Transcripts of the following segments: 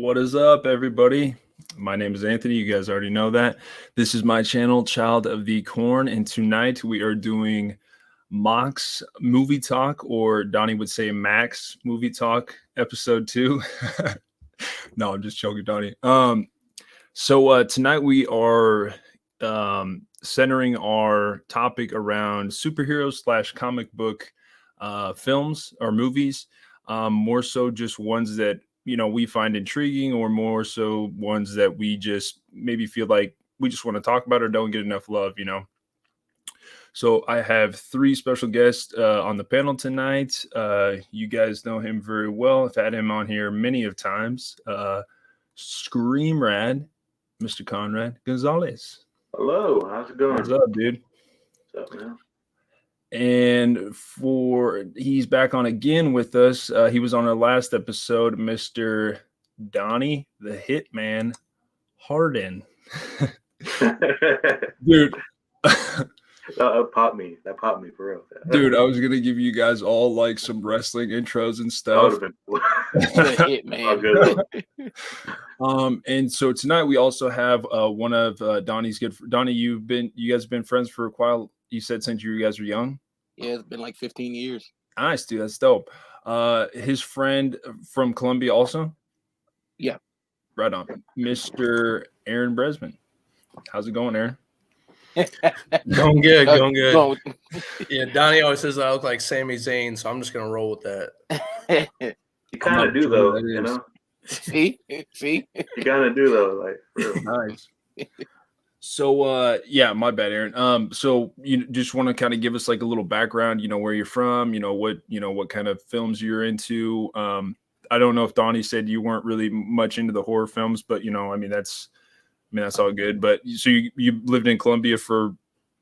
What is up, everybody? My name is Anthony. You guys already know that. This is my channel, Child of the Corn, and tonight we are doing Machs movie talk, or Donnie would say Max movie talk, episode 2. No, I'm just joking, Donnie. So tonight we are centering our topic around superheroes slash comic book films or movies. More so just ones that we find intriguing, or more so ones that we just maybe feel like we just want to talk about or don't get enough love. So I have 3 special guests on the panel tonight. You guys know him very well. I've had him on here many of times. Scream Rad, Mr. Conrad Gonzalez. Hello, how's it going? What's up, dude? What's up, man? And he's back on again with us. He was on our last episode, Mr. Donnie the Hitman Harden. Dude. That popped me for real. Dude, I was gonna give you guys all like some wrestling intros and stuff. That would have been Good. And so tonight we also have one of Donnie's good. Donnie, you guys have been friends for a while. You said since you guys were young. Yeah, it's been like 15 years. Nice, dude. That's dope. His friend from Columbia also. Yeah. Right on, Mr. Aaron Bresman. How's it going, Aaron? Going good. Yeah, Donnie always says I look like Sami Zayn, so I'm just gonna roll with that. You kind of do though, you know. See, you kind of do though, like for real. Nice. So, yeah, my bad, Aaron. So you just want to kind of give us like a little background, where you're from, what kind of films you're into. I don't know if Donnie said you weren't really much into the horror films, but that's all good. But so you lived in Columbia for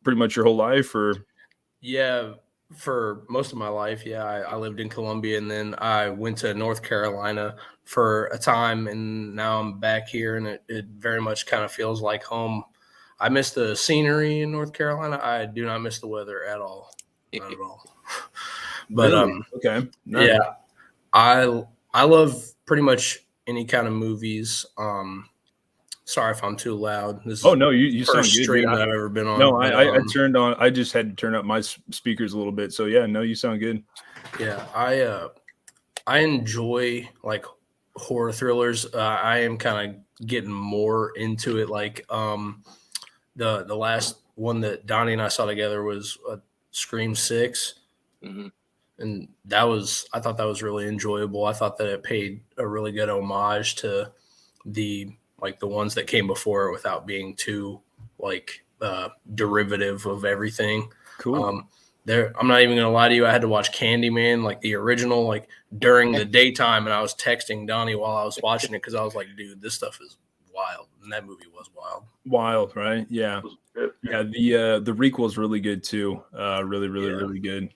pretty much your whole life, or? Yeah, for most of my life. Yeah, I lived in Columbia, and then I went to North Carolina for a time, and now I'm back here, and it very much kind of feels like home. I miss the scenery in North Carolina. I do not miss the weather at all. Not at all. But really? Okay. Nice. Yeah, I love pretty much any kind of movies. Sorry if I'm too loud. This is no, you sound good. Stream that I've ever been on. No, I turned on. I just had to turn up my speakers a little bit. So yeah, no, you sound good. Yeah, I enjoy like horror thrillers. I am kind of getting more into it. Like the last one that Donnie and I saw together was Scream 6. Mm-hmm. And I thought that was really enjoyable. I thought that it paid a really good homage to the ones that came before it without being too derivative of everything. Cool. I'm not even gonna lie to you. I had to watch Candyman, like the original, like during the daytime, and I was texting Donnie while I was watching it because I was like, "Dude, this stuff is wild," and that movie was wild. Wild, right? Yeah, yeah. The requel is really good too. Really good.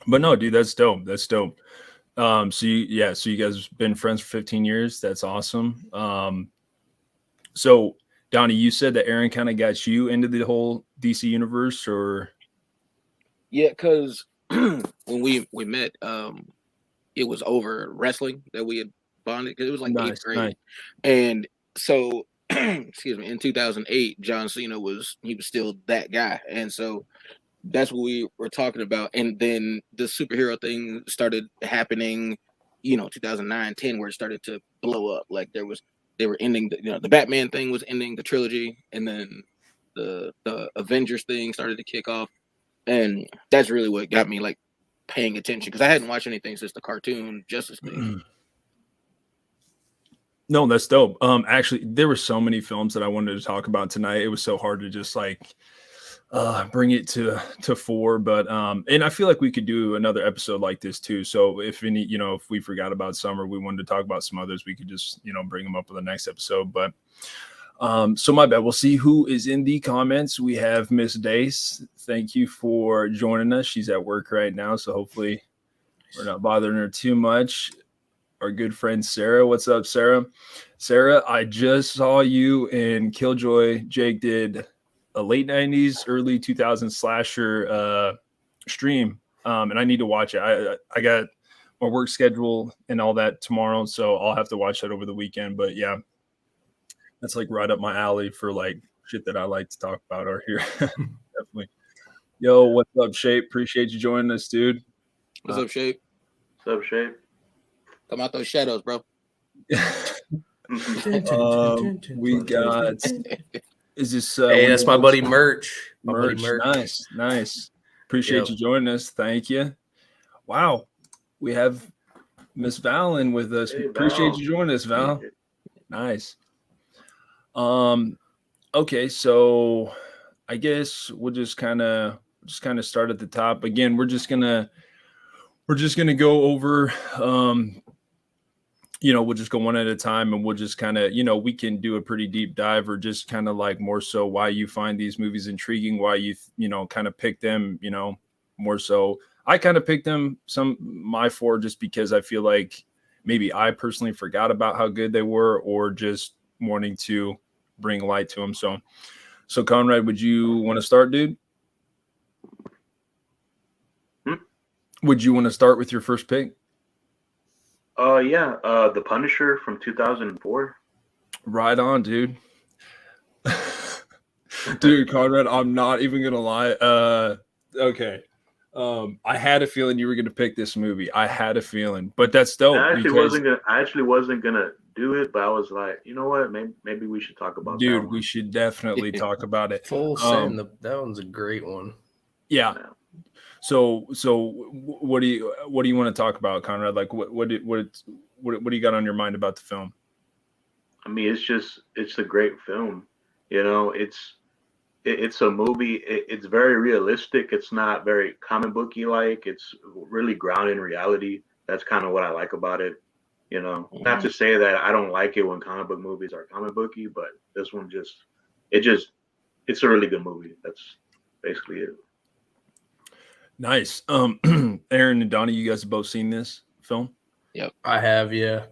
But no, dude, that's dope. That's dope. So you guys have been friends for 15 years. That's awesome. So Donnie, you said that Aaron kind of got you into the whole DC universe, or? Yeah, because when we met, it was over wrestling that we had bonded, because it was like 8th grade. Nice. And so, excuse me, in 2008, John Cena was still that guy. And so that's what we were talking about. And then the superhero thing started happening, 2009, 10, where it started to blow up. Like they were ending, the Batman thing was ending the trilogy. And then the Avengers thing started to kick off. And that's really what got me like paying attention, because I hadn't watched anything since the cartoon Justice League. No, that's dope. Actually, there were so many films that I wanted to talk about tonight. It was so hard to just bring it to 4, but and I feel like we could do another episode like this too. So if if we forgot about some or we wanted to talk about some others, we could just bring them up for the next episode. But so my bad. We'll see who is in the comments. We have Miss Dace. Thank you for joining us. She's at work right now, so hopefully we're not bothering her too much. Our good friend Sarah. What's up, Sarah? Sarah, I just saw you in Killjoy. Jake did a late 90s, early 2000s slasher stream, and I need to watch it. I got work schedule and all that tomorrow, so I'll have to watch that over the weekend. But yeah, that's like right up my alley for like shit that I like to talk about or hear. Definitely. Yo, what's up, Shape? Appreciate you joining us, dude. What's up, Shape? What's up, Shape? Come out those shadows, bro. We got. Is this? Hey, that's my buddy Merch. Nice. Appreciate you joining us. Thank you. Wow, we have Miss Valen with us. Hey, Appreciate Val. you joining us, Val. Nice. Okay, so I guess we'll just kind of start at the top. Again, we're just gonna go over we'll just go one at a time, and we'll just kind of, we can do a pretty deep dive, or just kind of like more so why you find these movies intriguing, why you kind of pick them, more so. I kind of picked them my four just because I feel like maybe I personally forgot about how good they were, or just wanting to bring light to them. So Conrad, would you want to start, dude? Would you want to start with your first pick? Yeah, The Punisher from 2004. Right on, dude. Dude, Conrad, I'm not even gonna lie. Okay. I had a feeling you were gonna pick this movie. I had a feeling, but that's dope. I actually wasn't gonna do it, but I was like, you know what? Maybe we should talk about that. Dude, we should definitely talk about it. Full send. That one's a great one. Yeah. So what do you want to talk about, Conrad? Like what do you got on your mind about the film? I mean, it's a great film. It's a movie. It's very realistic. It's not very comic booky like. It's really grounded in reality. That's kind of what I like about it. Not to say that I don't like it when comic book movies are comic booky, but this one it's a really good movie. That's basically it. Nice. Aaron and Donnie, you guys have both seen this film? Yep, I have. Yeah.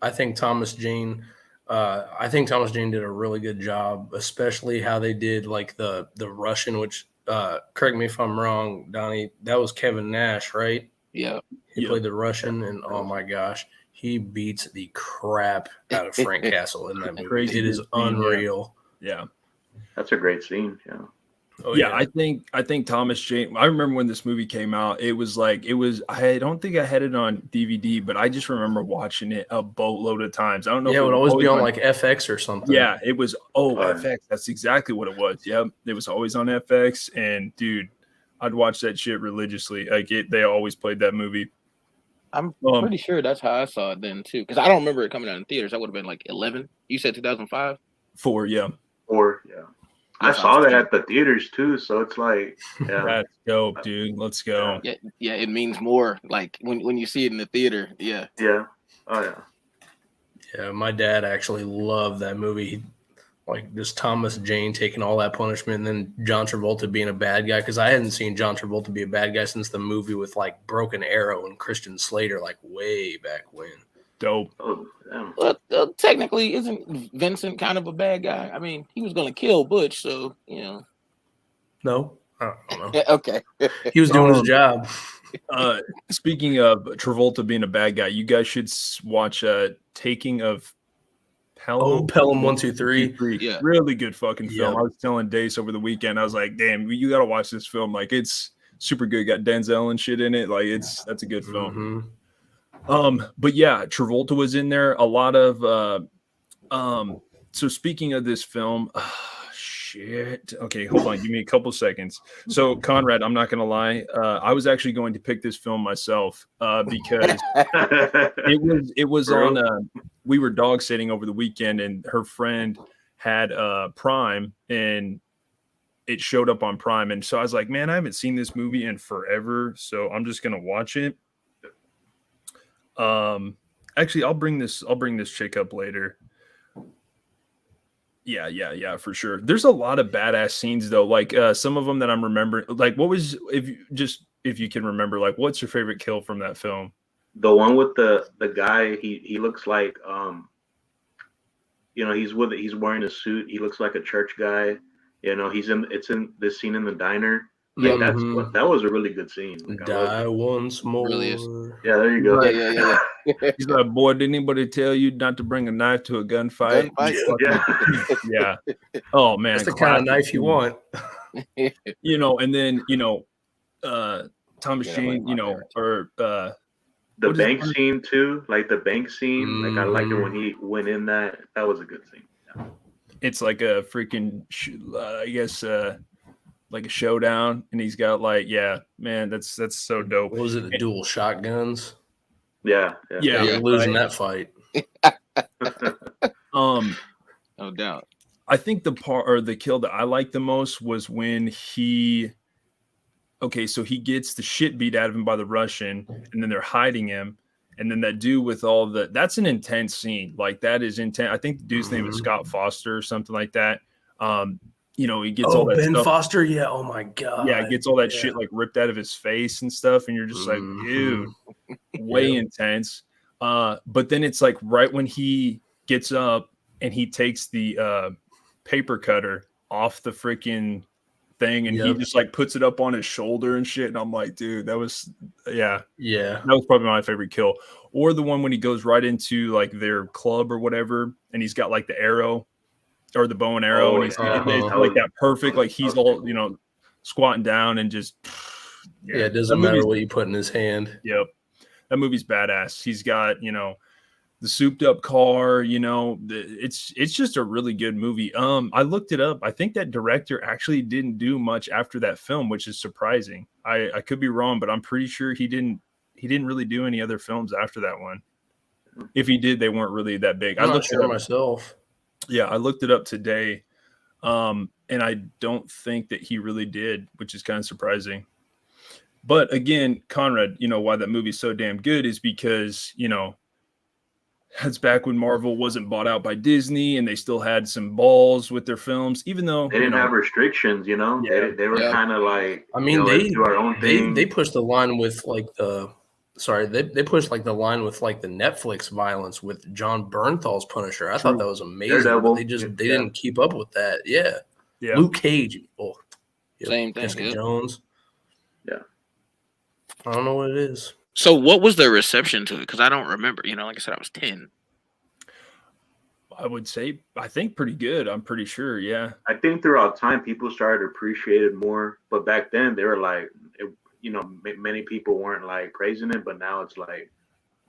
I think Thomas Jane. I think Thomas Jane did a really good job, especially how they did like the Russian. Which, correct me if I'm wrong, Donnie. That was Kevin Nash, right? Yeah. He played the Russian, and oh my gosh, he beats the crap out of Frank Castle in that movie. Crazy. It is unreal. Yeah. That's a great scene. Yeah. Oh, yeah, I think Thomas Jane. I remember when this movie came out. I don't think I had it on DVD, but I just remember watching it a boatload of times. I don't know. Yeah, it would always be on like FX or something. Yeah, it was. FX. That's exactly what it was. Yep, it was always on FX. And dude, I'd watch that shit religiously. They always played that movie. I'm pretty sure that's how I saw it then too, because I don't remember it coming out in theaters. That would have been like 11. You said 2005. 4, yeah. 4, yeah. I saw that at the theaters too, so it's like, yeah. Let's go, dude. Let's go. Yeah, it means more. Like when you see it in the theater, yeah. Yeah. Oh yeah. Yeah, my dad actually loved that movie. Like just Thomas Jane taking all that punishment, and then John Travolta being a bad guy. Because I hadn't seen John Travolta be a bad guy since the movie with like Broken Arrow and Christian Slater, like way back when. Dope. Oh, damn. Well, technically, isn't Vincent kind of a bad guy? I mean, he was going to kill Butch, so, No, I don't know. Okay. He was doing his job. Speaking of Travolta being a bad guy, you guys should watch Taking of Pelham. Pelham 1, 2, 3. Yeah. Really good fucking film. Yep. I was telling Dace over the weekend, I was like, damn, you got to watch this film. Like, it's super good. Got Denzel and shit in it. Like, that's a good film. Mm-hmm. But yeah, Travolta was in there. A lot of so speaking of this film, shit. Okay, hold on, give me a couple seconds. So Conrad, I'm not gonna lie, I was actually going to pick this film myself because it was on we were dog sitting over the weekend, and her friend had Prime, and it showed up on Prime, and so I was like, man, I haven't seen this movie in forever, so I'm just gonna watch it. Actually, I'll bring this chick up later. Yeah, for sure. There's a lot of badass scenes though. Like some of them that I'm remembering. Like, what was if you can remember? Like, what's your favorite kill from that film? The one with the guy. He looks like he's wearing a suit. He looks like a church guy. It's in this scene in the diner Like Mhm. that was a really good scene. Like, I love Die it. once more. Really is. Yeah, there you go. Right. Yeah. He's like, boy, did anybody tell you not to bring a knife to a gunfight? Gunfight. Yeah. Yeah. Oh man, That's the kind of classic knife you scene. want. You know, and then Thomas Yeah, Jane, my favorite. or The what is it? bank scene too, like the bank scene. Like I liked it when Mhm. he went in that. That was a good scene. Yeah. It's like a freaking, I guess, like a showdown, and he's got like, yeah, man, that's so dope. What was it? The dual shotguns? Yeah. Yeah, You're losing right. that fight. No doubt. I think the part or the kill that I liked the most was when so he gets the shit beat out of him by the Russian, and then they're hiding him. And then that dude with that's an intense scene. Like that is intense. I think the dude's name is Mhm. Scott Foster or something like that. He gets all that Ben stuff. Foster. Yeah. Oh my god. Yeah, gets all that Yeah. shit like ripped out of his face and stuff. And you're just like, dude, way intense. But then it's like right when he gets up and he takes the paper cutter off the freaking thing and he just like puts it up on his shoulder and shit. And I'm like, dude, that was Yeah. that was probably my favorite kill. Or the one when he goes right into like their club or whatever, and he's got like the arrow or the bow and arrow, and he's it's like that perfect, like he's all squatting down and just yeah. It doesn't matter what you put in his hand. Yep, that movie's badass. He's got the souped up car, it's just a really good movie. I looked it up. I think that director actually didn't do much after that film, which is surprising. I could be wrong, but I'm pretty sure he didn't really do any other films after that one. If he did, they weren't really that big. I'm I not looked sure it up myself. Yeah, I looked it up today. And I don't think that he really did, which is kind of surprising. But again, Conrad, why that movie's so damn good is because, that's back when Marvel wasn't bought out by Disney and they still had some balls with their films, even though they didn't have restrictions, Yeah. They were kind of like, I mean, let's do our own thing. they pushed the line with like they pushed like the line with like the Netflix violence with John Bernthal's Punisher. I thought that was amazing. Daredevil. But they didn't keep up with that. Yeah. Yeah. Luke Cage. Oh, Same thing. Jessica Jones. Yeah. I don't know what it is. So what was the reception to it? Because I don't remember. Like I said, I was 10. I would say, I think pretty good. I'm pretty sure. Yeah. I think throughout time, people started to appreciate it more. But back then, they were like, many people weren't like praising it. But now it's like,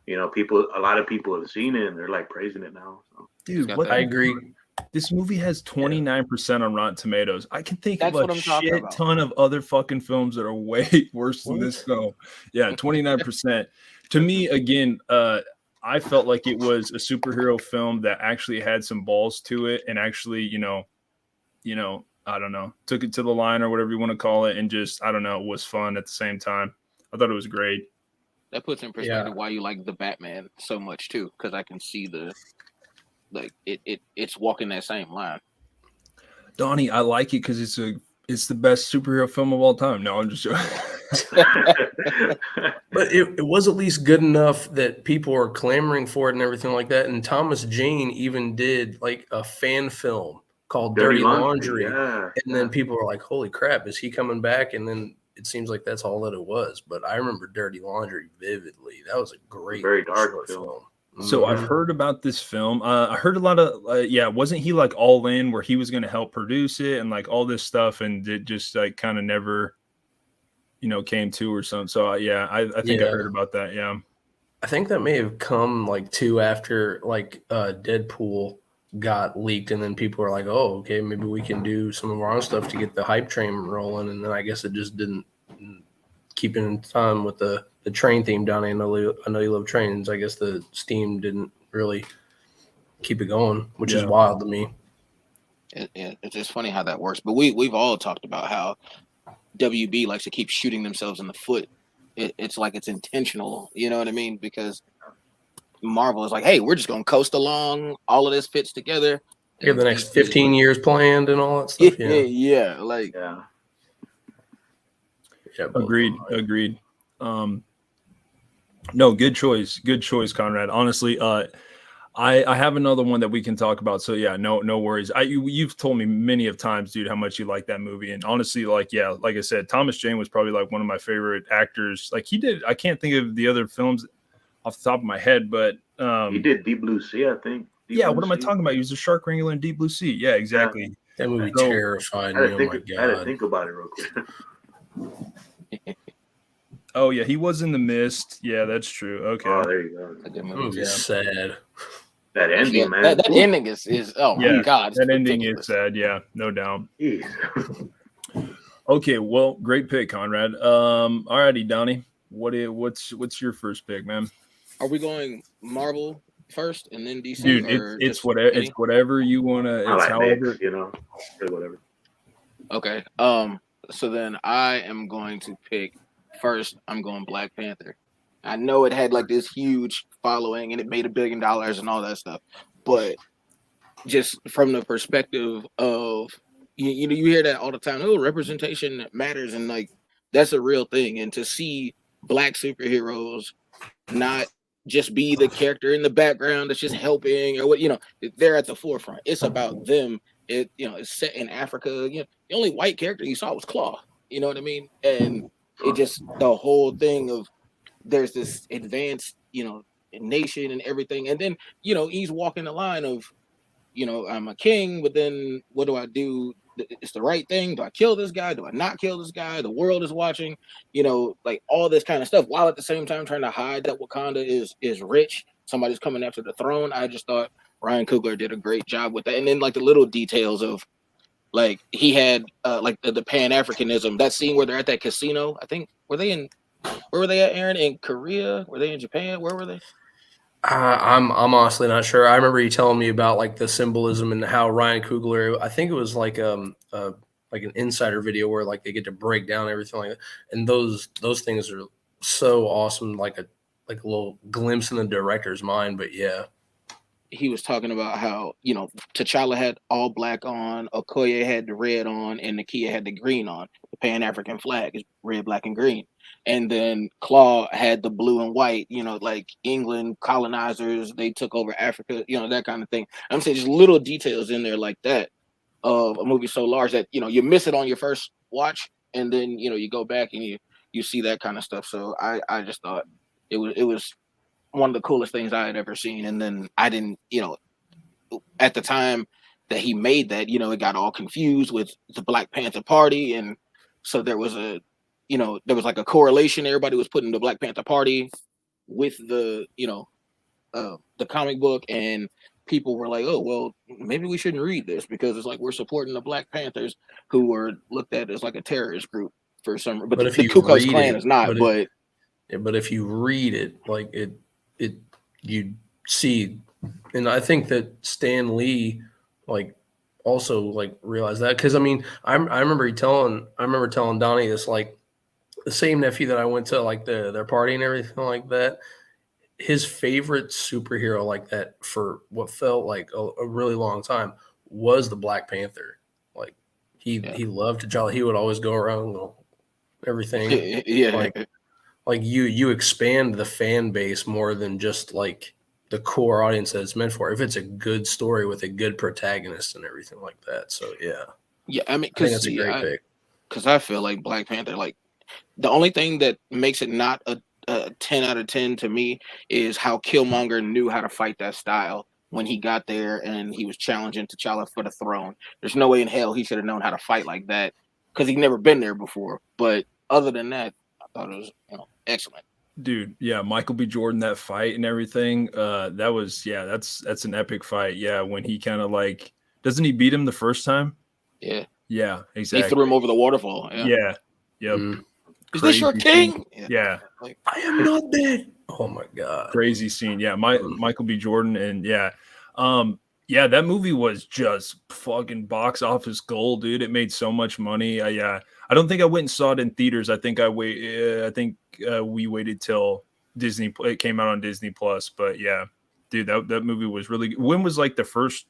a lot of people have seen it and they're like praising it now. So. Dude, I agree. This movie has 29% on Rotten Tomatoes. I can think That's of what a I'm talking shit about. ton of other fucking films that are way worse than this film. Yeah, 29%. To me, again, I felt like it was a superhero film that actually had some balls to it and actually, I don't know, took it to the line or whatever you want to call it, and just, I don't know, was fun at the same time. I thought it was great. That puts in perspective why you like the Batman so much too, because I can see it's walking that same line. Donnie, I like it because it's the best superhero film of all time. No, I'm just joking. But it was at least good enough that people were clamoring for it and everything like that. And Thomas Jane even did like a fan film called Dirty Laundry. Yeah. And then people were like, holy crap, is he coming back? And then it seems like that's all that it was. But I remember Dirty Laundry vividly. That was a great, very dark film. So I've heard about this film. I heard a lot of, wasn't he like all in where he was going to help produce it and like all this stuff, and it just like kind of never, came to or something. So I think I heard about that. Yeah, I think that may have come like after like Deadpool got leaked, and then people were like, oh, okay, maybe we can do some of our own stuff to get the hype train rolling, and then I guess it just didn't keep in time with the train theme. Donnie, I know you love trains. I guess the steam didn't really keep it going, which is wild to me. It's just funny how that works. But we've all talked about how WB likes to keep shooting themselves in the foot. It's like it's intentional. You know what I mean? Because Marvel is like, hey, we're just going to coast along. All of this fits together. We have the next 15 years planned and all that stuff. Yeah. Agreed. No, good choice, Conrad. Honestly, I have another one that we can talk about. So yeah, no worries. You've told me many of times, dude, how much you like that movie. And honestly, like, yeah, like I said, Thomas Jane was probably like one of my favorite actors. Like I can't think of the other films off the top of my head, but he did Deep Blue Sea, I think. Yeah, what am I talking about? He was a shark wrangler in Deep Blue Sea. Yeah, exactly. That movie So, terrified me. Oh my I had to god. think about it real quick. Oh yeah, he was in The Mist. Yeah, that's true. Okay. Oh, there you go. That movie's sad. That ending, man. That ending is oh my god. That ending is sad. Yeah, no doubt. Okay, well, great pick, Conrad. Alrighty, Donnie. What's your first pick, man? Are we going Marvel first and then DC? Dude, or it's whatever you wanna. It's like however mix, you know, whatever. Okay. So then I am going to pick first. I'm going Black Panther. I know it had like this huge following and it made $1 billion and all that stuff, but just from the perspective of you hear that all the time. Oh, representation matters, and like that's a real thing. And to see Black superheroes not just be the character in the background that's just helping or what, they're at the forefront. It's about them. It's set in Africa. The only white character you saw was Claw. You know what I mean? And it just the whole thing of there's this advanced, nation and everything. And then, he's walking the line of, I'm a king, but then what do I do? It's the right thing. Do I kill this guy? Do I not kill this guy? The world is watching, like all this kind of stuff, while at the same time trying to hide that Wakanda is rich. Somebody's coming after the throne. I just thought Ryan Coogler did a great job with that. And then like the little details of like he had like the Pan-Africanism, that scene where they're at that casino. I think where were they at, Aaron? In Korea? Were they in Japan? Where were they? I'm honestly not sure. I remember you telling me about like the symbolism and how Ryan Coogler. I think it was like an insider video where like they get to break down everything like that, and those things are so awesome. Like a little glimpse in the director's mind. But yeah, he was talking about how T'Challa had all black on, Okoye had the red on, and Nakia had the green on. The Pan-African flag is red, black, and green. And then Claw had the blue and white, like England colonizers, they took over Africa, that kind of thing. I'm saying just little details in there like that of a movie so large that, you miss it on your first watch. And then, you go back and you see that kind of stuff. So I just thought it was one of the coolest things I had ever seen. And then I didn't, at the time that he made that, it got all confused with the Black Panther Party. And so there was like a correlation. Everybody was putting the Black Panther Party with the comic book, and people were like, oh, well, maybe we shouldn't read this because it's like we're supporting the Black Panthers who were looked at as like a terrorist group for some, but the Ku Klux Klan is not. But if you read it, like it you see, and I think that Stan Lee like also like realized that, because I mean I remember telling Donnie this, like the same nephew that I went to like their party and everything like that, his favorite superhero like that for what felt like a really long time was the Black Panther. Like he loved T'Challa. He would always go around everything. Yeah. Like you expand the fan base more than just like the core audience that it's meant for, if it's a good story with a good protagonist and everything like that. So yeah, I mean, I think that's a great pick. Because I feel like Black Panther, like the only thing that makes it not a 10 out of 10 to me is how Killmonger knew how to fight that style when he got there and he was challenging T'Challa for the throne. There's no way in hell he should have known how to fight like that because he'd never been there before. But other than that, I thought it was excellent. Dude, yeah, Michael B. Jordan, that fight and everything, that was, that's an epic fight. Yeah, when he kind of like, doesn't he beat him the first time? Yeah, exactly. He threw him over the waterfall. Yep. Is this your king? Yeah. Like, I am not dead. Oh my god. Crazy scene. Yeah, Michael B. Jordan, and that movie was just fucking box office gold, dude. It made so much money. I don't think I went and saw it in theaters. I think we waited till it came out on Disney Plus. But yeah, dude, that movie was really good. When was like the first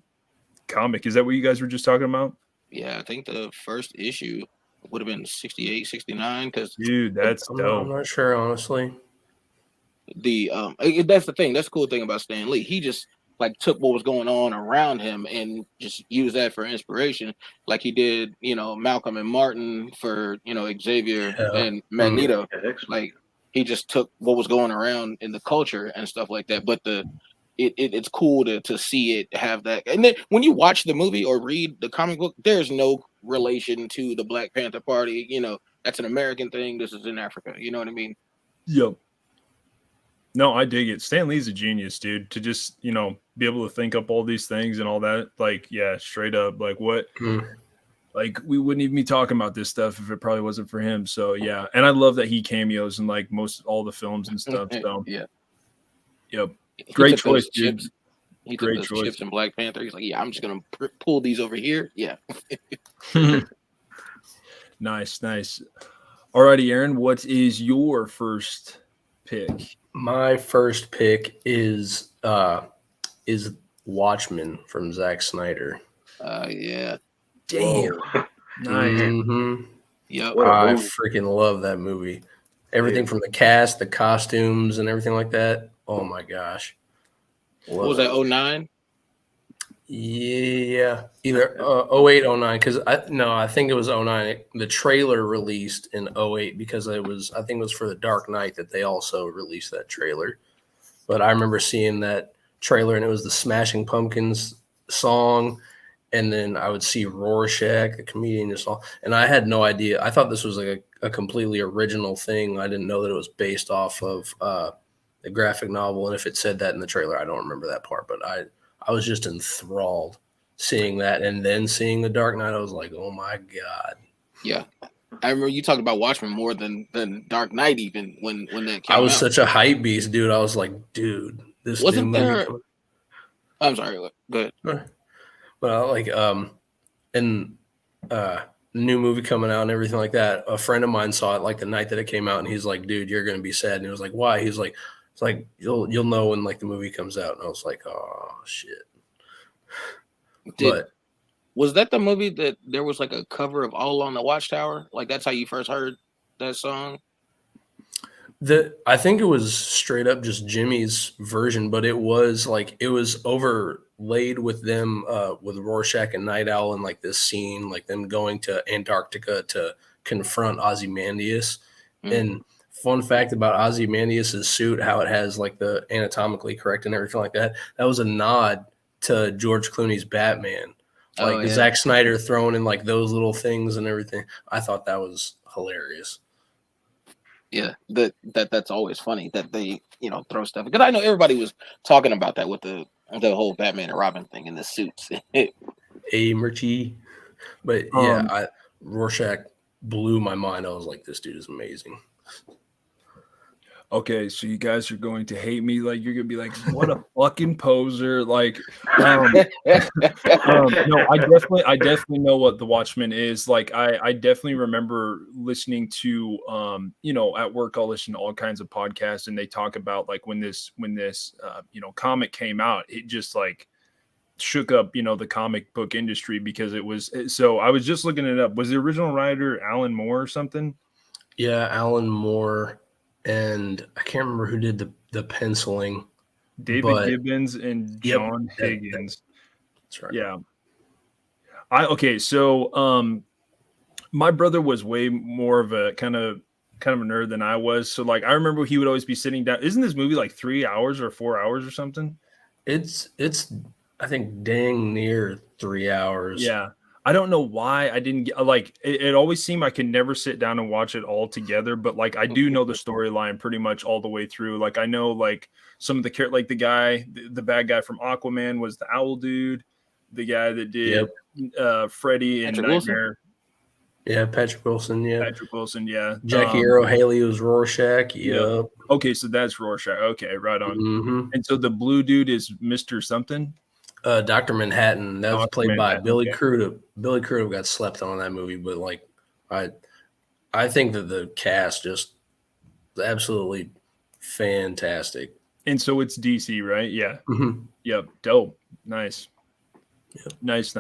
comic? Is that what you guys were just talking about? Yeah, I think the first issue would have been 68, 69. Because dude, that's dope. I'm not sure, honestly. That's the thing. That's the cool thing about Stan Lee. He just like took what was going on around him and just used that for inspiration, like he did, Malcolm and Martin for Xavier and Magneto. Like he just took what was going around in the culture and stuff like that. But it's cool to see it have that. And then when you watch the movie or read the comic book, there's no relation to the Black Panther Party. That's an American thing. This is in Africa. You know what I mean? Yep. No, I dig it. Stan Lee's a genius, dude. To just, be able to think up all these things and all that. Like, yeah, straight up. Like, what? Like, we wouldn't even be talking about this stuff if it probably wasn't for him. So, yeah. And I love that he cameos in, like, all the films and stuff. So, yeah. Yep. Great choice, dude. He took those chips in Black Panther. He's like, yeah, I'm just going to pull these over here. Yeah. Nice. Alrighty, Aaron, what is your first pick? My first pick is Watchmen from Zack Snyder. Yeah. Damn. Nice. Mm-hmm. Yep. I freaking love that movie. Everything from the cast, the costumes, and everything like that. Oh my gosh. What was that, 09? Yeah, either 08, 09, because I think it was 09. The trailer released in 08 because I think it was for The Dark Knight that they also released that trailer. But I remember seeing that trailer and it was the Smashing Pumpkins song, and then I would see Rorschach, the comedian, just all, and I had no idea. I thought this was like a completely original thing. I didn't know that it was based off of the graphic novel, and if it said that in the trailer, I don't remember that part, but I was just enthralled seeing that, and then seeing The Dark Knight, I was like, oh my God. Yeah. I remember you talked about Watchmen more than Dark Knight even when that came out. I was such a hype beast, dude. I was like, dude, this wasn't new movie. there. I'm sorry, go ahead. Well, like and new movie coming out and everything like that. A friend of mine saw it like the night that it came out, and he's like, dude, you're gonna be sad. And it was like, why? He's like, it's like you'll know when like the movie comes out. And I was like, oh shit. Was that the movie that there was like a cover of All Along the Watchtower? Like that's how you first heard that song? I think it was straight up just Jimmy's version, but it was overlaid with them with Rorschach and Night Owl and like this scene, like them going to Antarctica to confront Ozymandias. And fun fact about Ozymandias' suit, how it has like the anatomically correct and everything like that. That was a nod to George Clooney's Batman. Like Zack Snyder throwing in like those little things and everything. I thought that was hilarious. Yeah, that's always funny that they throw stuff, because I know everybody was talking about that with the whole Batman and Robin thing in the suits. Murchie. But yeah, Rorschach blew my mind. I was like, this dude is amazing. Okay, so you guys are going to hate me. Like, you're gonna be like, "What a fucking poser!" Like, no, I definitely know what The Watchmen is. Like, I definitely remember listening to, at work, I'll listen to all kinds of podcasts, and they talk about like when this comic came out, it just like shook up, the comic book industry because it was. So I was just looking it up. Was the original writer Alan Moore or something? Yeah, Alan Moore. And I can't remember who did the penciling. David Gibbons and John Higgins. That's right. Yeah. So my brother was way more of a kind of a nerd than I was. So like I remember he would always be sitting down. Isn't this movie like 3 hours or 4 hours or something? It's I think dang near 3 hours. Yeah. I don't know why I didn't get it always seemed I could never sit down and watch it all together, but like I do know the storyline pretty much all the way through. Like I know like some of the like the guy, the bad guy from Aquaman was the owl dude, the guy that did Freddy and Nightmare. Yeah, Patrick Wilson, yeah. Jackie Earle Haley was Rorschach. Yep. Okay, so that's Rorschach. Okay, right on. Mm-hmm. And so the blue dude is Mr. something? Dr. Manhattan. That was played by Billy Crudup. Billy Crudup got slept on that movie, but like I think that the cast just absolutely fantastic. And so it's DC, right? Yeah. Mm-hmm. Yep. Dope. Nice. Yep. Nice.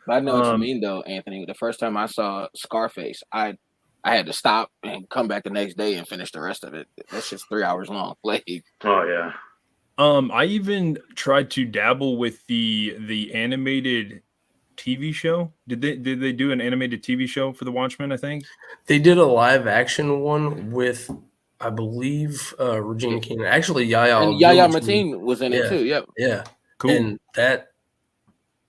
I know what you mean though, Anthony. The first time I saw Scarface, I had to stop and come back the next day and finish the rest of it. That's just 3 hours long. Like, oh yeah. I even tried to dabble with the animated TV show. Did they do an animated TV show for the Watchmen? I think they did a live action one with, I believe, Regina King. Actually, Yaya And Yaya Abdul-Mateen. Mateen was in it Yeah, too. Yep. yeah. cool. And that,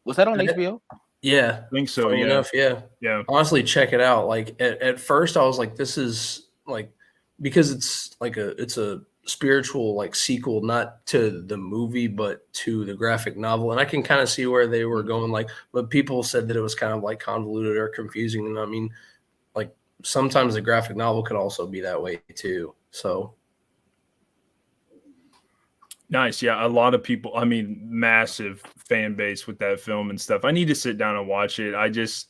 Was that on HBO? yeah, I think so. funny Yeah, enough, yeah. yeah. Honestly, check it out. Like at first, I was like, "This is like," because it's like it's a spiritual like sequel, not to the movie, but to the graphic novel, and I can kind of see where they were going. Like, but people said that it was kind of like convoluted or confusing, and I mean, like sometimes the graphic novel could also be that way too. So Nice. Yeah, a lot of people, I mean, massive fan base with that film and stuff. I need to sit down and watch it. I just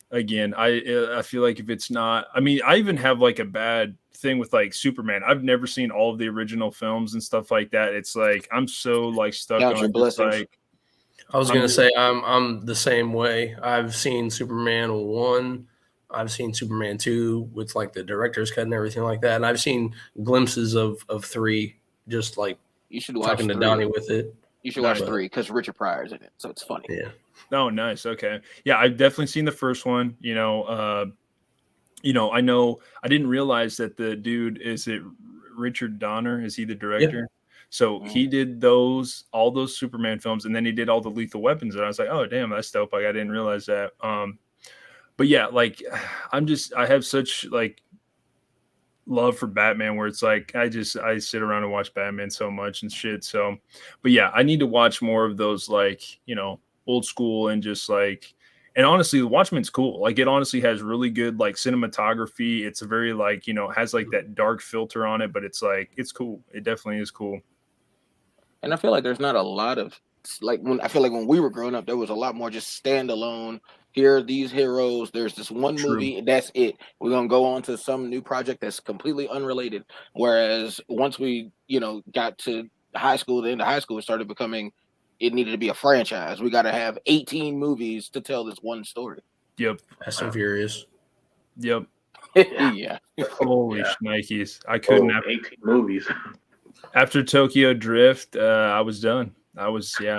again, I feel like if it's not, I mean, I even have like a bad thing with like Superman. I've never seen all of the original films and stuff like that. It's like I'm so like stuck Count your on just blessings. like I was gonna say I'm the same way. I've seen Superman 1, I've seen Superman 2 with like the director's cut and everything like that, and I've seen glimpses of 3, just like You should watch talking to 3. Donnie with it. You should watch Nice. 3 because Richard Pryor's in it, so it's funny. Yeah. Oh, nice. Okay. Yeah, I've definitely seen the first one. I know I didn't realize that the dude is it Richard Donner? Is he the director? So he did all those Superman films, and then he did all the Lethal Weapons, and I was like, oh damn, that's dope. Like I didn't realize that. But yeah, like I have such like love for Batman where it's like I sit around and watch Batman so much and shit. So, but yeah, I need to watch more of those like, old school and just like, and honestly, the Watchmen's cool. Like it honestly has really good like cinematography. It's a very like, has like that dark filter on it, but it's like, it's cool. It definitely is cool. And I feel like there's not a lot of when we were growing up, there was a lot more just standalone. Here are these heroes. There's this one True. movie. That's it. We're gonna go on to some new project that's completely unrelated. Whereas once we, got to high school, the end of high school, it started becoming. It needed to be a franchise. We got to have 18 movies to tell this one story. Yep. Fast and Furious. Yep. Yeah. Holy Nikes. I couldn't. 18 movies. After Tokyo Drift, I was done. Unfortunately,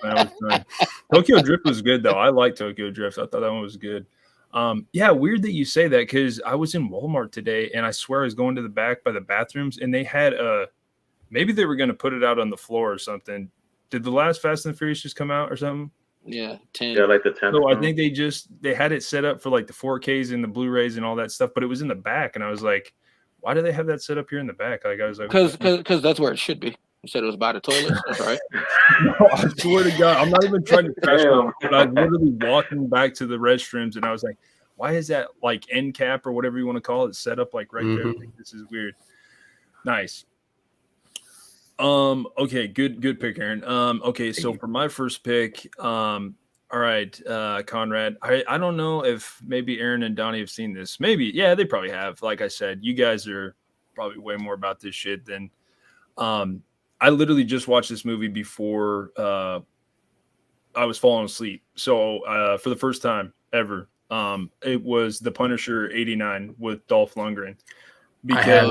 I was done. Tokyo Drift was good, though. I like Tokyo Drift. I thought that one was good. Weird that you say that because I was in Walmart today, and I swear I was going to the back by the bathrooms, and they had maybe they were going to put it out on the floor or something. Did the last Fast and Furious just come out or something? Yeah, 10. Yeah, like the 10th. So I think they had it set up for like the 4Ks and the Blu-rays and all that stuff, but it was in the back, and I was like, why do they have that set up here in the back? Like I was like, because that's where it should be. You said it was by the toilet. That's right. No, I swear to God, I'm not even trying to trash it, but I was literally walking back to the restrooms, and I was like, why is that like end cap or whatever you want to call it set up like right there? Like, this is weird. Nice. Okay, good pick, Aaron. Okay, so for my first pick, all right, Conrad. I don't know if maybe Aaron and Donnie have seen this. Maybe, yeah, they probably have. Like I said, you guys are probably way more about this shit than I literally just watched this movie before I was falling asleep. So for the first time ever, it was The Punisher '89 with Dolph Lundgren. Because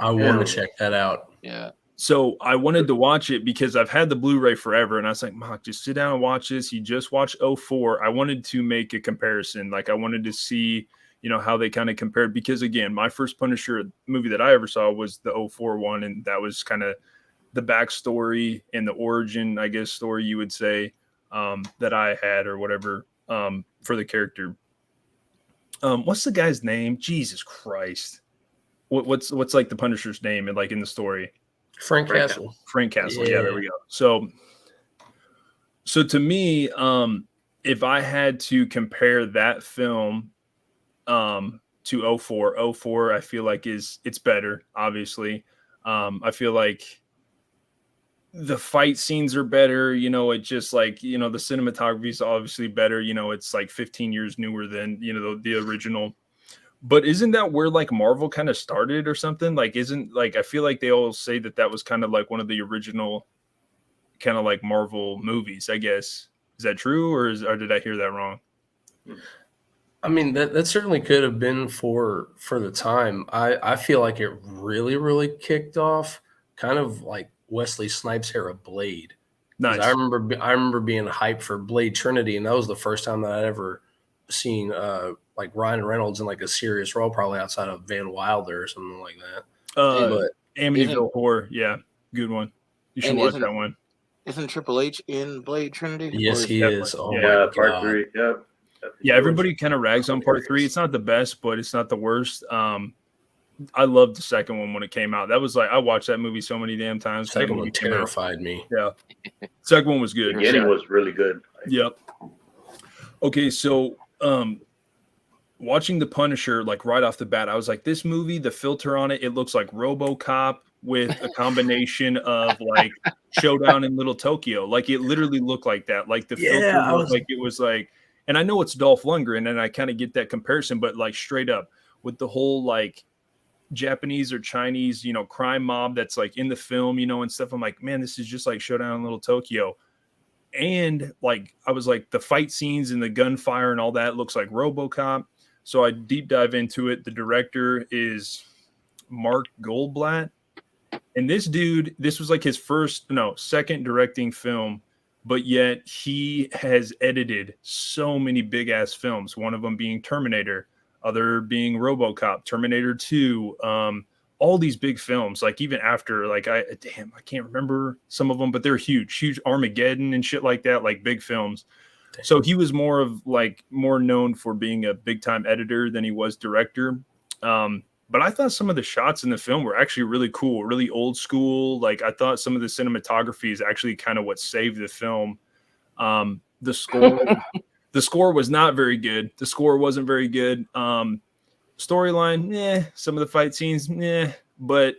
I want to check that out. Yeah. So I wanted to watch it because I've had the Blu-ray forever, and I was like, Mark, just sit down and watch this. You just watched 04. I wanted to make a comparison. Like I wanted to see, how they kind of compared. Because again, my first Punisher movie that I ever saw was the 04 one, and that was kind of the backstory and the origin, I guess, story you would say that I had or whatever for the character. What's the guy's name? Jesus Christ! What's like the Punisher's name and like in the story? Frank Castle. Frank Castle. Yeah, there we go. So to me, if I had to compare that film to 04, I feel like it's better, obviously. I feel like the fight scenes are better, it just like, the cinematography is obviously better, it's like 15 years newer than, the original. But isn't that where like Marvel kind of started or something? Like, isn't like, I feel like they all say that was kind of like one of the original kind of like Marvel movies, I guess. Is that true or did I hear that wrong? I mean, that certainly could have been for the time. I feel like it really, really kicked off kind of like Wesley Snipes' era Blade. Nice. I remember being hyped for Blade Trinity, and that was the first time that I'd ever seen like Ryan Reynolds in like a serious role, probably outside of Van Wilder or something like that. But Amityville Horror, yeah, good one. You should watch that one. Isn't Triple H in Blade Trinity? Yes, he is. Oh yeah, my part God. 3. Yep. Yeah, everybody kind of rags on part 3. It's not the best, but it's not the worst. I loved the second one when it came out. That was like, I watched that movie so many damn times. Second one terrified me. Yeah. Second one was good. The beginning was really good. Yep. Okay, so watching The Punisher, like right off the bat, I was like, this movie, the filter on it, it looks like RoboCop with a combination of like Showdown in Little Tokyo. Like it literally looked like that. Like the filter looked like it was like, and I know it's Dolph Lundgren and I kind of get that comparison, but like straight up with the whole like Japanese or Chinese, you know, crime mob that's like in the film, you know, and stuff. I'm like, man, this is just like Showdown in Little Tokyo. And like, I was like, the fight scenes and the gunfire and all that looks like RoboCop. So I deep dive into it. The director is Mark Goldblatt. And this dude, this was like his second directing film, but yet he has edited so many big ass films. One of them being Terminator, other being RoboCop, Terminator 2, all these big films, like even after, like I can't remember some of them, but they're huge Armageddon and shit like that, like big films. So he was more known for being a big time editor than he was director. But I thought some of the shots in the film were actually really cool, really old school. Like I thought some of the cinematography is actually kind of what saved the film. The score was not very good. The score wasn't very good. Storyline, some of the fight scenes, but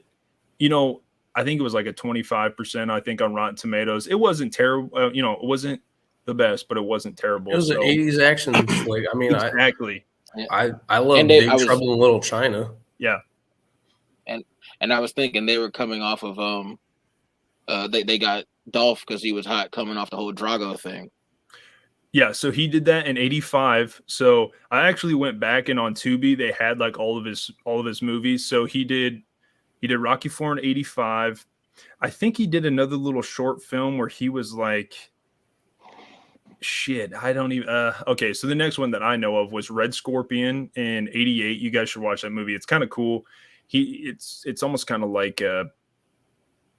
you know, I think it was like a 25%, I think, on Rotten Tomatoes. It wasn't terrible, it wasn't the best, but it wasn't terrible. It was an 80s action flick. I mean, exactly. I love Big Trouble in Little China. Yeah. And I was thinking they were coming off of they got Dolph because he was hot coming off the whole Drago thing. Yeah, so he did that in 85. So I actually went back and on Tubi, they had like all of his movies. So he did Rocky IV in 85. I think he did another little short film where he was like, shit, I don't even okay, so the next one that I know of was Red Scorpion in 88. You guys should watch that movie. It's kind of cool. It's almost kind of like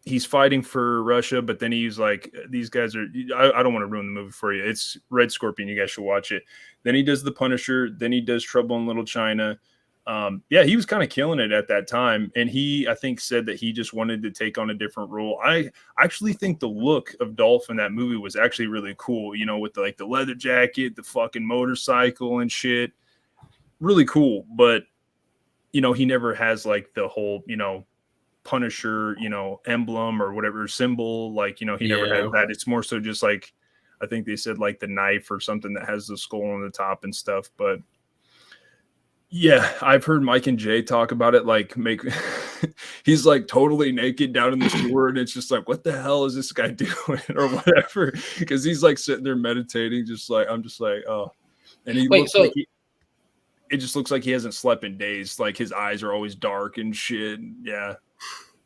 he's fighting for Russia, but then he's like, these guys are, I don't want to ruin the movie for you. It's Red Scorpion. You guys should watch it. Then he does The Punisher. Then he does Trouble in Little China. He was kind of killing it at that time. And he, I think, said that he just wanted to take on a different role. I actually think the look of Dolph in that movie was actually really cool, you know, with the leather jacket, the fucking motorcycle and shit. Really cool. But, you know, he never has like the whole, you know, Punisher, you know, emblem or whatever symbol, like, you know, he never has that. It's more so just like, I think they said like the knife or something that has the skull on the top and stuff. But yeah, I've heard Mike and Jay talk about it, like he's like totally naked down in the sewer, and it's just like, what the hell is this guy doing or whatever, because he's like sitting there meditating, just like, I'm just like, oh. And he looks like it just looks like he hasn't slept in days, like his eyes are always dark and shit. Yeah.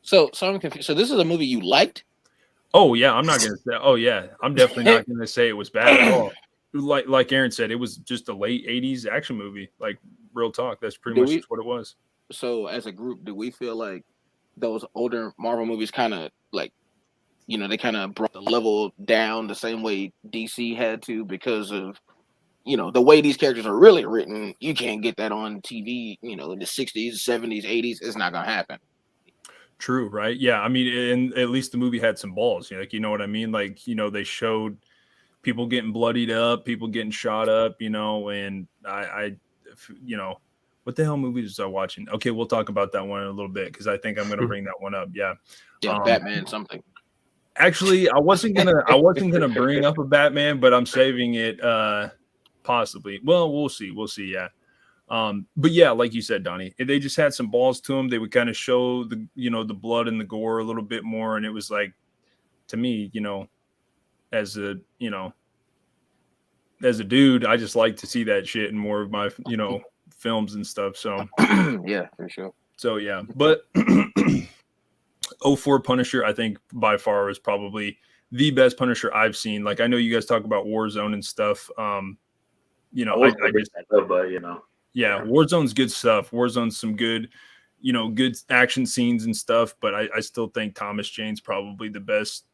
So I'm confused. So this is a movie you liked? Oh yeah, I'm not gonna say. Oh yeah, I'm definitely not gonna say it was bad at all. Like Aaron said, it was just a late '80s action movie. Like real talk, that's pretty much just what it was. So as a group, do we feel like those older Marvel movies kind of like, you know, they kind of brought the level down the same way DC had to because of, you know, the way these characters are really written? You can't get that on TV. You know, in the '60s, '70s, '80s, it's not gonna happen. True, right? Yeah, I mean, and at least the movie had some balls. You know, like, you know what I mean? Like, you know, they showed people getting bloodied up, people getting shot up, you know, and I you know, what the hell movies was I watching? Okay, we'll talk about that one in a little bit because I think I'm going to bring that one up. Yeah, Batman something. Actually, I wasn't gonna bring up a Batman, but I'm saving it. Possibly. Well, we'll see. Yeah. But yeah, like you said, Donnie, they just had some balls to them. They would kind of show the, you know, the blood and the gore a little bit more. And it was like, to me, you know, as a dude, I just like to see that shit in more of my, you know, films and stuff. So yeah, for sure. So yeah, but '04 Punisher, I think by far was probably the best Punisher I've seen. Like, I know you guys talk about Warzone and stuff. You know, I just, but you know, yeah, Warzone's good stuff. Warzone's some good, you know, good action scenes and stuff. But I still think Thomas Jane's probably the best,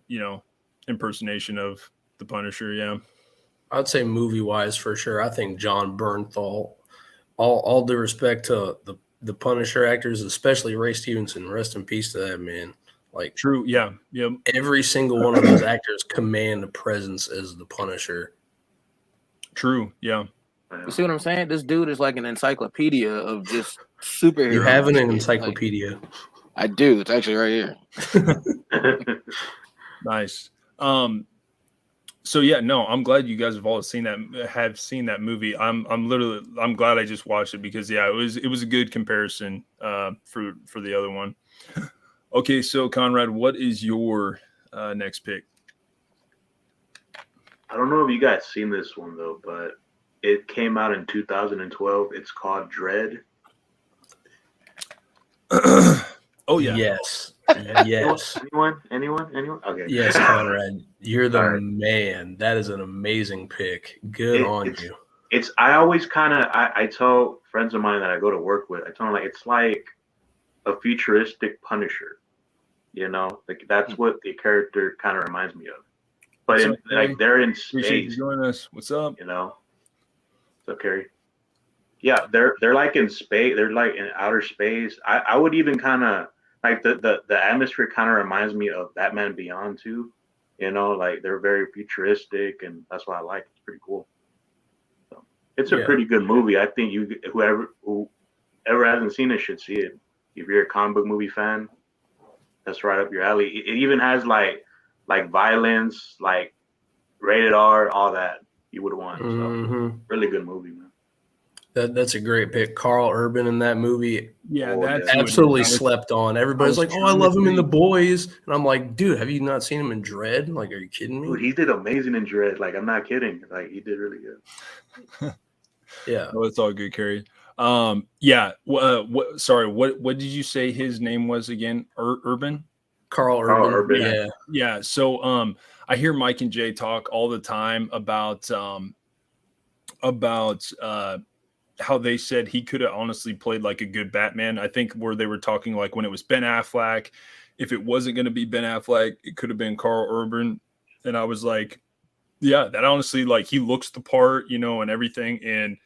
you know, impersonation of the Punisher. Yeah, I'd say movie wise for sure. I think John Bernthal. All due respect to the Punisher actors, especially Ray Stevenson. Rest in peace to that man. Like, true. Yeah, yeah. Every single one of those actors command a presence as the Punisher. True. Yeah. You see what I'm saying? This dude is like an encyclopedia of just superheroes. You have an encyclopedia. Like, I do. It's actually right here. Nice. So yeah, no, I'm glad you guys have all seen that movie. I'm glad I just watched it because yeah, it was a good comparison for the other one. Okay, so Conrad, what is your next pick? I don't know if you guys seen this one though, but it came out in 2012. It's called Dread. Oh yeah. Yes. Yes. Anyone? Okay. Yes, Conrad. You're the man. That is an amazing pick. Good on you. I always I tell friends of mine that I go to work with, I tell them like it's like a futuristic Punisher. You know, like that's what the character kind of reminds me of. But they're in space. Appreciate you joining us. What's up? You know. What's up, Kerry? Yeah, they're like in space. They're like in outer space. I would even kind of like the atmosphere kind of reminds me of Batman Beyond too. You know, like they're very futuristic, and that's what I like. It's pretty cool. So it's a pretty good movie. I think whoever hasn't seen it should see it. If you're a comic book movie fan, that's right up your alley. It even has like violence, like rated R, all that you would want. So really good movie, man. That's a great pick. Carl Urban in that movie. Yeah, that's absolutely slept on. Everybody's like, "Oh, I love him in The Boys," and I'm like, "Dude, have you not seen him in Dread? Like, are you kidding me?" Dude, he did amazing in Dread. Like, I'm not kidding. Like, he did really good. Yeah, well, it's all good, Kerry. Yeah. What did you say his name was again? Urban. Carl Urban. Yeah. Yeah. So I hear Mike and Jay talk all the time about how they said he could have honestly played like a good Batman. I think where they were talking like when it was Ben Affleck, if it wasn't going to be Ben Affleck, it could have been Carl Urban. And I was like, yeah, that honestly, like he looks the part, you know, and everything. And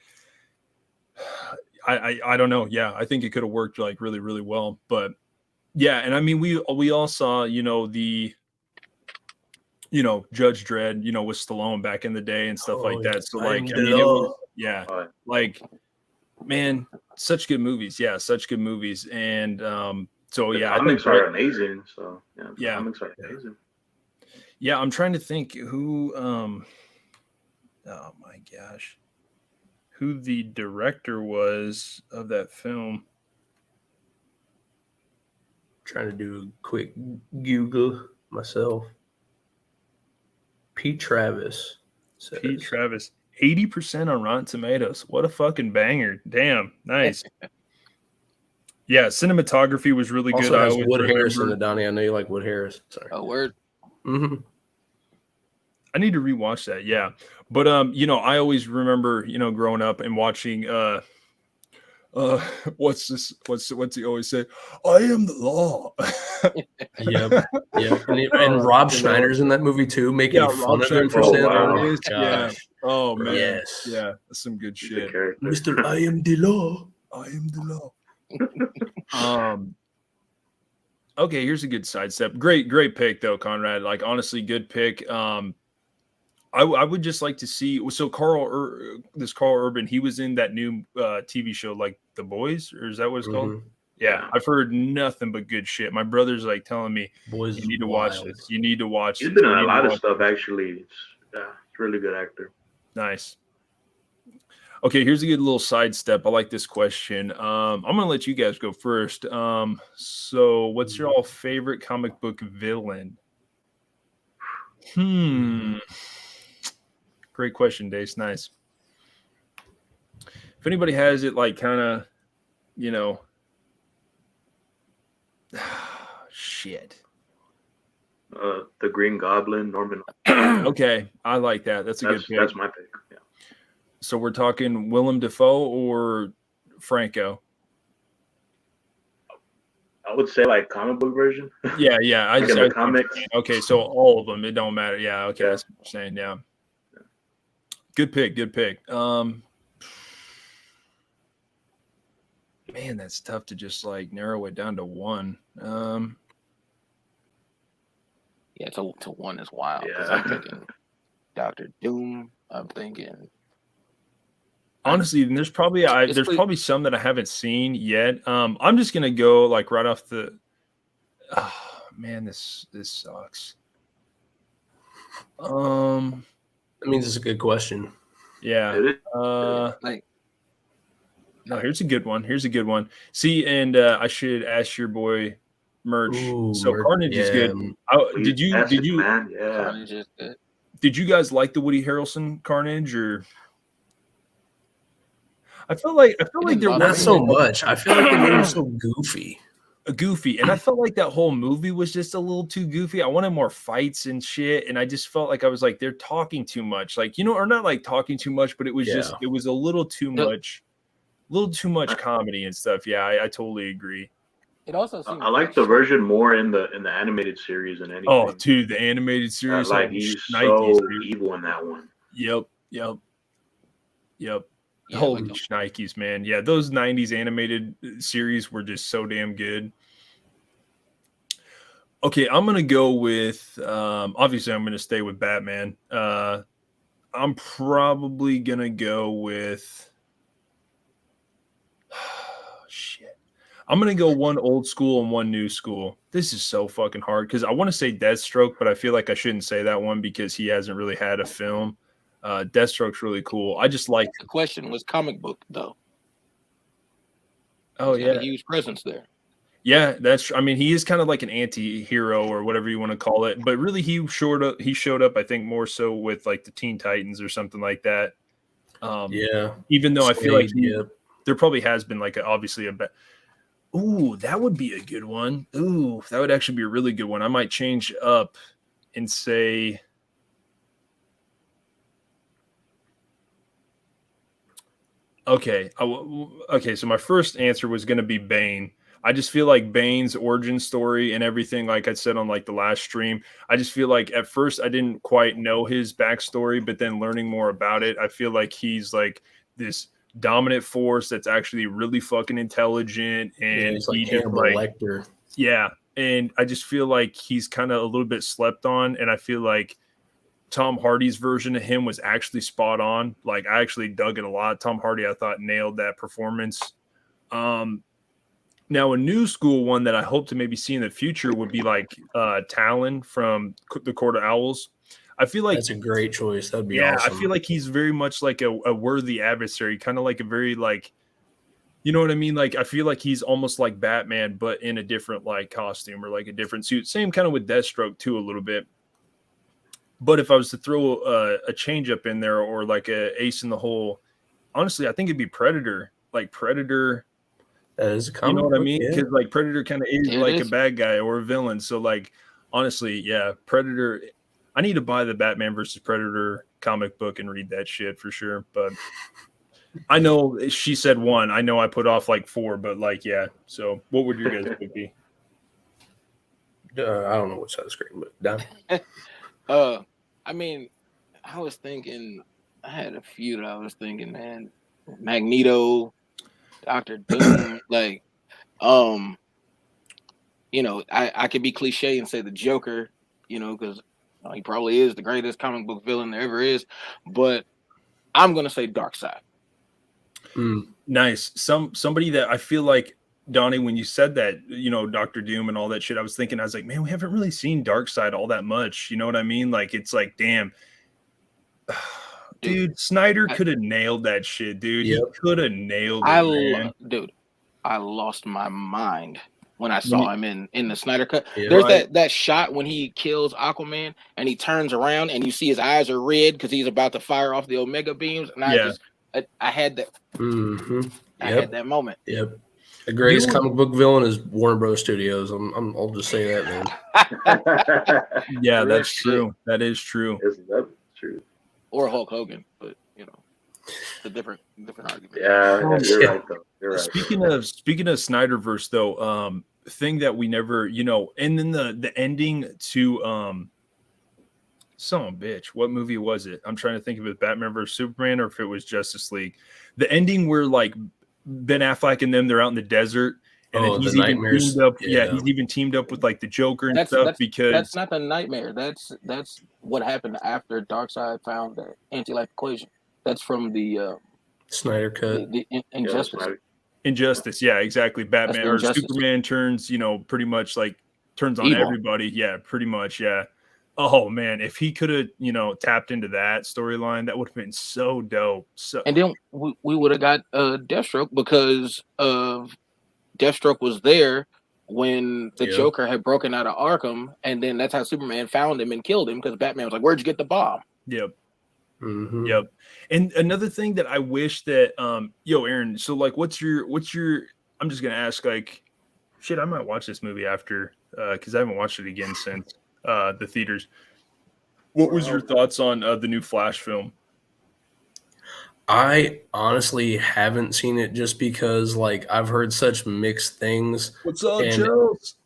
I don't know. Yeah, I think it could have worked like really, really well. But yeah, and I mean, we all saw, you know, Judge Dredd, you know, with Stallone back in the day and stuff like that. So like, I mean, it was, yeah, like, man, such good movies. Yeah, such good movies. And so yeah, comics are amazing. So yeah, comics are amazing. Yeah, I'm trying to think who. Oh my gosh, who the director was of that film. Trying to do a quick Google myself. Pete Travis. Pete Travis, 80% on Rotten Tomatoes. What a fucking banger! Damn, nice. Yeah, cinematography was really good. Also has Wood Harris in it, Donnie. I know you like Wood Harris. Sorry. Oh, word. Mm-hmm. I need to rewatch that. Yeah, but you know, I always remember, you know, growing up and watching. What's he always say? I am the law. Yep. And Rob Schneider's in that movie too, making fun of him for saying that. Yeah. Oh man. Yes. Yeah. That's some good shit. Mr. I am the law. I am the law. Okay, here's a good sidestep. Great pick though, Conrad. Like honestly, good pick. I would just like to see. So Carl Urban, he was in that new TV show, like The Boys, or is that what it's called? Yeah, I've heard nothing but good shit. My brother's like telling me, "Boys, you need to watch this. You need to watch." He's been in a lot of stuff actually. He's a really good actor. Nice. Okay, here's a good little sidestep. I like this question. I'm gonna let you guys go first. So, what's your all favorite comic book villain? Great question, Dace. Nice. If anybody has it, like, kind of, you know, Shit. The Green Goblin, Norman. Okay, I like that. That's a good pick. That's my pick. Yeah. So we're talking Willem Dafoe or Franco? I would say like comic book version. Yeah. Like in the comics. Okay, so all of them. It don't matter. Yeah. Okay, Yeah. that's what you're saying. Yeah. Good pick. Man, that's tough to just like narrow it down to one. Yeah, to one is wild. Because Yeah. I'm thinking Doctor Doom. I'm thinking. Honestly, there's probably some that I haven't seen yet. I'm just gonna go like right off the. Oh, man, this sucks. I mean, this is a good question. Yeah. Like. No, here's a good one. See, and I should ask your boy Merch. So Carnage is good. Did you man? Yeah. Carnage is good. Did you guys like the Woody Harrelson Carnage, or I feel like there not so much. I feel like they made him so goofy. And I felt like that whole movie was just a little too goofy. I wanted more fights and shit, and I just felt like I was like they're talking too much, like, you know, or not like talking too much, but it was just it was a little too much comedy and stuff. Yeah, I totally agree. It also seemed I like the version more in the animated series than anything. Oh, dude, the animated series, like he's so evil in that one. Yep. Holy shnikes, man. Yeah, those 90s animated series were just so damn good. Okay, I'm going to go with, obviously I'm going to stay with Batman. I'm probably going to go with, shit. I'm going to go one old school and one new school. This is so fucking hard because I want to say Deathstroke, but I feel like I shouldn't say that one because he hasn't really had a film. Deathstroke's really cool. I just like the question was comic book though. Oh yeah, a huge presence there. Yeah, I mean, he is kind of like an anti-hero or whatever you want to call it, but really he showed up I think more so with like the Teen Titans or something like that. Even though I feel like there probably has been like obviously a ooh, that would be a good one. Ooh, that would actually be a really good one. I might change up and say okay, so my first answer was going to be Bane. I just feel like Bane's origin story and everything, like I said on like the last stream, I just feel like at first I didn't quite know his backstory, but then learning more about it, I feel like he's like this dominant force that's actually really fucking intelligent, and he's like Hannibal Lecter. Yeah, and I just feel like he's kind of a little bit slept on, and I feel like Tom Hardy's version of him was actually spot on. Like I actually dug it a lot. Tom Hardy, I thought, nailed that performance. Now a new school one that I hope to maybe see in the future would be like Talon from the Court of Owls. I feel like that's a great choice. That'd be awesome. I feel like he's very much like a worthy adversary, kind of like a very like, you know what I mean? Like I feel like he's almost like Batman, but in a different like costume or like a different suit. Same kind of with Deathstroke too, a little bit. But if I was to throw a change up in there or like a ace in the hole, honestly, I think it'd be Predator. Like Predator. That is a comic, you know what I mean? Because like Predator kind of is like a bad guy or a villain. So like, honestly, yeah, Predator. I need to buy the Batman versus Predator comic book and read that shit for sure. But I know she said one. I know I put off like four, but like, yeah. So what would your guys pick be? I don't know which side of the screen, but down. I mean, I was thinking, I had a few that I was thinking, man, Magneto, Dr. Doom, like, you know, I could be cliche and say the Joker, you know, because he probably is the greatest comic book villain there ever is, but I'm gonna say Darkseid. Nice. Somebody that I feel like, Donnie, when you said that, you know, Dr. Doom and all that shit, I was thinking, I was like, man, we haven't really seen Darkseid all that much. You know what I mean? Like, it's like, damn. Dude, Snyder could have nailed that shit, dude. Yep. He could have nailed it, dude, I lost my mind when I saw him in the Snyder Cut. Yeah, There's that shot when he kills Aquaman and he turns around and you see his eyes are red because he's about to fire off the Omega beams. And I had that. Mm-hmm. I had that moment. Yep. The greatest comic book villain is Warner Bros. Studios. I'll just say that, man. Yeah, that's true. That is true. That's true. Or Hulk Hogan, but you know, it's a different argument. Yeah, you're right though. You're right. Speaking of Snyderverse, though, thing that we never, and then the ending to son of a bitch, what movie was it? I'm trying to think if it was Batman vs Superman or if it was Justice League. The ending where like Ben Affleck and them, they're out in the desert, and then he's even teamed up. Yeah, he's even teamed up with like the Joker and stuff because that's not the nightmare. That's what happened after Darkseid found the anti-life equation. That's from the Snyder cut. The Injustice. Injustice, yeah, exactly. Batman or Superman turns, pretty much like turns on evil. Everybody. Yeah, pretty much. Yeah. Oh man, if he could have, tapped into that storyline, that would have been so dope. So, and then we would have got Deathstroke because of Deathstroke was there when the Joker had broken out of Arkham, and then that's how Superman found him and killed him because Batman was like, "Where'd you get the bomb?" Yep. Mm-hmm. Yep. And another thing that I wish that Aaron, so like what's your I'm just gonna ask, like, shit, I might watch this movie after because I haven't watched it again since the theaters. What was your thoughts on the new Flash film? I honestly haven't seen it just because like I've heard such mixed things. What's up, Charles?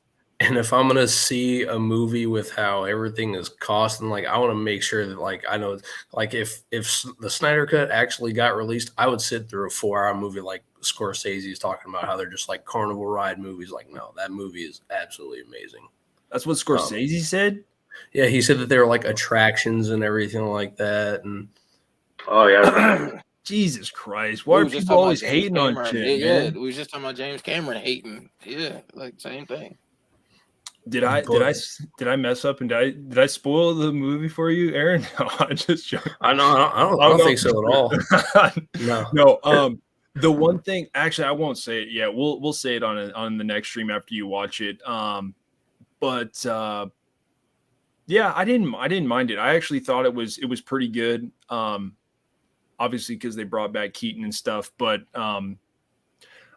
And if I'm gonna see a movie with how everything is costing, like I want to make sure that like I know, like if the Snyder Cut actually got released, I would sit through a 4-hour movie like Scorsese's talking about how they're just like carnival ride movies. Like no, that movie is absolutely amazing. That's what Scorsese said. Yeah, he said that they were like attractions and everything like that. And oh yeah. Jesus Christ! Why are people always hating on shit? Yeah, we were just talking about James Cameron hating. Yeah, like same thing. Did I mess up and did I spoil the movie for you, Aaron? No, I just joking. I don't think so at all. No. The one thing, actually, I won't say it yet. We'll say it on the next stream after you watch it. But yeah, I didn't mind it. I actually thought it was pretty good. Obviously because they brought back Keaton and stuff, but I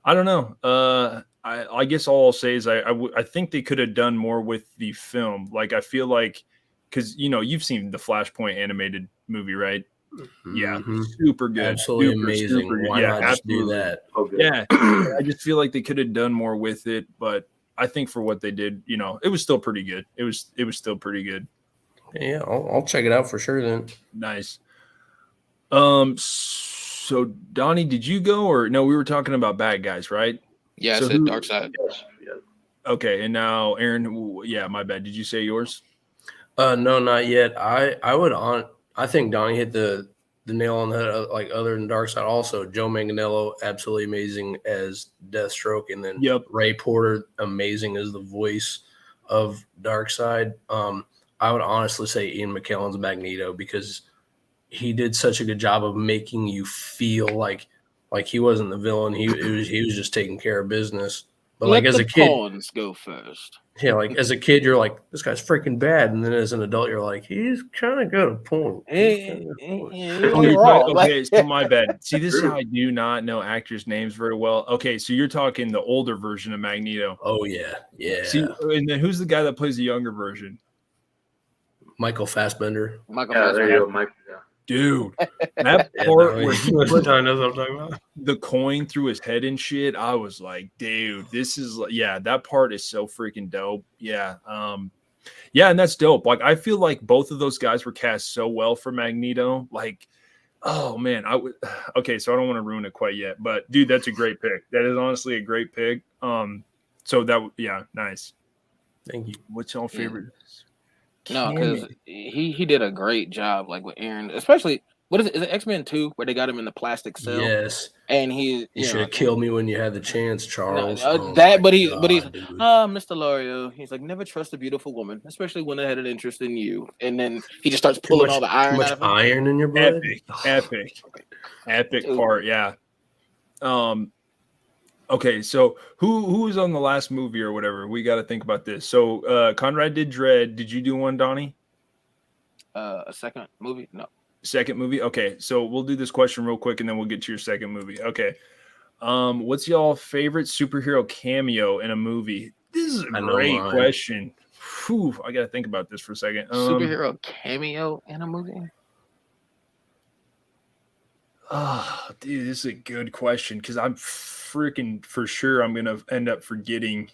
don't know. I guess all I'll say is I think they could have done more with the film. Like I feel like because you've seen the Flashpoint animated movie, right? Mm-hmm. Yeah, super good, absolutely amazing. Super Why not just do that? Okay. Yeah, I just feel like they could have done more with it, but I think for what they did, it was still pretty good. It was still pretty good. Yeah, I'll check it out for sure then. Nice. So Donnie, did you go or no? We were talking about bad guys, right? Yeah, I said Darkseid. Yes. Okay, and now Aaron, yeah, my bad. Did you say yours? No, not yet. I think Donnie hit the nail on the head. Like other than Darkseid, also Joe Manganiello, absolutely amazing as Deathstroke, and then Ray Porter, amazing as the voice of Darkseid. I would honestly say Ian McKellen's Magneto because he did such a good job of making you feel like he wasn't the villain. He was just taking care of business. But like as a kid, pawns go first. Yeah, like as a kid, you're like, this guy's freaking bad, and then as an adult, you're like, he's kind of got a point. Okay, so my bad. See, this is how I do not know actors' names very well. Okay, so you're talking the older version of Magneto. Oh yeah. See, and then who's the guy that plays the younger version? Michael Fassbender. There you go, Mike. Yeah. Dude, that part where he put knows what I'm talking about. The coin through his head and shit, I was like, dude, this is that part is so freaking dope. Yeah. Yeah, and that's dope. Like, I feel like both of those guys were cast so well for Magneto. Like, oh man, okay, so I don't want to ruin it quite yet, but dude, that's a great pick. That is honestly a great pick. So nice. Thank you. What's your favorite? No, because he did a great job, like with Aaron, especially what is it? Is it X-Men 2 where they got him in the plastic cell? Yes. And you should have killed me when you had the chance, Charles. But he's Mr. Lorio. He's like, never trust a beautiful woman, especially when they had an interest in you. And then he just starts pulling all the iron. Too much iron in your blood. Epic part. Yeah. Okay, so who was on the last movie or whatever? We got to think about this. So Conrad did Dread. Did you do one, Donnie? A second movie? No. Second movie? Okay, so we'll do this question real quick and then we'll get to your second movie. Okay. What's y'all favorite superhero cameo in a movie? This is a great question. Whew, I gotta think about this for a second. Superhero cameo in a movie? Oh, dude, this is a good question because I'm freaking for sure I'm gonna end up forgetting.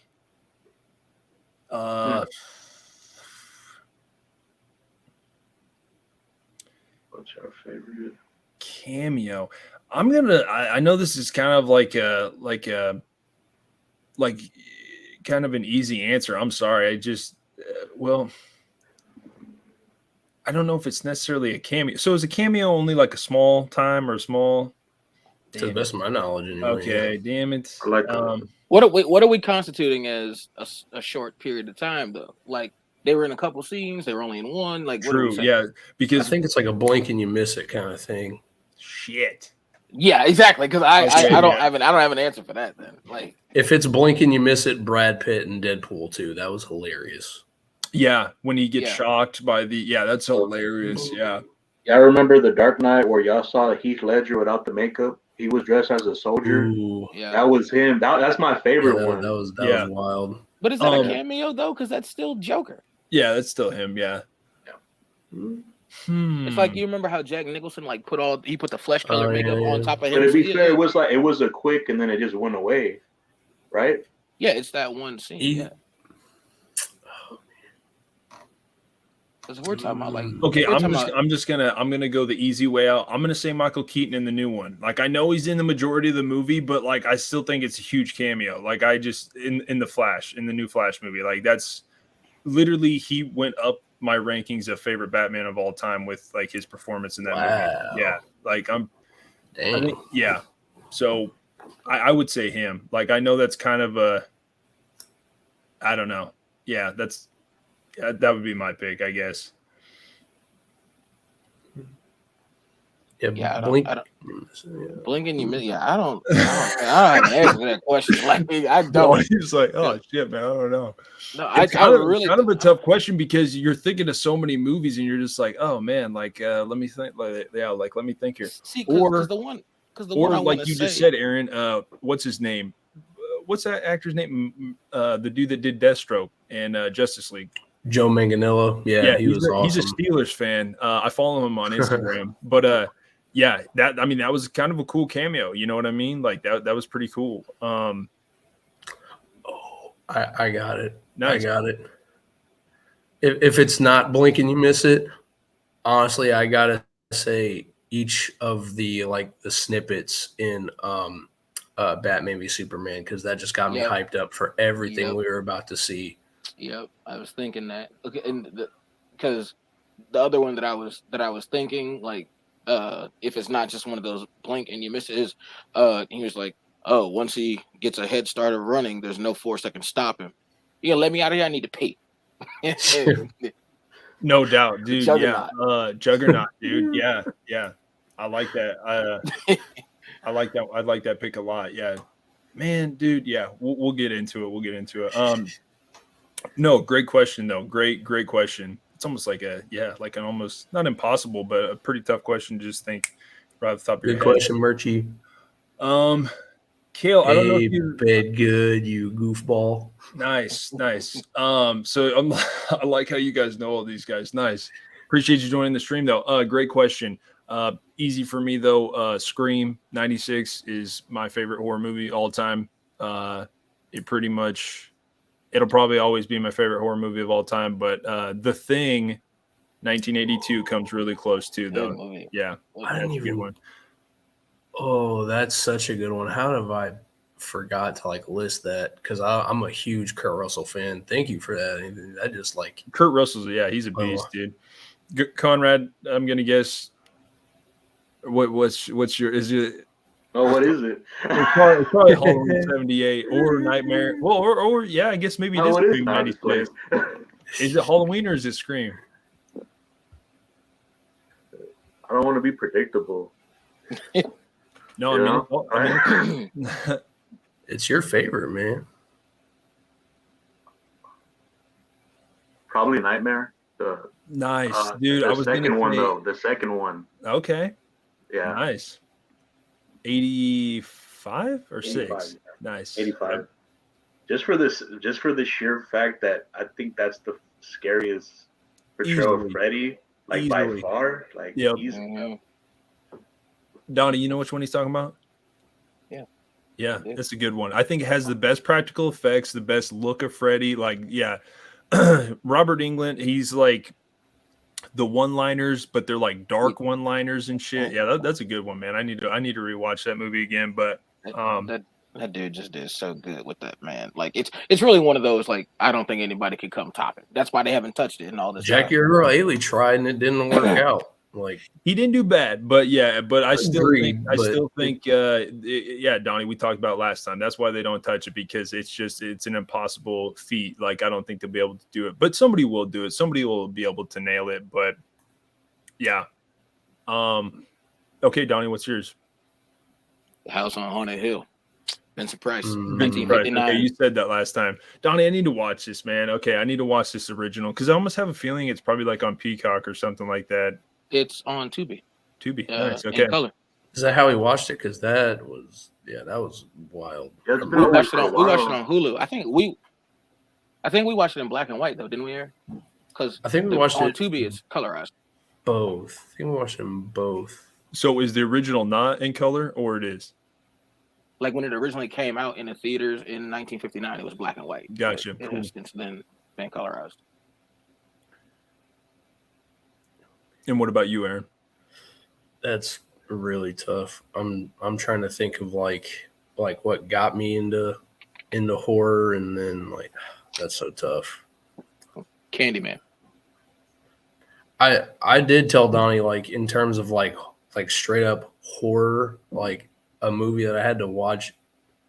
What's your favorite cameo? I know this is kind of like kind of an easy answer. I'm sorry. I just well, I don't know if it's necessarily a cameo. So is a cameo only like a small time or small? To the best of my knowledge, anyway. Okay, damn it. What are we constituting as a short period of time though? Like they were in a couple scenes, they were only in one. Like true, what are we yeah. Because I think it's like a blink and you miss it kind of thing. Shit. Yeah, exactly. Because I don't have an answer for that. Then, like, if it's blink and you miss it, Brad Pitt and Deadpool 2, that was hilarious. Yeah, when he gets shocked by that's hilarious. Yeah. Yeah, I remember The Dark Knight where y'all saw Heath Ledger without the makeup. He was dressed as a soldier. Ooh, yeah, that was him. That's my favorite one. That was wild. But is that a cameo though? Because that's still Joker. Yeah, that's still him. Yeah. It's like you remember how Jack Nicholson like put the flesh color makeup on top of him. But to be fair, it was a quick and then it just went away, right? Yeah, it's that one scene. Yeah. Because we're talking about like I'm just gonna go the easy way out. I'm gonna say Michael Keaton in the new one. Like I know he's in the majority of the movie, but like I still think it's a huge cameo. Like I just in the new Flash movie, like that's literally he went up my rankings of favorite Batman of all time with like his performance in that movie. Yeah, like I think, yeah. So I would say him. Like I know that's kind of I don't know. Yeah, that would be my pick, I guess. Yeah, Blink and you miss. Yeah, I don't have an answer to that question. Like I don't. He's like, oh shit, man, I don't know. No, it's kind of a tough question because you're thinking of so many movies and you're just like, oh man, like let me think. Like let me think here. See, because the one like you just said, Aaron. What's his name? What's that actor's name? The dude that did Deathstroke and Justice League. Joe Manganiello. Yeah, he was awesome. He's a Steelers fan. I follow him on Instagram. But yeah, that was kind of a cool cameo. You know what I mean? Like that was pretty cool. I got it. Nice. I got it. If it's not blink and you miss it, honestly, I gotta say each of the snippets in Batman v Superman, because that just got me hyped up for everything we were about to see. Yep, I was thinking that. Okay, and because the other one that I was thinking, like, if it's not just one of those blink and you miss it, is he was like, oh, once he gets a head start of running, there's no force that can stop him. You gonna let me out of here? I need to pee. No doubt, dude. Juggernaut. Yeah, Juggernaut, dude. Yeah. I like that. I like that. I like that pick a lot. Yeah, man, dude. Yeah, we'll get into it. No, great question though. Great question. It's almost like like an almost not impossible, but a pretty tough question to just think right off the top of your head. Good question, Murchie. Kale, I don't know if you bed good, you goofball. Nice. So I like how you guys know all these guys. Nice. Appreciate you joining the stream though. Great question. Easy for me though. Scream '96 is my favorite horror movie all time. It'll probably always be my favorite horror movie of all time. But The Thing, 1982 comes really close too though. Yeah, I didn't even. Good one. Oh, that's such a good one. How have I forgot to list that? Because I'm a huge Kurt Russell fan. Thank you for that. I just Kurt Russell's. Yeah, he's a beast, dude. Conrad, I'm gonna guess. What's your? Is it? Oh, what is it? It's probably Halloween '78 or Nightmare. Well, or yeah, I guess maybe it is Scream '96. Is it Halloween or is it Scream? I don't want to be predictable. No, I mean it's your favorite, man. Probably Nightmare. Nice, dude. I was second one though. The second one. Okay. Yeah. Nice. 84. 85 or 85, 6? Nice. 85. Just for the sheer fact that I think that's the scariest portrayal of Easily. Freddy, like by far, like Yep. easily. Donnie, you know which one he's talking about? Yeah, that's a good one. I think it has the best practical effects, the best look of Freddy. Like, yeah, Robert Englund, he's like the one-liners, but they're like dark one-liners and shit. Yeah, that's a good one, man. I need to rewatch that movie again. But that dude just did so good with that, man. Like it's really one of those, like, I don't think anybody could come top it. That's why they haven't touched it in all this. Jackie Earle Haley tried and it didn't work out. Like, he didn't do bad, but yeah, but I still think, yeah, Donnie, we talked about last time. That's why they don't touch it, because it's an impossible feat. Like, I don't think they'll be able to do it, but somebody will do it. Somebody will be able to nail it. But yeah, okay, Donnie, what's yours? The House on Haunted Hill. Vincent Price, Vincent Price. Okay, you said that last time, Donnie. I need to watch this, man. Okay, I need to watch this original, because I almost have a feeling it's probably like on Peacock or something like that. It's on Tubi. Nice. Okay. In color. Is that how we watched it? Because that was wild. We watched it on Hulu. I think we watched it in black and white though, didn't we, Aaron? Because I think we watched on it Tubi. It's colorized. Both. I think we watched them both. So is the original not in color, or it is? Like when it originally came out in the theaters in 1959, it was black and white. Gotcha. It has since then been colorized. And what about you, Aaron? That's really tough. I'm trying to think of like what got me into horror, and then like that's so tough. Candyman. I did tell Donnie, like, in terms of like straight up horror, like a movie that I had to watch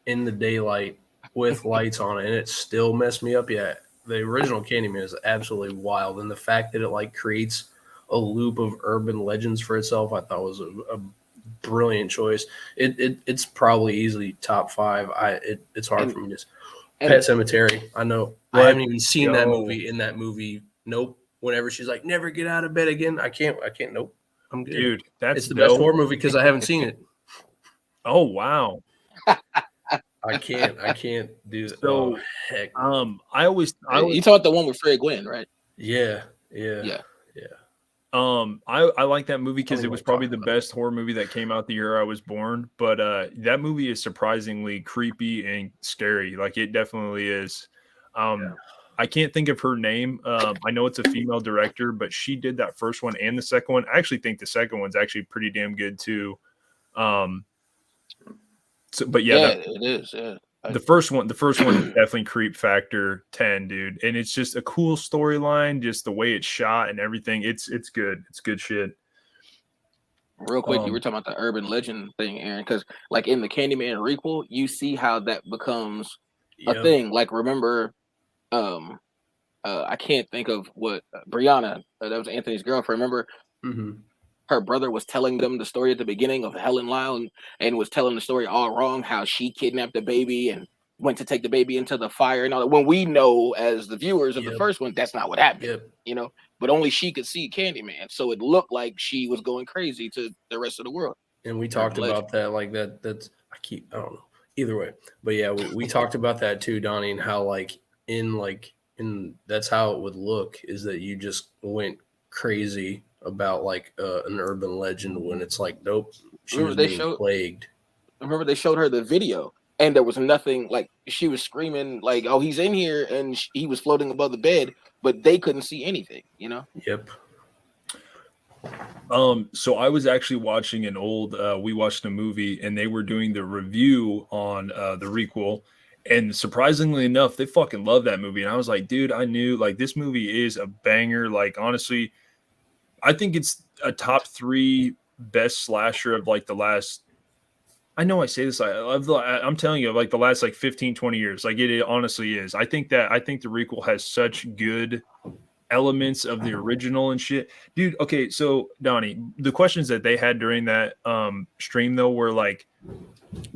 in the daylight with lights on it, and it still messed me up. Yeah, the original Candyman is absolutely wild, and the fact that it like creates a loop of urban legends for itself, I thought was a brilliant choice. It's probably easily top 5. It's hard for me to. Pet Sematary. I know. I haven't even seen that movie. In that movie, nope. Whenever she's like, "Never get out of bed again," I can't. Nope. I'm good. Dude, it's the best horror movie because I haven't seen it. Oh wow. I can't do that. So, heck. I always you talk about the one with Fred Gwynn, right? Yeah. I like that movie because it was probably the best horror movie that came out the year I was born. But that movie is surprisingly creepy and scary. Like, it definitely is. I can't think of her name. I know it's a female director, but she did that first one and the second one. I actually think the second one's actually pretty damn good too. But it is. Yeah. The first one is definitely creep factor 10, dude. And it's just a cool storyline, just the way it's shot and everything. It's good. It's good shit. Real quick, you were talking about the urban legend thing, Aaron, because like in the Candyman requel, you see how that becomes a thing. Like, remember, I can't think of what Brianna, that was Anthony's girlfriend. Remember, her brother was telling them the story at the beginning of Helen Lyle and was telling the story all wrong, how she kidnapped the baby and went to take the baby into the fire and all that. When we know as the viewers of the first one, that's not what happened, you know, but only she could see Candyman. So it looked like she was going crazy to the rest of the world. And we talked about that, like that's, I don't know, either way. But yeah, we talked about that too, Donnie, and how in that's how it would look, is that you just went crazy about like an urban legend when it's like, nope, she was being plagued. Remember they showed her the video and there was nothing, like she was screaming like, oh, he's in here, and he was floating above the bed, but they couldn't see anything, you know? Yep. So I was actually watching an old, we watched a movie and they were doing the review on the requel. And surprisingly enough, they fucking love that movie. And I was like, dude, I knew, like, this movie is a banger. Like, honestly, I think it's a top 3 best slasher of like the last, I know I say this, I'm telling you, like the last like 15, 20 years. Like, it honestly is. I think the requel has such good elements of the original and shit. Dude, okay, so Donnie, the questions that they had during that stream though were like,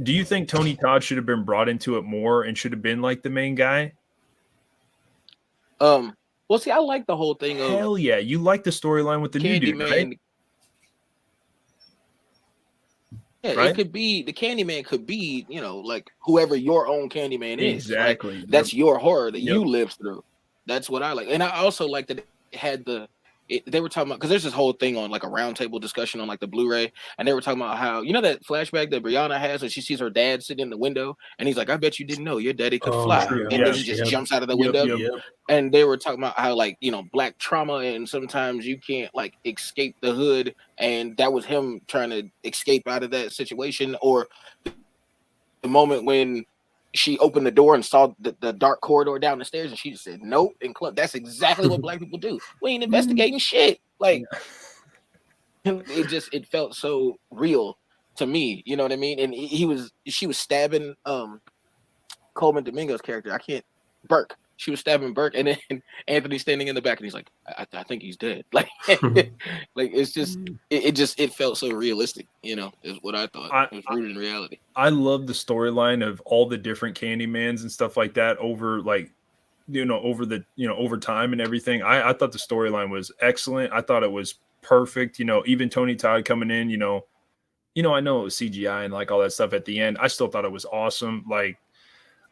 do you think Tony Todd should have been brought into it more and should have been like the main guy? Well, see, I like the whole thing of hell yeah, you like the storyline with the new dude, right? Yeah, right? it could be the Candyman could be, like whoever your own Candyman is. Like Exactly. that's your horror that Yep. you lived through. That's what I like. And I also like that it had they were talking about, because there's this whole thing on like a roundtable discussion on like the Blu-ray, and they were talking about how, that flashback that Brianna has when she sees her dad sitting in the window, and he's like, I bet you didn't know your daddy could fly. true, And then he just jumps out of the window. Yep. And they were talking about how, like, Black trauma, and sometimes you can't like escape the hood, and that was him trying to escape out of that situation. Or the moment when she opened the door and saw the dark corridor down the stairs, and she just said nope and that's exactly what Black people do. We ain't investigating shit. Like it felt so real to me, you know what I mean? And she was stabbing Coleman Domingo's character. Burke. She was stabbing Burke, and then Anthony's standing in the back, and he's like, I think he's dead. Like, like it's just, it felt so realistic, is what I thought. It was rooted in reality. I love the storyline of all the different Candymans and stuff like that over over time and everything. I thought the storyline was excellent. I thought it was perfect. Even Tony Todd coming in, I know it was CGI and like all that stuff at the end. I still thought it was awesome. Like,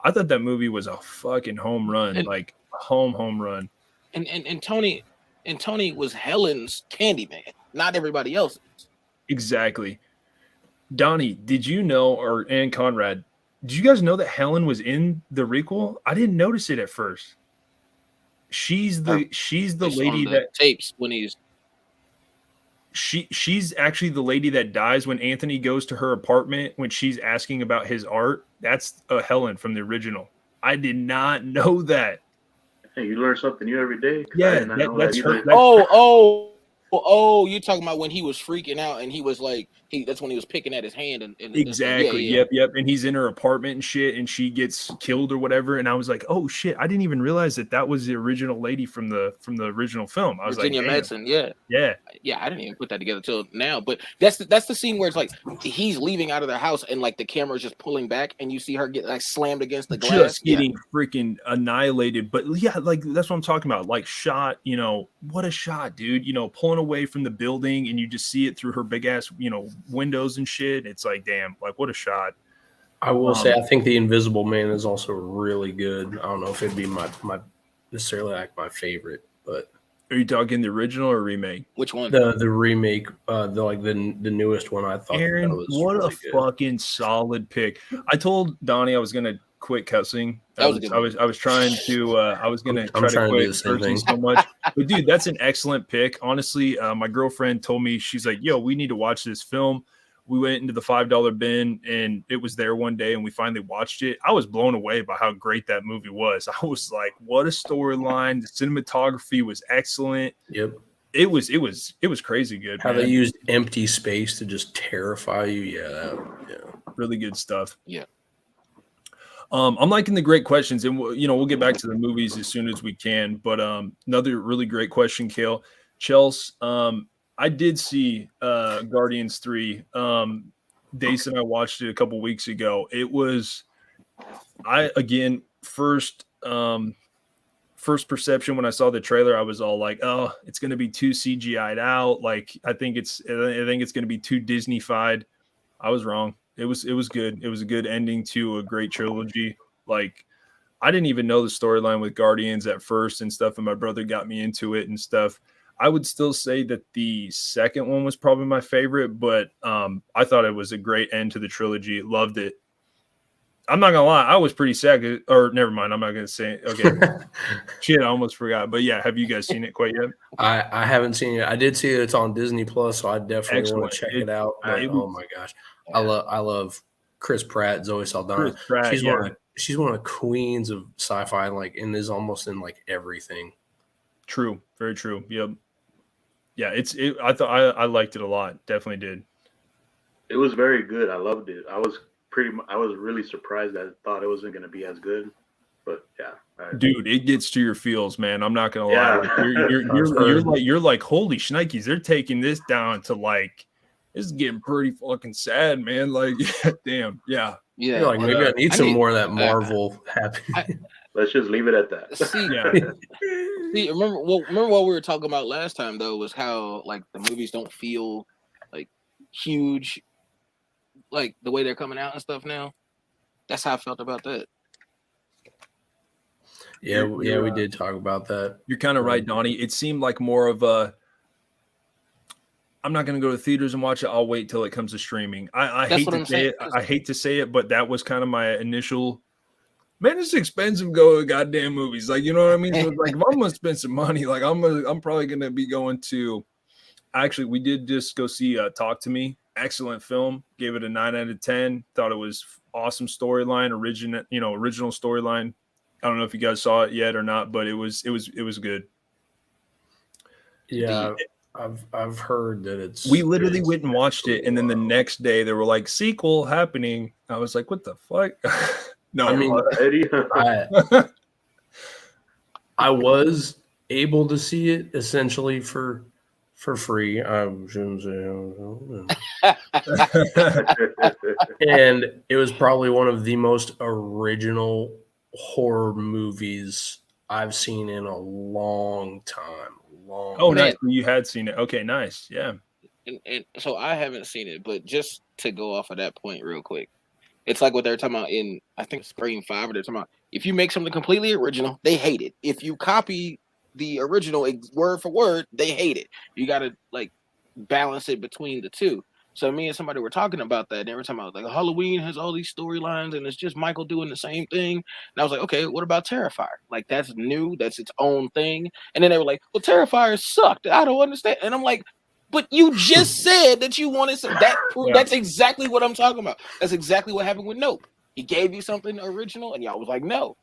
I thought that movie was a fucking home run, like home run. And Tony was Helen's Candyman, not everybody else's. Exactly. Donnie, did you know, and Conrad, did you guys know that Helen was in the requel? I didn't notice it at first. She's the lady that tapes when he's. She's actually the lady that dies when Anthony goes to her apartment when she's asking about his art. That's Helen from the original. I did not know that. Hey, you learn something new every day. Yeah, that's her. You're talking about when he was freaking out and he was like, that's when he was picking at his hand and exactly. Yep. And he's in her apartment and shit, and she gets killed or whatever. And I was like, oh shit, I didn't even realize that was the original lady from the original film. I was Virginia like, Madsen, yeah. I didn't even put that together till now. But that's the scene where it's like he's leaving out of the house and like the camera's just pulling back and you see her get like slammed against the glass, just getting freaking annihilated. But yeah, like that's what I'm talking about. Like shot, what a shot, dude. Pulling away from the building and you just see it through her big ass, windows and shit. It's like, damn, like what a shot. I will say I think The Invisible Man is also really good. I don't know if it'd be my necessarily like my favorite, but are you talking the original or remake? Which one? The remake, the newest one. I thought Aaron, that was what really a good. Fucking solid pick. I told Donnie I was gonna quit cussing. I was trying to I was gonna try to quit cursing so much. But dude, that's an excellent pick. Honestly, my girlfriend told me, she's like, yo, we need to watch this film. We went into the $5 bin and it was there one day and we finally watched it. I was blown away by how great that movie was. I was like, what a storyline. The cinematography was excellent. Yep. It was crazy good. How they used empty space to just terrify you. Yeah. Really good stuff. Yeah. I'm liking the great questions, and we'll get back to the movies as soon as we can. But another really great question, Kale. Chels, I did see Guardians 3. Dace and I watched it a couple weeks ago. It was, first perception when I saw the trailer, I was all like, oh, it's going to be too CGI'd out. Like, I think it's going to be too Disney-fied. I was wrong. It was good. It was a good ending to a great trilogy. Like, I didn't even know the storyline with Guardians at first and stuff, and my brother got me into it and stuff. I would still say that the second one was probably my favorite, but I thought it was a great end to the trilogy. Loved it. I'm not gonna lie, I was pretty sad. Or never mind, I'm not gonna say it. Okay, shit, I almost forgot. But yeah, have you guys seen it quite yet? I haven't seen it. I did see it's on Disney Plus, so I definitely want to check it out. But, oh my gosh, I love Chris Pratt, Zoe Saldana. Pratt, she's one of the queens of sci-fi, and is almost in like everything. True, very true. Yep. Yeah, I thought I liked it a lot. Definitely did. It was very good. I loved it. I was really surprised. I thought it wasn't going to be as good, but yeah. Dude, it gets to your feels, man. I'm not gonna lie. Like, you're like, holy shnikes, they're taking this down to like, this is getting pretty fucking sad, man. Like, damn, yeah. Yeah, you're like, maybe I need some more of that Marvel happening. Let's just leave it at that. See, remember what we were talking about last time though was how like the movies don't feel like huge like the way they're coming out and stuff now. That's how I felt about that. Yeah, we did talk about that. You're kind of right, Donnie. It seemed like more of a, I'm not going to go to theaters and watch it. I'll wait till it comes to streaming. I hate to say it. I hate to say it, but that was kind of my initial, man, it's expensive going to goddamn movies. Like, you know what I mean? So it's like, if I'm going to spend some money, like I'm probably going to be going to, actually, we did just go see Talk to Me. Excellent film. Gave it a 9 out of 10. Thought it was awesome storyline, original storyline. I don't know if you guys saw it yet or not, but it was good. Yeah, I've heard that it's. We literally went and watched it, and then the next day they were like, sequel happening. I was like, what the fuck? No, I mean, I was able to see it essentially for free. I shouldn't say. And it was probably one of the most original horror movies I've seen in a long time. Nice. You had seen it. Okay, nice. Yeah. And so I haven't seen it, but just to go off of that point real quick, it's like what they're talking about in, I think, Scream 5, they're talking about, if you make something completely original, they hate it. If you copy the original word for word, they hate it. You got to like balance it between the two. So me and somebody were talking about that, and they were talking about like Halloween has all these storylines, and it's just Michael doing the same thing. And I was like, okay, what about Terrifier? Like that's new, that's its own thing. And then they were like, well, Terrifier sucked. I don't understand. And I'm like, but you just said that you wanted some, that. Yeah. That's exactly what I'm talking about. That's exactly what happened with Nope. He gave you something original, and y'all was like, no.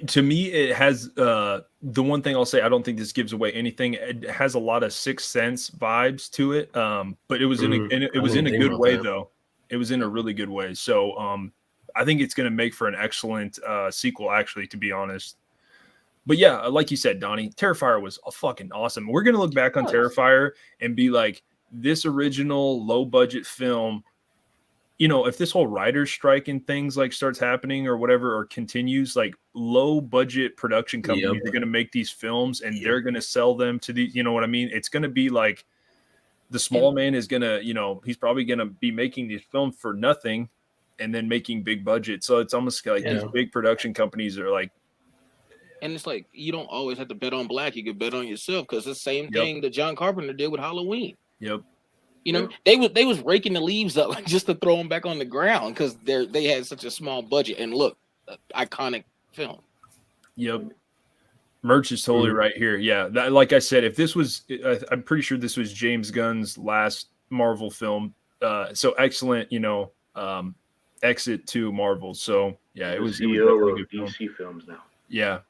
To me, it has the one thing I'll say. I don't think this gives away anything. It has a lot of Sixth Sense vibes to it, but it was in a good way though. It was in a really good way. So I think it's going to make for an excellent sequel. Actually, to be honest. But yeah, like you said, Donnie, Terrifier was fucking awesome. We're going to look back on Terrifier and be like, this original low budget film. You know, if this whole writer's strike and things like starts happening or whatever, or continues, like low budget production companies are going to make these films and they're going to sell them to the, you know what I mean? It's going to be like the small man is going to, he's probably going to be making these films for nothing and then making big budget. So it's almost like these big production companies are like, and it's like, you don't always have to bet on black. You can bet on yourself. Cause the same thing that John Carpenter did with Halloween. Yep. You know, they was raking the leaves up just to throw them back on the ground because they had such a small budget. And look, iconic film. Yep. Merch is totally right here. Yeah. Like I said, if this was, I'm pretty sure this was James Gunn's last Marvel film. So excellent, exit to Marvel. So yeah, it was CEO of DC Films now. Yeah.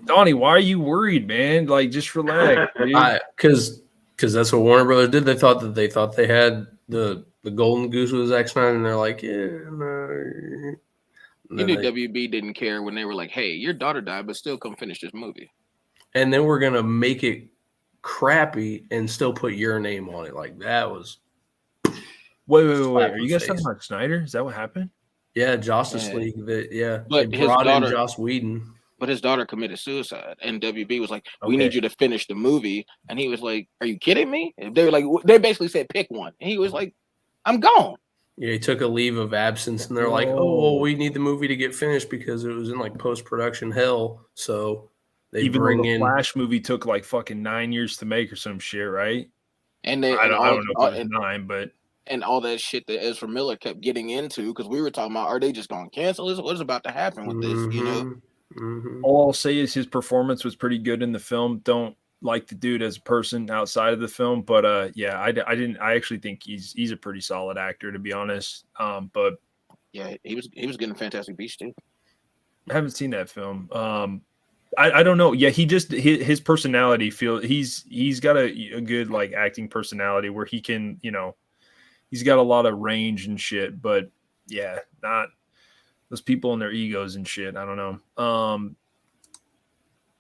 Donnie, why are you worried, man? Like, just relax. Because that's what Warner Brothers did. They thought they had the golden goose was X-Men, and they're like, yeah, no. You knew WB didn't care when they were like, hey, your daughter died, but still come finish this movie. And then we're gonna make it crappy and still put your name on it. Like that was. Wait. Are you guys talking about Snyder? Is that what happened? Yeah, Justice League. But they brought in Joss Whedon. But his daughter committed suicide, and WB was like, "We need you to finish the movie." And he was like, "Are you kidding me?" And they were like, they basically said, "Pick one." And he was like, "I'm gone." Yeah, he took a leave of absence, and they're like, "Oh, well, we need the movie to get finished because it was in like post-production hell." So they bring in Flash movie took like fucking 9 years to make or some shit, right? And they, I don't know if it was 9, but. And all that shit that Ezra Miller kept getting into, because we were talking about, are they just going to cancel this? What's about to happen with this? You know. Mm-hmm. All I'll say is his performance was pretty good in the film. Don't like the dude as a person outside of the film, but I actually think he's a pretty solid actor, to be honest. But yeah, he was getting Fantastic Beasts too. I haven't seen that film. I don't know. Yeah, he just his personality he's got a good like acting personality where he can, he's got a lot of range and shit, but yeah, not those people and their egos and shit. I don't know.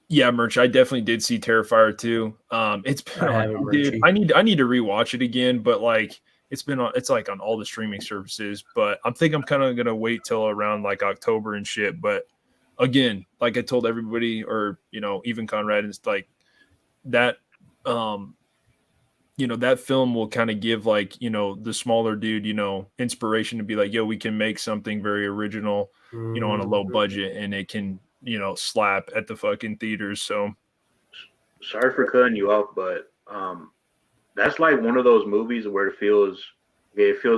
Yeah, Merch. I definitely did see Terrifier too. It's been dude. I need to rewatch it again, but like it's like on all the streaming services. But I'm kind of gonna wait till around like October and shit. But again, like I told everybody, or even Conrad, it's like that that film will kind of give like, the smaller dude, inspiration to be like, yo, we can make something very original, on a low budget, and it can, slap at the fucking theaters. So Sorry for cutting you off, but that's like one of those movies where it feels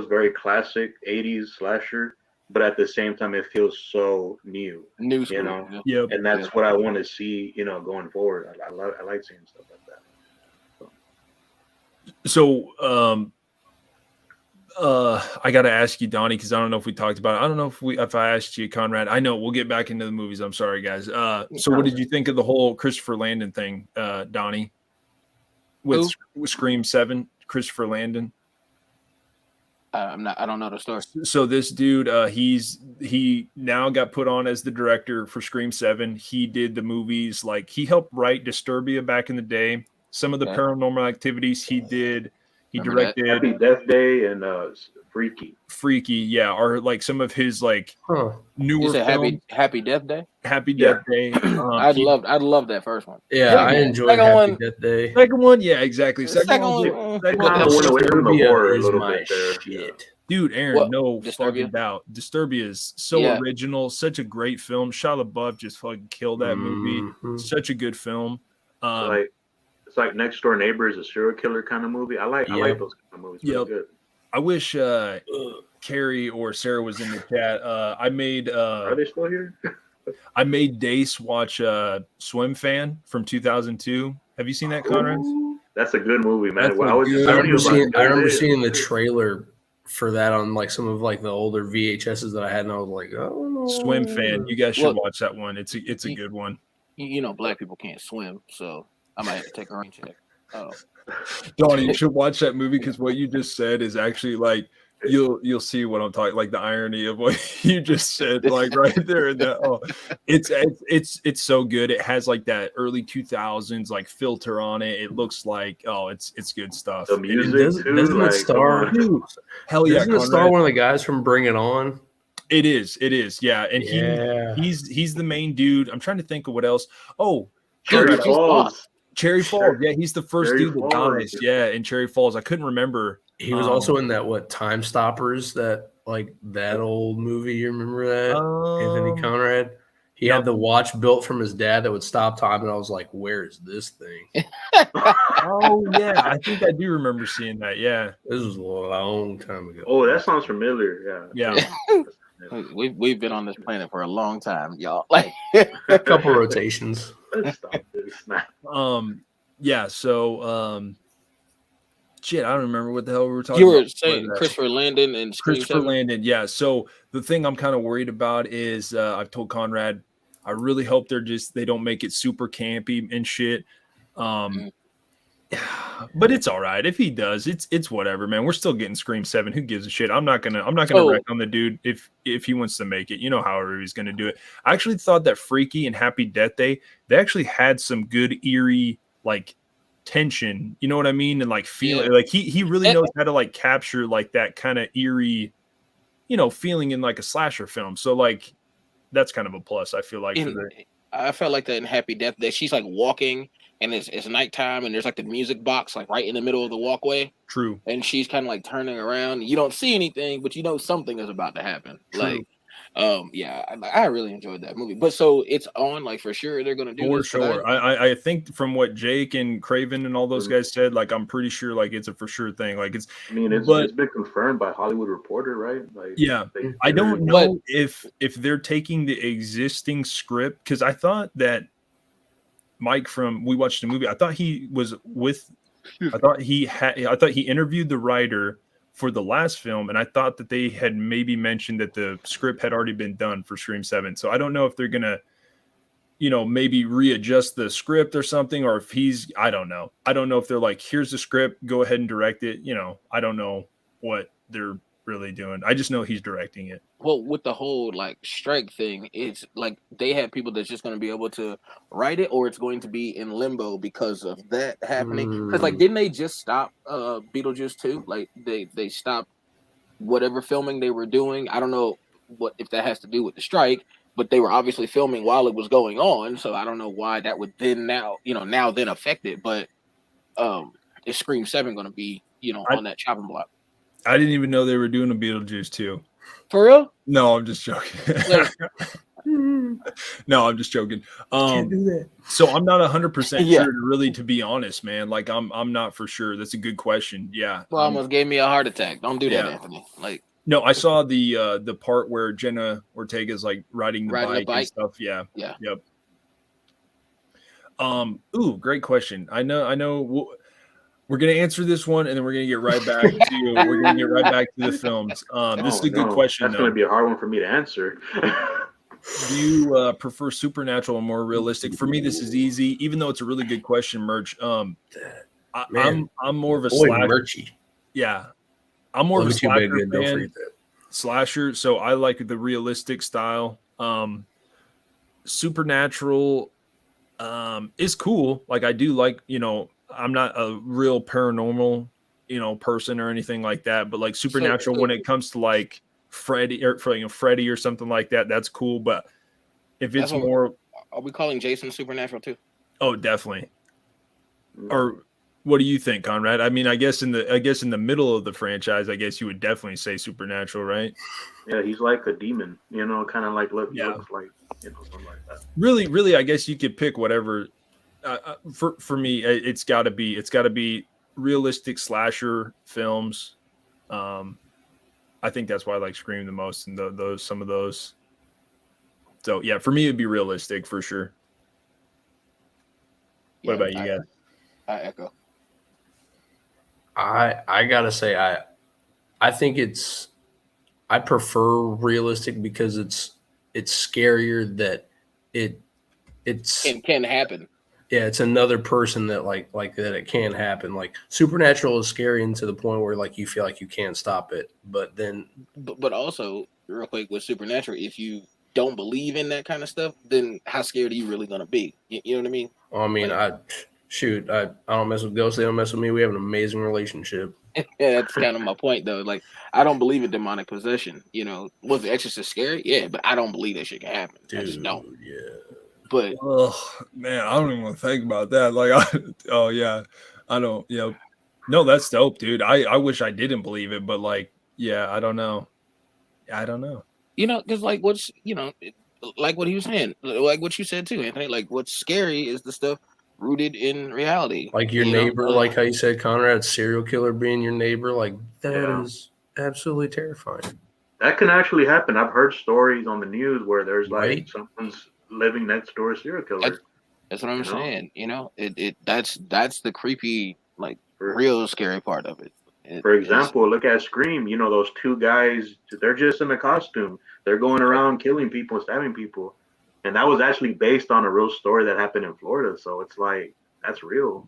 very classic 80s slasher, but at the same time it feels so new. New You school. know, yeah. and that's what I want to see. Going forward. I like seeing stuff like that. So I got to ask you, Donnie, because I don't know if we talked about it. I don't know if I asked you, Conrad. I know we'll get back into the movies. I'm sorry, guys. So what did you think of the whole Christopher Landon thing, Donnie? With Scream 7, Christopher Landon. I don't know the story. So this dude, he now got put on as the director for Scream 7. He did the movies, like he helped write Disturbia back in the day. Some of the Paranormal Activities he did. He directed Happy Death Day and Freaky, yeah, are like some of his like newer You said films. Happy Death Day? Happy Death Day. I'd love that first one. Yeah, I enjoyed Happy Death Day. Second one, yeah, exactly. Second one went away from the horror a little bit there. Shit. Dude, Aaron, no Disturbia? fucking doubt. Disturbia is so original, such a great film. Shia LaBeouf just fucking killed that movie. Such a good film. It's like Next Door Neighbor is a serial killer kind of movie. I like those kind of movies. Pretty good. I wish Carrie or Sarah was in the chat. I made. Are they still here? I made Dace watch Swim Fan from 2002. Have you seen that, Conrad? That's a good movie, man. I remember seeing the trailer for that on like some of like the older VHSs that I had, and I was like, oh no. Swim Fan. You guys should watch that one. It's a good one. Black people can't swim, so I might have to take a rain check. Oh. Donnie, you should watch that movie because what you just said is actually like you'll see what I'm talking, like the irony of what you just said, like right there in that. It's so good. It has like that early 2000s like filter on it. It looks like it's good stuff. The music doesn't it star? Hell yeah! Doesn't it star one of the guys from Bring It On? It is, yeah, and he's the main dude. I'm trying to think of what else. Oh, Cherry Falls. Cherry Falls, yeah, he's the first dude that dies, in Cherry Falls. I couldn't remember. He was also in that Time Stoppers, that old movie. You remember that? Anthony Conrad. He had the watch built from his dad that would stop time, and I was like, "Where is this thing?" Oh yeah, I think I do remember seeing that. Yeah, this was a long time ago. Oh, that sounds familiar. Yeah. We've been on this planet for a long time, y'all. Like a couple rotations. Let's stop this. Yeah. So, shit, I don't remember what the hell we were talking. You were about saying Christopher Landon and Christopher Landon. Yeah. So the thing I'm kind of worried about is I've told Conrad, I really hope they don't make it super campy and shit. But it's all right if he does. It's whatever, man. We're still getting Scream 7. Who gives a shit? I'm not gonna wreck on the dude if he wants to make it. You know, however he's gonna do it. I actually thought that Freaky and Happy Death Day, they actually had some good eerie like tension. You know what I mean? And like feeling like he really knows how to like capture like that kind of eerie, feeling in like a slasher film. So like that's kind of a plus. I feel like I felt like that in Happy Death Day. She's like walking. And it's nighttime, and there's like the music box like right in the middle of the walkway. True. And she's kind of like turning around. You don't see anything, but you know something is about to happen. True. I really enjoyed that movie. But so it's on, like for sure they're gonna do for this sure. I think from what Jake and Craven and all those guys said, like I'm pretty sure like it's a for sure thing. Like it's been confirmed by Hollywood Reporter, right? Like I don't know if they're taking the existing script, because I thought that Mike We Watched the Movie, I thought he interviewed the writer for the last film, and I thought that they had maybe mentioned that the script had already been done for Scream 7. So I don't know if they're gonna, maybe readjust the script or something, or if I don't know. I don't know if they're like, here's the script, go ahead and direct it. I don't know what they're really doing. I just know he's directing it. Well, with the whole like strike thing, it's like they have people that's just going to be able to write it, or it's going to be in limbo because of that happening. Because like, didn't they just stop Beetlejuice 2? Like they stopped whatever filming they were doing. I don't know if that has to do with the strike, but they were obviously filming while it was going on. So I don't know why that would then affect it. But is Scream 7 going to be, on that chopping block? I didn't even know they were doing a Beetlejuice 2. For real? No, I'm just joking. Like, no, I'm just joking. Can't do that. So I'm not 100% Yeah. sure, really, to be honest, man. Like I'm not for sure. That's a good question. Yeah. Well, almost gave me a heart attack. Don't do that, Yeah. Anthony. Like, no, I saw the part where Jenna Ortega's like riding the bike and stuff. Yeah. Yeah. Yep. Ooh, great question. I know. We're gonna answer this one, and then we're gonna get right back to the films. This is a good question. That's gonna be a hard one for me to answer. Do you prefer supernatural or more realistic? For me, this is easy. Even though it's a really good question, Merch. I'm more of a slasher. Merchy. Yeah, I'm more of a slasher fan. Don't forget that. Slasher. So I like the realistic style. Supernatural is cool. Like I do like, I'm not a real paranormal, person or anything like that. But like supernatural, when it comes to like Freddy or something like that, that's cool. But if it's more, are we calling Jason supernatural too? Oh, definitely. Or what do you think, Conrad? I mean, I guess in the middle of the franchise, I guess you would definitely say supernatural, right? Yeah, he's like a demon, kind of like looks like, something like that. Really, I guess you could pick whatever. For me, it's got to be realistic slasher films. I think that's why I like Scream the most, and some of those. So yeah, for me it'd be realistic for sure. What about you guys? I echo. I gotta say I think I prefer realistic because it's scarier that it can happen. Yeah, it's another person that like that it can happen. Like supernatural is scary and to the point where like you feel like you can't stop it. But then but also real quick with supernatural, if you don't believe in that kind of stuff, then how scared are you really gonna be? You know what I mean? I mean, I don't mess with ghosts, they don't mess with me. We have an amazing relationship. Yeah, that's kind of my point though. Like I don't believe in demonic possession. Was The Exorcist scary? Yeah, but I don't believe that shit can happen. Dude, I just don't. Yeah. But oh man, I don't even want to think about that. Like, I don't. No, that's dope, dude. I wish I didn't believe it, but like, yeah, I don't know. Because like what's like what he was saying, like what you said too, Anthony. Like what's scary is the stuff rooted in reality. Like your neighbor, like how you said, Conrad, serial killer being your neighbor, like that is absolutely terrifying. That can actually happen. I've heard stories on the news where there's like someone's living next door a serial killer. That's what I'm saying. That's the creepy, like real scary part of it. For example, look at Scream. Those two guys, they're just in a costume. They're going around killing people and stabbing people. And that was actually based on a real story that happened in Florida. So it's like, that's real,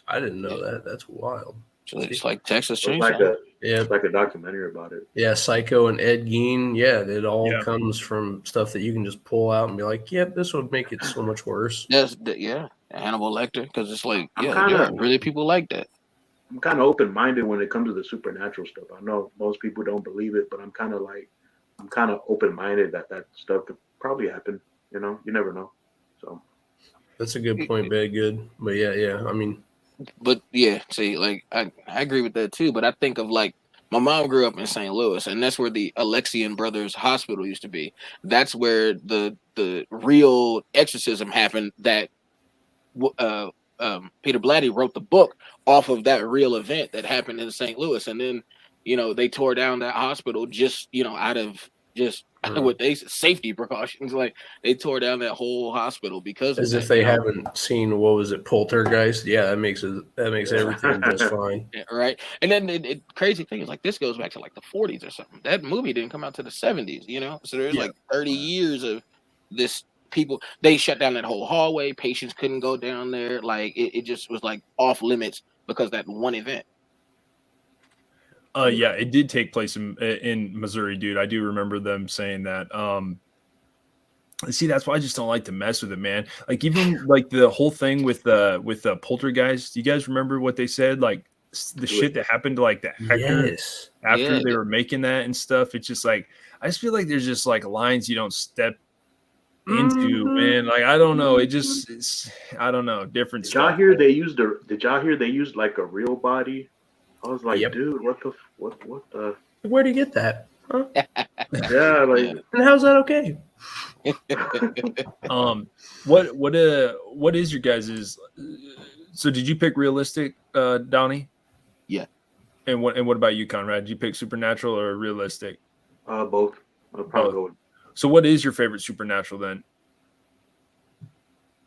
I didn't know that. That's wild. So it's like Texas Chainsaw. It's like a documentary about it. Yeah, Psycho and Ed Gein. Yeah, it all comes from stuff that you can just pull out and be like, yep, this would make it so much worse. Hannibal Lecter. Because it's like, really people like that. I'm kind of open-minded when it comes to the supernatural stuff. I know most people don't believe it, but I'm kind of open-minded that stuff could probably happen. You never know. So that's a good point, very good. But yeah. I mean, but yeah, see, like I agree with that too. But I think of like my mom grew up in St. Louis, and that's where the Alexian Brothers Hospital used to be. That's where the real exorcism happened. That Peter Blatty wrote the book off of that real event that happened in St. Louis, and then they tore down that hospital just out of what they safety precautions. Like they tore down that whole hospital because as if they haven't seen what was it, Poltergeist. Yeah, that makes everything just fine. Yeah, right. And then the crazy thing is like this goes back to like the 40s or something. That movie didn't come out to the 70s. So there's like 30 years of this. People, they shut down that whole hallway. Patients couldn't go down there. Like it just was like off limits because that one event. Yeah, it did take place in Missouri, dude. I do remember them saying that. See, that's why I just don't like to mess with it, man. Like even like the whole thing with the Poltergeist. Do you guys remember what they said? Like the shit that happened to like the actor after they were making that and stuff. It's just like I just feel like there's just like lines you don't step into, man. Like, I don't know. I don't know. Different Did y'all stuff. hear they used like a real body? I was like, Yep. dude, what the? Where do you get that? Huh? Yeah, like. And how's that okay? What is your guys's? So did you pick realistic, Donnie? Yeah. And what about you, Conrad? Did you pick supernatural or realistic? Both. I'll probably go with. So what is your favorite supernatural then?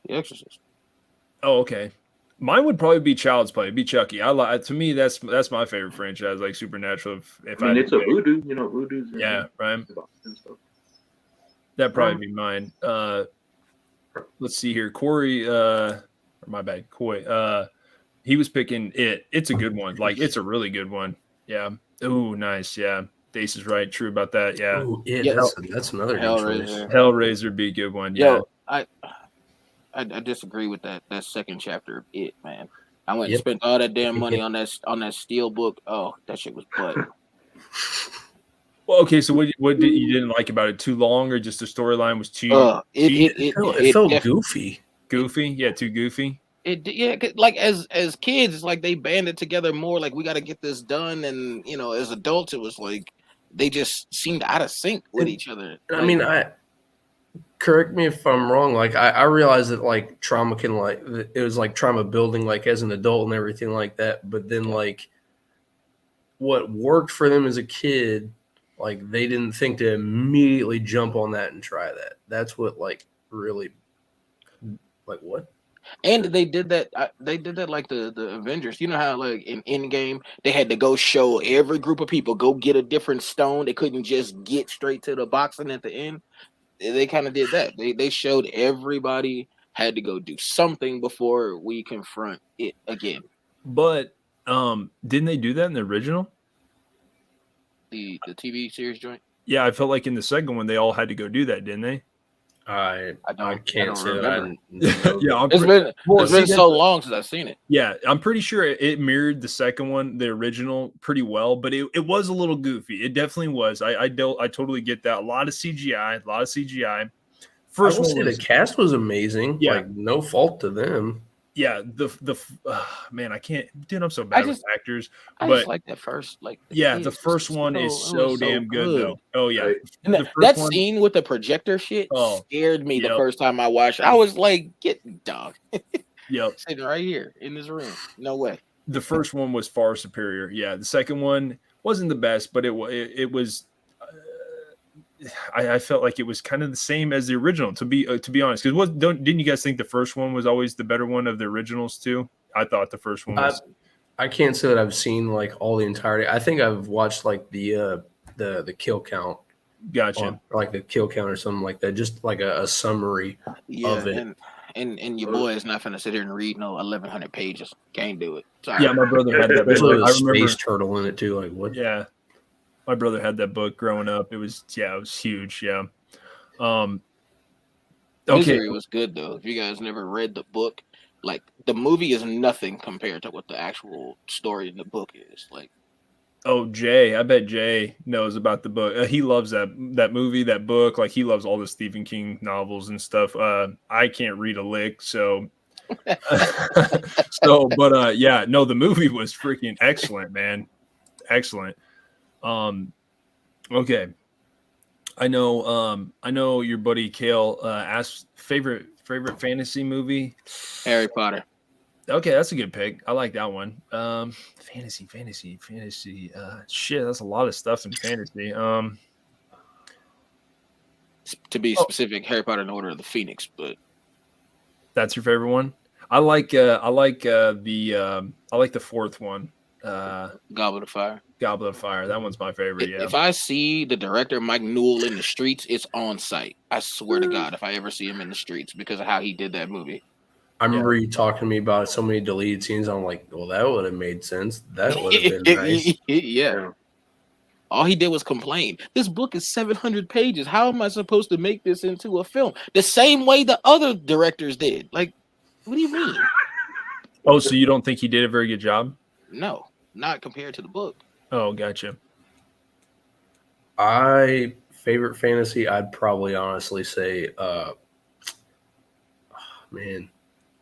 The Exorcist. Oh, okay. Mine would probably be Child's Play. It'd be Chucky. To me, that's my favorite franchise, like supernatural. If I mean, it's a voodoo, voodoo's. Yeah, right. And stuff. That'd probably be mine. Let's see here. Corey, or my bad, Coy. He was picking it. It's a good one. Like, it's a really good one. Yeah. Ooh, nice. Yeah. Dace is right. True about that. Yeah. Ooh, Yeah, that's another good choice. Hellraiser would be a good one. Yeah. Yo, I disagree with that second chapter of it, man. I went and spent all that damn money on that steel book. Oh, that shit was butt. Well, okay, so what did you didn't like about it? Too long, or just the storyline was too? It felt goofy. Goofy, yeah, too goofy. Like as kids, it's like they banded together more. Like, we got to get this done, and as adults, it was like they just seemed out of sync with each other. I mean, correct me if I'm wrong. Like, I realized that like trauma can it was like trauma building like as an adult and everything like that. But then like what worked for them as a kid, like they didn't think to immediately jump on that and try that. That's what like really like what. And they did that. They did that like the Avengers. You know how like in Endgame they had to go show every group of people go get a different stone. They couldn't just get straight to the boxing at the end. They kind of did that. They showed everybody had to go do something before we confront it again. But didn't they do that in the original? The TV series joint? Yeah, I felt like in the second one they all had to go do that, didn't they? I can't say remember. that. Yeah, it's been so long since I've seen it. Yeah, I'm pretty sure it mirrored the second one, the original, pretty well, but it was a little goofy. It definitely was. I totally get that. A lot of CGI. First one, the cast was amazing. Yeah, like no fault to them. Yeah, man, I can't, dude. I'm so bad with actors. I just like that first, the first one is so damn good though. Oh yeah, right. And that scene with the projector shit scared me the first time I watched it. I was like, "Get dog." Yep, sitting right here in this room. No way. The first one was far superior. Yeah, the second one wasn't the best, but it was. I felt like it was kind of the same as the original, to be honest. Because didn't you guys think the first one was always the better one of the originals too? I thought the first one was. I can't say that I've seen like all the entirety. I think I've watched like the kill count. Gotcha. Like the kill count or something like that. Just like a summary of it. And your boy is not going to sit here and read no 1,100 pages. Can't do it. Sorry. Yeah, my brother had that. There's like a space turtle in it too. Like what? Yeah. My brother had that book growing up. It was huge. Yeah. Misery was good though. If you guys never read the book, like the movie is nothing compared to what the actual story in the book is. Like, oh, Jay, I bet Jay knows about the book. He loves that movie, that book. Like he loves all the Stephen King novels and stuff. I can't read a lick, so. Yeah, no, the movie was freaking excellent, man. Excellent. Okay. I know your buddy Kale asked favorite fantasy movie. Harry Potter. Okay, that's a good pick. I like that one. Fantasy. Shit, that's a lot of stuff in fantasy. To be specific, Harry Potter and the Order of the Phoenix, but that's your favorite one? I like the fourth one. Goblet of Fire. That one's my favorite. Yeah. If I see the director Mike Newell in the streets, it's on site. I swear to God, if I ever see him in the streets because of how he did that movie. I remember you talking to me about so many deleted scenes. I'm like, well, that would have made sense. That would have been nice. Yeah. All he did was complain. This book is 700 pages. How am I supposed to make this into a film? The same way the other directors did. Like, what do you mean? Oh, so you don't think he did a very good job? No, not compared to the book. Oh, gotcha. Favorite fantasy, I'd probably honestly say Man,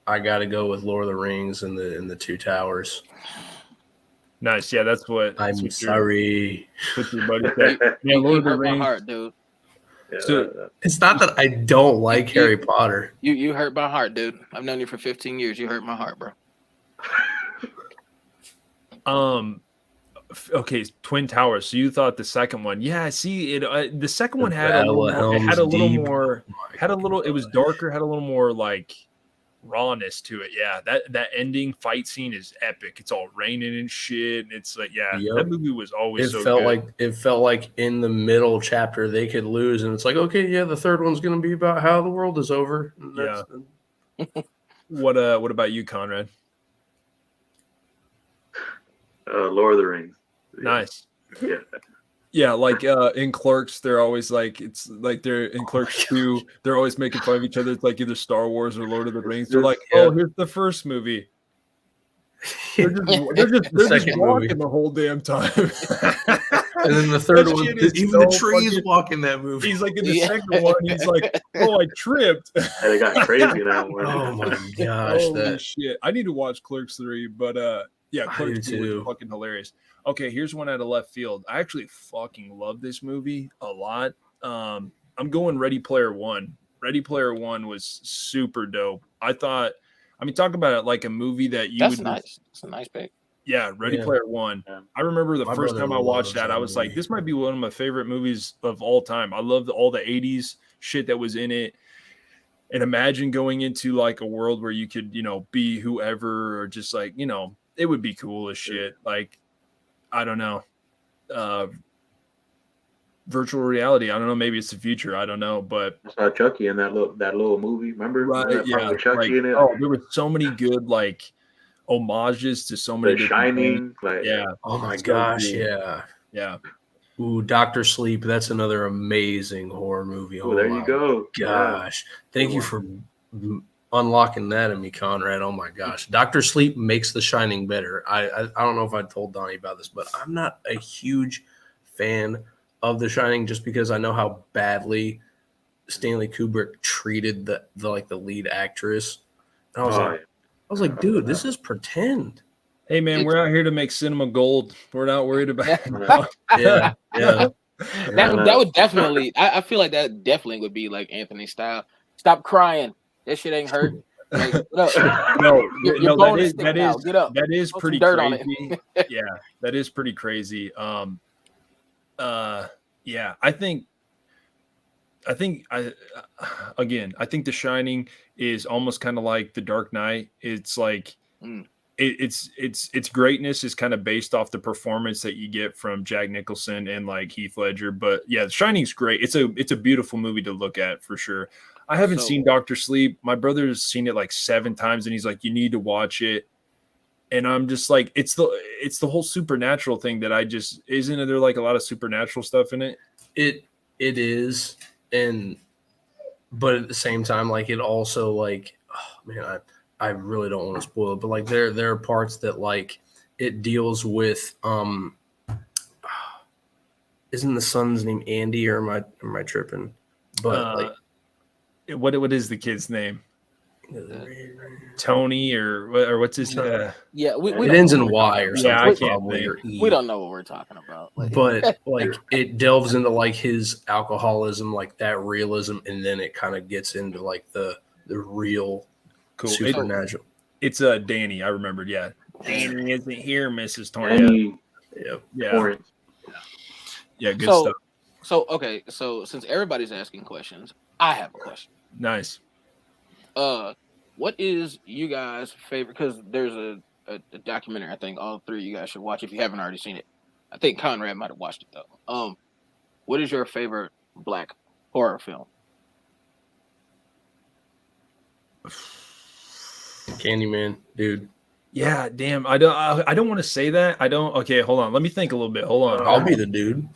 I got to go with Lord of the Rings and the Two Towers. Nice. Yeah, that's what. I'm sorry. What your buddy said. Yeah, Lord of the Rings. My heart, dude. Yeah, so it's not that I don't like Harry Potter. You hurt my heart, dude. I've known you for 15 years. You hurt my heart, bro. Okay, Twin Towers. So you thought the second one? Yeah. See, it. The second one had a little. It was darker. Had a little more like rawness to it. Yeah. That ending fight scene is epic. It's all raining and shit. And it's like, yeah, that movie was always. It felt like in the middle chapter they could lose, and it's like, okay, yeah, the third one's gonna be about how the world is over. Yeah. What about you, Conrad? Lord of the Rings. Nice. Yeah. Yeah, like in Clerks, they're always like, it's like they're in Clerks 2, they're always making fun of each other. It's like either Star Wars or Lord of the Rings. They're like, oh, here's the first movie. They're just walking the whole damn time. And then the third one, even the trees walk in that movie. He's like in the second one, he's like, oh, I tripped. And they got crazy in that one. Oh my gosh. Holy shit. I need to watch Clerks 3, but yeah, Clerks 2 was fucking hilarious. Okay, here's one out of left field. I actually fucking love this movie a lot. I'm going Ready Player One. Ready Player One was super dope. Talk about it like a movie that you would. Nice. That's a nice pick. Yeah, Ready Player One. Yeah. I remember the first time I watched that, I was like, this might be one of my favorite movies of all time. I loved all the 80s shit that was in it. And imagine going into like a world where you could, be whoever, or just like, it would be cool as shit. Like, I don't know. Virtual reality. I don't know. Maybe it's the future. I don't know. But I saw Chucky in that little movie. Remember? Right. Yeah. Chucky in it. Oh, there were so many good like homages to so many. The Shining. Like, yeah. Oh my gosh. Yeah. Yeah. Ooh, Dr. Sleep. That's another amazing horror movie. Oh, there you go. Gosh. Thank you for unlocking that in me, Conrad. Oh my gosh. Dr. Sleep makes The Shining better. I don't know if I told Donnie about this, but I'm not a huge fan of The Shining just because I know how badly Stanley Kubrick treated the lead actress. And I was like, dude, this is pretend. Hey man, we're out here to make cinema gold. We're not worried about yeah. That would definitely, I feel like that definitely would be like Anthony style. Stop crying. That shit ain't hurt. Like, that is pretty crazy. Yeah, that is pretty crazy. Yeah, I think The Shining is almost kind of like The Dark Knight. It's like its greatness is kind of based off the performance that you get from Jack Nicholson and like Heath Ledger. But yeah, The Shining's great. It's a beautiful movie to look at for sure. I haven't seen Dr. Sleep. My brother's seen it like 7 times, and he's like, "You need to watch it." And I'm just like, it's the whole supernatural thing that isn't there like a lot of supernatural stuff in it? It is, but at the same time, like it also like, oh man, I really don't want to spoil it, but like there are parts that like it deals with isn't the son's name Andy, or am I tripping? But like. What is the kid's name? Tony or what's his name? Yeah, it ends in Y or something. Yeah, I can't think. We don't know what we're talking about. But like it delves into like his alcoholism, like that realism, and then it kind of gets into like the real supernatural. It's Danny. I remembered. Yeah, Danny isn't here, Mrs. Tornado. Yeah, good stuff. So since everybody's asking questions, I have a question. Nice. What is you guys' favorite? Because there's a documentary I think all 3 of you guys should watch if you haven't already seen it. I think Conrad might have watched it though. What is your favorite Black horror film? Candyman, dude. Yeah, damn. I don't want to say that. I don't. Okay, hold on. Let me think a little bit. Hold on. I'll be the dude.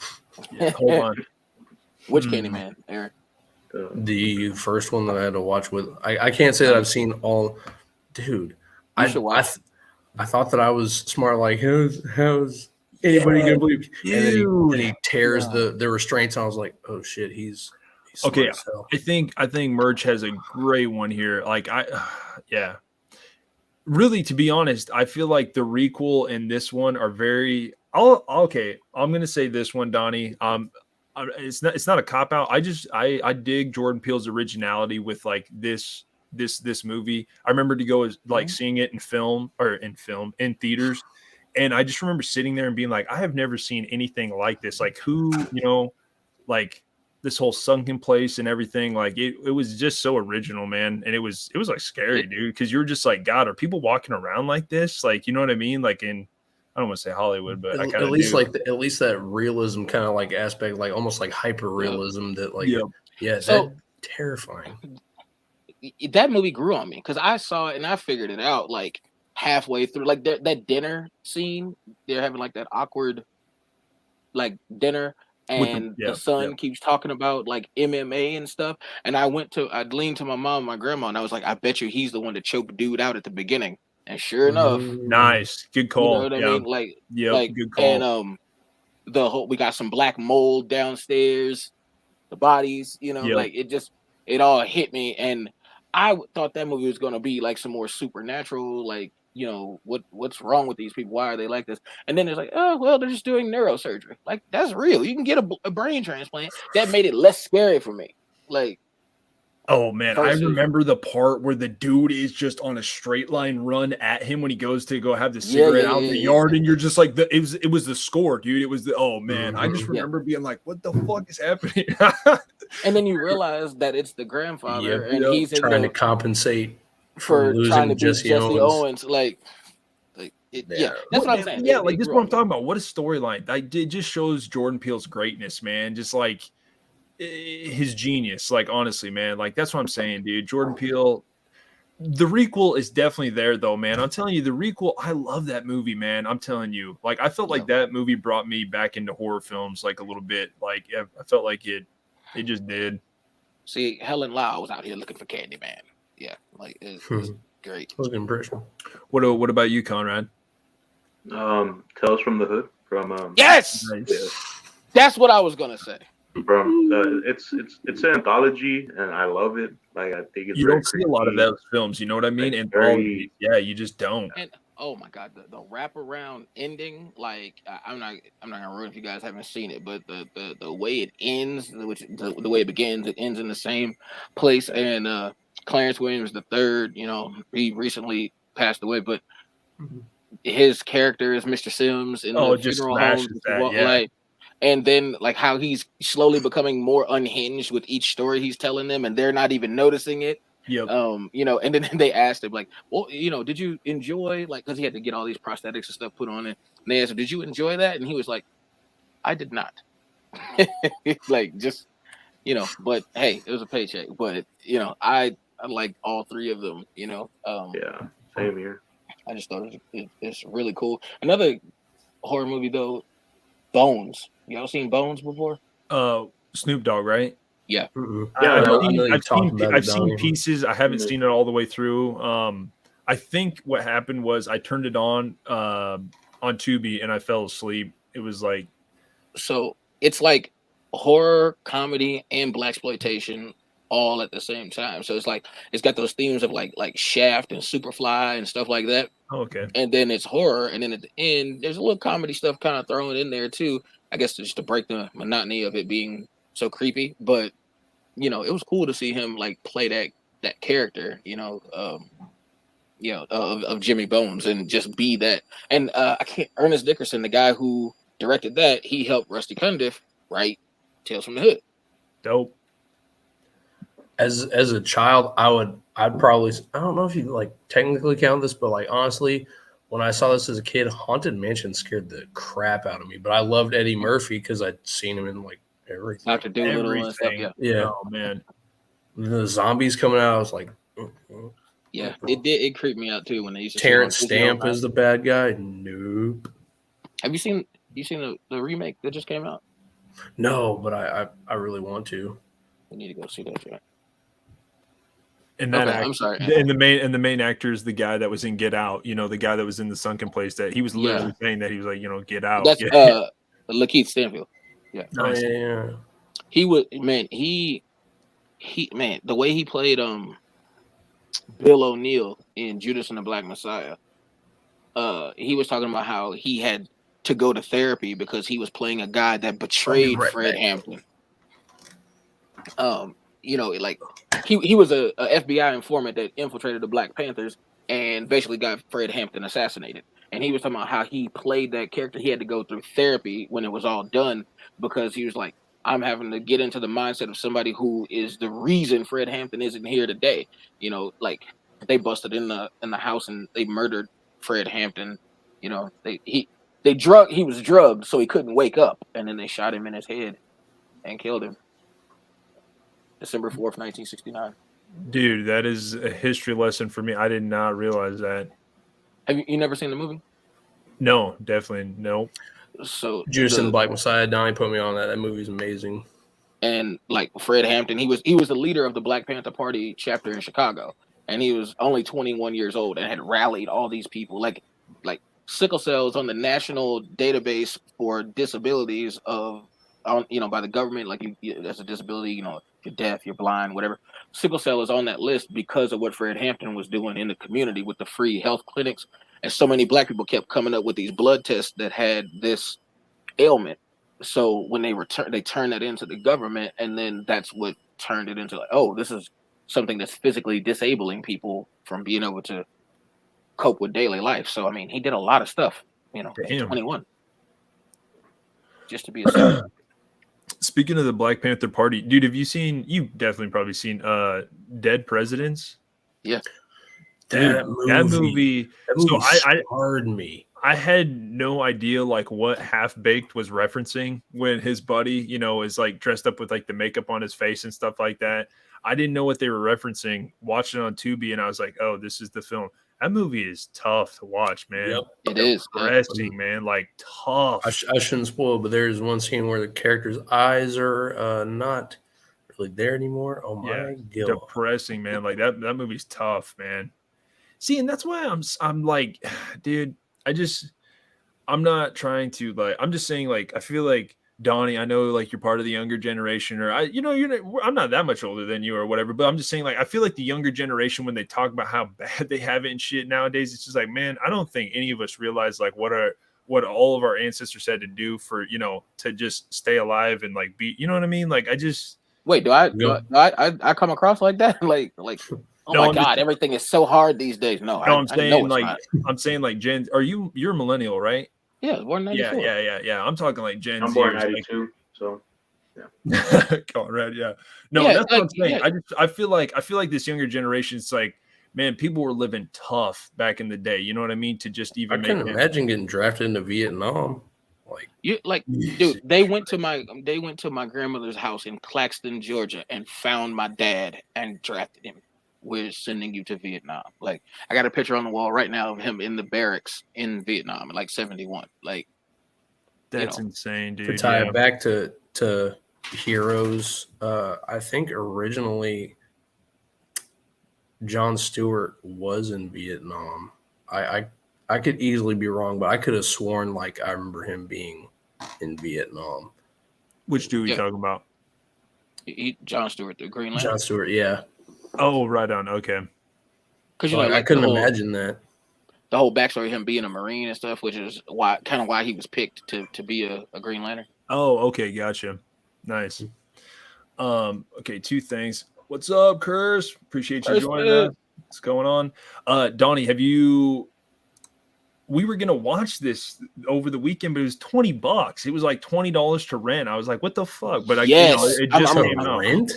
Yeah, hold on. Which Candyman, Aaron? The first one that I had to watch with. I can't say that I've seen all. Dude, I thought that I was smart. Like, how's anybody gonna believe? And then he tears the restraints. And I was like, oh shit, he's Okay, I think Merch has a great one here. Like yeah. Really, to be honest, I feel like the requel and this one are very. Okay. I'm gonna say this one, Donnie. It's not a cop out. I dig Jordan Peele's originality with like this movie. I remember to go like seeing it in theaters, and I just remember sitting there and being like, I have never seen anything like this. Like like this whole sunken place and everything, like it was just so original, man. And it was like scary, dude, because you're just like, God, are people walking around like this? Like, you know what I mean? Like I don't want to say Hollywood, but I kind of at least like at least that realism kind of like aspect, like almost like hyper realism that like so that terrifying. That movie grew on me because I saw it and I figured it out like halfway through, like that dinner scene. They're having like that awkward like dinner. And the son keeps talking about like MMA and stuff. And I leaned to my mom and my grandma, and I was like, I bet you he's the one that choked dude out at the beginning. And sure enough, nice, good call. You know what I mean? Like, good call. And we got some black mold downstairs, the bodies, like it all hit me. And I thought that movie was gonna be like some more supernatural, like, what's wrong with these people? Why are they like this? And then it's like, oh, well, they're just doing neurosurgery. Like, that's real. You can get a brain transplant. That made it less scary for me. Like, oh man, I remember the part where the dude is just on a straight line run at him when he goes to go have the cigarette out in the yard, and you're just like, it was the score, dude. It was oh man, I just remember being like, what the fuck is happening? And then you realize that it's the grandfather, and he's trying to compensate for trying to beat Jesse Owens. Like that's what I'm saying. Yeah, like this is what I'm talking about. What a storyline! It just shows Jordan Peele's greatness, man. Just like his genius. Like, honestly, man, like that's what I'm saying, dude. Jordan Peele. The requel is definitely there, though, man. I'm telling you, the requel. I love that movie, man. I'm telling you, like, I felt like that movie brought me back into horror films, like a little bit. Like, I felt like it just did. See, Helen Lau was out here looking for Candyman. Yeah, like it's great. That was an impression. What about you, Conrad? Tales from the Hood from yes, that's what I was gonna say. From it's an anthology, and I love it. Like, I think it's you don't see a lot of those films. You know what I mean? And you just don't. And oh my god, the wraparound ending. Like, I'm not gonna ruin if you guys haven't seen it, but the way it ends, the way it begins, it ends in the same place. And Clarence Williams III, he recently passed away, but his character is Mr. Sims in the funeral home. And then like how he's slowly becoming more unhinged with each story he's telling them, and they're not even noticing it. Yep. And then they asked him like, well, did you enjoy, like, because he had to get all these prosthetics and stuff put on it. And they asked him, did you enjoy that? And he was like, I did not. Like, just, but hey, it was a paycheck. But I like all three of them. Yeah, same here. I just thought it's really cool. Another horror movie though, Bones. Y'all seen Bones before? Snoop Dogg, right? Yeah. Mm-hmm. Yeah, I've seen pieces. I haven't seen it all the way through. I think what happened was I turned it on Tubi and I fell asleep. It was like, so it's like horror, comedy, and blaxploitation all at the same time. So it's like it's got those themes of like Shaft and Superfly and stuff like that. Oh, okay. And then it's horror, and then at the end there's a little comedy stuff kind of thrown in there too. I guess just to break the monotony of it being so creepy. But it was cool to see him like play that character, of Jimmy Bones, and just be that. And Ernest Dickerson, the guy who directed that, he helped Rusty Cundiff write Tales from the Hood. Dope. As a child, I'd probably, I don't know if you like technically count this, but like honestly, when I saw this as a kid, Haunted Mansion scared the crap out of me. But I loved Eddie Murphy because I'd seen him in like everything. Dr. Dolittle and stuff. Yeah. Oh man. The zombies coming out, I was like, yeah, it creeped me out too when they used to. Terrence Stamp is the bad guy. Nope. Have you seen the remake that just came out? No, but I really want to. We need to go see that shit. And that I'm sorry. And the main actor is the guy that was in Get Out. The guy that was in the sunken place. That he was literally saying that he was like, get out. That's LaKeith Stanfield. Yeah. Nice. Yeah. He would, man. He the way he played Bill O'Neill in Judas and the Black Messiah, he was talking about how he had to go to therapy because he was playing a guy that betrayed Fred Hampton. Like he was a FBI informant that infiltrated the Black Panthers and basically got Fred Hampton assassinated. And he was talking about how he played that character. He had to go through therapy when it was all done because he was like, I'm having to get into the mindset of somebody who is the reason Fred Hampton isn't here today. Like they busted in the house and they murdered Fred Hampton. He was drugged so he couldn't wake up, and then they shot him in his head and killed him. December 4th, 1969. Dude, that is a history lesson for me. I did not realize that. Have you never seen the movie? No, definitely no. So Judas and the Black Messiah, Donnie put me on that. That movie's amazing. And like Fred Hampton, he was the leader of the Black Panther Party chapter in Chicago, and he was only 21 years old and had rallied all these people. Like sickle cell is on the national database for disabilities by the government. Like that's a disability. You're deaf, you're blind, whatever. Sickle cell is on that list because of what Fred Hampton was doing in the community with the free health clinics. And so many Black people kept coming up with these blood tests that had this ailment. So when they turned that into the government, and then that's what turned it into like, oh, this is something that's physically disabling people from being able to cope with daily life. So I mean, he did a lot of stuff. At 21, just to be a Speaking of the Black Panther Party, dude, you've definitely probably seen Dead Presidents? Yeah. That movie so scarred me. I had no idea like what Half Baked was referencing when his buddy, is like dressed up with like the makeup on his face and stuff like that. I didn't know what they were referencing. Watched it on Tubi and I was like, oh, this is the film. That movie is tough to watch, man. Yep, it is depressing, man. Like tough. I shouldn't spoil, but there's one scene where the character's eyes are not really there anymore. Oh my god, depressing, man. Like that movie's tough, man. See, and that's why I'm like, dude, I'm not trying to like. I'm just saying, like, I feel like Donnie, I know like you're part of the younger generation, or I'm not that much older than you or whatever, but I'm just saying like I feel like the younger generation when they talk about how bad they have it and shit nowadays, it's just like, man, I don't think any of us realize like what all of our ancestors had to do for to just stay alive and like be, you know what I mean? Like I just wait, do I come across like that? like oh no, my God, everything is so hard these days. No, I'm saying like Gen. You're a millennial, right? Yeah, born 94. Yeah. I'm talking like Gen Z. I'm born 92, so yeah. Conrad, yeah. No, that's what I'm saying. Yeah. I feel like this younger generation, it's like, man, people were living tough back in the day. You know what I mean? To just even I can imagine getting drafted into Vietnam. Dude, they went to my grandmother's house in Claxton, Georgia, and found my dad and drafted him. We're sending you to Vietnam. Like, I got a picture on the wall right now of him in the barracks in Vietnam in like 71. Like, that's insane, dude. To tie it back to heroes, I think originally Jon Stewart was in Vietnam. I could easily be wrong, but I could have sworn like I remember him being in Vietnam. Which dude are you talking about? Jon Stewart, the Green Lantern. Jon Stewart, yeah. Oh, right on. Okay. Because I couldn't imagine that. The whole backstory of him being a Marine and stuff, which is why he was picked to be a Green Lantern. Oh, okay, gotcha. Nice. Okay, two things. What's up, Curse? Appreciate you joining us. What's going on? Donnie, we were gonna watch this over the weekend, but it was $20. It was like $20 to rent. I was like, what the fuck? But it just came out. Rent?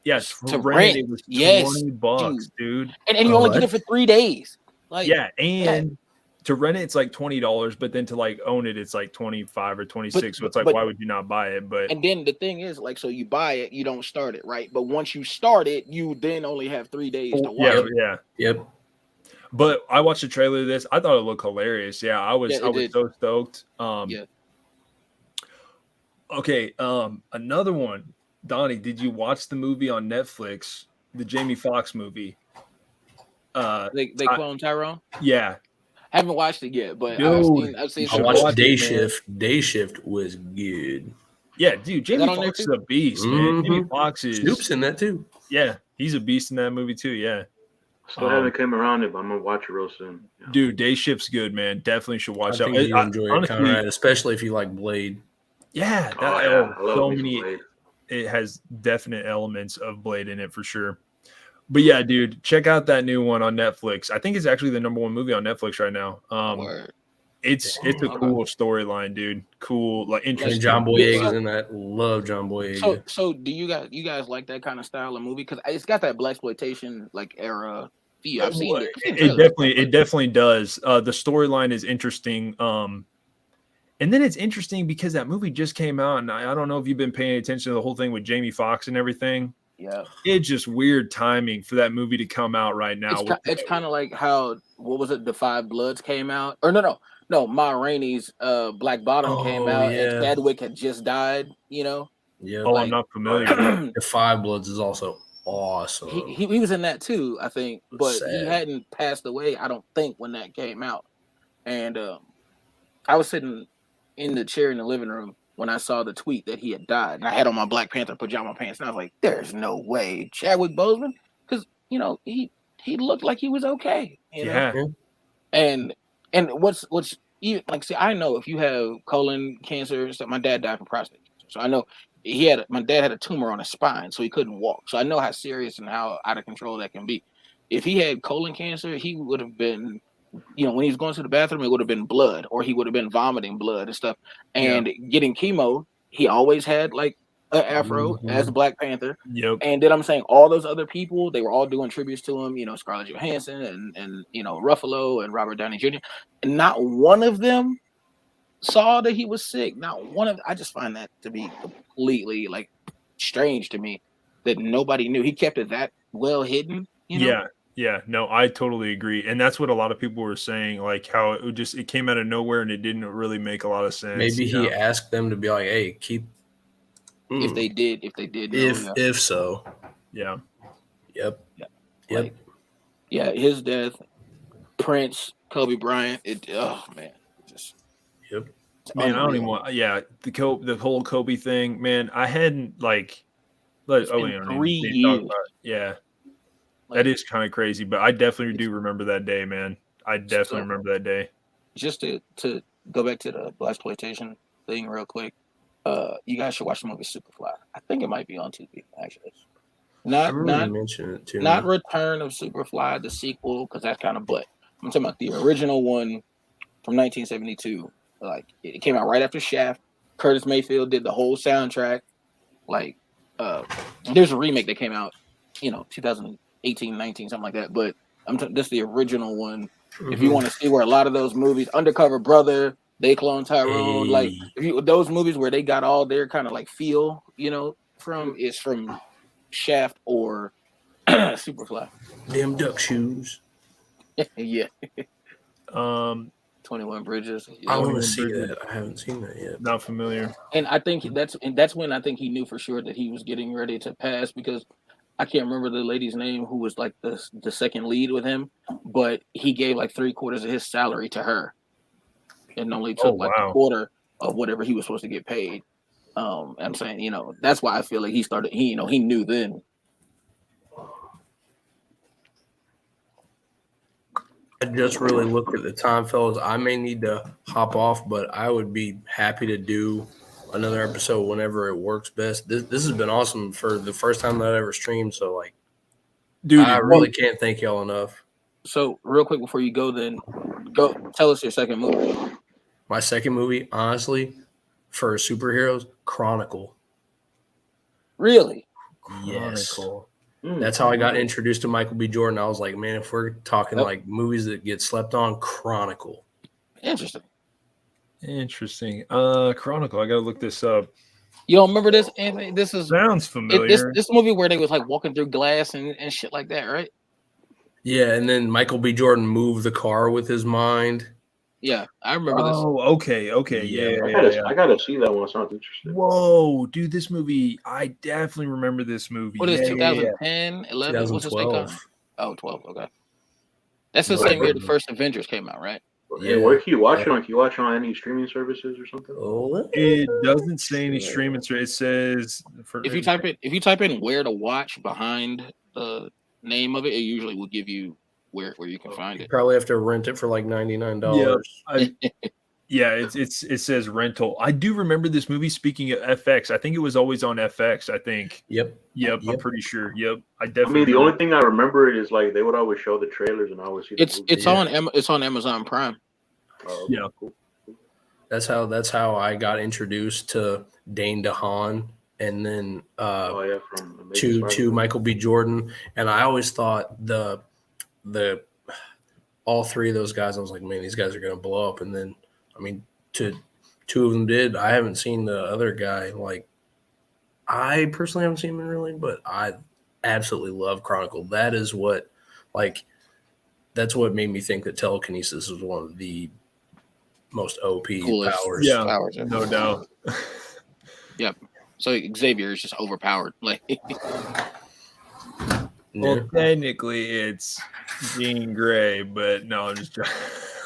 Yes, to rent. It was $20, dude. And you only get it for 3 days. Like, to rent it, it's like $20, but then to like own it, it's like 25 or 26. So it's like, why would you not buy it? But and then the thing is, like, so you buy it, you don't start it, right? But once you start it, you then only have 3 days to watch it. Yeah. Yep. But I watched the trailer of this. I thought it looked hilarious. Yeah, I was so stoked. Okay, another one. Donnie, did you watch the movie on Netflix, the Jamie Foxx movie? They clone Tyrone? Yeah. I haven't watched it yet, but Dude, I've seen I watched Day Shift. Day Shift was good. Yeah, dude, Jamie Foxx is a beast, man. Jamie Foxx is Snoop's in that too. Yeah, he's a beast in that movie too. Yeah. Still haven't come around it, but I'm gonna watch it real soon. Yeah. Dude, Day Shift's good, man. Definitely should watch I that. think you enjoy it, Conrad, especially if you like Blade. Yeah, I love so many. Blade. It has definite elements of Blade in it for sure. But yeah, dude, check out that new one on Netflix. I think it's actually the number one movie on Netflix right now. It's a cool storyline, dude. Cool, like interesting. John Boyega's in that. Love John Boyega. So do you guys like that kind of style of movie? Because it's got that blaxploitation like era. I've seen it. It definitely does. The storyline is interesting. And then it's interesting because that movie just came out, and I don't know if you've been paying attention to the whole thing with Jamie Foxx and everything. Yeah, it's just weird timing for that movie to come out right now. It's kind of like how The Five Bloods came out, or no, Ma Rainey's Black Bottom came out, and Chadwick had just died. Yeah. I'm not familiar. The Five Bloods is also awesome. He was in that too, I think, but he hadn't passed away, I don't think, when that came out. And I was sitting in the chair in the living room when I saw the tweet that he had died, and I had on my Black Panther pajama pants, and I was like, "There's no way, Chadwick Boseman," because he looked like he was okay. You know? And what's even like, see, I know if you have colon cancer, so my dad died from prostate cancer, so I know my dad had a tumor on his spine, so he couldn't walk. So I know how serious and how out of control that can be. If he had colon cancer, he would have been, when he was going to the bathroom, it would have been blood, or he would have been vomiting blood and stuff. And getting chemo, he always had like an afro as Black Panther. Yep. And then I'm saying all those other people, they were all doing tributes to him, Scarlett Johansson and Ruffalo and Robert Downey Jr. And not one of them saw that he was sick. Not one of I just find that to be completely like strange to me that nobody knew. He kept it that well hidden. Yeah, no, I totally agree. And that's what a lot of people were saying, like how it came out of nowhere and it didn't really make a lot of sense. Maybe he asked them to be like, hey, keep. If they did. If so. Yeah. Yep. Like, his death, Prince, Kobe Bryant, man. Yep. Man, I don't even want, the whole Kobe thing, man, I hadn't 3 years. That is kind of crazy, but I definitely do remember that day, man. I definitely remember that day. Just to go back to the blaxploitation thing real quick, you guys should watch the movie Superfly. I think it might be on TV, actually. Not Return of Superfly, the sequel, because that's kind of butt. I'm talking about the original one from 1972. Like, it came out right after Shaft. Curtis Mayfield did the whole soundtrack. Like, there's a remake that came out, 2018, 19, something like that. But this is the original one. Mm-hmm. If you want to see where a lot of those movies, Undercover Brother, They Clone Tyrone, like those movies where they got all their kind of like feel, from Shaft or Superfly. Them duck shoes. Yeah. 21 Bridges. I want to see that. I haven't seen that yet. Not familiar. And I think that's when I think he knew for sure that he was getting ready to pass, because I can't remember the lady's name who was like the second lead with him, but he gave like 3/4 of his salary to her, and only took a quarter of whatever he was supposed to get paid. I'm saying, that's why I feel like he started. He knew then. I just really looked at the time, fellas. I may need to hop off, but I would be happy to do another episode whenever it works best. This has been awesome for the first time that I ever streamed. So, dude, I really can't thank y'all enough. So, real quick before you go, then go tell us your second movie. My second movie, honestly, for superheroes, Chronicle. Really? Yes. Chronicle. That's how I got introduced to Michael B. Jordan. I was like, man, if we're talking like movies that get slept on, Chronicle. Interesting. Chronicle. I gotta look this up. You don't remember this, Anthony? This sounds familiar. This movie where they was like walking through glass and shit like that, right? Yeah, and then Michael B. Jordan moved the car with his mind. Yeah, I remember this. Oh, okay. Yeah. I gotta see that one. Sounds interesting. Whoa, dude, this movie, I definitely remember this movie. What is 2010, 11? What's this thing called? Oh, 12, okay. That's the same year the first Avengers came out, right? And where can you watch it on? Can you watch it on any streaming services or something? It doesn't say any streaming. It says if you type in where to watch behind the name of it, it usually will give you where you can find it. Probably have to rent it for like $99. Yeah, it says rental. I do remember this movie. Speaking of FX, I think it was always on FX. I think. Yep. I'm pretty sure. Yep, I definitely. I mean, the only thing I remember is like they would always show the trailers, and I always see. It's on Amazon Prime. Yeah, cool. That's how I got introduced to Dane DeHaan, and then to Michael B. Jordan, and I always thought the all three of those guys, I was like, man, these guys are gonna blow up, and then I mean, two of them did. I haven't seen the other guy. Like, I personally haven't seen him really, but I absolutely love Chronicle. That is what, that's what made me think that telekinesis is one of the most OP powers. Yeah, no doubt. Yep. So Xavier is just overpowered. Like, well, technically it's Jean Grey, but no, I'm just trying.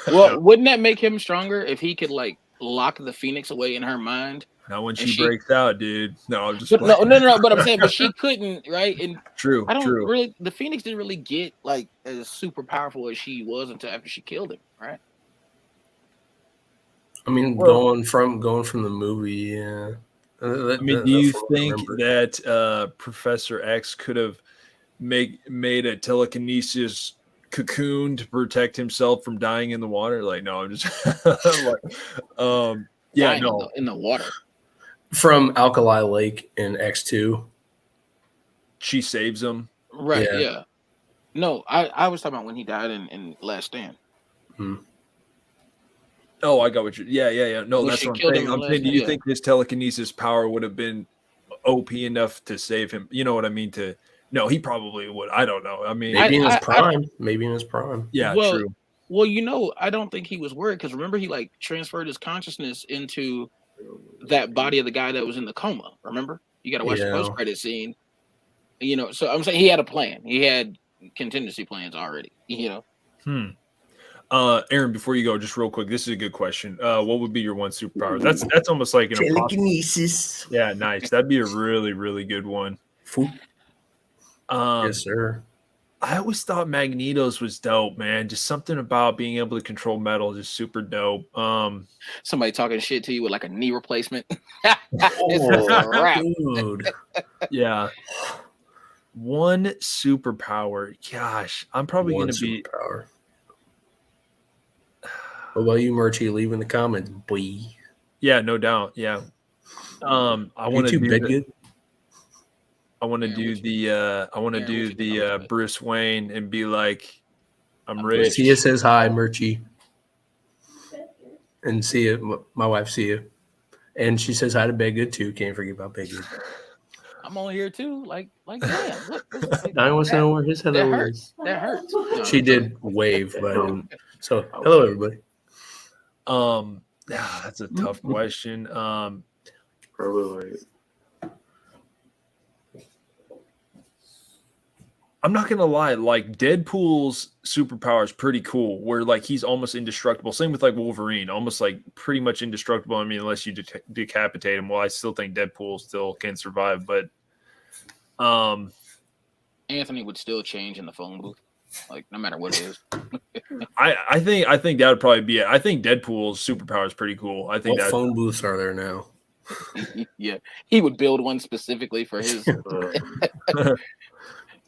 Well, wouldn't that make him stronger if he could lock the Phoenix away in her mind? Not when she breaks out, dude. No, I'm just no. But I'm saying, but she couldn't, right? And true. Really. The Phoenix didn't really get as super powerful as she was until after she killed him, right? I mean, going from the movie, yeah. Do you think that Professor X could have made a telekinesis cocoon to protect himself from dying in the water? Like, no, I'm just in the water from Alkali Lake in X2. She saves him, right? Yeah. No, I was talking about when he died in Last Stand. Oh, I got what you're. Yeah. No, that's what I'm saying. I'm saying, do you think his telekinesis power would have been OP enough to save him? You know what I mean? No, he probably would. I don't know. I mean, maybe in his prime. Yeah, true. Well, I don't think he was worried because remember he transferred his consciousness into that body of the guy that was in the coma. Remember, you got to watch the post-credit scene. So I'm saying he had a plan. He had contingency plans already. Aaron, before you go, just real quick, this is a good question. What would be your one superpower? That's almost like an telekinesis. Yeah, nice. That'd be a really, really good one. Yes, sir. I always thought Magneto's was dope, man. Just something about being able to control metal is super dope. Somebody talking shit to you with a knee replacement. Dude. Yeah. One superpower. Gosh, I'm probably going to be. What about you, Murchie? Leave in the comments, boy. Yeah, no doubt. Yeah. I want to do I want to do the Bruce Wayne and be like, I'm rich. Sia says hi, Murchie. And Sia, my wife Sia. And she says hi to Big too. Can't forget about Big. I'm on here too. Damn. I want to know where his hello is. That hurts. No, she did wave, but so hello everybody. That's a tough question. Probably. I'm not gonna lie, Deadpool's superpower is pretty cool. Where he's almost indestructible. Same with Wolverine, almost pretty much indestructible. I mean, unless you decapitate him. Well, I still think Deadpool still can survive, but Anthony would still change in the phone booth, no matter what it is. I think that would probably be it. I think Deadpool's superpower is pretty cool. I think what phone booths are there now? Yeah, he would build one specifically for his.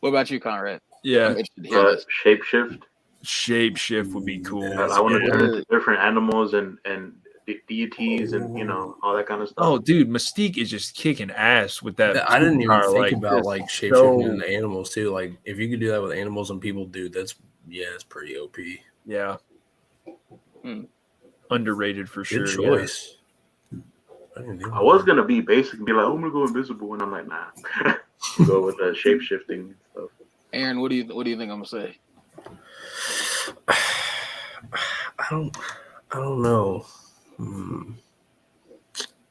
What about you, Conrad? Yeah, shapeshift. Shapeshift would be cool. I want to turn into different animals and deities and all that kind of stuff. Oh, dude, Mystique is just kicking ass with that. I didn't even think about shapeshifting into animals too. If you could do that with animals and people, dude, it's pretty OP. Yeah, underrated for sure. Good choice. Yeah. I was gonna be basic and be like, I'm gonna go invisible, and I'm like, nah. Go with the shape shifting stuff. Aaron, what do you think I'm gonna say? I don't know.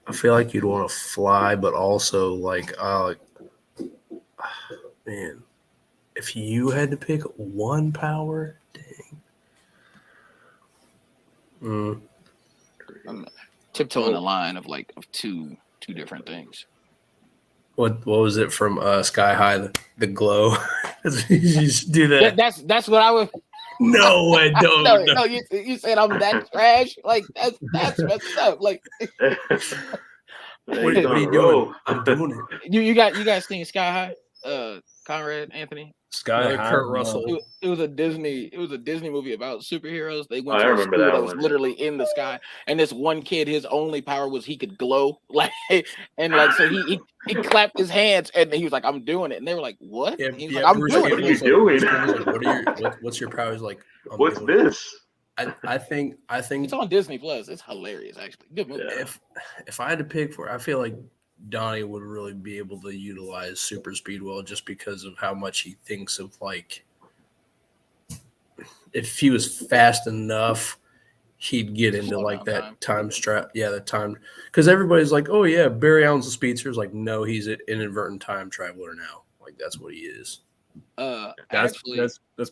I feel like you'd want to fly, but also man, if you had to pick one power, dang. I'm tiptoeing the line of two different things. What was it from Sky High? The glow. You should do that. That's what I would. No, I don't. No, you said I'm that trash. Like that's messed up. Like what are you doing? I'm doing it. You guys seen Sky High? Conrad, Anthony. Sky High. Kurt Russell. It was a Disney movie about superheroes. They went I to a remember school that that was one. literally in the sky, and this one kid, his only power was he could glow, so he clapped his hands and he was like, "I'm doing it," and they were like, "What?" Yeah, He's like, "I'm Bruce doing Willis it." doing? What's your powers like? What's this? I think It's on Disney Plus. It's hilarious, actually. Good movie. Yeah. if I had to pick I feel like Donnie would really be able to utilize super speed well, just because of how much he thinks of like, if he was fast enough, he'd get into like that time strap. Yeah, the time, because everybody's like, oh yeah, Barry Allen's a speedster. It's like, no, he's an inadvertent time traveler now. Like that's what he is. That's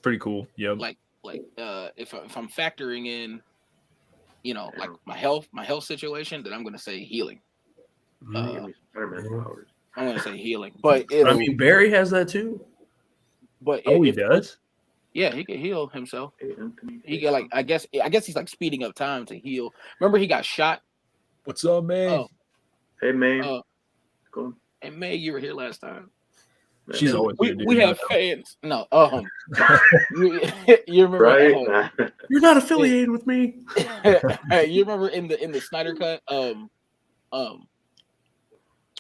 pretty cool. Yep. If I'm factoring in, like my health situation, then I'm gonna say healing. I'm gonna say healing, but I mean Barry has that too. But he does. Yeah, he can heal himself. He get I guess he's like speeding up time to heal. Remember he got shot. What's up, May? Hey, May. Cool. And May, you were here last time. She's always we have fans. No, you remember? Right? You're not affiliated with me. You remember in the Snyder cut,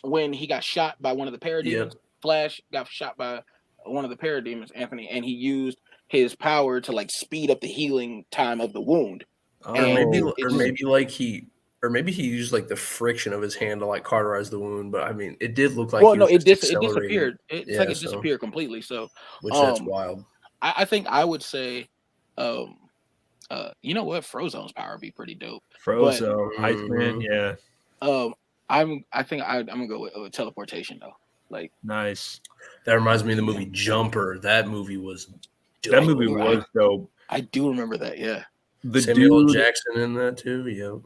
when he got shot by one of the parademons. Yep. Flash got shot by one of the parademons, Anthony, and he used his power to like speed up the healing time of the wound. Maybe he used like the friction of his hand to like cauterize the wound, but I mean, it did look like it disappeared. It's like it disappeared completely. So, that's wild. I think I would say, you know what, Frozone's power would be pretty dope. Frozone, Iceman, yeah. I think I'm gonna go with teleportation though. Like nice. That reminds me of the movie Jumper. That movie was dope. That movie was dope. I do remember that. Yeah. The Samuel Jackson in that too. Yep.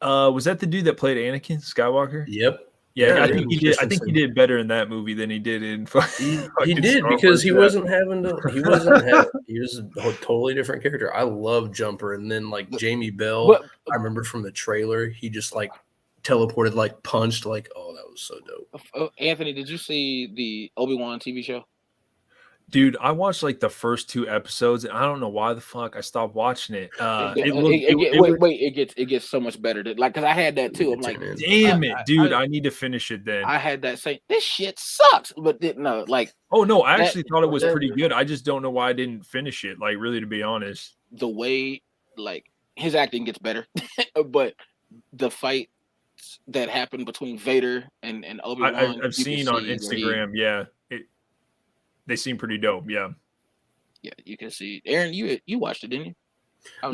Was that the dude that played Anakin Skywalker? Yep. Yeah, I think he did. I think he did better in that movie than he did in. He did because he wasn't having to. He was a totally different character. I love Jumper, and then like Jamie Bell. I remember from the trailer, he just like teleported, like punched, like oh, that was so dope. Anthony, did you see the Obi-Wan TV show? Dude, I watched like the first 2 episodes, and I don't know why the fuck I stopped watching it. It gets so much better. Because I had that too. I'm like, damn it, dude, I need to finish it then. I had that saying, this shit sucks, but no, like. Oh no, I actually thought it was pretty good. I just don't know why I didn't finish it. Like, really, to be honest, the way like his acting gets better, but the fight that happened between Vader and Obi-Wan, I've seen on Instagram. They seem pretty dope. Yeah, you can see. Aaron, you watched it, didn't you? We're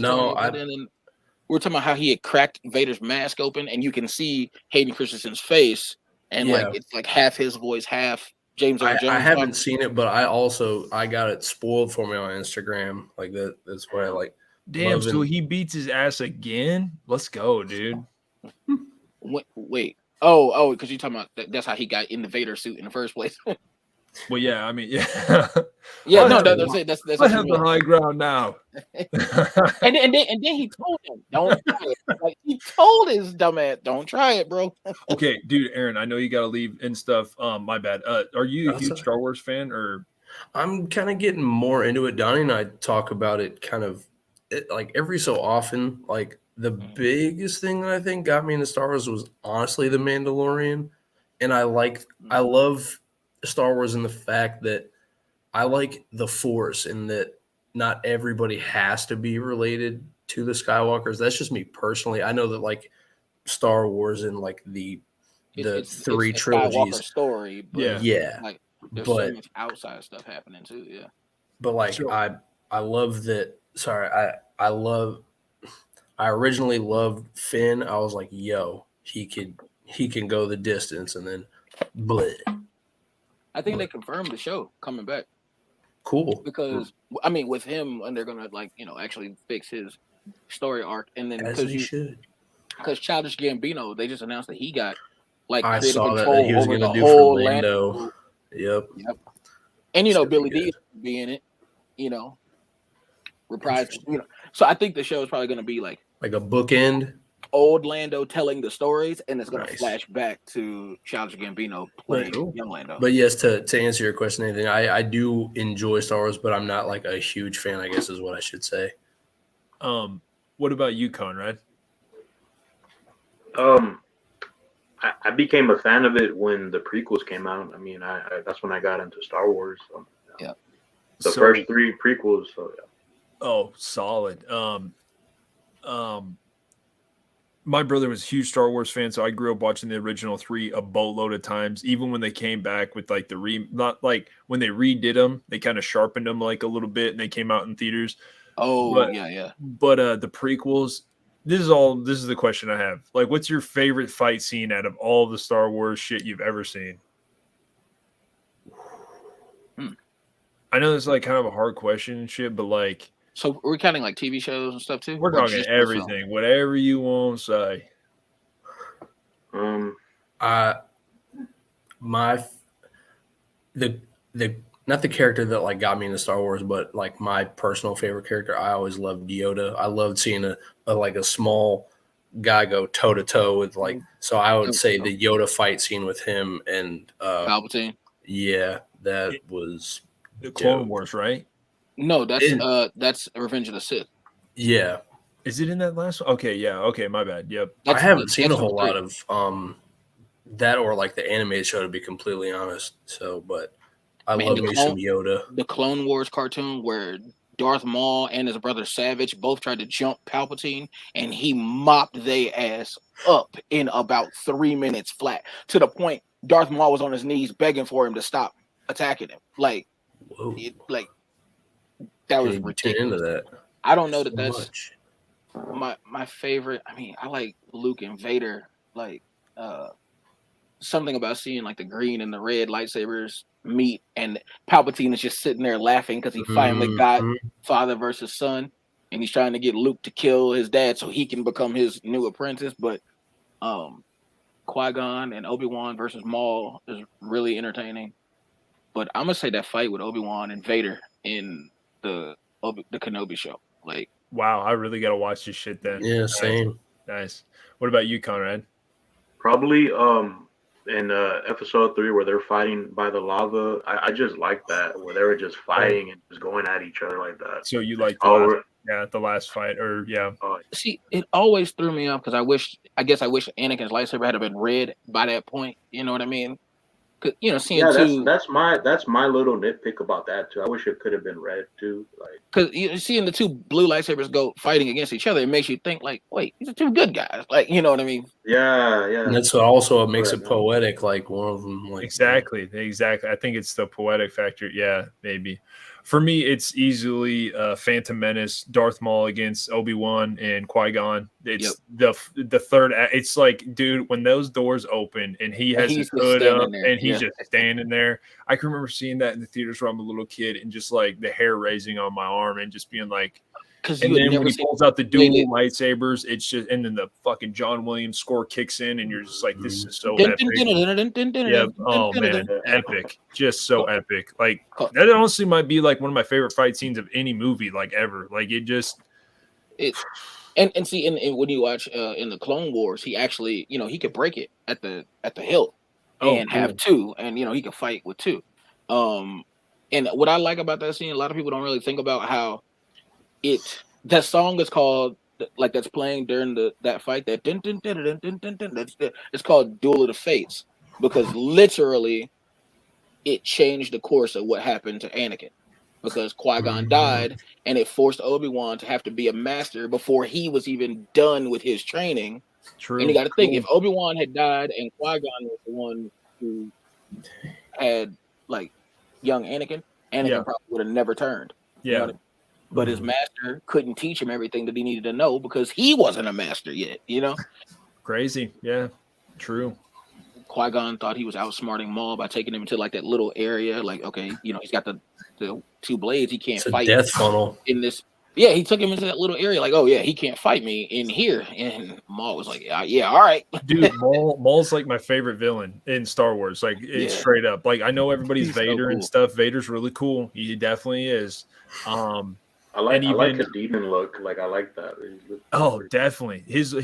talking about how he had cracked Vader's mask open, and you can see Hayden Christensen's face, and like it's like half his voice, half James Earl Jones. I haven't seen it, but I got it spoiled for me on Instagram. Like that's why I like. Damn, so he beats his ass again. Let's go, dude. Wait. Oh, because you're talking about that's how he got in the Vader suit in the first place. Well, yeah, I mean, yeah. Yeah, that's it. That's I have the high ground now. and then he told him, don't try it. Like he told his dumb ass, don't try it, bro. Okay, dude, Aaron, I know you gotta leave and stuff. My bad. Are you a huge Star Wars fan, or? I'm kind of getting more into it. Donnie and I talk about it kind of like every so often. Like the biggest thing that I think got me into Star Wars was honestly The Mandalorian, and I love Star Wars in the fact that I like the Force and that not everybody has to be related to the Skywalkers. That's just me personally. I know that like Star Wars and like the three trilogies story, but like there's so much outside stuff happening too. Yeah, but like I love that. Sorry, I originally loved Finn. I was like, yo, he can go the distance, and then bleh. I think they confirmed the show coming back. Cool. Because I mean, with him, and they're gonna like actually fix his story arc, and then As they should. Because Childish Gambino, they just announced that he got I creative saw that control he was over going the to do whole for land. Lando. Yep. And Should be Billy D good. will be in it. Reprising. So I think the show is probably going to be like a bookend. Old Lando telling the stories, and it's going to Nice. flash back to Childish Gambino playing young Lando. But yes, to answer your question, Anthony, I do enjoy Star Wars, but I'm not like a huge fan, I guess is what I should say. What about you, Conrad? I became a fan of it when the prequels came out. I mean, that's when I got into Star Wars. So, yeah. The first 3 prequels. So yeah. Oh, solid. My brother was a huge Star Wars fan, so I grew up watching the original 3 a boatload of times. Even when they came back with like not like when they redid them, they kind of sharpened them like a little bit, and they came out in theaters. Oh, yeah. But the prequels, this is the question I have. Like, what's your favorite fight scene out of all the Star Wars shit you've ever seen? I know it's like kind of a hard question and shit, but like. So we're counting like TV shows and stuff too? We're talking everything, whatever you want to say. Not the character that like got me into Star Wars, but like my personal favorite character, I always loved Yoda. I loved seeing a small guy go toe to toe with like. So I would say the Yoda fight scene with him and Palpatine. Yeah, that was the Clone Wars, right? No, that's Revenge of the Sith. Yeah. Is it in that last one? Okay, yeah. Okay, my bad. Yep. I haven't seen a whole lot of that or like the animated show, to be completely honest. So, but I love me some Yoda. The Clone Wars cartoon where Darth Maul and his brother Savage both tried to jump Palpatine, and he mopped their ass up in about 3 minutes flat, to the point Darth Maul was on his knees begging for him to stop attacking him. Like, that was ridiculous. Into that. I don't know that's my favorite. I mean, I like Luke and Vader. Like, something about seeing like the green and the red lightsabers meet, and Palpatine is just sitting there laughing because he finally got father versus son, and he's trying to get Luke to kill his dad so he can become his new apprentice. But Qui-Gon and Obi-Wan versus Maul is really entertaining. But I'm gonna say that fight with Obi-Wan and Vader in the Kenobi show. Like, wow, I really gotta watch this shit then. Yeah, same. Nice. What about you, Conrad? Probably in episode 3 where they're fighting by the lava. I just like that, where they were just fighting and just going at each other like that. So you like the last fight, or yeah. See, it always threw me off because I guess I wish Anakin's lightsaber had been red by that point. You know what I mean? Seeing that's my little nitpick about that too. I wish it could have been red too, like, because seeing the 2 blue lightsabers go fighting against each other, it makes you think like, wait, these are 2 good guys, like, you know what I mean? Yeah. And that's also what makes it poetic. Like one of them, like exactly. I think it's the poetic factor. Yeah, maybe. For me, it's easily Phantom Menace, Darth Maul against Obi-Wan and Qui-Gon. It's the third. It's like, dude, when those doors open and he has his hood up and he's just standing there. I can remember seeing that in the theaters when I'm a little kid and just like the hair raising on my arm and just being like, and then when he pulls out the dual lightsabers, it's just, and then the fucking John Williams score kicks in, and you're just like, this is so epic. Yep. Oh man, epic, just so epic. Like, that honestly might be like one of my favorite fight scenes of any movie, like ever. Like, and when you watch in the Clone Wars, he actually, he could break it at the hilt and have 2, and he could fight with 2. And what I like about that scene, a lot of people don't really think about how that song is called, like, that's playing during that fight, that dun, dun, dun, dun, dun, dun, dun, it's called Duel of the Fates, because literally it changed the course of what happened to Anakin, because Qui-Gon died and it forced Obi-Wan to have to be a master before he was even done with his training. True. And you got to think, if Obi-Wan had died and Qui-Gon was the one who had like young Anakin probably would have never turned. Yeah. You know, but his master couldn't teach him everything that he needed to know because he wasn't a master yet, Crazy. Yeah. True. Qui-Gon thought he was outsmarting Maul by taking him into like that little area. Like, okay, he's got the 2 blades. He can't fight death funnel in this Yeah, he took him into that little area, like, oh yeah, he can't fight me in here. And Maul was like, yeah, all right. Dude, Maul's like my favorite villain in Star Wars. Like, it's straight up. Like, I know everybody's Vader so cool. And stuff. Vader's really cool. He definitely is. I like his demon look. Like, I like that. Oh, definitely. His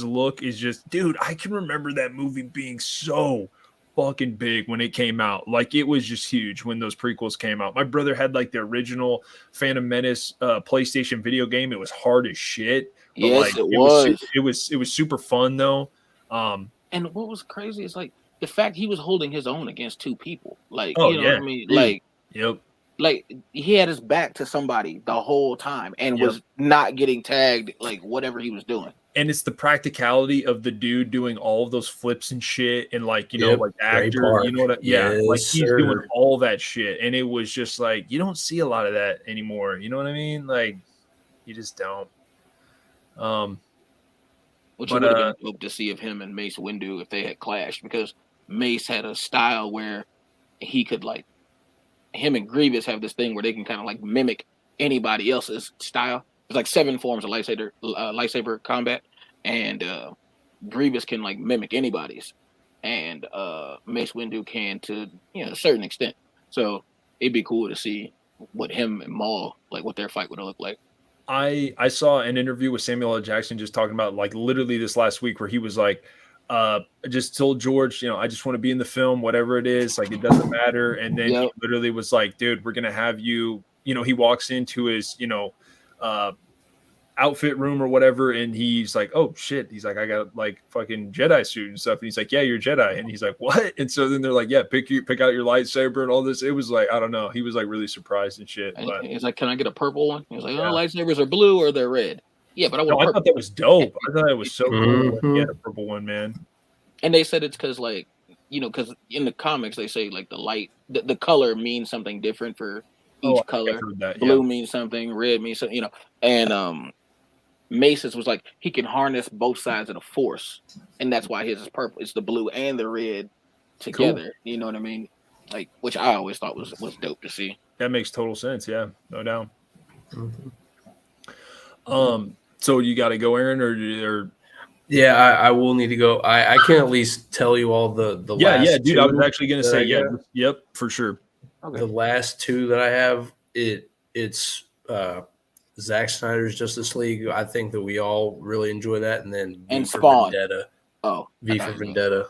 look is just, dude. I can remember that movie being so fucking big when it came out. Like, it was just huge when those prequels came out. My brother had like the original Phantom Menace PlayStation video game. It was hard as shit. But yes, like, it was super fun though. And what was crazy is like the fact he was holding his own against two people. Like, oh, you know yeah, what I mean? dude. Like, yep. Like, he had his back to somebody the whole time and was not getting tagged, like, whatever he was doing. And it's the practicality of the dude doing all of those flips and shit, and like, you know, like actor, you know what? Like he's doing all that shit, and it was just like, you don't see a lot of that anymore. You know what I mean? Like, you just don't. Which would have been dope to see of him and Mace Windu if they had clashed, because Mace had a style where he could, like, him and Grievous have this thing where they can kind of like mimic anybody else's style. There's like 7 forms of lightsaber combat, and Grievous can like mimic anybody's, and Mace Windu can to a certain extent. So it'd be cool to see what him and Maul, like, what their fight would look like. I saw an interview with Samuel L. Jackson just talking about, like, literally this last week, where he was like, I just told George, I just want to be in the film, whatever it is, like, it doesn't matter. And then he literally was like, dude, we're gonna have you, he walks into his outfit room or whatever, and he's like, oh shit, he's like, I got like fucking Jedi suit and stuff, and he's like, yeah, you're Jedi, and he's like, what? And so then they're like, yeah, pick out your lightsaber and all this. It was like, I don't know, he was like really surprised and shit. But he's like, can I get a purple one? He was like, oh, lightsabers are blue or they're red. Yeah, but I want I thought that was dope. I thought it was so cool when he had a purple one, man. And they said it's because, like, because in the comics they say like the color means something different for each color. Blue means something, red means something, and Mace's was like he can harness both sides of the Force, and that's why his is purple. It's the blue and the red together. Cool. You know what I mean? Like, which I always thought was dope to see. That makes total sense. Yeah, no doubt. So you got to go, Aaron, or yeah, I will need to go. I can at least tell you all the last dude. I was actually gonna say yep, for sure. Okay. The last 2 that I have, it's Zack Snyder's Justice League. I think that we all really enjoy that, and then V for Spawn. Vendetta. Oh, V for Vendetta.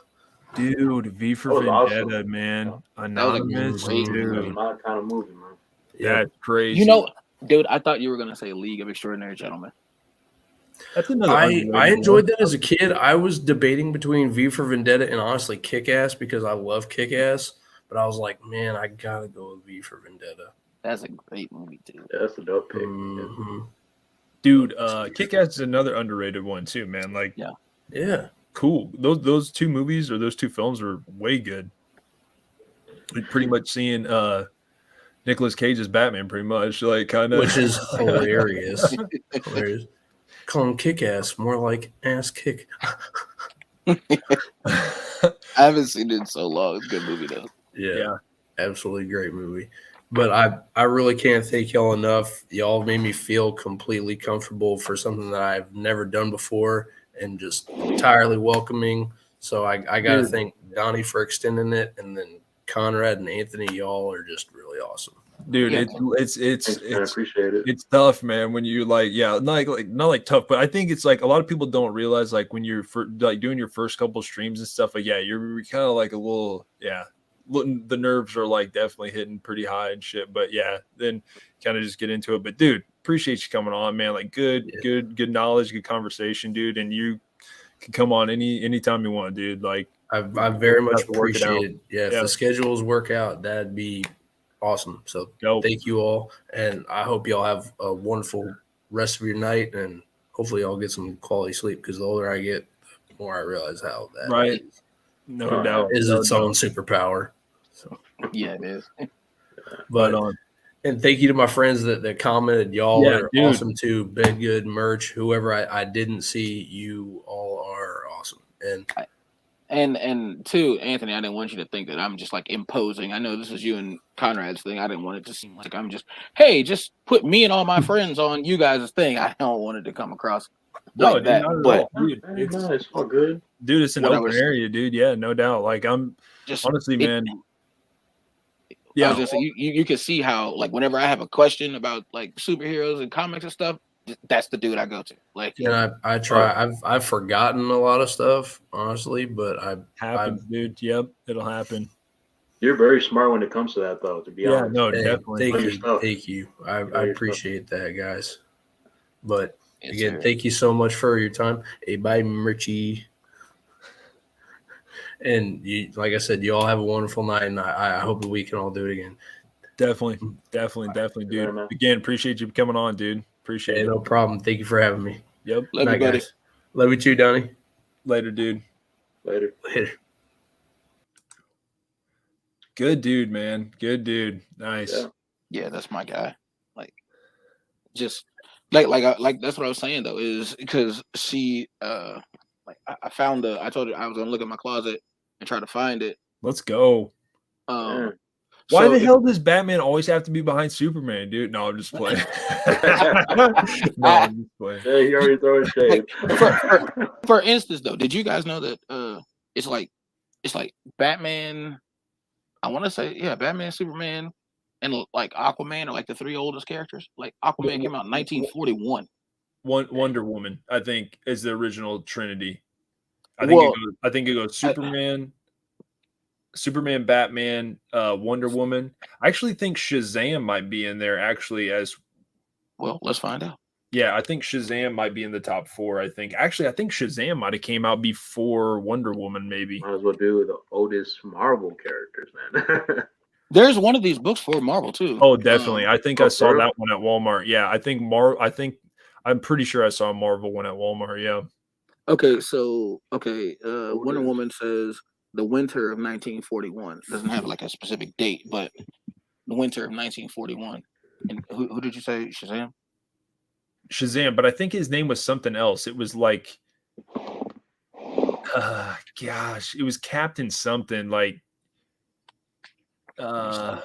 Dude, V for Vendetta, awesome. Man. Anonymous, dude. My kind of movie, man. Yeah, it's crazy. Dude, I thought you were gonna say League of Extraordinary Gentlemen. That's another. I enjoyed that as a kid. I was debating between V for Vendetta and honestly Kick-Ass, because I love Kick-Ass, but I was like, man, I gotta go with V for Vendetta. That's a great movie too. Yeah, that's a dope pick. Dude, Kick-Ass is another underrated one too, man. Like, yeah, cool. Those 2 movies or those 2 films are way good. Like, pretty much seeing Nicolas Cage's Batman, pretty much, like, kind of, which is hilarious. Hilarious. Call him Kick-Ass, more like ass kick. I haven't seen it in so long. It's a good movie though. Yeah, absolutely great movie. But I really can't thank y'all enough. Y'all made me feel completely comfortable for something that I've never done before, and just entirely welcoming. So I got to thank Donnie for extending it, and then Conrad and Anthony. Y'all are just really awesome. Dude, it's I appreciate it. It's tough, man, when you not like tough, but I think it's like a lot of people don't realize, like, when you're doing your first couple streams and stuff, like, you're kind of like a little the nerves are like definitely hitting pretty high and shit, but then kind of just get into it. But dude, appreciate you coming on, man. Like, good knowledge, good conversation, dude, and you can come on anytime you want, dude. Like, I very much appreciate it. Yeah, if the schedules work out, that'd be awesome. So thank you all, and I hope y'all have a wonderful rest of your night, and hopefully y'all get some quality sleep, because the older I get, the more I realize how that is. No doubt is its own superpower. So yeah, it is. But and thank you to my friends that commented. Y'all are awesome too. Bedgood, Merch, whoever I didn't see, you all are awesome. And And two, Anthony, I didn't want you to think that I'm just like imposing. I know this is you and Conrad's thing. I didn't want it to seem like I'm just, hey, just put me and all my friends on you guys' thing. I don't want it to come across No, like dude, that. not at But all. Dude, It's all good. Dude, it's an what I open was area, dude. Yeah, no doubt. Like I'm just honestly, it, man. I was Yeah, gonna say you can see how like whenever I have a question about like superheroes and comics and stuff, that's the dude I go to. Like And I try. I've forgotten a lot of stuff, honestly, but happens, dude. Yep, it'll happen. You're very smart when it comes to that, though. To be Yeah, honest, no, hey, definitely. thank you. I appreciate that, guys. But yes, again, sir. thank you so much for your time. Hey, bye, Richie. And you, like I said, you all have a wonderful night, and I hope that we can all do it again. Definitely, dude. Yeah, Again, appreciate you coming on, dude. Appreciate Hey, it. no problem. Thank you for having me. Yep. Love Night, you, buddy. guys. Love you too, Donnie. Later, dude. Later. Later. Good dude, man. Good dude. Nice. Yeah, that's my guy. Like, just like that's what I was saying though, is because she like I found I told her I was gonna look at my closet and try to find it. Let's go. Yeah. Why So the hell does Batman always have to be behind Superman, dude? No, I'm just playing. No, I'm just playing. Yeah, he already throwing shade. for instance though, did you guys know that it's like Batman, I want to say, yeah, Batman, Superman, and like Aquaman are like the three oldest characters. Like Aquaman came out in 1941. Wonder Woman, I think, is the original Trinity. I think it goes Superman, Batman, Wonder Woman. I actually think Shazam might be in there actually as well. Let's find out. Yeah, I think Shazam might be in the top 4. I think Shazam might have came out before Wonder Woman, maybe. Might as well do the oldest Marvel characters, man. There's one of these books for Marvel too. Oh, definitely. I think I saw sure. that one at Walmart. Yeah, I'm pretty sure I saw a Marvel one at Walmart. Yeah. Okay, so Wonder Woman says the winter of 1941. Doesn't have like a specific date, but the winter of 1941. And who did you say? Shazam? Shazam, but I think his name was something else. It was like, gosh, it was Captain something like. Let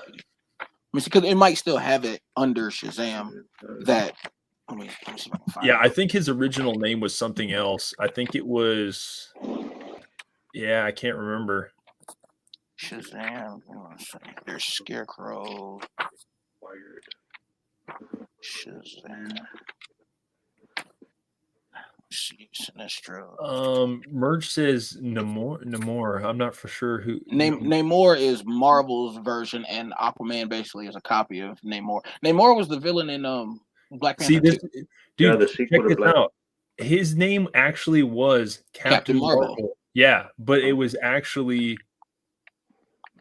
me see, because it might still have it under Shazam. That let me see if I can find Yeah, it. I think his original name was something else. I think it was. Yeah, I can't remember. Shazam. There's Scarecrow. Shazam. Sinestro. Merge says Namor. I'm not for sure who. Namor is Marvel's version, and Aquaman basically is a copy of Namor. Namor was the villain in Black Panther. See this, dude. the Check sequel to this Black. out. His name actually was Captain Marvel. Yeah, but it was actually.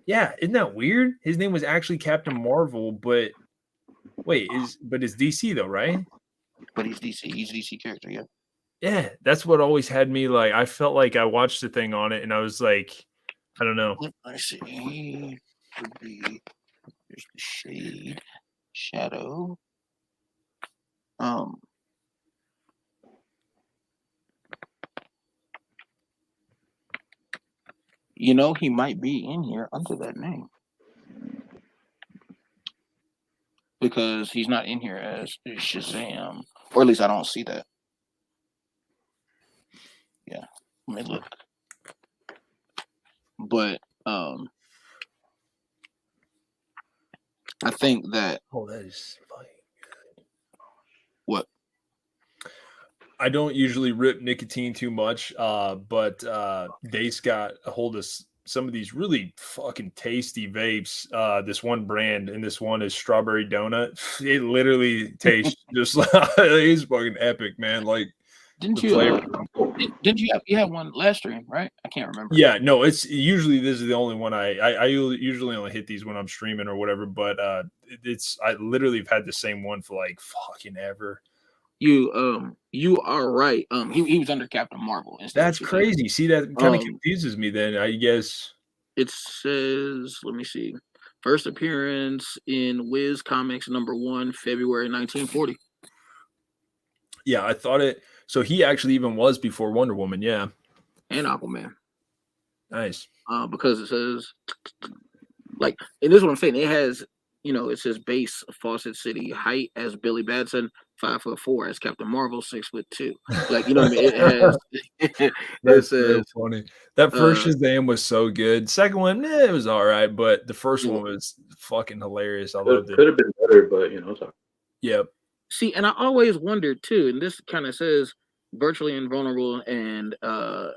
Yeah, isn't that weird? His name was actually Captain Marvel, but wait, it's DC though, right? But he's DC. He's a DC character, yeah. Yeah, that's what always had me like. I felt like I watched the thing on it, and I was like, I don't know. I see. He would be. There's the shade, shadow. You know, he might be in here under that name because he's not in here as Shazam, or at least I don't see that. Yeah, let me look. But I think that. Oh, that is funny. What? I don't usually rip nicotine too much, but Dace got a hold of some of these really fucking tasty vapes. This one brand, and this one is strawberry donut. It literally tastes just like it's fucking epic, man. Like, didn't you have one last stream, right? I can't remember. Yeah, no, it's usually this is the only one I usually only hit these when I'm streaming or whatever, but I literally have had the same one for like fucking ever. You are right. He was under Captain Marvel. That's crazy. See, that kind of confuses me then, I guess. It says, let me see. First appearance in Wiz Comics #1, February 1940. Yeah, I thought it. So he actually even was before Wonder Woman, yeah. And Aquaman. Nice. Because it says like, and this is what I'm saying. It has, it says base Fawcett City, height as Billy Batson, 5'4", as Captain Marvel, 6'2". Like, you know what I mean? It has. It That's says. so funny. That first Shazam was so good. Second one, it was all right, but the first one was fucking hilarious. I loved it. Could have been better, but it's all right. Yep. See, and I always wondered too, and this kind of says virtually invulnerable and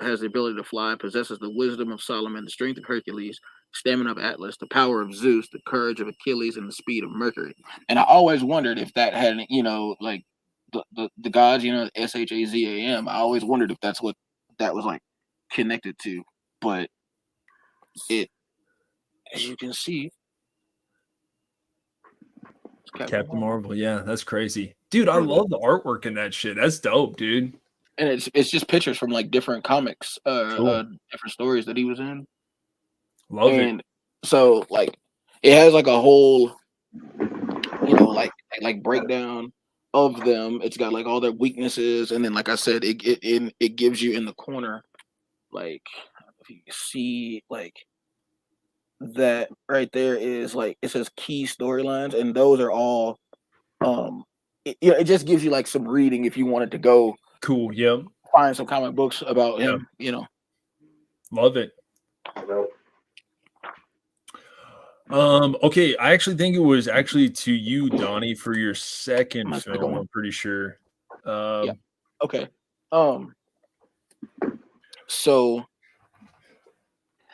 has the ability to fly, possesses the wisdom of Solomon, the strength of Hercules, stamina of Atlas, the power of Zeus, the courage of Achilles, and the speed of Mercury. And I always wondered if that had, like the gods, Shazam. I always wondered if that's what that was like connected to, but it, as you can see, Captain Marvel, yeah, that's crazy, dude. I love the artwork in that shit. That's dope, dude. And it's just pictures from like different comics, Cool. different stories that he was in. Love and so like it has like a whole, like breakdown of them. It's got like all their weaknesses, and then like I said, it gives you in the corner, like if you see like that right there is like it says key storylines, and those are all it just gives you like some reading if you wanted to go Cool. Yep. find some comic books about him. Love it. Okay, I actually think it was actually to you, Donnie, for your second film. I'm pretty sure. Yeah. Okay. So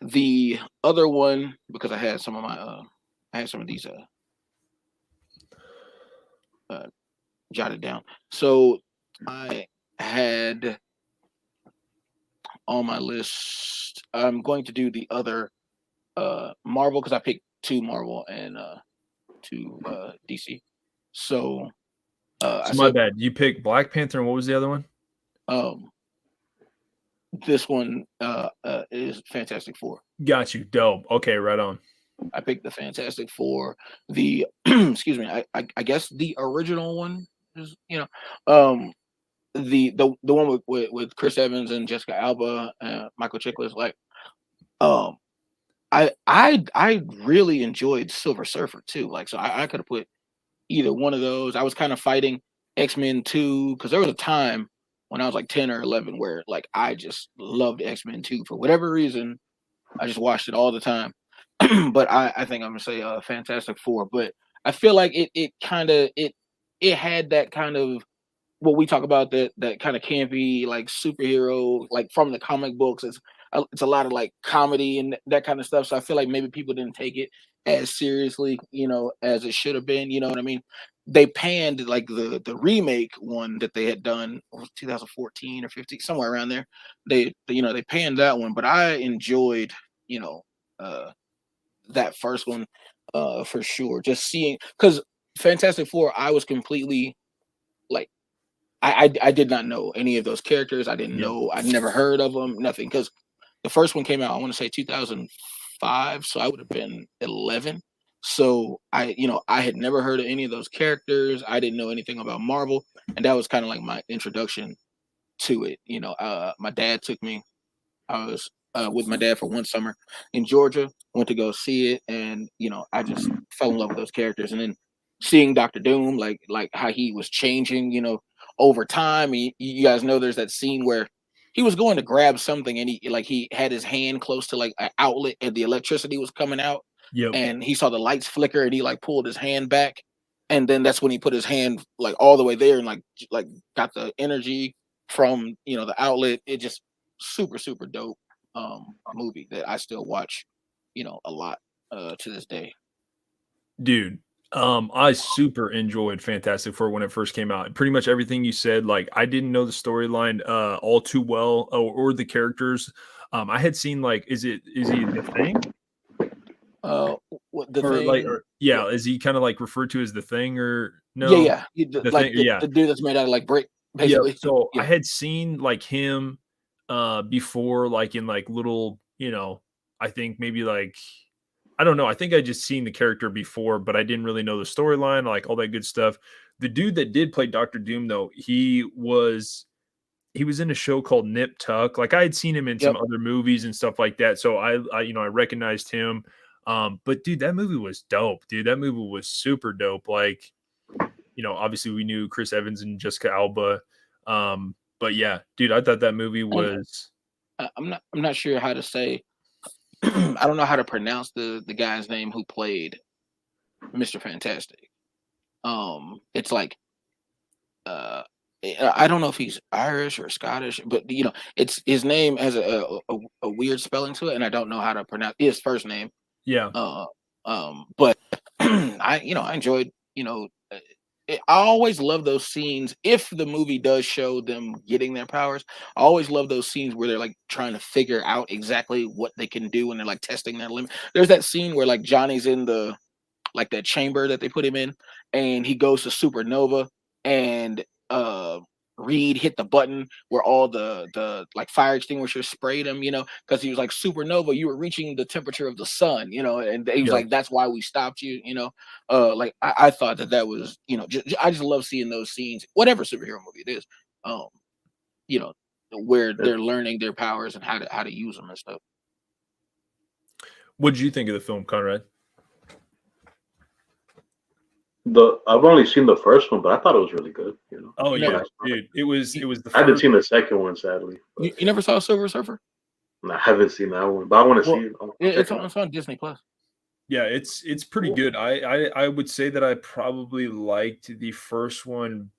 the other one, because I had some of these jotted down. So I had on my list, I'm going to do the other Marvel, because I picked 2 Marvel and 2 DC. So my bad. You picked Black Panther, and what was the other one? This one is Fantastic Four. Got you. Dope. Okay, right on. I picked the Fantastic Four. The excuse me, I guess the original one is, the one with Chris Evans and Jessica Alba, Michael Chiklis. Like, I really enjoyed Silver Surfer too. Like, so I could have put either one of those. I was kind of fighting X-Men 2 because there was a time when I was like 10 or 11 where like I just loved X-Men 2 for whatever reason. I just watched it all the time. But I think I'm gonna say Fantastic Four. But I feel like it had that kind of what we talk about, that kind of campy like superhero, like from the comic books. It's a lot of like comedy and that kind of stuff. So I feel like maybe people didn't take it as seriously, as it should have been. You know what I mean? They panned like the remake one that they had done, 2014 or 15, somewhere around there. They panned that one, but I enjoyed, that first one for sure. Just seeing, because Fantastic Four, I was completely like, I did not know any of those characters. I didn't know. I'd never heard of them. Nothing. Because the first one came out, I want to say 2005, so I would have been 11. So I had never heard of any of those characters. I didn't know anything about Marvel, and that was kind of like my introduction to it. My dad took me. I was with my dad for one summer in Georgia. Went to go see it, and I just fell in love with those characters. And then seeing Doctor Doom, like how he was changing, over time. You guys know there's that scene where he was going to grab something, and he had his hand close to like an outlet, and the electricity was coming out. Yep. And he saw the lights flicker, and he like pulled his hand back, and then that's when he put his hand like all the way there, and like got the energy from the outlet. It just super dope movie that I still watch a lot to this day. Dude, I super enjoyed Fantastic Four when it first came out. Pretty much everything you said, like I didn't know the storyline all too well, or the characters. I had seen like, is he the Thing? The or Thing, like, is he kind of like referred to as the Thing, or no? The dude that's made out of like brick, basically. Yeah. So I had seen like him before, like in like little, I think maybe like, I don't know. I think I just seen the character before, but I didn't really know the storyline, like all that good stuff. The dude that did play Doctor Doom, though, he was he was in a show called Nip Tuck. Like I had seen him in some other movies and stuff like that. So I you know, I recognized him. But dude, that movie was dope. Dude, that movie was super dope. Like, you know, obviously we knew Chris Evans and Jessica Alba. But yeah, dude, I thought that movie was. I'm not sure how to say. I don't know how to pronounce the guy's name who played Mr. Fantastic. It's like I don't know if he's Irish or Scottish, but you know, it's his name has a weird spelling to it, and I don't know how to pronounce his first name. Yeah. But I enjoyed, I always love those scenes. If the movie does show them getting their powers, I always love those scenes where they're like trying to figure out exactly what they can do and they're like testing their limit. There's that scene where like Johnny's in the like that chamber that they put him in, and he goes to supernova, and Reed hit the button where all the like fire extinguishers sprayed him, because he was like, supernova, you were reaching the temperature of the sun, and he was like, that's why we stopped you, like I thought that was, I just love seeing those scenes, whatever superhero movie it is, where they're learning their powers and how to use them and stuff. What did you think of the film, Conrad? I've only seen the first one, but I thought it was really good. Oh yeah, dude, it was the first. I haven't seen the second one, sadly. You never saw Silver Surfer? I haven't seen that one, but I want to see it. It's on Disney Plus. Yeah, it's pretty good. I would say that I probably liked the first one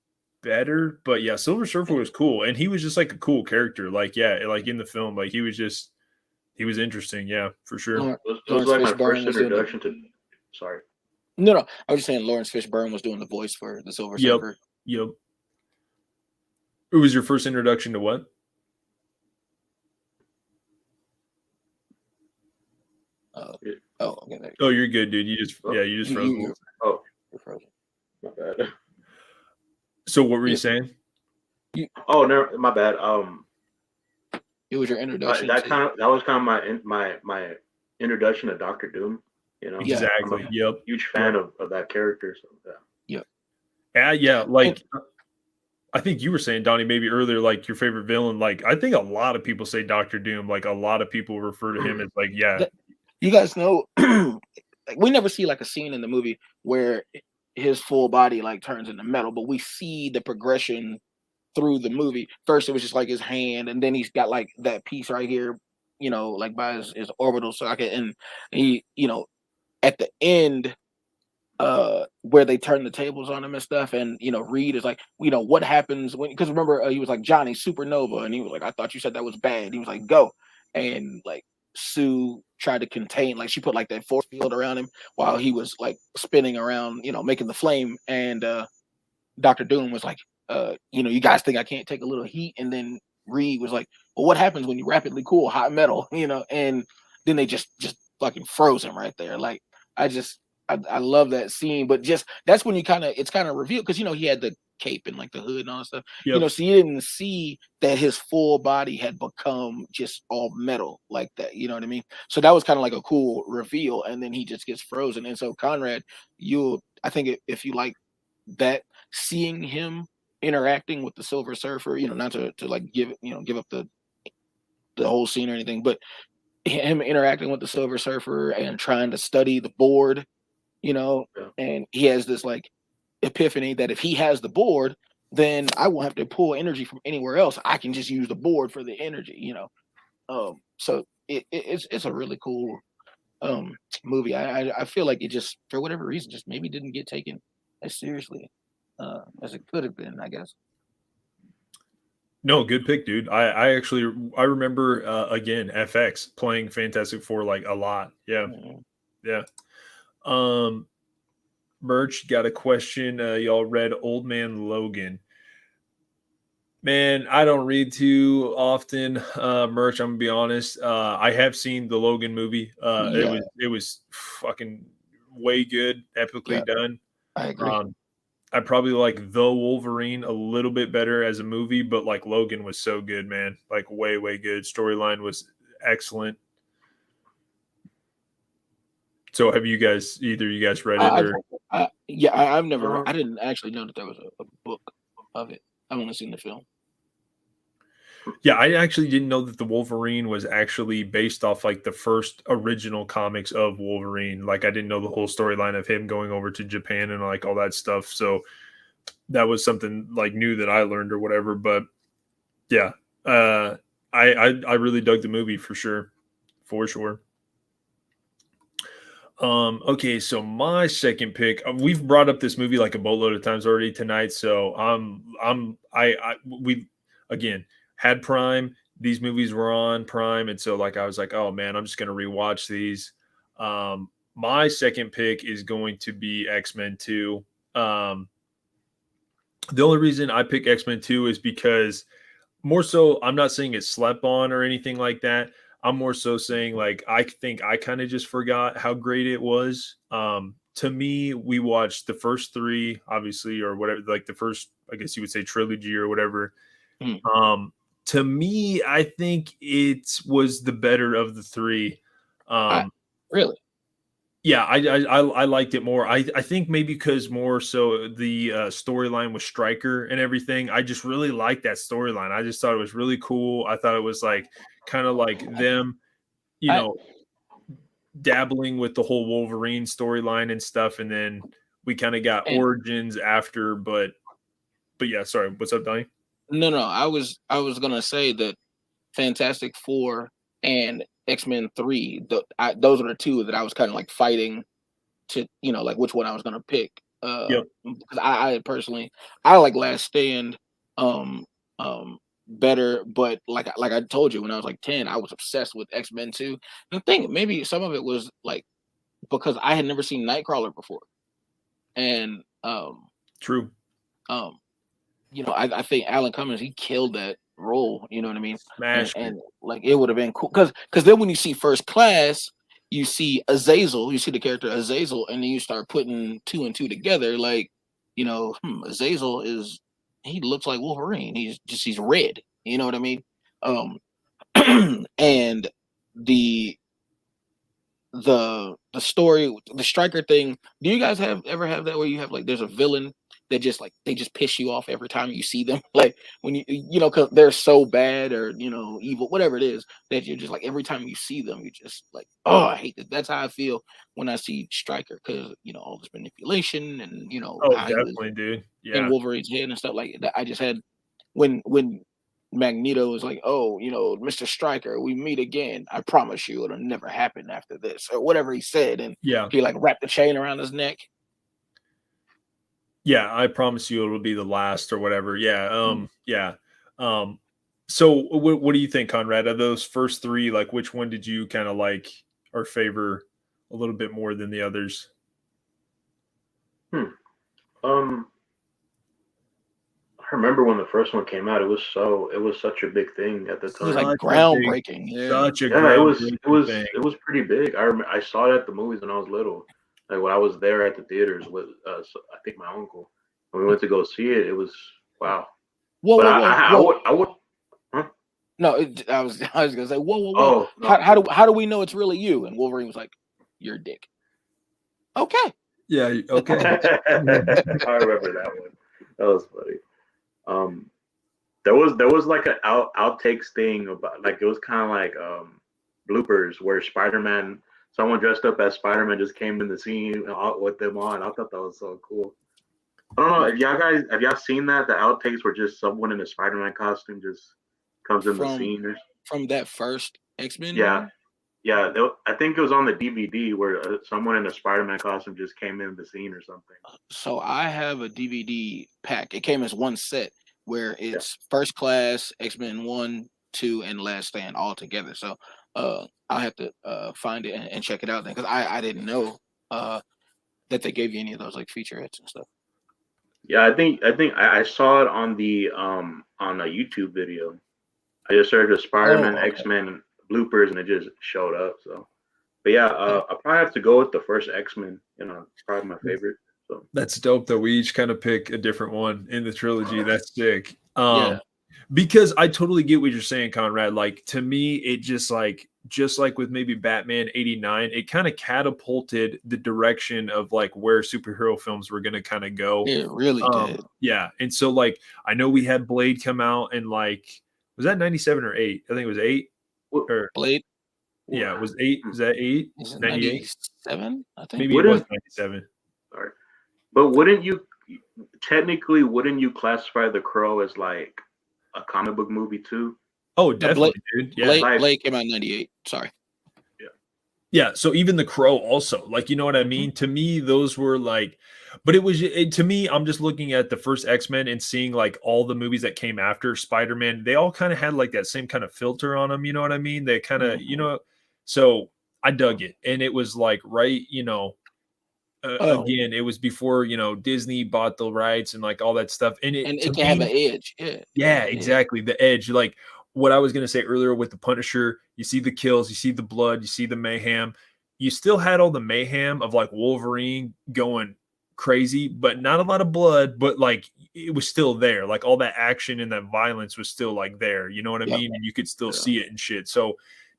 better, but yeah, Silver Surfer was cool, and he was just like a cool character. Like like in the film, like he was interesting. Yeah, for sure. It was like my first introduction to. Sorry. No, I was just saying Lawrence Fishburne was doing the voice for the Silver Surfer. Yep. It was your first introduction to what? Okay. Oh, you're good, dude. You just froze. You're frozen. My bad. So what were you saying? No, my bad. It was your introduction. That was kind of my introduction to Dr. Doom. Exactly. I'm a huge fan of that character. So yeah. Like I think you were saying, Donnie, maybe earlier, like your favorite villain. Like I think a lot of people say Dr. Doom. Like a lot of people refer to him as like, you guys know, like we never see like a scene in the movie where his full body like turns into metal, but we see the progression through the movie. First, it was just like his hand, and then he's got like that piece right here, like by his orbital socket, and he, at the end, where they turn the tables on him and stuff, and Reed is like, what happens when, because remember, he was like, Johnny, supernova, and he was like, I thought you said that was bad. He was like, go, and like Sue tried to contain, like she put like that force field around him while he was like spinning around, making the flame, and Dr. Doom was like, you guys think I can't take a little heat, and then Reed was like, well, what happens when you rapidly cool hot metal, and then they just fucking froze him right there. Like I love that scene, but just that's when it's kind of revealed, because he had the cape and like the hood and all that stuff. So you didn't see that his full body had become just all metal like that. You know what I mean? So that was kind of like a cool reveal, and then he just gets frozen. And so Conrad, I think if you like that, seeing him interacting with the Silver Surfer, not to like give up the whole scene or anything, but him interacting with the Silver Surfer and trying to study the board. And he has this like epiphany that if he has the board, then I won't have to pull energy from anywhere else. I can just use the board for the energy, so it's a really cool movie. I feel like it just, for whatever reason, just maybe didn't get taken as seriously as it could have been, I guess. No, good pick, dude. I remember again FX playing Fantastic Four like a lot. Yeah. Mm-hmm. Yeah. Merch got a question. Y'all read Old Man Logan? Man, I don't read too often. Merch, I'm gonna be honest. I have seen the Logan movie. It was fucking way good, epically done. I agree. I probably like The Wolverine a little bit better as a movie, but like Logan was so good, man. Like way, way good. Storyline was excellent. So have either you guys read it? I've never. I didn't actually know that there was a book of it. I've only seen the film. Yeah, I actually didn't know that the Wolverine was actually based off like the first original comics of Wolverine. Like I didn't know the whole storyline of him going over to Japan and like all that stuff. So that was something like new that I learned or whatever. But yeah, I really dug the movie for sure, for sure. Okay, so my second pick, we've brought up this movie like a boatload of times already tonight. So we again had Prime. These movies were on Prime, and so like I was like, oh man, I'm just gonna rewatch these. My second pick is going to be X-Men 2. The only reason I pick X-Men 2 is because more so, I'm not saying it's slept on or anything like that. I'm more so saying like I think I kind of just forgot how great it was. To me, we watched the first three, obviously, or whatever, like the first, I guess you would say trilogy or whatever. Mm. To me, I think it was the better of the three. Really? Yeah, I liked it more. I think maybe because more so the storyline with Stryker and everything. I just really liked that storyline. I just thought it was really cool. I thought it was like kind of like them, you know, dabbling with the whole Wolverine storyline and stuff, and then we kind of got origins after. But yeah, sorry. What's up, Donnie? No, I was gonna say that Fantastic Four and X-Men 3, those are the two that I was kind of like fighting to, like which one I was gonna pick. Yep. Because I personally, I like Last Stand better, but like I told you, when I was like 10, I was obsessed with X-Men 2. And I think maybe some of it was like because I had never seen Nightcrawler before. And True. I think Alan Cummings, he killed that role, you know what I mean? And it. like it would have been cool because then when you see First Class, you see Azazel, you see the character Azazel, and then you start putting two and two together. Like, Azazel he looks like Wolverine. He's red. You know what I mean? And the story, the Stryker thing. Do you guys ever have that where you have like there's a villain that just like they just piss you off every time you see them? Like when because they're so bad or evil, whatever it is, that you're just like every time you see them, you're just like, oh, I hate that. That's how I feel when I see Stryker because all this manipulation and Oh, how definitely, dude. Yeah. in Wolverine's head and stuff like that. I just had when Magneto was like, oh, Mr. Stryker, we meet again. I promise you it'll never happen after this, or whatever he said. And yeah, he like wrapped the chain around his neck. Yeah, I promise you it'll be the last or whatever. Yeah. Yeah. So what do you think, Conrad? Of those first three, like which one did you kind of like or favor a little bit more than the others? I remember when the first one came out, it was such a big thing at the time. It was like groundbreaking. It was pretty big. I saw it at the movies when I was little. Like when I was there at the theaters with I think my uncle. When we went to go see it, it was wow. Whoa. I would. Huh? No, I was gonna say whoa. Oh, no. How do we know it's really you? And Wolverine was like, "You're a dick." Okay. Yeah. Okay. I remember that one. That was funny. There was like an outtakes thing about like it was kind of like bloopers where someone dressed up as Spider-Man just came in the scene with them on. I thought that was so cool. I don't know if have y'all seen that? The outtakes were just someone in a Spider-Man costume just comes in the scene from that first X-Men. Yeah. Yeah, I think it was on the DVD where someone in a Spider-Man costume just came in the scene or something. So I have a DVD pack. It came as one set where it's First Class, X-Men 1, 2, and Last Stand all together. So I'll have to find it and check it out then because I didn't know that they gave you any of those like featurettes and stuff. Yeah, I think I saw it on the on a YouTube video. I just searched Spider-Man, X-Men bloopers and it just showed up. So, but yeah, I probably have to go with the first X-Men. It's probably my favorite. So that's dope that we each kind of pick a different one in the trilogy. That's sick. Because I totally get what you're saying, Conrad. Like to me, it just like with maybe Batman 89, it kind of catapulted the direction of like where superhero films were going to kind of go. It really did. Yeah. And so like, I know we had Blade come out and like Was that 97 or 8? I think it was 8. Or Blade. Yeah, it was 8. Is that 8? Is it 98? 97? I think. Maybe it was 97. Sorry. But wouldn't you classify The Crow as like a comic book movie too? Oh, definitely, dude. Yeah. Blade came out in 98. Sorry. Yeah, so even The Crow also, like, you know what I mean? To me, those were like, but to me, I'm just looking at the first X-Men and seeing like all the movies that came after Spider-Man, they all kind of had like that same kind of filter on them, you know what I mean? They kind of, so I dug it. And it was like, right, again, it was before, Disney bought the rights and like all that stuff. And it can have an edge. Yeah, exactly. The edge, like what I was going to say earlier with the Punisher, you see the kills, you see the blood, you see the mayhem. You still had all the mayhem of like Wolverine going crazy, but not a lot of blood, but like it was still there. Like all that action and that violence was still like there. You know what I mean? And you could still see it and shit. So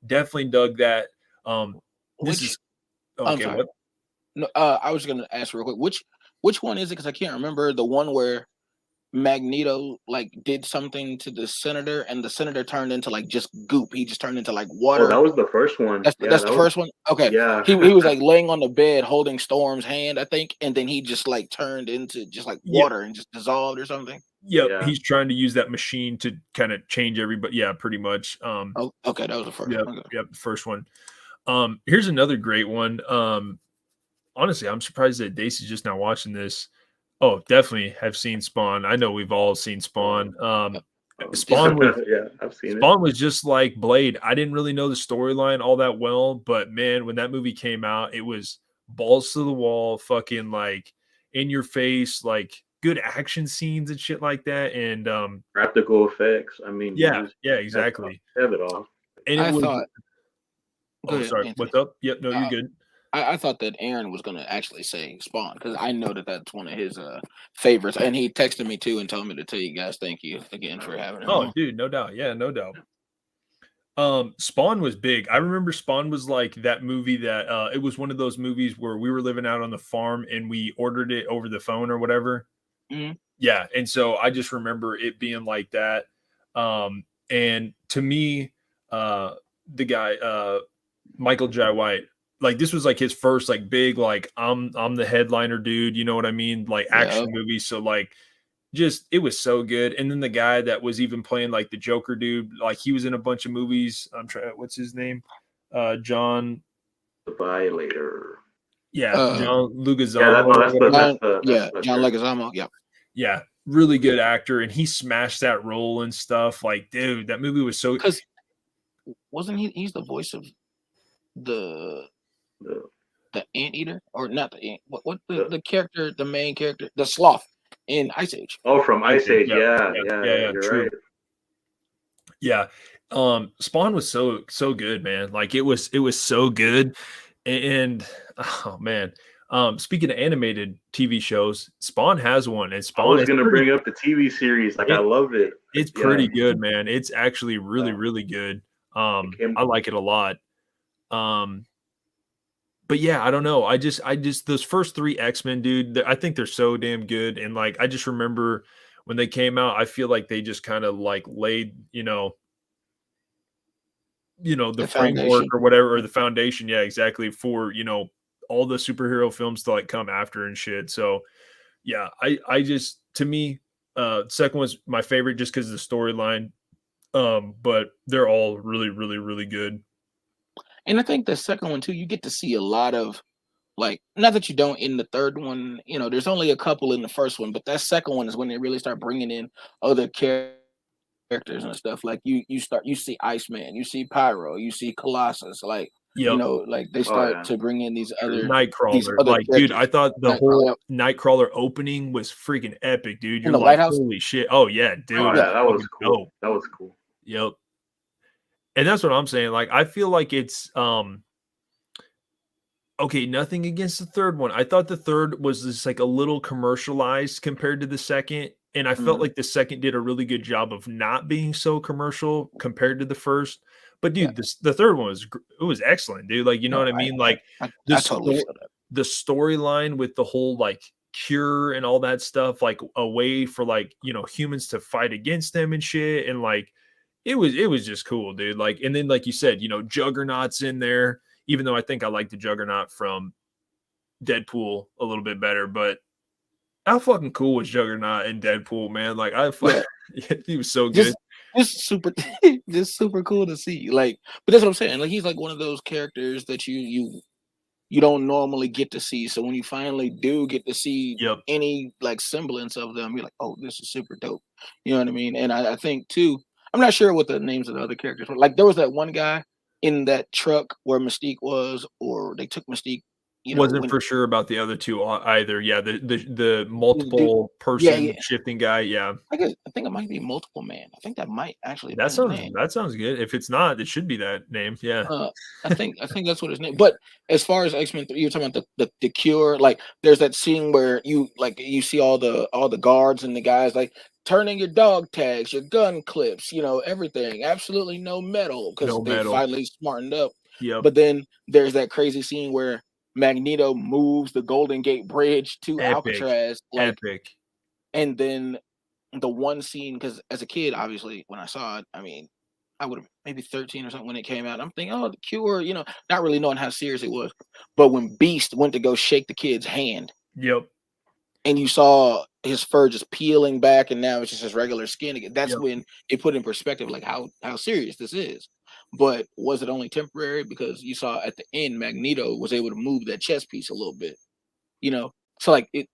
definitely dug that. Okay. What? No, I was going to ask real quick, which one is it? Because I can't remember the one where Magneto like did something to the senator and the senator turned into like just goop. He just turned into like water. Oh, that was the first one. That's the first one. Okay. Yeah. He was like laying on the bed holding Storm's hand, I think, and then he just like turned into just like water and just dissolved or something. Yeah, he's trying to use that machine to kind of change everybody. Yeah, pretty much. Okay, that was the first one. Yep, first one. Here's another great one. Honestly, I'm surprised that Daisy's just now watching this. Oh, definitely have seen Spawn. I know we've all seen Spawn. Spawn was I've seen Spawn was just like Blade. I didn't really know the storyline all that well, but man, when that movie came out, it was balls to the wall, fucking like in your face, like good action scenes and shit like that. And practical effects. I mean, yeah, exactly. Have it all. And I thought. Oh, sorry. What's up? Yep, no, you're good. I thought that Aaron was going to actually say Spawn because I know that that's one of his favorites, and he texted me too and told me to tell you guys thank you again for having him. Oh, dude, no doubt. Yeah, no doubt. Spawn was big. I remember Spawn was like that movie that it was one of those movies where we were living out on the farm and we ordered it over the phone or whatever. Mm-hmm. Yeah, and so I just remember it being like that. And to me, the guy Michael Jai White, like this was like his first like big like I'm the headliner dude, you know what I mean, like action movie. So like just it was so good. And then the guy that was even playing like the Joker dude, like he was in a bunch of movies. I'm trying, what's his name? John the Violator. Yeah, John Leguizamo. John Leguizamo. Yeah, really good actor, and he smashed that role and stuff. Like, dude, that movie was so. Because wasn't he's the voice of the anteater, or not the ant? What the character, the main character, the sloth in Ice Age? Oh, from Ice Age, yeah, you're true. right. Yeah, Spawn was so good, man. Like it was so good, and oh man. Speaking of animated TV shows, Spawn has one, and Spawn. I was going to bring up the TV series. Like, I love it. It's pretty good, man. It's actually really good. I like it a lot. But yeah, I don't know. I just those first 3 X-Men, dude, I think they're so damn good. And like, I just remember when they came out, I feel like they just kind of like laid, the framework or whatever, or the foundation. Yeah, exactly. For, all the superhero films to like come after and shit. So yeah, I just, to me, second was my favorite just because of the storyline. But they're all really good. And I think the second one too, you get to see a lot of like, not that you don't in the third one, there's only a couple in the first one, but that second one is when they really start bringing in other characters and stuff. Like you see Iceman, you see Pyro, you see Colossus, like, like they start to bring in these other Nightcrawler. Like, dude, I thought the whole Nightcrawler opening was freaking epic, dude. You're like, holy shit. Oh yeah, dude. Oh, yeah, that was cool. Dope. That was cool. Yep. And that's what I'm saying. Like, I feel like it's okay, nothing against the third one. I thought the third was just like a little commercialized compared to the second. And I felt like the second did a really good job of not being so commercial compared to the first. But dude, the third one was excellent, dude. Like, you know what I mean? Like the storyline with the whole like cure and all that stuff, like a way for like, humans to fight against them and shit. And like, it was just cool, dude. Like, and then like you said, you know, Juggernaut's in there, even though I think I like the Juggernaut from Deadpool a little bit better, but how fucking cool was Juggernaut in Deadpool, man? Like he was so good. Just super just super cool to see. Like, but that's what I'm saying. Like, he's like one of those characters that you don't normally get to see. So when you finally do get to see Yep. any like semblance of them, you're like, oh, this is super dope. You know what I mean? And I think too, I'm not sure what the names of the other characters were. Like, there was that one guy in that truck where Mystique was, or they took Mystique. You know, Wasn't for sure about the other two either. Yeah, the dude, multiple yeah, person shifting guy. Yeah, I think it might be Multiple Man. I think that might actually have that been his name. sounds good. If it's not, it should be that name. Yeah. I think that's what his name. But as far as X-Men 3, you're talking about the Cure. Like, there's that scene where you see all the guards and the guys like turning your dog tags, your gun clips, you know, everything. Absolutely no metal because No they metal. finally smartened up. Yep. But then there's that crazy scene where Magneto moves the Golden Gate Bridge to Alcatraz, like, epic. and then the one scene, because as a kid, obviously, when I saw it, I mean, I would have maybe 13 or something when it came out. I'm thinking, oh, the Cure, you know, not really knowing how serious it was. But when Beast went to go shake the kid's hand, Yep. and you saw his fur just peeling back, and now it's just his regular skin again, that's when it put in perspective like how serious this is. But was it only temporary? Because you saw at the end, Magneto was able to move that chest piece a little bit, you know. So like, is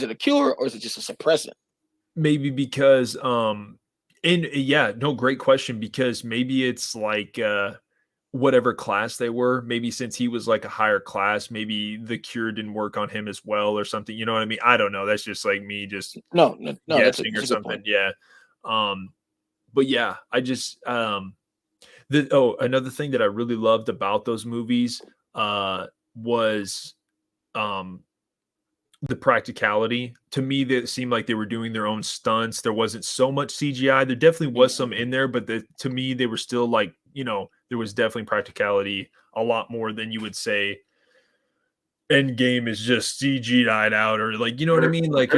it a cure or is it just a suppressant? Maybe because and yeah, no, great question, because maybe it's like whatever class they were, maybe since he was like a higher class, maybe the cure didn't work on him as well or something. You know what I mean? I don't know. That's just like me just No, that's guessing or a good something. point. Yeah. But yeah, I just another thing that I really loved about those movies was the practicality. To me, that seemed like they were doing their own stunts. There wasn't so much CGI. There definitely was some in there, but to me, they were still like, you know, there was definitely practicality a lot more than you would say Endgame is just CGI'd out, or like, you know what I mean? Like,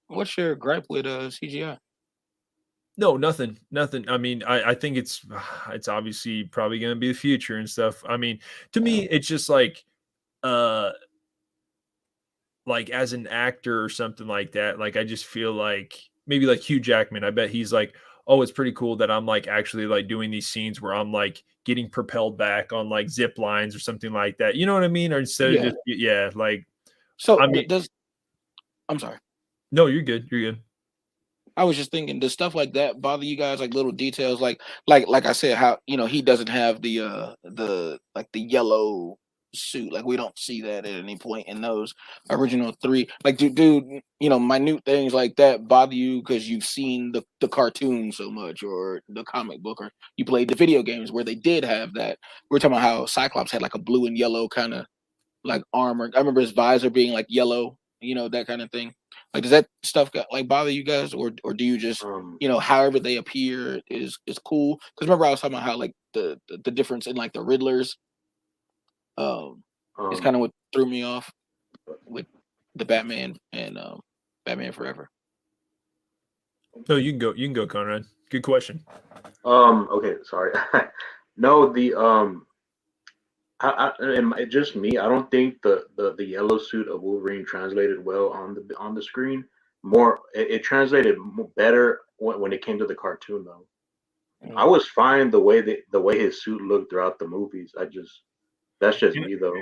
What's your gripe with CGI? No, nothing. I mean, I think it's obviously probably going to be the future and stuff. I mean, to me, it's just like as an actor or something like that, like I just feel like maybe like Hugh Jackman, I bet he's like, oh, it's pretty cool that I'm like actually like doing these scenes where I'm like getting propelled back on like zip lines or something like that. You know what I mean? Or instead of just like, so I mean, I'm sorry. No, you're good. You're good. I was just thinking, does stuff like that bother you guys? Like little details, like I said, how, you know, he doesn't have the like the yellow suit. Like, we don't see that at any point in those original three. Like, dude, you know, minute things like that bother you because you've seen the cartoon so much, or the comic book, or you played the video games where they did have that. We're talking about how Cyclops had like a blue and yellow kind of like armor. I remember his visor being like yellow, you know, that kind of thing. Like, does that stuff like bother you guys, or do you just, you know, however they appear is cool? Because remember I was talking about how like the difference in like the Riddlers, is kind of what threw me off with the Batman and Batman Forever. No, you can go, Conrad. Good question. Okay, sorry. No, just me. I don't think the yellow suit of Wolverine translated well on the screen. It translated better when it came to the cartoon though. I was fine the way his suit looked throughout the movies. That's just me though.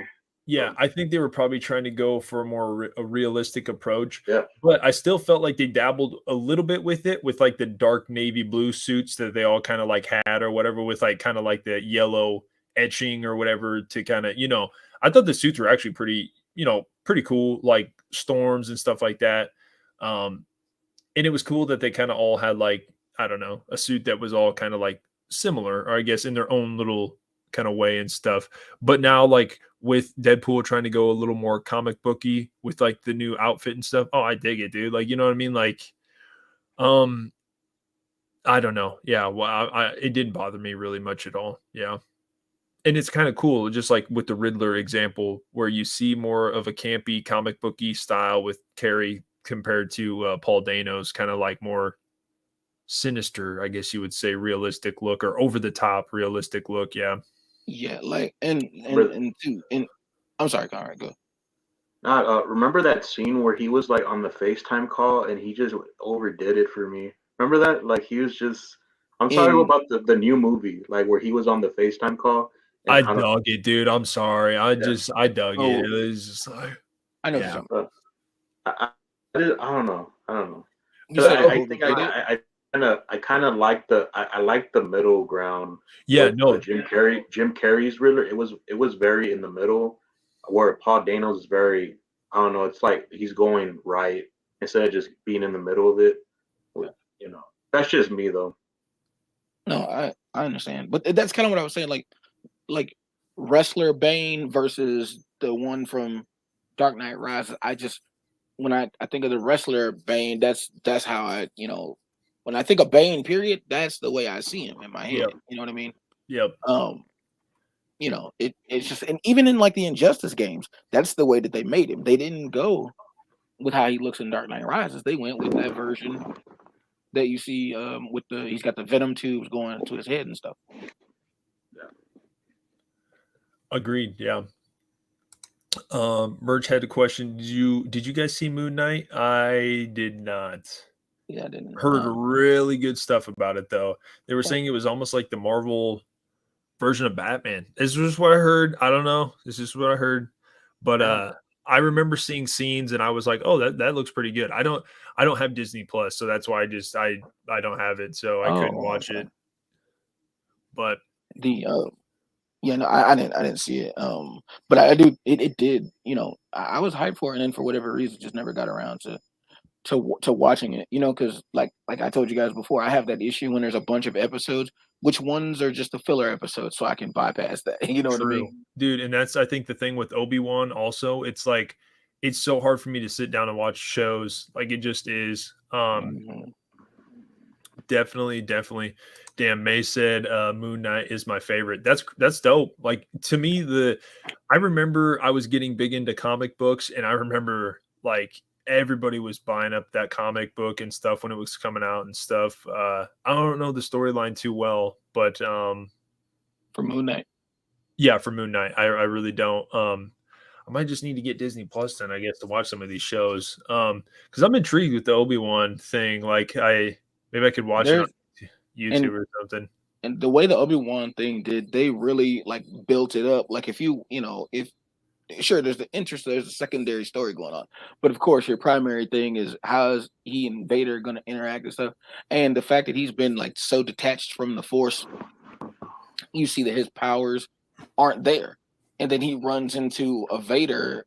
Yeah, I think they were probably trying to go for a realistic approach. Yeah, but I still felt like they dabbled a little bit with it, with like the dark navy blue suits that they all kind of like had or whatever, with like kind of like the yellow etching or whatever to kind of, you know, I thought the suits were actually pretty, you know, pretty cool, like storms and stuff like that. And it was cool that they kind of all had like, I don't know, a suit that was all kind of like similar, or I guess in their own little kind of way and stuff. But now, like with Deadpool trying to go a little more comic booky with like the new outfit and stuff, oh, I dig it, dude. Like, you know what I mean? Like, I don't know. Yeah, well, it didn't bother me really much at all. Yeah. And it's kind of cool, just like with the Riddler example, where you see more of a campy comic booky style with Carrie compared to Paul Dano's kind of like more sinister, I guess you would say, realistic look, or over the top realistic look. Yeah. Yeah, like and I'm sorry, Conrad, go. Remember that scene where he was like on the FaceTime call and he just overdid it for me. Remember that? Like he was just. I'm sorry In about the new movie, like where he was on the FaceTime call, and I I don't. dug it, dude. I'm sorry. Yeah, I dug it. oh, It was just like, I know what yeah. you're talking. I don't know. I don't know. You 'Cause said they I think overdid it. I kind of like I like the middle ground Yeah, with no, Jim Carrey's Riddler. It was very in the middle, where Paul Dano's is very, I don't know. It's like he's going right instead of just being in the middle of it. With, you know, that's just me though. No, I understand, but that's kind of what I was saying. Like wrestler Bane versus the one from Dark Knight Rises. I just when I think of the wrestler Bane, that's how when I think of Bane, period, that's the way I see him in my head. yep, You know what I mean? yep. Um, it's just, and even in like the Injustice games, that's the way that they made him. They didn't go with how he looks in Dark Knight Rises. They went with that version that you see with he's got the venom tubes going to his head and stuff. Agreed. Yeah. Merch had a question. Did you guys see Moon Knight? I did not. Yeah, I didn't. Heard really good stuff about it though. They were saying it was almost like the Marvel version of Batman. This is what I heard. I don't know. This is what I heard. But I remember seeing scenes and I was like, "Oh, that looks pretty good." I don't have Disney Plus, so that's why I don't have it, so I couldn't watch it. But the yeah, no, I didn't see it. But I do. It did. I was hyped for it, and then for whatever reason, just never got around to watching it. Because like I told you guys before, I have that issue when there's a bunch of episodes. Which ones are just the filler episodes, so I can bypass that. You know what I mean, dude? And that's, I think, the thing with Obi-Wan. Also, it's like it's so hard for me to sit down and watch shows. Like it just is. Definitely. Damn, May said Moon Knight is my favorite. That's dope. Like to me, I remember I was getting big into comic books, and I remember like everybody was buying up that comic book and stuff when it was coming out and stuff. I don't know the storyline too well, but for Moon Knight. Yeah, for Moon Knight. I really don't. I might just need to get Disney Plus then, I guess, to watch some of these shows. Because I'm intrigued with the Obi-Wan thing. Like maybe I could watch it on YouTube or something. And the way the Obi-Wan thing did, they really like built it up. Like if sure, there's the interest, there's a secondary story going on, but of course your primary thing is how is he and Vader going to interact and stuff. And the fact that he's been like so detached from the Force, you see that his powers aren't there, and then he runs into a Vader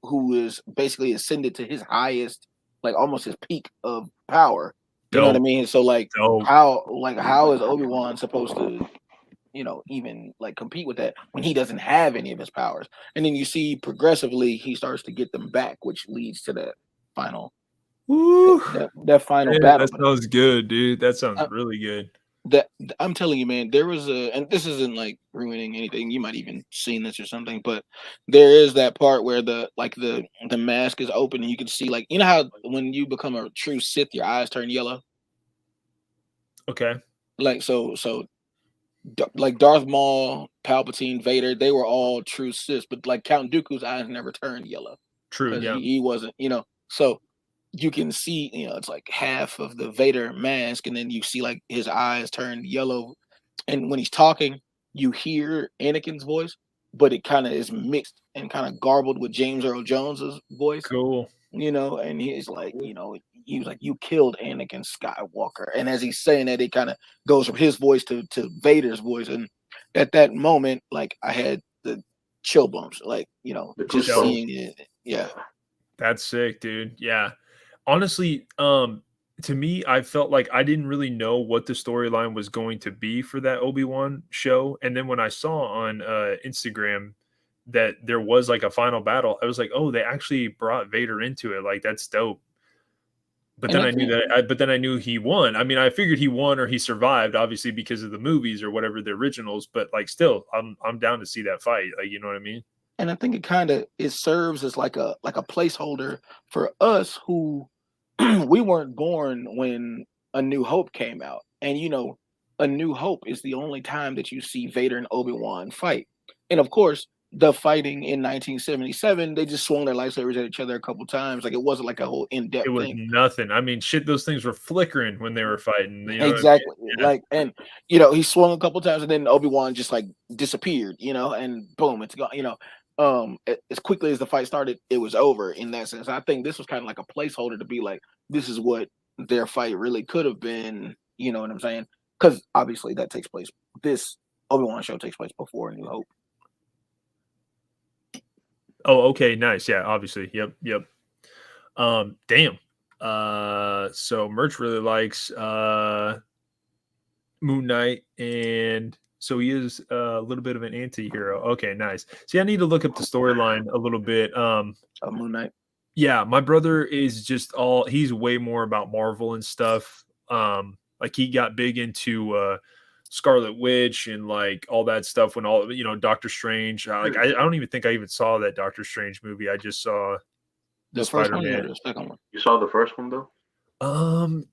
who is basically ascended to his highest, like almost his peak of power. You know what I mean? So like how is Obi-Wan supposed to even like compete with that when he doesn't have any of his powers? And then you see progressively he starts to get them back, which leads to that final that final battle. That sounds good, dude. That sounds really good. That I'm telling you, man, there was and this isn't like ruining anything. You might even seen this or something, but there is that part where the mask is open and you can see, like, how when you become a true Sith, your eyes turn yellow. Okay. Like like Darth Maul, Palpatine, Vader, they were all true Sith, but like Count Dooku's eyes never turned yellow. True. Yeah. He wasn't, so. You can see, it's like half of the Vader mask, and then you see like his eyes turn yellow. And when he's talking, you hear Anakin's voice, but it kind of is mixed and kind of garbled with James Earl Jones's voice. Cool. And he's like, he was like, "You killed Anakin Skywalker." And as he's saying that, it kind of goes from his voice to Vader's voice. And at that moment, like I had the chill bumps, like, just seeing it. Yeah. That's sick, dude. Yeah. Honestly, to me, I felt like I didn't really know what the storyline was going to be for that Obi-Wan show. And then when I saw on Instagram that there was like a final battle, I was like, oh, they actually brought Vader into it. Like, that's dope. But then I knew he won. I mean, I figured he won or he survived, obviously, because of the movies or whatever, the originals. But like, still, I'm down to see that fight. Like, you know what I mean? And I think it serves as like a placeholder for us who we weren't born when A New Hope came out, and A New Hope is the only time that you see Vader and Obi-Wan fight. And of course, the fighting in 1977, they just swung their lightsabers at each other a couple times. Like, it wasn't like a whole in-depth It was thing. nothing. I mean, shit, those things were flickering when they were fighting. You know Exactly. what I mean? Yeah. Like, and he swung a couple times, and then Obi-Wan just like disappeared, and boom, it's gone. As quickly as the fight started, it was over in that sense. I think this was kind of like a placeholder to be like, this is what their fight really could have been. You know what I'm saying? Because obviously that takes place. This Obi-Wan show takes place before New Hope. Oh, okay, nice. Yeah, obviously. Yep. Damn. So Merch really likes Moon Knight, and so he is a little bit of an anti-hero. Okay, nice. See, I need to look up the storyline a little bit. Moon Knight. Yeah, my brother is just he's way more about Marvel and stuff. Like he got big into Scarlet Witch and like all that stuff when Doctor Strange. I don't even think I even saw that Doctor Strange movie. I just saw the first one or the second one. You saw the first one though?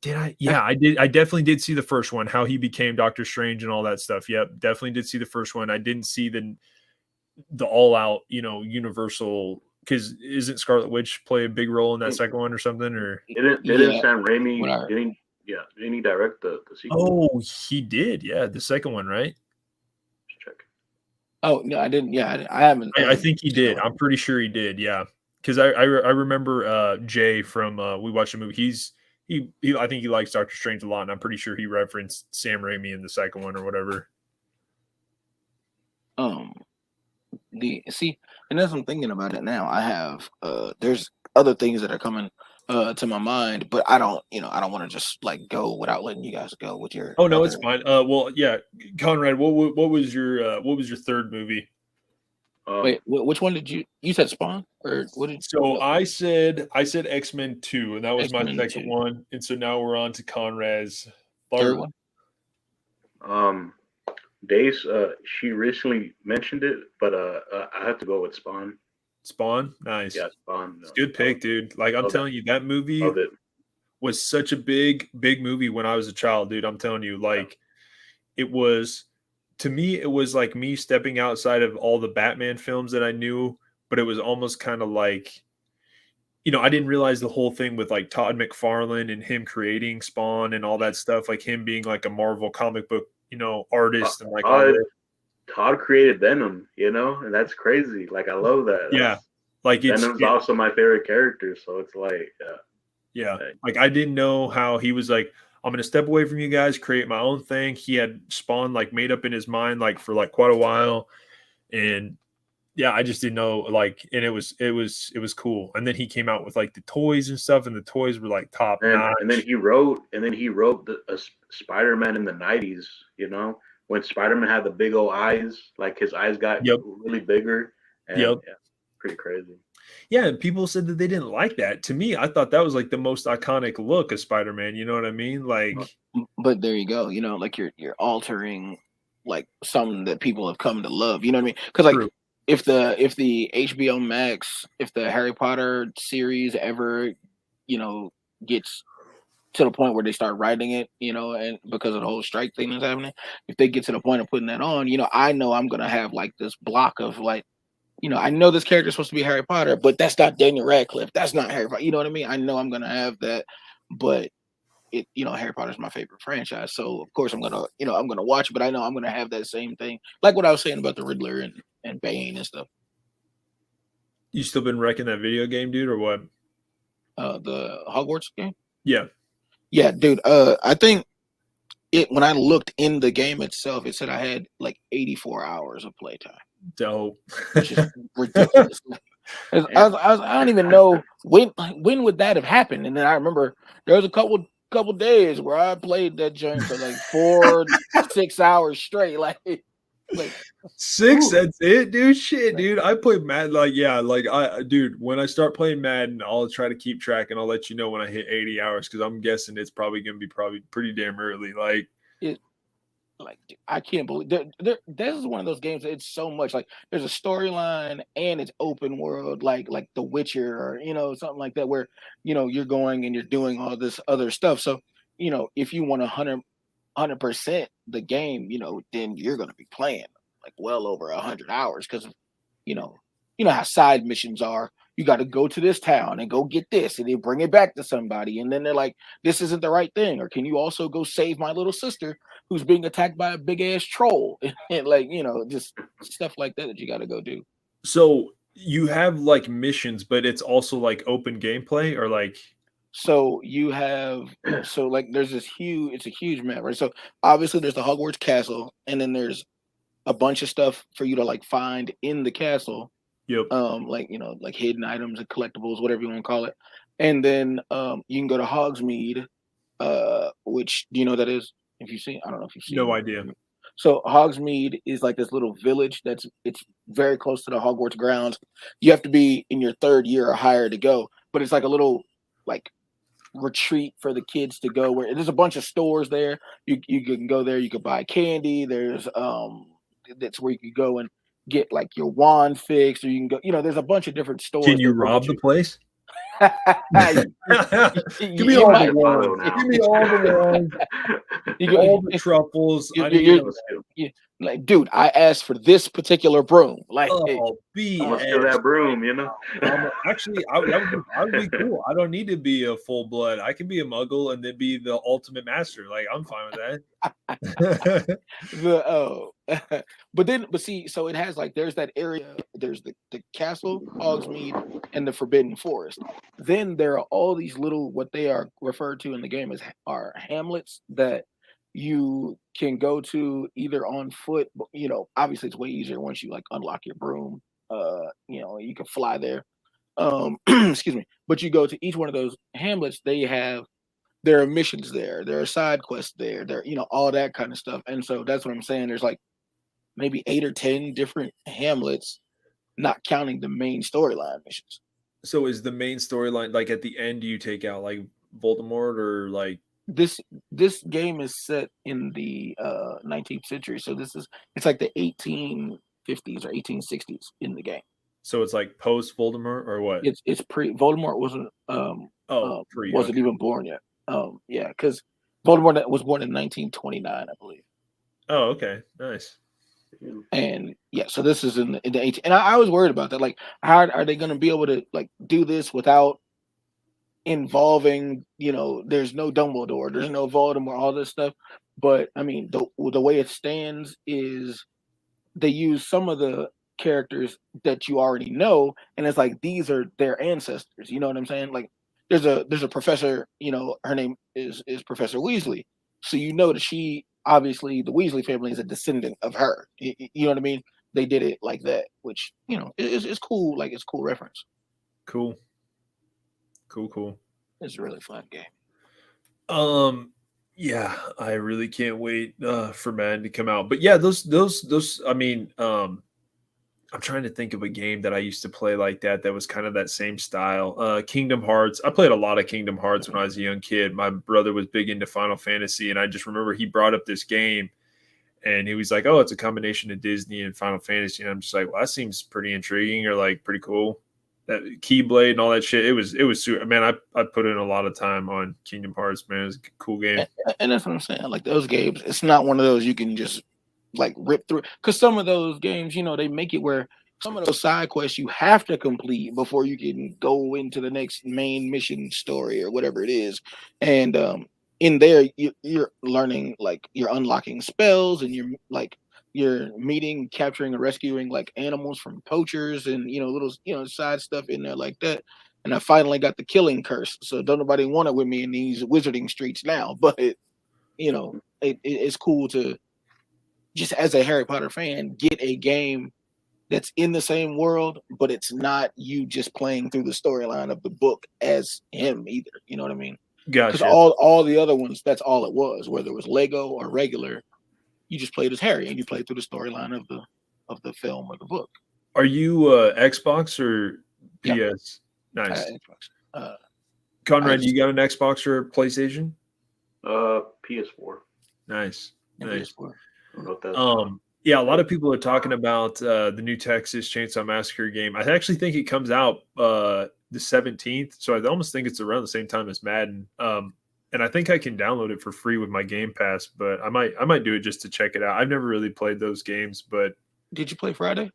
Did I? Yeah, I did. I definitely did see the first one, how he became Doctor Strange and all that stuff. Yep, definitely did see the first one. I didn't see the all out, universal, because isn't Scarlet Witch play a big role in that second one or something? Or didn't Sam Raimi didn't he direct the sequel? Oh, he did. Yeah, the second one, right? Just check. Oh no, I didn't. Yeah, I haven't. I think he did. I'm pretty sure he did. Yeah, because I remember Jay from we watched the movie. I think he likes Doctor Strange a lot, and I'm pretty sure he referenced Sam Raimi in the second one or whatever. And as I'm thinking about it now, I have there's other things that are coming to my mind, but I don't want to just like go without letting you guys go with your. Oh no, it's fine. Well, yeah, Conrad, what was your third movie? Wait, which one did you said Spawn or what did? So I said X-Men 2, and that was my second one, and so now we're on to Conrad's third one. Days, she recently mentioned it, but I have to go with Spawn. Spawn, nice. Yeah, Spawn. It's a good pick, dude. Like I'm telling you, that movie was such a big movie when I was a child, dude. I'm telling you, like it was. To me, it was like me stepping outside of all the Batman films that I knew, but it was almost kind of like, I didn't realize the whole thing with like Todd McFarlane and him creating Spawn and all that stuff, like him being like a Marvel comic book, artist and like Todd created Venom, and that's crazy. Like I love that. Yeah, like Venom's also my favorite character, so it's like, yeah. Like I didn't know how he was like, I'm going to step away from you guys, create my own thing. He had Spawn like made up in his mind like for like quite a while. And yeah, I just didn't know like, and it was cool. And then he came out with like the toys and stuff, and the toys were like top notch. And then he wrote the Spider-Man in the 90s, when Spider-Man had the big old eyes, like his eyes got really bigger. And, yeah, pretty crazy. Yeah, and people said that they didn't like that. To me, I thought that was like the most iconic look of Spider-Man. You know what I mean? Like, but there you go. Like you're altering like something that people have come to love. You know what I mean? Because like if the HBO Max, if the Harry Potter series ever, gets to the point where they start writing it, and because of the whole strike thing that's happening, if they get to the point of putting that on, I know I'm gonna have like this block of like. I know this character is supposed to be Harry Potter, but that's not Daniel Radcliffe. That's not Harry Potter. You know what I mean? I know I'm going to have that, but Harry Potter is my favorite franchise. So of course I'm going to watch it, but I know I'm going to have that same thing. Like what I was saying about the Riddler and Bane and stuff. You still been wrecking that video game, dude, or what? The Hogwarts game? Yeah. Yeah, dude. I think when I looked in the game itself, it said I had like 84 hours of playtime. Dope. Which is ridiculous. I don't even know when would that have happened. And then I remember there was a couple days where I played that joint for like 4-6 hours straight. Like 6, that's it, dude. Shit, dude. I play Madden. Dude, when I start playing Madden, I'll try to keep track and I'll let you know when I hit 80 hours because I'm guessing it's probably gonna be pretty damn early. Like I can't believe this is one of those games that it's so much like there's a storyline and it's open world like The Witcher or something like that where you're going and you're doing all this other stuff. So if you want 100% the game, then you're going to be playing like well over 100 hours because you know, how side missions are. You got to go to this town and go get this, and they bring it back to somebody, and then they're like, "This isn't the right thing," or can you also go save my little sister who's being attacked by a big ass troll, and like just stuff like that that you got to go do. So you have like missions, but it's also like open gameplay, or like. So you have like there's it's a huge map, right? So obviously there's the Hogwarts castle, and then there's a bunch of stuff for you to like find in the castle. Yep. Like like hidden items and collectibles, whatever you want to call it. And then you can go to Hogsmeade, which do you know what that is? If you've seen, I don't know if you've seen. No idea. So Hogsmeade is like this little village it's very close to the Hogwarts grounds. You have to be in your 3rd year or higher to go, but it's like a little like retreat for the kids to go where there's a bunch of stores there. You can go there, you could buy candy. There's that's where you could go and get like your wand fixed, or you can go, there's a bunch of different stores. Can you rob the place? Give me all the wands. Give me all the wands. All the truffles. Like, dude, I asked for this particular broom. Like, I'm gonna steal that broom, Actually, I would be cool. I don't need to be a full blood. I can be a muggle and then be the ultimate master. Like, I'm fine with that. But see, so it has like there's that area, there's the castle, Hogsmeade, and the Forbidden Forest. Then there are all these little, what they are referred to in the game are hamlets that you can go to either on foot. Obviously it's way easier once you like unlock your broom. You can fly there. Excuse me. But you go to each one of those hamlets, there are missions there, there are side quests there, all that kind of stuff. And so that's what I'm saying. There's like maybe 8 or 10 different hamlets, not counting the main storyline missions. So is the main storyline like at the end you take out like Voldemort, or like this game is set in the 19th century, so it's like the 1850s or 1860s in the game. So it's like post Voldemort, or what? It's pre Voldemort wasn't wasn't even born yet. Yeah, because Voldemort was born in 1929, I believe. Oh, okay, nice. And yeah, so this is in the 18. And I was worried about that. Like, how are they going to be able to like do this without involving? There's no Dumbledore, there's no Voldemort, all this stuff. But I mean, the way it stands is they use some of the characters that you already know, and it's like these are their ancestors. You know what I'm saying? Like, there's a professor. Her name is Professor Weasley. So that she. Obviously, the Weasley family is a descendant of her. You know what I mean? They did it like that, which is cool. Like, it's cool reference. Cool. It's a really fun game. Yeah, I really can't wait for Madden to come out. But yeah, those. I mean, I'm trying to think of a game that I used to play like that was kind of that same style. Kingdom Hearts. I played a lot of Kingdom Hearts when I was a young kid. My brother was big into Final Fantasy, and I just remember he brought up this game, and he was like, "Oh, it's a combination of Disney and Final Fantasy." And I'm just like, "Well, that seems pretty intriguing, or like pretty cool." That Keyblade and all that shit. It was super. Man, I put in a lot of time on Kingdom Hearts. Man, it's a cool game. And that's what I'm saying. Like, those games, it's not one of those you can just like rip through, because some of those games, they make it where some of those side quests you have to complete before you can go into the next main mission story or whatever it is. And in there, you're learning, like, you're unlocking spells, and you're meeting, capturing, and rescuing like animals from poachers, and little side stuff in there like that. And I finally got the killing curse, so don't nobody want it with me in these wizarding streets now. But it's cool to, just as a Harry Potter fan, get a game that's in the same world, but it's not you just playing through the storyline of the book as him either. You know what I mean? Gotcha. Because all the other ones, that's all it was. Whether it was Lego or regular, you just played as Harry, and you played through the storyline of the film or the book. Are you Xbox or PS? Yeah. Nice. Xbox. Conrad, you got an Xbox or PlayStation? PS4. Nice. PS4. Yeah, a lot of people are talking about the new Texas Chainsaw Massacre game. I actually think it comes out the 17th, so I almost think it's around the same time as Madden. And and I think I can download it for free with my Game Pass. But I might do it just to check it out. I've never really played those games, but Did you play Friday?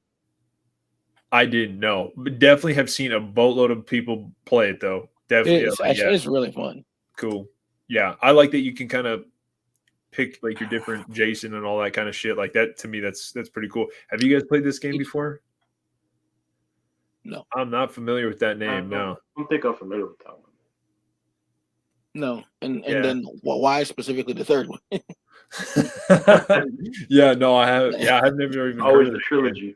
I didn't know. But definitely have seen a boatload of people play it though. Definitely, It's really fun. Cool. Yeah, I like that you can kind of pick like your different Jason and all that kind of shit. Like that to me, that's pretty cool. Have you guys played this game before? No, I'm not familiar with that name. No, I don't think I'm familiar with that one. no, and then why specifically the third one? Yeah, no, I have. Yeah, I've never even Always heard of the trilogy.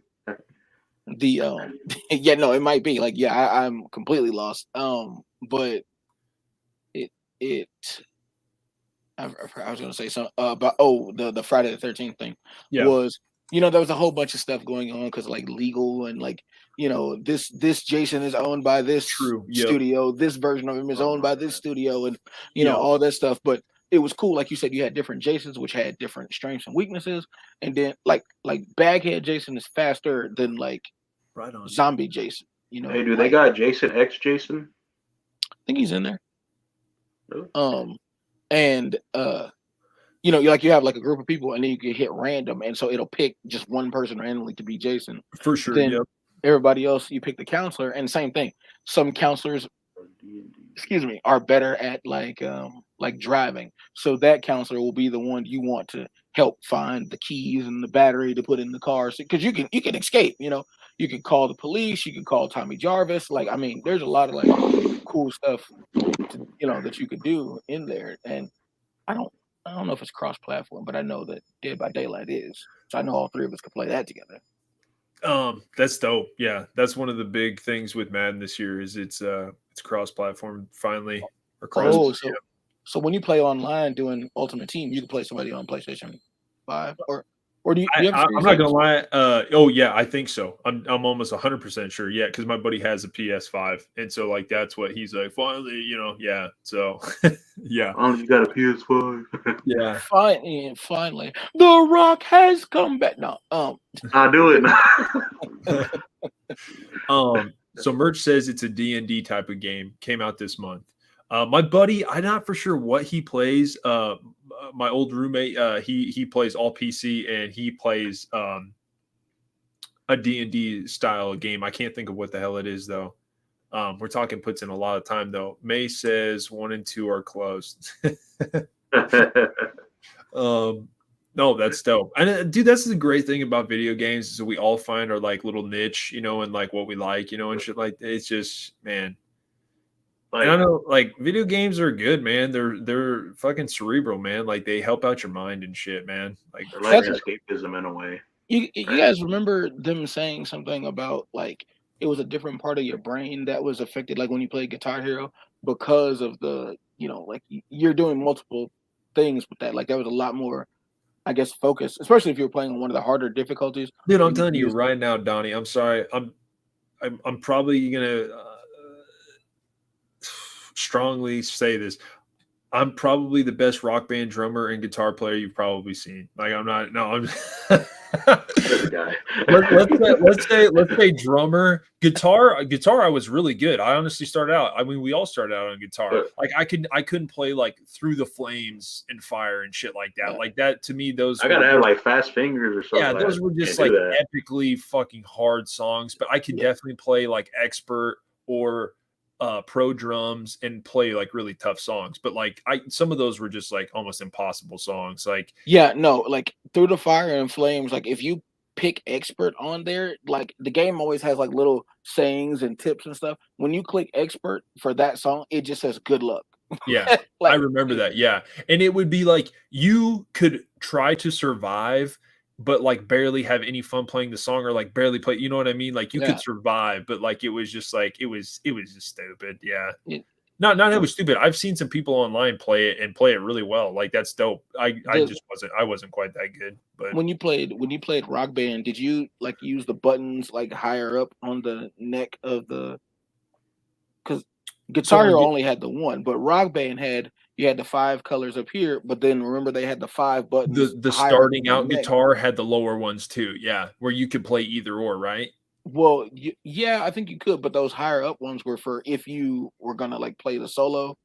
The yeah, no, it might be like I'm completely lost. But it I was gonna say something about the Friday the 13th thing was there was a whole bunch of stuff going on because like legal and like this Jason is owned by this studio, this version of him is owned by this studio, and all that stuff. But it was cool, like you said, you had different Jasons which had different strengths and weaknesses, and then like Baghead Jason is faster than like zombie Jason. Hey, do they got Jason X Jason? I think he's in there. Really? And you have like a group of people, and then you can hit random, and so it'll pick just one person randomly to be Jason. For sure. Then everybody else, you pick the counselor, and same thing. Some counselors, are better at like driving, so that counselor will be the one you want to help find the keys and the battery to put in the car, because you can escape. You can call the police, you can call Tommy Jarvis. Like, I mean, there's a lot of like cool stuff that you could do in there. And I don't know if it's cross-platform, but I know that Dead by Daylight is. So I know all three of us could play that together. That's dope. Yeah, that's one of the big things with Madden this year is it's cross-platform finally. Or so when you play online doing Ultimate Team, you can play somebody on PlayStation 5 or do you I'm not gonna lie. Oh yeah, I think so. I'm almost 100% sure. Yeah, because my buddy has a PS5, and so like that's what he's like. Finally, yeah. So yeah. Oh, you got a PS5. Yeah. Finally, The Rock has come back. No, I'll do it. So Merch says it's a D&D type of game. Came out this month. My buddy, I'm not for sure what he plays. My old roommate, he plays all PC, and he plays a D&D style game. I can't think of what the hell it is though. We're talking puts in a lot of time though. May says 1 and 2 are closed. No, that's dope. And dude, that's the great thing about video games is that we all find our like little niche, and like what we like, and shit like that. It's just, man. And I know, like, video games are good, man. They're fucking cerebral, man. Like, they help out your mind and shit, man. Like, that's escapism in a way. You guys remember them saying something about like it was a different part of your brain that was affected, like when you played Guitar Hero, because of the like you're doing multiple things with that. Like that was a lot more, I guess, focus, especially if you're playing on one of the harder difficulties. Dude, I'm telling you right now, Donnie. I'm sorry. I'm probably gonna strongly say this. I'm probably the best rock band drummer and guitar player you've probably seen. Like I'm not. No, I'm. let's say drummer. Guitar. I was really good. I honestly started out. I mean, we all started out on guitar. Like I couldn't play like Through the Flames and Fire and shit like that. Like that to me, those. I gotta have like fast fingers or something. Yeah, those were just like epically fucking hard songs. But I could definitely play like Expert or pro drums and play like really tough songs, but like some of those were just like almost impossible songs. Like like Through the Fire and Flames, like if you pick Expert on there, like the game always has like little sayings and tips and stuff. When you click Expert for that song, it just says good luck. Yeah. Like, I remember that. Yeah. And it would be like you could try to survive but like barely have any fun playing the song or like barely play, you know what I mean? Like you could survive, but like it was just like it was just stupid. Yeah. Not that it was stupid. I've seen some people online play it and play it really well. Like that's dope. I wasn't quite that good. But when you played Rock Band, did you like use the buttons like higher up on the neck of the, because Guitar Hero only had the one, but Rock Band you had the 5 colors up here, but then remember they had the 5 buttons. The starting out guitar had the lower ones too, yeah, where you could play either or, right? Well, yeah, I think you could, but those higher up ones were for if you were gonna like play the solo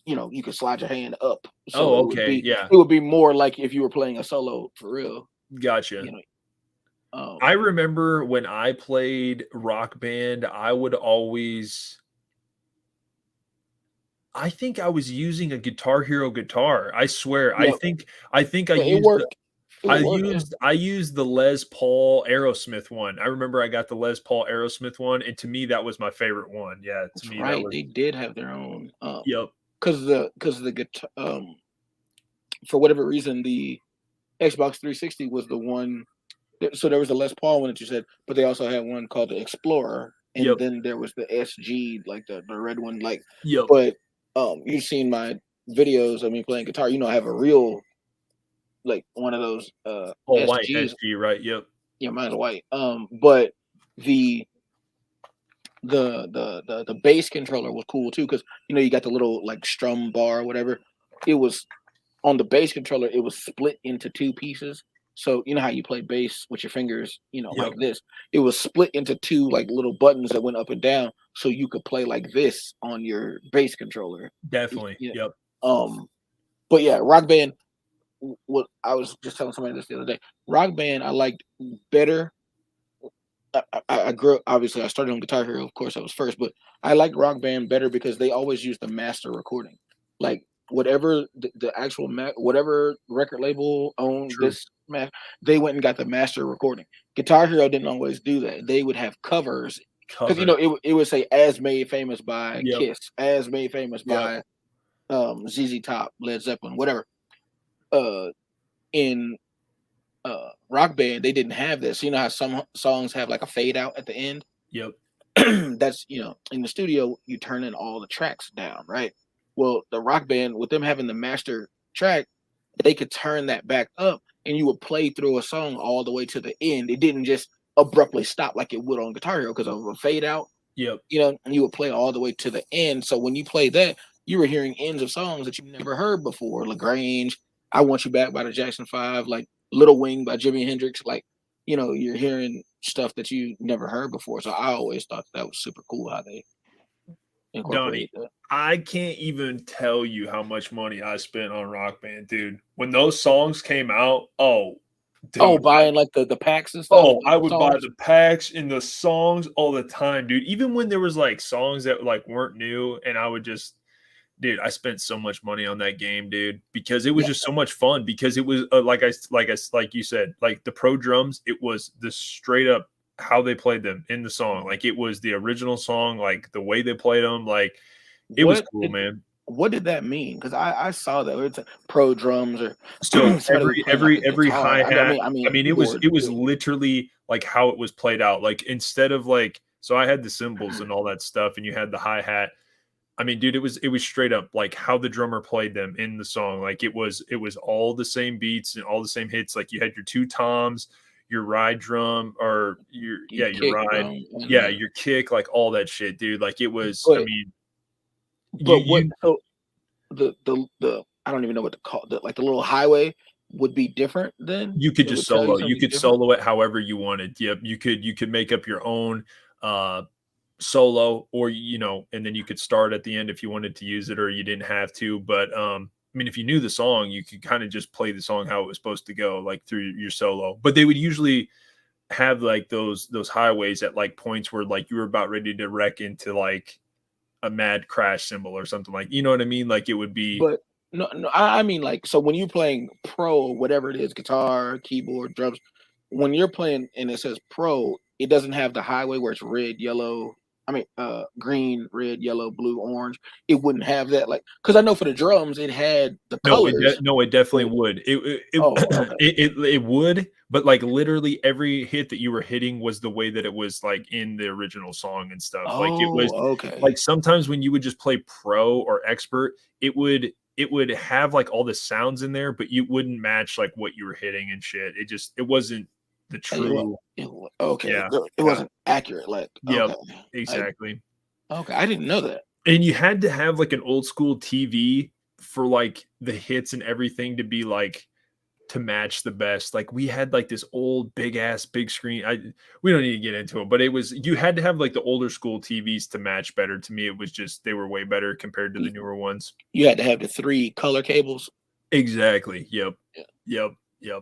you could slide your hand up. So Oh, okay, yeah, it would be more like if you were playing a solo for real. gotcha. You know, I remember when I played Rock Band, I think I was using a Guitar Hero guitar. I swear. yeah, I think I yeah, it used the worked. It would work. I used the Les Paul Aerosmith one. I remember I got the Les Paul Aerosmith one, and to me that was my favorite one. Yeah, to That's me that right. was They did have their own. yep. Because the guitar, for whatever reason, the Xbox 360 was the one. So there was the Les Paul one that you said, but they also had one called the Explorer, and Yep. then there was the SG, like the red one. Like, Yep. but you've seen my videos of me playing guitar. I have a real, like, one of those All white SGs. SG, right? Yep. Yeah, mine's white. But the the bass controller was cool too, because you got the little like strum bar or whatever. It was on the bass controller. It was split into two pieces. So you know how you play bass with your fingers, like Yep. this. It was split into two like little buttons that went up and down, so you could play like this on your bass controller. Definitely. Yeah. Yep. But yeah, Rock Band. What I was just telling somebody this the other day. Rock Band I liked better. I grew up, obviously I started on Guitar Hero, of course I was first, but I like Rock Band better because they always use the master recording. Like whatever the actual whatever record label owned True. this they went and got the master recording. Guitar Hero didn't always do that. They would have covers because Cover. it would say as made famous by Yep. Kiss, as made famous Yep. by ZZ Top, Led Zeppelin, whatever. In Rock Band, they didn't have this. You know how some songs have like a fade out at the end? Yep. That's in the studio you turn in all the tracks down, right? Well, the Rock Band, with them having the master track, they could turn that back up and you would play through a song all the way to the end. It didn't just abruptly stop like it would on Guitar Hero because of a fade out. Yep. And you would play all the way to the end. So when you play that, you were hearing ends of songs that you've never heard before. LaGrange, I Want You Back by the Jackson 5, like Little Wing by Jimi Hendrix. Like, you're hearing stuff that you never heard before. So I always thought that was super cool how they incorporated Donnie, that. I can't even tell you how much money I spent on Rock Band, dude. When those songs came out, dude, buying like the packs and stuff. I would buy songs. the packs and the songs all the time, dude. Even when there was like songs that like weren't new, and I would just, dude, I spent so much money on that game, dude, because it was just so much fun. Because it was like you said, like the pro drums, it was the straight up how they played them in the song. Like it was the original song, like the way they played them, like it was cool, man. What did that mean? Because I saw that it's pro drums or so every hi hat. I mean it was literally like how it was played out. Like instead of like, so I had the cymbals and all that stuff, and you had the hi hat. I mean, dude, it was straight up like how the drummer played them in the song. Like it was all the same beats and all the same hits. Like you had your two toms, your ride drum, or your ride, your kick, like all that shit, dude. Like it was. But, I mean, so the I don't even know what to call it. Like the little highway would be different then. You could just solo. You could solo it however you wanted. Yep. You could make up your own solo, or and then you could start at the end if you wanted to use it, or you didn't have to. But I mean, if you knew the song, you could kind of just play the song how it was supposed to go, like through your solo. But they would usually have like those highways at like points where like you were about ready to wreck into like a mad crash symbol or something, like, you know what I mean? Like it would be. But no, I mean, like, so when you're playing pro, whatever it is, guitar, keyboard, drums, when you're playing and it says pro, it doesn't have the highway where it's red, yellow. I mean, green, red, yellow, blue, orange. It wouldn't have that, like, because I know for the drums it had the colors. It definitely would. It would, but like literally every hit that you were hitting was the way that it was like in the original song and stuff. Like it was okay. Like sometimes when you would just play pro or expert, it would have like all the sounds in there, but you wouldn't match like what you were hitting and shit. It wasn't the true. It wasn't accurate. Like, yeah, exactly. I didn't know that. And you had to have like an old school TV for like the hits and everything to be like to match the best. Like we had like this old big screen. We don't need to get into it, but you had to have like the older school TVs to match better. To me, it was just they were way better compared to the newer ones. You had to have the 3 color cables. Exactly. Yep. Yeah. Yeah.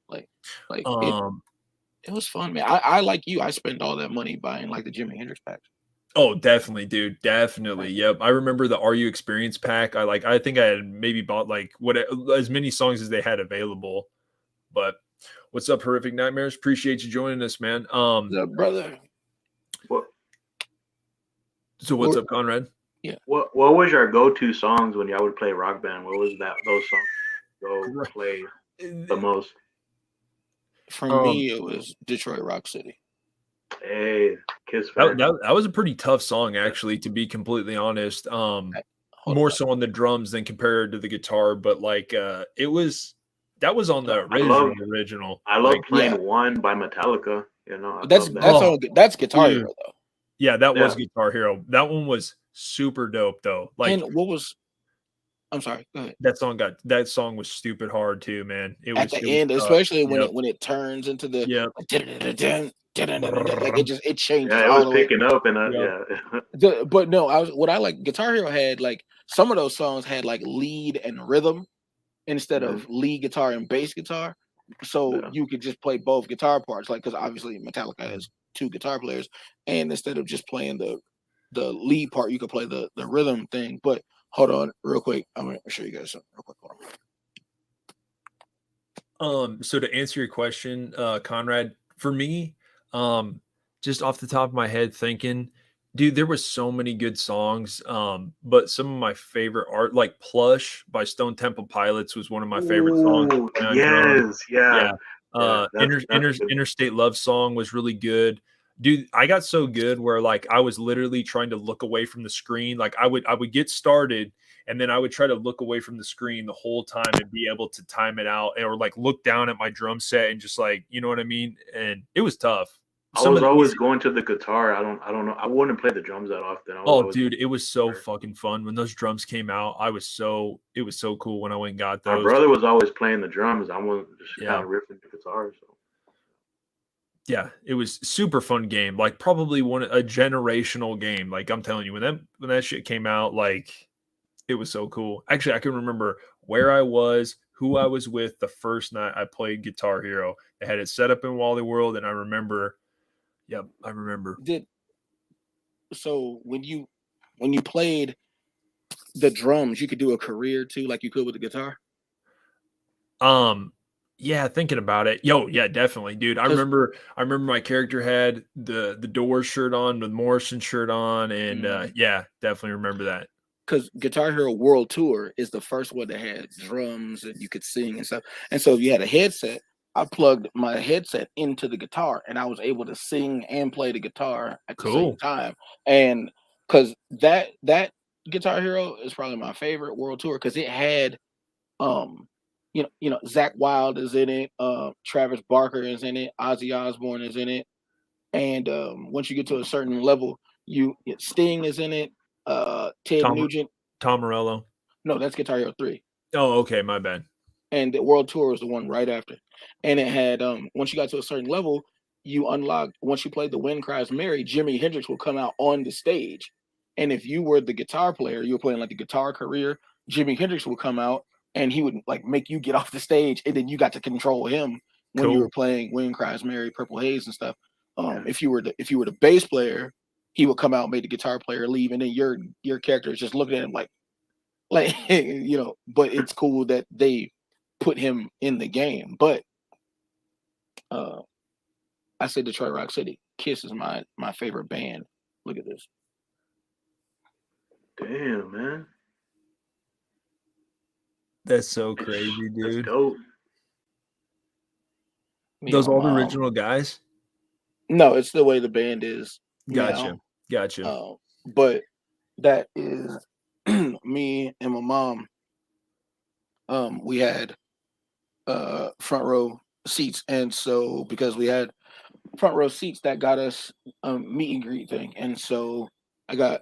Like it was fun, man. I like you. I spent all that money buying like the Jimi Hendrix packs. Oh, definitely, dude. Definitely. Yep. I remember the Are You Experience pack. I think I had maybe bought like as many songs as they had available. But what's up, Horrific Nightmares? Appreciate you joining us, man. What's up, brother? So what's up, Conrad? Yeah. What was your go-to songs when y'all would play Rock Band? What was those songs go play the most? For me, it was Detroit Rock City. Hey, Kiss that was a pretty tough song, actually, to be completely honest. More so on the drums than compared to the guitar, but like that was on the original. I love playing One by Metallica. You know, that's Guitar Hero though. Yeah, that was Guitar Hero. That one was super dope though. Like, and what was? I'm sorry. Go ahead. That song was stupid hard too, man. It was at the end, especially when it turns into the like it changes. Yeah, it was picking up and but no, what I like. Guitar Hero had like some of those songs had like lead and rhythm instead of lead guitar and bass guitar, so you could just play both guitar parts. Like because obviously Metallica has 2 guitar players, and instead of just playing the lead part, you could play the rhythm thing. But hold on, real quick, I'm gonna show you guys something real quick. Hold on. So to answer your question, Conrad, for me, just off the top of my head thinking, dude, there was so many good songs. But some of my favorite art, like Plush by Stone Temple Pilots, was one of my favorite songs. Yes, Interstate Love Song was really good. Dude, I got so good where like I was literally trying to look away from the screen. Like I would get started and then I would try to look away from the screen the whole time and be able to time it out or like look down at my drum set and just like, you know what I mean? And it was tough. I was always going to the guitar. I don't know. I wouldn't play the drums that often. Dude, it was so fucking fun when those drums came out. It was so cool when I went and got those. My brother was always playing the drums. I was just kind of riffing the guitar. So. Yeah, it was super fun game. Like probably a generational game. Like I'm telling you, when that shit came out, like it was so cool. Actually, I can remember where I was, who I was with the first night I played Guitar Hero. They had it set up in Wally World, and I remember. Yep, I remember. So when you played the drums, you could do a career too, like you could with the guitar? Yeah, thinking about it. Yeah, definitely, dude. I remember my character had the Doors shirt on, the Morrison shirt on, and yeah, definitely remember that. Because Guitar Hero World Tour is the first one that had drums and you could sing and stuff. And so if you had a headset, I plugged my headset into the guitar and I was able to sing and play the guitar at the same time. And because that Guitar Hero is probably my favorite World Tour because it had you know, Zakk Wylde is in it, Travis Barker is in it, Ozzy Osbourne is in it, and once you get to a certain level, Sting is in it, Ted Nugent, Tom Morello. No, that's Guitar Hero 3. Oh, okay, my bad. And the World Tour was the one right after, and it had once you got to a certain level, you unlocked once you played the Wind Cries Mary, Jimi Hendrix will come out on the stage, and if you were the guitar player, you were playing like the guitar career, Jimi Hendrix will come out. And he would like make you get off the stage, and then you got to control him when you were playing "Wind Cries Mary," "Purple Haze," and stuff. If you were the bass player, he would come out, make the guitar player leave, and then your character is just looking at him like you know. But it's cool that they put him in the game. But I said Detroit Rock City. Kiss is my favorite band. Look at this. Damn, man. That's so crazy, dude. That's dope. Those all the original guys? No, it's the way the band is. Gotcha. But that is me and my mom. We had front row seats, and so because we had front row seats, that got us meet and greet thing, and so I got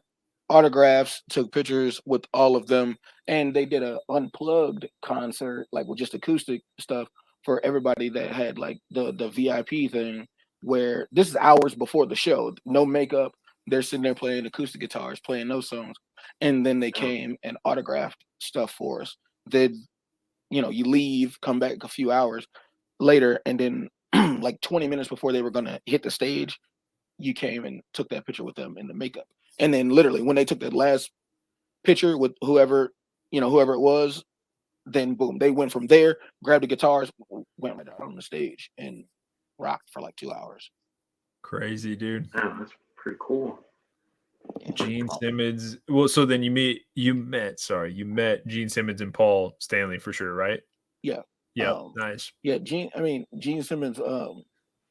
autographs, took pictures with all of them, and they did a unplugged concert, like with just acoustic stuff, for everybody that had like the VIP thing, where this is hours before the show, no makeup. They're sitting there playing acoustic guitars, playing those songs, and then they came and autographed stuff for us. Then you leave, come back a few hours later, and then like 20 minutes before they were gonna hit the stage, you came and took that picture with them in the makeup. And then literally when they took that last picture with whoever it was, then boom, they went from there, grabbed the guitars, went right out on the stage and rocked for like 2 hours. Crazy, dude. Damn, that's pretty cool. Yeah, Gene Simmons. Well, so then you met Gene Simmons and Paul Stanley for sure, right? Yeah. Yeah. Nice. Yeah, Gene Simmons,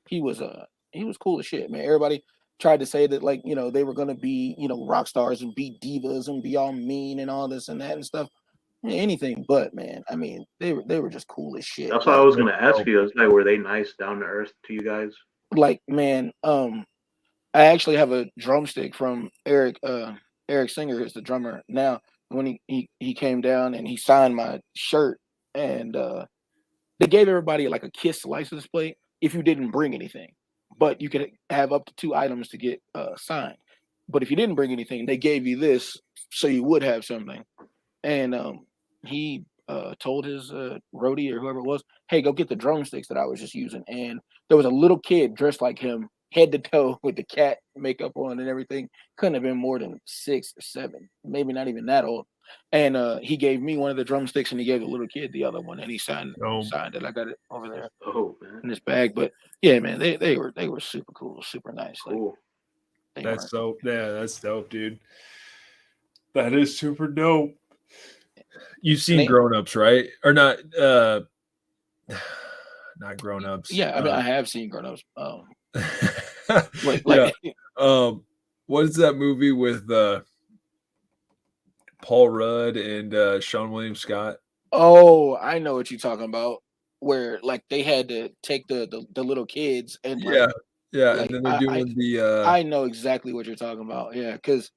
he was cool as shit, man. Everybody tried to say that like, they were gonna be, rock stars and be divas and be all mean and all this and that and stuff. Anything but, man. I mean, they were just cool as shit. That's what I was gonna ask you. It's like, were they nice, down to earth to you guys? Like, man, I actually have a drumstick from Eric Singer, who's the drummer now. When he came down and he signed my shirt, and they gave everybody like a KISS license plate if you didn't bring anything, but you could have up to 2 items to get signed. But if you didn't bring anything, they gave you this so you would have something. And he told his roadie or whoever it was, hey, go get the drumsticks that I was just using. And there was a little kid dressed like him, head to toe, with the cat makeup on and everything. Couldn't have been more than 6 or 7, maybe not even that old. And he gave me one of the drumsticks, and he gave the little kid the other one, and he signed it. I got it over there in this bag. But yeah, man, they were super cool, super nice. Cool. Like, that's dope, dude. That is super dope. You've seen Grown Ups, right? Or not? Not Grown Ups. Yeah, I mean, I have seen Grown Ups. What is that movie with Paul Rudd and Sean William Scott? Oh, I know what you're talking about. Where like they had to take the little kids and like, like, and then they're doing I know exactly what you're talking about. Yeah, because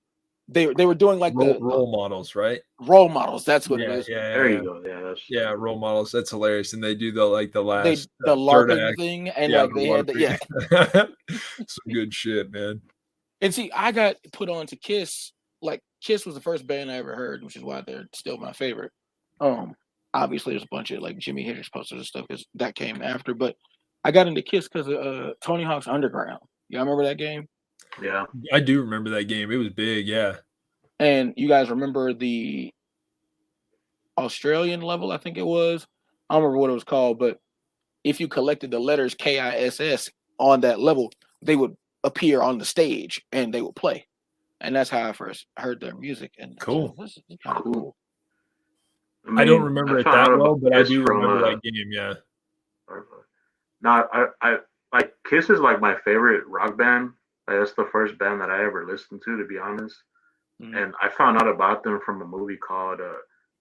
they were doing like role models, right? Role models. That's what it is. Yeah, there you go. Yeah, role models. That's hilarious. And they do the last the LARPing thing, and like they had some good shit, man. And see, I got put on to KISS. Like KISS was the first band I ever heard, which is why they're still my favorite. Obviously there's a bunch of like Jimi Hendrix posters and stuff because that came after, but I got into KISS because of Tony Hawk's Underground. Y'all remember that game? Yeah, I do remember that game. It was big, yeah. And you guys remember the Australian level? I think it was. I don't remember what it was called, but if you collected the letters KISS on that level, they would appear on the stage and they would play. And that's how I first heard their music. And cool. This is kind of cool. I don't remember it that well, but I do remember that game. Yeah. No, I like KISS is like my favorite rock band. Like, that's the first band that I ever listened to be honest. Mm-hmm. And I found out about them from a movie called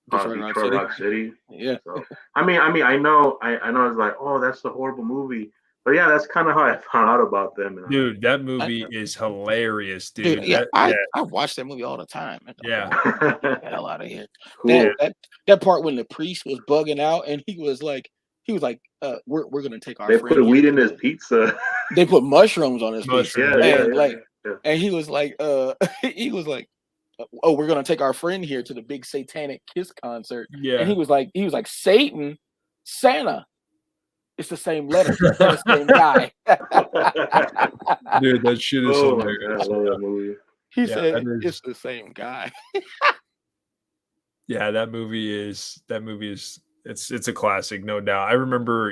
Detroit Rock City. Yeah. So I mean, I know it's like, oh, that's the horrible movie. But yeah, that's kind of how I found out about them. Dude, that movie is hilarious, dude. I watch that movie all the time. Yeah. Get the hell out of here. Cool. That part when the priest was bugging out and he was like, we're gonna take our They friend put weed in his pizza. They put mushrooms on his pizza. Yeah. And he was like, oh, we're gonna take our friend here to the big satanic KISS concert. Yeah. And he was like, Satan, Santa. It's the same letter. It's the same guy. Dude, that shit is hilarious. I love that movie. He said it's the same guy. Yeah, that movie is it's a classic, no doubt. I remember,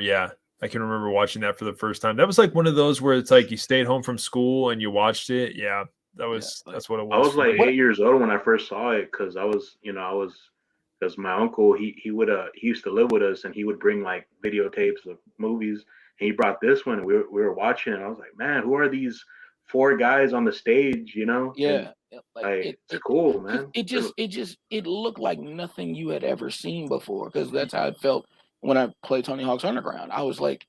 I can remember watching that for the first time. That was like one of those where it's like you stayed home from school and you watched it. Yeah, that's what it was. I was like 8 years old when I first saw it because because my uncle he used to live with us and he would bring like videotapes of movies and he brought this one and we were watching it and I was like, man, who are these 4 guys on the stage, Yeah. And, it's cool, man. It looked like nothing you had ever seen before because that's how it felt when I played Tony Hawk's Underground. I was like,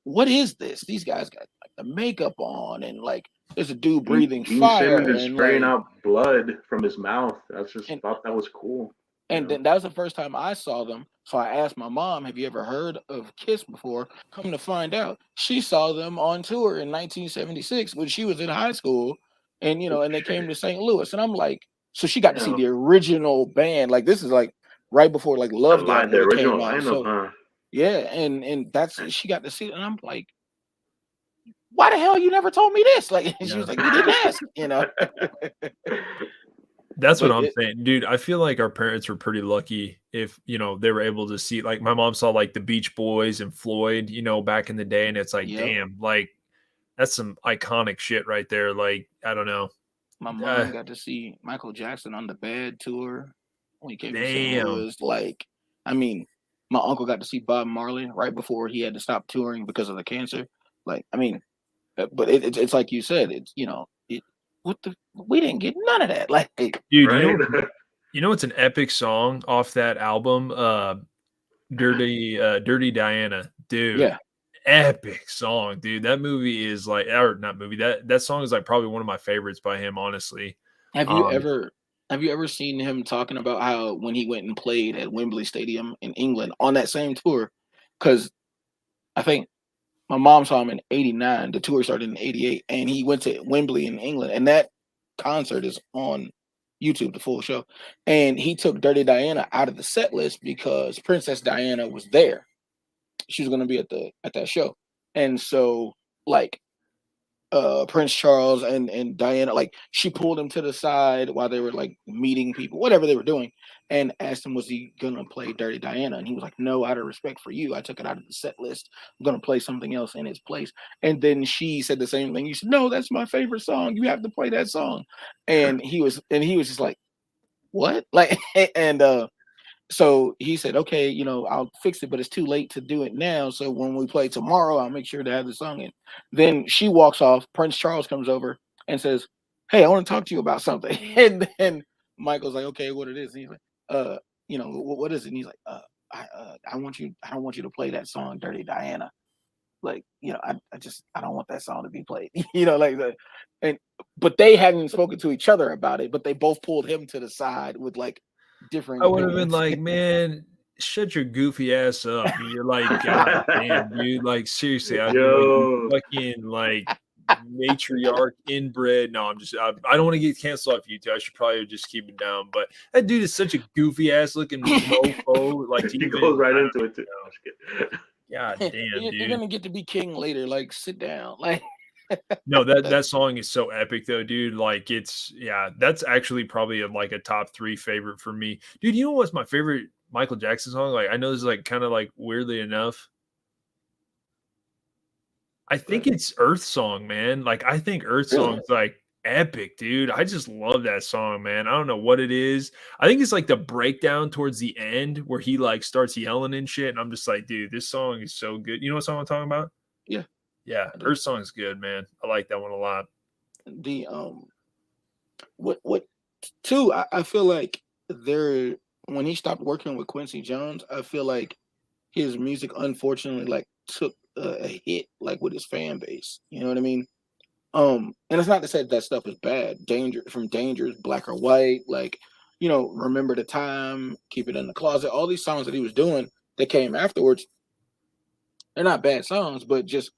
what is this? These guys got like the makeup on and like there's a dude breathing fire and spraying out blood from his mouth. I just thought that was cool. And then that was the first time I saw them. So I asked my mom, "Have you ever heard of Kiss before?" Come to find out, she saw them on tour in 1976 when she was in high school, and and they came to St. Louis. And I'm like, so she got to see the original band. Like this is like right before like Love Gun the really original came out. lineup, So huh? yeah, and that's she got to see it, and I'm like, why the hell you never told me this? Like she was like, you didn't ask, That's what But I'm saying, dude. I feel like our parents were pretty lucky if they were able to see. Like my mom saw like the Beach Boys and Floyd, back in the day, and it's like, Yep. damn, like that's some iconic shit right there. Like I don't know. My mom got to see Michael Jackson on the Bad tour when he came to St. Damn. Louis. Like, I mean, my uncle got to see Bob Marley right before he had to stop touring because of the cancer. Like, I mean, but it's like you said, it's we didn't get none of that. Like, Dude, Right? it's an epic song off that album, Dirty Diana, dude. yeah. Epic song, dude. That movie is like, or not movie. That song is like probably one of my favorites by him, honestly. Have you ever seen him talking about how when he went and played at Wembley Stadium in England on that same tour? Because I think my mom saw him in '89. The tour started in '88, and he went to Wembley in England, and that concert is on YouTube, the full show. And he took Dirty Diana out of the set list because Princess Diana was there. She was going to be at that show, and so like Prince Charles and Diana, like she pulled him to the side while they were like meeting people, whatever they were doing, and asked him, was he gonna play Dirty Diana? And he was like, no, out of respect for you, I took it out of the set list. I'm gonna play something else in its place. And then she said the same thing. You said, no, that's my favorite song. You have to play that song. And he was just like, what? Like, and so he said, okay, I'll fix it, but it's too late to do it now. So when we play tomorrow, I'll make sure to have the song in. Then she walks off. Prince Charles comes over and says, hey, I want to talk to you about something. And then Michael's like, okay, what it is? And he's like, what is it? And he's like, I don't want you to play that song, Dirty Diana. Like, I don't want that song to be played, like that. But they hadn't spoken to each other about it, but they both pulled him to the side with like, different. I would have been like, man, shut your goofy ass up. And you're like, God damn, dude. Like, seriously, I feel like fucking like matriarch inbred. No, I don't want to get canceled off YouTube. I should probably just keep it down. But that dude is such a goofy ass looking mofo. Like he goes right into it too. God damn, dude. You're gonna get to be king later. Like, sit down. Like, no, that song is so epic though, dude. Like that's actually probably like a top 3 favorite for me. Dude, you know what's my favorite Michael Jackson song? Like I know this is like kind of like weirdly enough. I think it's Earth Song, man. Like I think Earth Song is like epic, dude. I just love that song, man. I don't know what it is. I think it's like the breakdown towards the end where he like starts yelling and shit. And I'm just like, dude, this song is so good. You know what song I'm talking about? Yeah. Yeah, Earth Song is good, man. I like that one a lot. The what too? I feel like when he stopped working with Quincy Jones, I feel like his music unfortunately like took a hit like with his fan base. You know what I mean? And it's not to say that stuff is bad. Dangerous, Black or White, like Remember the Time, Keep It in the Closet. All these songs that he was doing that came afterwards, they're not bad songs, but just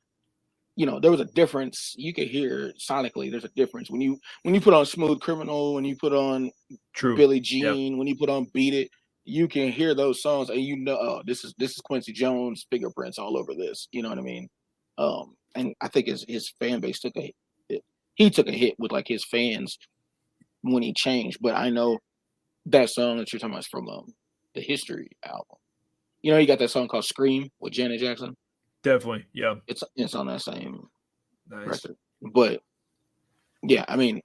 there was a difference. You could hear sonically. There's a difference when you put on Smooth Criminal, when you put on Billie Jean, when you put on Beat It, you can hear those songs and oh, this is Quincy Jones fingerprints all over this. You know what I mean? And I think his fan base took a hit. He took a hit with like his fans when he changed. But I know that song that you're talking about is from the History album. You got that song called Scream with Janet Jackson. Definitely, yeah. It's on that same record. But yeah, I mean,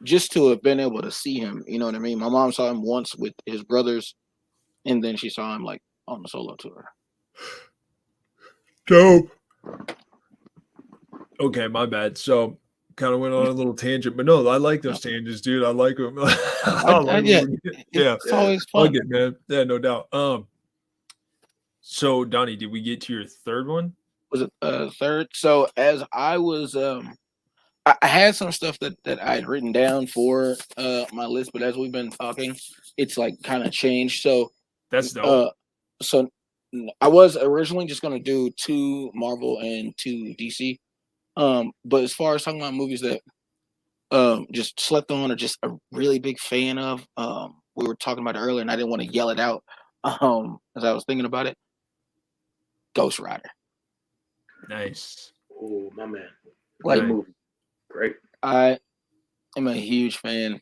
just to have been able to see him, you know what I mean? My mom saw him once with his brothers, and then she saw him like on the solo tour. Dope. Okay, my bad. So kind of went on a little tangent, but no, I like those tangents, dude. I like them. It's always fun. I like it, man. Yeah, no doubt. So Donnie, did we get to your third one? Was it third? So as I was I had some stuff that I had written down for my list, but as we've been talking, it's like kind of changed. So That's dope. So I was originally just gonna do 2 Marvel and 2 DC. But as far as talking about movies that just slept on or just a really big fan of, we were talking about it earlier, and I didn't want to yell it out as I was thinking about it. Ghost Rider. Nice. Oh, my man. Like, Good movie. Great. I am a huge fan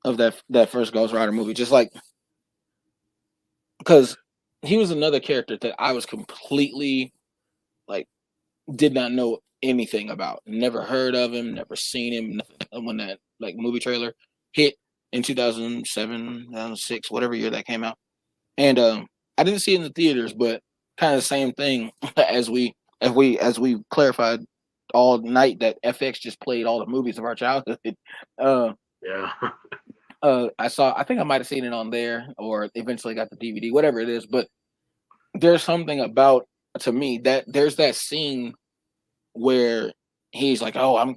of that first Ghost Rider movie. Just like, because he was another character that I was completely like did not know anything about. Never heard of him, never seen him, nothing. When that like movie trailer hit in 2007, 2006, whatever year that came out. And I didn't see it in the theaters, but kind of the same thing as we clarified all night that FX just played all the movies of our childhood. Yeah. I think I might have seen it on there or eventually got the DVD, whatever it is, but there's something about, to me, that there's that scene where he's like, oh,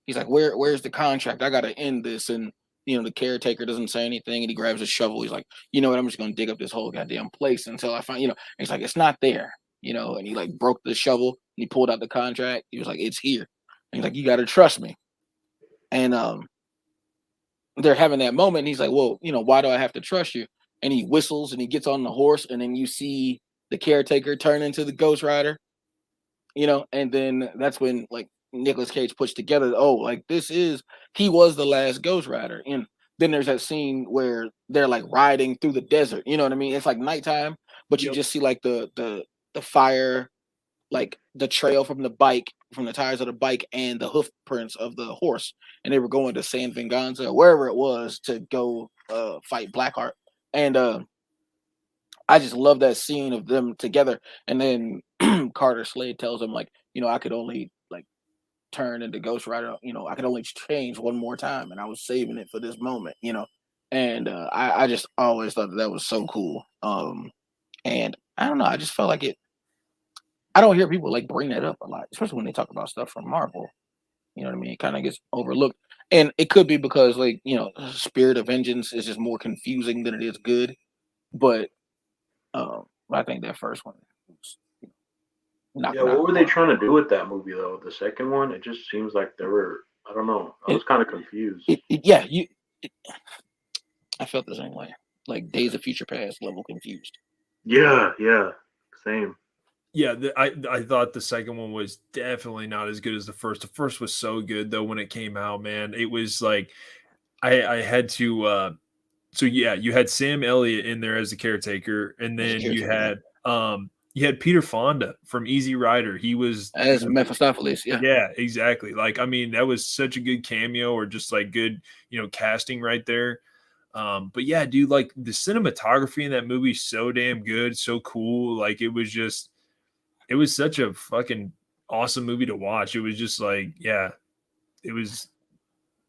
he's like, where's the contract? I gotta end this. And the caretaker doesn't say anything, and he grabs a shovel. He's like, you know what, I'm just gonna dig up this whole goddamn place until I find, he's like, it's not there, and he like broke the shovel and he pulled out the contract. He was like, it's here. And he's like, you gotta trust me. And they're having that moment, and he's like, well, why do I have to trust you? And he whistles and he gets on the horse, and then you see the caretaker turn into the Ghost Rider, and then that's when like Nicolas Cage puts together, oh, like he was the last Ghost Rider. And then there's that scene where they're like riding through the desert, you know what I mean? It's like nighttime, but you just see like the fire, like the trail from the tires of the bike and the hoof prints of the horse. And they were going to San Venganza, wherever it was, to go fight Blackheart. And I just love that scene of them together. And then Carter Slade tells him, like, I could only like turn into Ghost Rider, I could only change one more time, and I was saving it for this moment, And I just always thought that was so cool. And I don't know, I just felt like I don't hear people like bring that up a lot, especially when they talk about stuff from Marvel. You know what I mean? It kind of gets overlooked. And it could be because, like, Spirit of Vengeance is just more confusing than it is good. But I think that first one was, yeah, what were they trying to do with that movie though? The second one, it just seems like they were. I don't know. I was kind of confused. I felt the same way. Like Days of Future Past level confused. Yeah, same. Yeah, I thought the second one was definitely not as good as the first. The first was so good though when it came out, man. It was like I had to. So yeah, you had Sam Elliott in there as the caretaker, and then you had Peter Fonda from Easy Rider. He was as Mephistopheles. Yeah, exactly. Like, I mean, that was such a good cameo, or just like good, casting right there. But yeah, dude, like the cinematography in that movie is so damn good, so cool. Like it was such a fucking awesome movie to watch. It was just like, yeah, it was.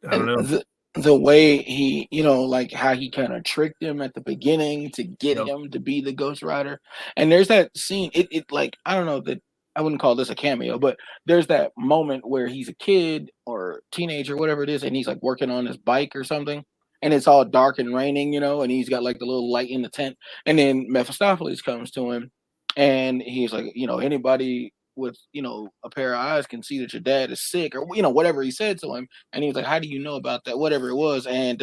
I don't know. The way he, like how he kind of tricked him at the beginning to get him to be the Ghost Rider. And there's that scene, it like, I don't know, that I wouldn't call this a cameo, but there's that moment where he's a kid or teenager, whatever it is, and he's like working on his bike or something, and it's all dark and raining, and he's got like the little light in the tent, and then Mephistopheles comes to him, and he's like, anybody with a pair of eyes can see that your dad is sick, or whatever he said to him. And he was like, how do you know about that, whatever it was? And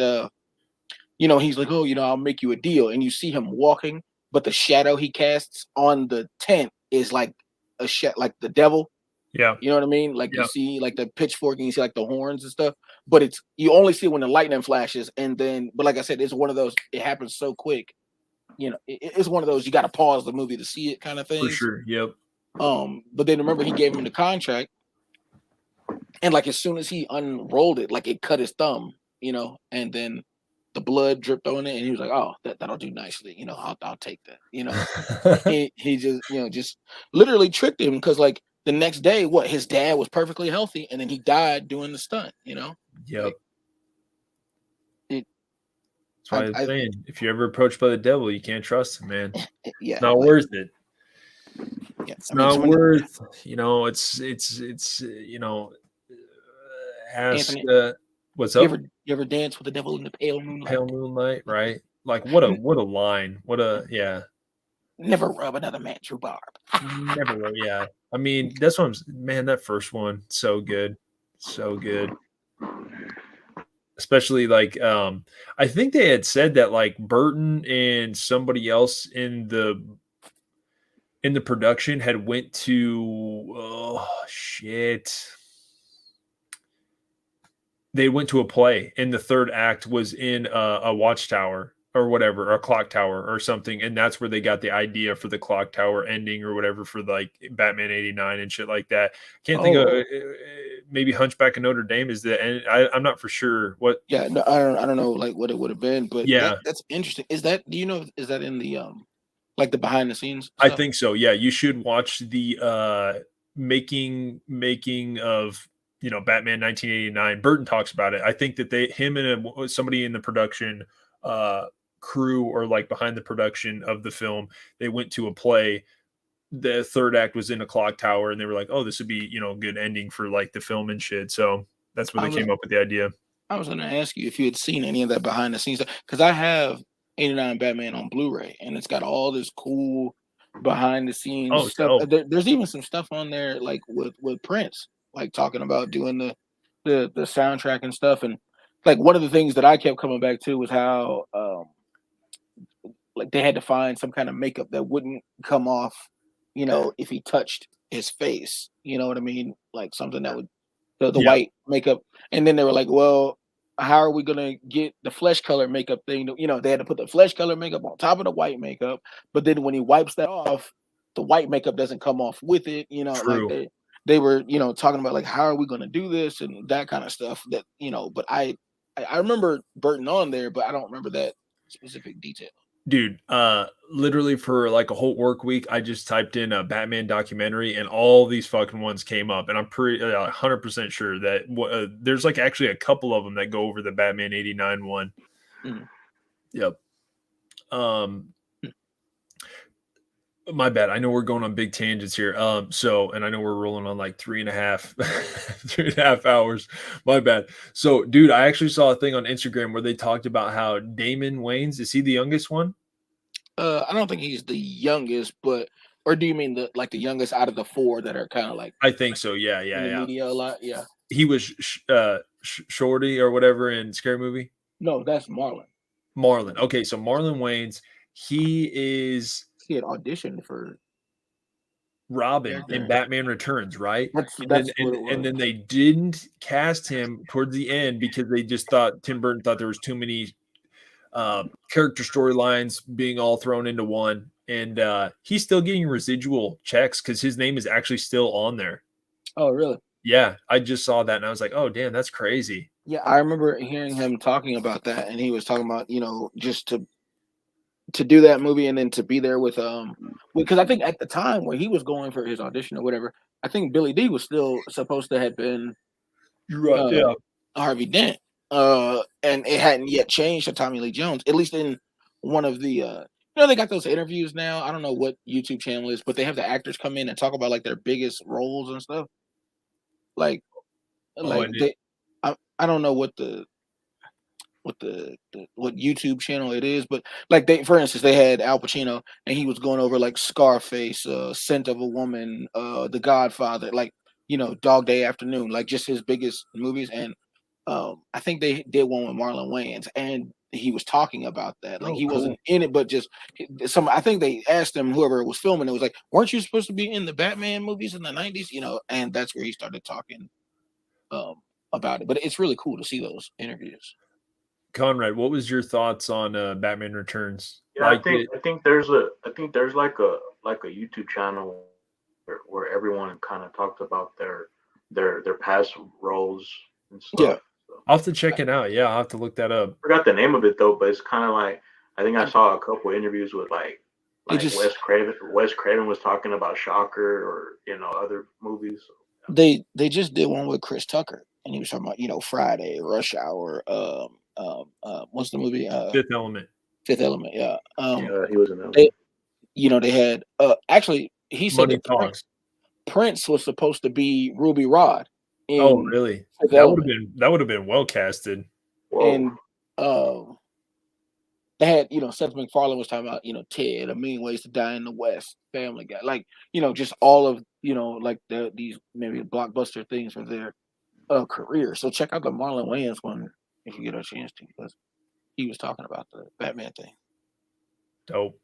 he's like, oh, I'll make you a deal. And you see him walking, but the shadow he casts on the tent is like like the devil. Yeah, you know what I mean? Like you see like the pitchfork, and you see like the horns and stuff, but you only see when the lightning flashes. And then, but like I said, it's one of those, it happens so quick, it's one of those you got to pause the movie to see it kind of thing. For sure. Yep. But then remember, he gave him the contract, and like as soon as he unrolled it, like it cut his thumb, and then the blood dripped on it, and he was like, "Oh, that'll do nicely, I'll take that." He just literally tricked him, because like the next day, his dad was perfectly healthy, and then he died doing the stunt, Yep. Like, that's why I'm saying, if you're ever approached by the devil, you can't trust him, man. Yeah, it's not worth it. Yeah, it's not worth. It's ask Anthony, what's up? You ever dance with the devil in the pale moonlight? Pale moonlight, right? Like what a line. What a yeah. Never rub another man's rhubarb. Never, yeah. I mean, that's what man, that first one, so good. So good. Especially like I think they had said that like Burton and somebody else in the production had went to they went to a play and the third act was in a watchtower or whatever, or a clock tower or something, and that's where they got the idea for the clock tower ending or whatever for like Batman 89 and shit like that. Can't think of maybe Hunchback of Notre Dame is the end. I'm not for sure what. Yeah, no, I don't know like what it would have been, but yeah, that's interesting. Is that is that in the like the behind the scenes stuff? I think so. Yeah, you should watch the making of Batman 1989. Burton talks about it. I think that him and somebody in the production crew or like behind the production of the film, they went to a play. The third act was in a clock tower, and they were like, "Oh, this would be a good ending for like the film and shit." So that's where they came up with the idea. I was going to ask you if you had seen any of that behind the scenes, because I have 89 Batman on Blu-ray, and it's got all this cool behind the scenes stuff. There's even some stuff on there like with Prince, like talking about doing the soundtrack and stuff. And like one of the things that I kept coming back to was how like they had to find some kind of makeup that wouldn't come off, if he touched his face. You know what I mean? Like something that would the white makeup. And then they were like, well, how are we gonna get the flesh color makeup thing? They had to put the flesh color makeup on top of the white makeup, but then when he wipes that off, the white makeup doesn't come off with it. True. Like they were, talking about like how are we gonna do this and that kind of stuff. That but I remember Burton on there, but I don't remember that specific detail. Dude, literally for like a whole work week, I just typed in a Batman documentary and all these fucking ones came up. And I'm pretty 100% sure that there's like actually a couple of them that go over the Batman 89 one. Mm. Yep. My bad. I know we're going on big tangents here. And I know we're rolling on like 3.5 hours. My bad. So, dude, I actually saw a thing on Instagram where they talked about how Damon Wayans, is he the youngest one? I don't think he's the youngest, or do you mean the youngest out of the four that are kind of like? I think so. Yeah. In the media a lot. Yeah. He was Shorty or whatever in Scary Movie. No, that's Marlon. Okay, so Marlon Wayans, he had auditioned for Robin in Batman Returns, right? And then they didn't cast him towards the end because they just thought Tim Burton thought there was too many character storylines being all thrown into one, and he's still getting residual checks because his name is actually still on there. Oh, really? Yeah, I just saw that and I was like, oh damn, that's crazy. Yeah, I remember hearing him talking about that, and he was talking about just to do that movie and then to be there with because I think at the time when he was going for his audition or whatever, I think Billy D was still supposed to have been Harvey Dent, and it hadn't yet changed to Tommy Lee Jones, at least in one of the they got those interviews now. I don't know what YouTube channel is, but they have the actors come in and talk about like their biggest roles and stuff. I don't know what YouTube channel it is, but like for instance, they had Al Pacino and he was going over like Scarface, Scent of a Woman, The Godfather, like Dog Day Afternoon, like just his biggest movies. And I think they did one with Marlon Wayans, and he was talking about that. Like he wasn't in it, but just I think they asked him, whoever was filming it was like, weren't you supposed to be in the Batman movies in the 90s? And that's where he started talking about it. But it's really cool to see those interviews. Conrad, what was your thoughts on Batman Returns? Yeah, I think there's like a YouTube channel where everyone kind of talked about their past roles and stuff. Yeah. So, I'll have to check it out. Yeah, I'll have to look that up. I forgot the name of it though, but it's kind of like I think I saw a couple interviews with like Wes Craven. Wes Craven was talking about Shocker or other movies. They just did one with Chris Tucker, and he was talking about Friday, Rush Hour, what's the movie? Fifth Element. Fifth Element, yeah. He was in that. They had actually he said that Prince was supposed to be Ruby Rod Oh, in really? development. That would have been well casted. Whoa. And they had, Seth MacFarlane was talking about, Ted, A Million Ways to Die in the West, Family Guy, like, just all of, like these maybe blockbuster things for their career. So check out the Marlon Wayans one if you get a chance to, because he was talking about the Batman thing. Dope.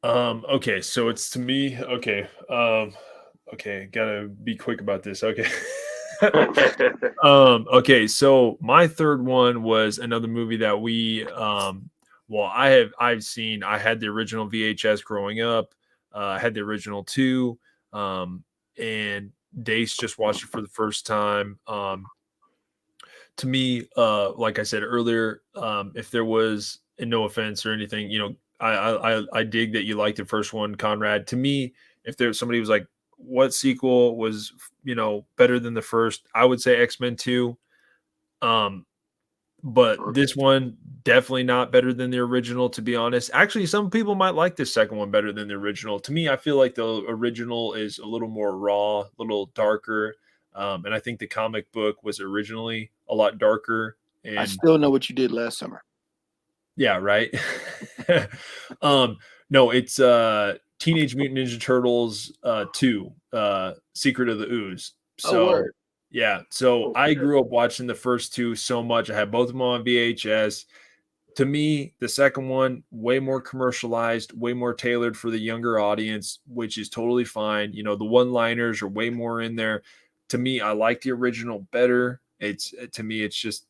Okay, so it's to me. Okay. Okay, gotta be quick about this. Okay. Okay, so my third one was another movie that I've seen. I had the original VHS growing up. I had the original too. And Dace just watched it for the first time. To me, like I said earlier, if there was, and no offense or anything, I dig that you liked the first one, Conrad. To me, if there somebody was like, what sequel was better than the first, I would say X-Men 2. But this one definitely not better than the original, to be honest. Actually, some people might like this second one better than the original. To me, I feel like the original is a little more raw, a little darker. And I think the comic book was originally a lot darker. I And still know what you did last summer. yeah, right. No, it's Teenage Mutant Ninja Turtles 2, Secret of the Ooze. So yeah, so I grew up watching the first two so much. I had both of them on VHS. To me, the second one, way more commercialized, way more tailored for the younger audience, which is totally fine. The one-liners are way more in there. To me, I like the original better. It's just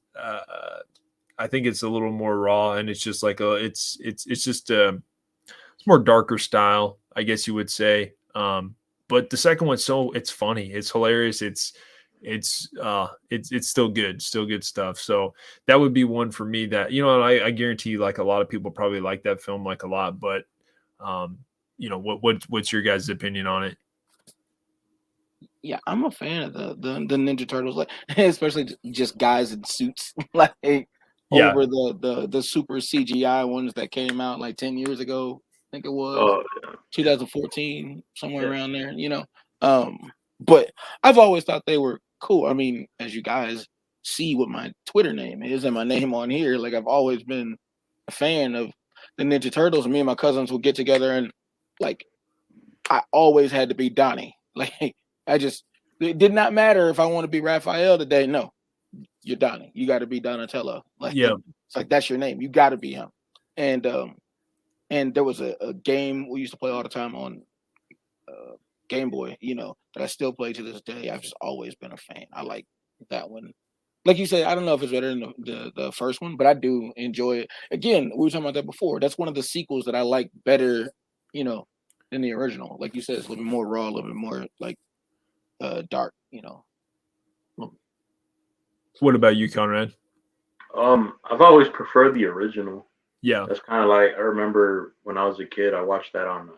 I think it's a little more raw, and it's just like it's more darker style, I guess you would say. But the second one, it's funny, it's hilarious, it's still good stuff. So that would be one for me that I guarantee like a lot of people probably like that film like a lot. But what's your guys' opinion on it? Yeah, I'm a fan of the Ninja Turtles, like especially just guys in suits, like Yeah. over the super CGI ones that came out like 10 years ago. I think it was 2014, somewhere around there. But I've always thought they were cool. I mean, as you guys see what my Twitter name is and my name on here, like I've always been a fan of the Ninja Turtles. Me and my cousins would get together and like I always had to be Donnie. Like it did not matter if I want to be Raphael today. No, you're Donnie. You got to be Donatello. Like it's like that's your name. You got to be him. And there was a game we used to play all the time on Game Boy. That I still play to this day. I've just always been a fan. I like that one. Like you said, I don't know if it's better than the first one, but I do enjoy it. Again, we were talking about that before. That's one of the sequels that I like better, than the original. Like you said, it's a little bit more raw, a little bit more like dark. What about you, Conrad? I've always preferred the original. Yeah, that's kind of like I remember when I was a kid. I watched that on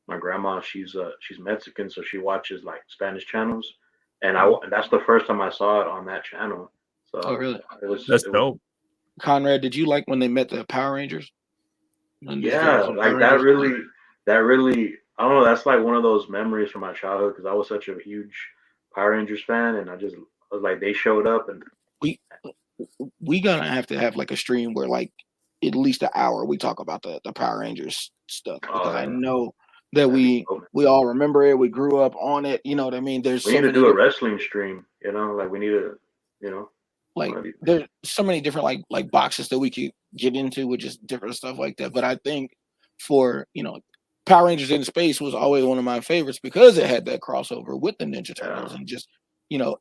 my grandma. She's Mexican, so she watches like Spanish channels, and that's the first time I saw it on that channel. So oh really? That's dope. Conrad, did you like when they met the Power Rangers? Yeah, like that really. I don't know. That's like one of those memories from my childhood because I was such a huge Power Rangers fan, and I was like, they showed up, and we gonna have to have like a stream where like at least an hour we talk about the Power Rangers stuff because I know that we all remember it. We grew up on it. You know what I mean? We need to do a wrestling stream. Like we need to, like there's so many different like boxes that we could get into with just different stuff like that. But I think for Power Rangers in Space was always one of my favorites because it had that crossover with the Ninja Turtles and just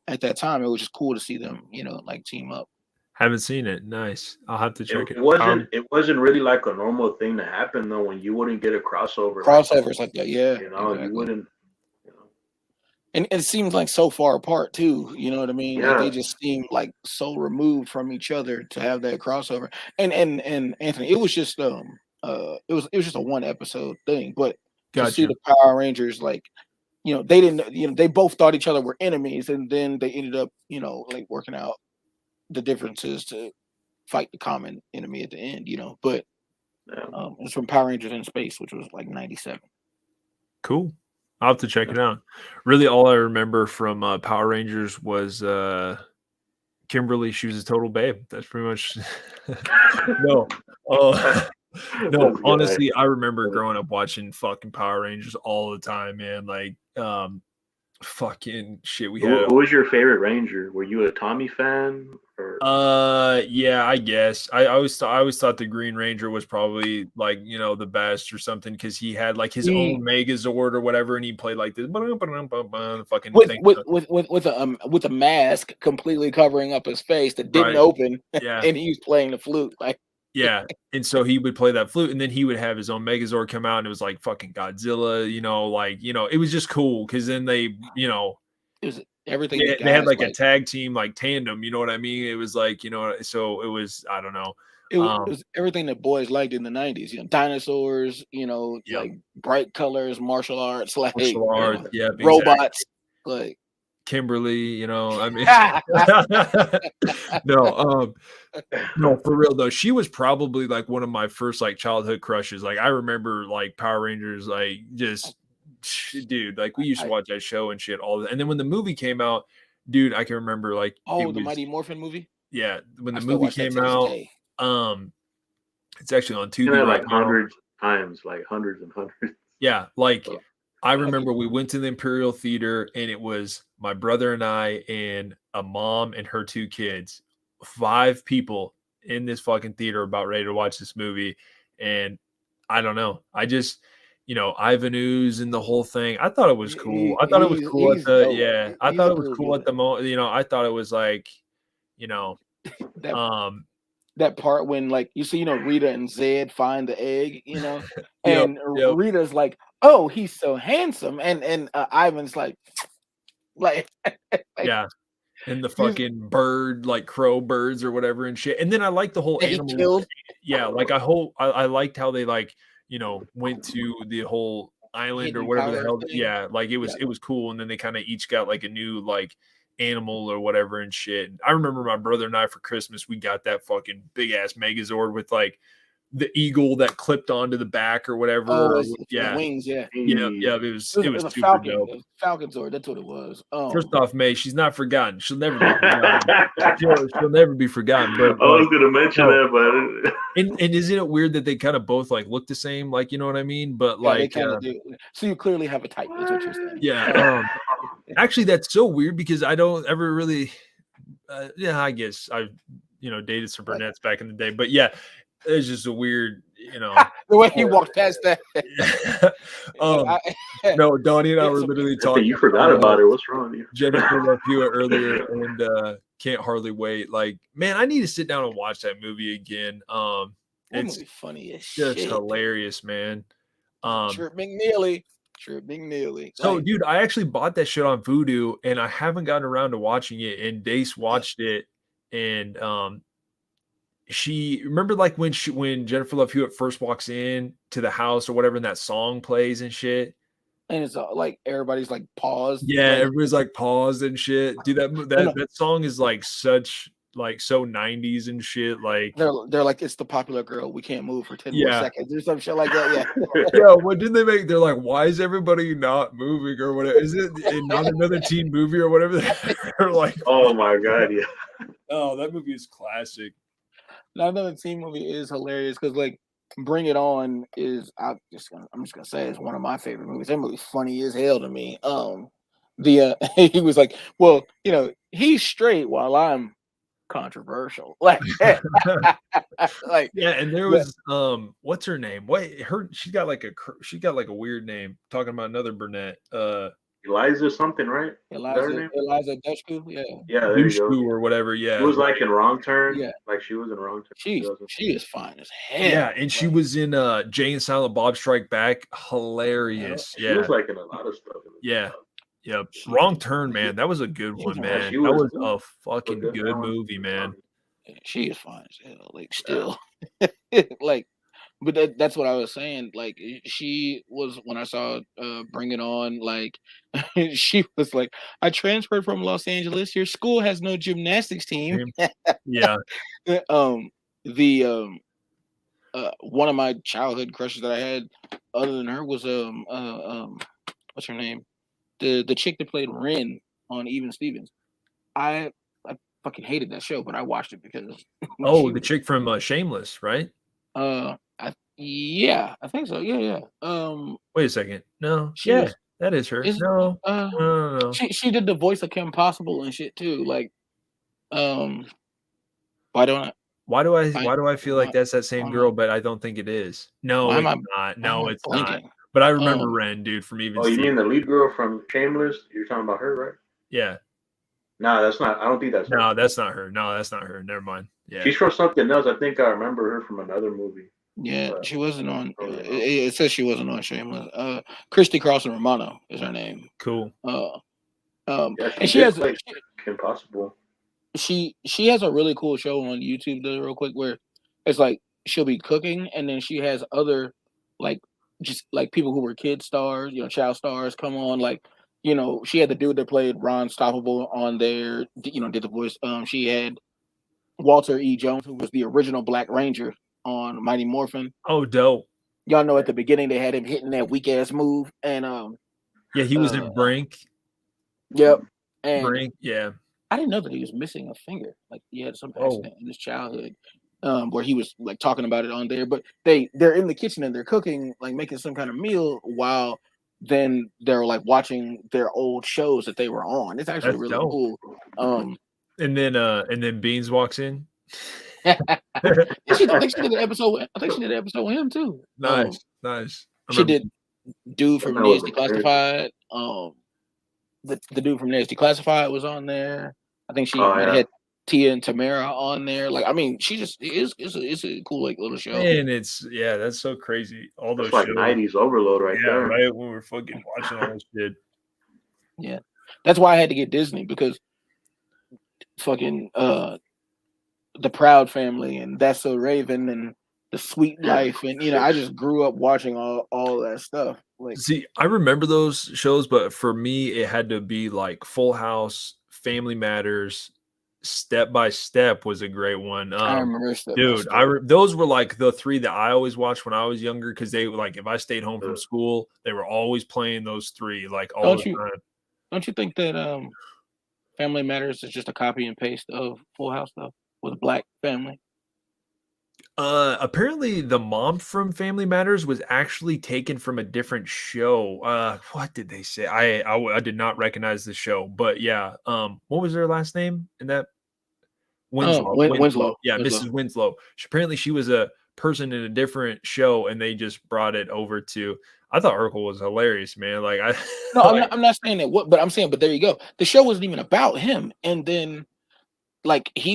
at that time it was just cool to see them like team up. Haven't seen it. Nice. I'll have to check it. It wasn't really like a normal thing to happen though when you wouldn't get a crossover. Crossovers like that, yeah. Exactly. You wouldn't. And it seems like so far apart too. You know what I mean? Yeah. Like they just seem like so removed from each other to have that crossover. And Anthony, it was just it was just a one episode thing, but to see the Power Rangers like they didn't they both thought each other were enemies, and then they ended up like working out the differences to fight the common enemy at the end. But it's from Power Rangers in Space, which was like 97. Cool. I'll have to check it out. Really, all I remember from Power Rangers was Kimberly. She was a total babe. That's pretty much no. No, honestly, I remember growing up watching fucking Power Rangers all the time, man. Like, fucking shit. We had. Who was your favorite Ranger? Were you a Tommy fan? Or? Yeah, I guess. I always thought the Green Ranger was probably like, you know, the best or something because he had like his own Megazord or whatever, and he played like this fucking thing. With a mask completely covering up his face that didn't open. Yeah, and he was playing the flute like. Yeah, and so he would play that flute, and then he would have his own Megazord come out, and it was like fucking Godzilla, you know, like, you know, it was just cool because then they, you know, it was everything. They had like a tag team, like tandem, you know what I mean? It was like, you know, so it was, I don't know. It was everything that boys liked in the 90s, you know, dinosaurs, you know, like bright colors, martial arts, like robots, like Kimberly, you know, I mean, no, for real though. She was probably like one of my first like childhood crushes. Like I remember like Power Rangers, like just dude, like we used to watch that show and shit all the, and then when the movie came out, dude, I can remember like the Mighty Morphin movie. Yeah, when the movie came out, it's actually on Tubi like hundreds times, like hundreds and hundreds. Yeah, like I remember we went to the Imperial Theater and it was my brother and I and a mom and her 2 kids, 5 people in this fucking theater about ready to watch this movie. And I don't know. I just, you know, Ivan Ooze and the whole thing. I thought it was cool. I thought it was cool at the I thought it was cool at the moment. You know, I thought it was like, you know, that part when like you see, you know, Rita and Zed find the egg, you know, and Rita's like, oh, he's so handsome, and Ivan's like yeah, and the fucking bird, like crow birds or whatever and shit. And then I like the whole animal. Yeah, like I liked how they like, you know, went to the whole island or whatever the hell. Yeah, like it was cool. And then they kind of each got like a new like animal or whatever and shit. I remember my brother and I for Christmas, we got that fucking big ass Megazord with like the eagle that clipped onto the back or whatever. The wings, yeah. It was a Falcon, dope. Falcon Zord, that's what it was. First off, May, she's not forgotten. She'll never be forgotten. she'll never be forgotten. But I was gonna mention that, but and isn't it weird that they kind of both like look the same? Like, you know what I mean? But like, they do. So you clearly have a type. That's what you're saying. Yeah. Actually, that's so weird because I don't ever really. I guess I've dated some brunettes back in the day, but yeah. It's just a weird, you know, the way he walked past that. No, Donnie and I were literally talking. You forgot about it. What's wrong with you? Jennifer Love Hewitt earlier, and can't hardly wait. Like, man, I need to sit down and watch that movie again. It's funny as just shit. Hilarious, man. Trip McNeely. So, dude, I actually bought that shit on Vudu, and I haven't gotten around to watching it. And Dace watched it, and she remember like when Jennifer Love Hewitt first walks in to the house or whatever, and that song plays and shit. And it's like everybody's like paused. Yeah, everybody's like paused and shit. Dude, that song is like such like so 90s and shit. Like they're like, it's the popular girl. We can't move for 10 more seconds or some shit like that. Yeah. Yeah. What did they make? They're like, why is everybody not moving or whatever? Is it not another teen movie or whatever? They're like, oh my god, yeah. Oh, that movie is classic. Not another teen movie is hilarious because like Bring It On is I'm just gonna say it's one of my favorite movies. That movie's funny as hell to me. He was like, well, you know, he's straight while I'm controversial. Like yeah, and there was what's her name? She got like a weird name. Talking about another brunette. Eliza something, right? Eliza Dushku, yeah. Yeah, there you go. Or whatever, yeah. She was like in Wrong Turn. Yeah. Like she was in Wrong Turn. She is fine as hell. Yeah, and she was in Jay and Silent Bob Strike Back. Hilarious. Yeah. She was like in a lot of stuff. Yeah. Yep. Wrong Turn, man. That was a good one, man. That was a fucking good movie, man. She is fine as hell. Like still. Like, but that's what I was saying. Like she was when I saw Bring It On. Like she was like, I transferred from Los Angeles. Your school has no gymnastics team. Yeah. One of my childhood crushes that I had, other than her, was what's her name? The chick that played Ren on Even Stevens. I fucking hated that show, but I watched it because the chick from Shameless, right? Yeah, I think so. Yeah. Wait a second. No, she yeah, was that is her. is No, no. she did the voice of Kim Possible and shit too. Like, why don't Why do I feel like that's that same why girl, but I don't think it is? No, am it's I not. why am No, I it's not. blanking? But I remember Ren, dude, from Even Oh, you Stevens. mean the lead girl from Shameless? You're talking about her, right? Yeah. No, that's not. I don't think that's her. No, that's not her. No, that's not her. Never mind. Yeah. She's from something else. I think I remember her from another movie. Yeah, But she wasn't on. totally wrong. It says she wasn't on Shameless. Christy Carlson Romano is her name. Cool. Yeah, And she has play Kim Possible. she has a really cool show on YouTube though, real quick, where it's like she'll be cooking and then she has other like just like people who were kid stars, child stars come on. Like, she had the dude that played Ron Stoppable on there, did the voice. She had Walter E. Jones, who was the original Black Ranger on Mighty Morphin. Oh, dope. Y'all know at the beginning they had him hitting that weak ass move, and yeah, he was in Brink. Yep, and Brink, yeah. I didn't know that he was missing a finger. Like he had some accident in his childhood, where he was like talking about it on there. But they're in the kitchen and they're cooking, like making some kind of meal while then they're like watching their old shows that they were on. It's actually really cool. And then Beans walks in. I think she did an episode. I think she did an episode with him too. Nice. She did dude from Nasty Classified. The dude from Nasty Classified was on there. I think she had Tia and Tamara on there. Like, I mean, she just it's a cool like little show. And that's so crazy. All those like shows. 90s overload right there. Right when we're fucking watching all this shit. Yeah. That's why I had to get Disney, because fucking the Proud Family and That's So Raven and The Sweet Life, and I just grew up watching all that stuff. Like, see, I remember those shows, but for me, it had to be like Full House, Family Matters, Step by Step was a great one. I remember Step dude, by Step. Those were like the three that I always watched when I was younger, because they were like, if I stayed home from school, they were always playing those three like all the time. Don't you think that Family Matters is just a copy and paste of Full House though, with a black family? Apparently the mom from Family Matters was actually taken from a different show. What did they say? I did not recognize the show, but yeah. What was her last name in that? Winslow. Winslow. Yeah, Winslow. Mrs. Winslow. Apparently she was a person in a different show, and they just brought it over to. I thought Urkel was hilarious, man. Like I'm not saying that. But I'm saying, but there you go. The show wasn't even about him, and then. Like he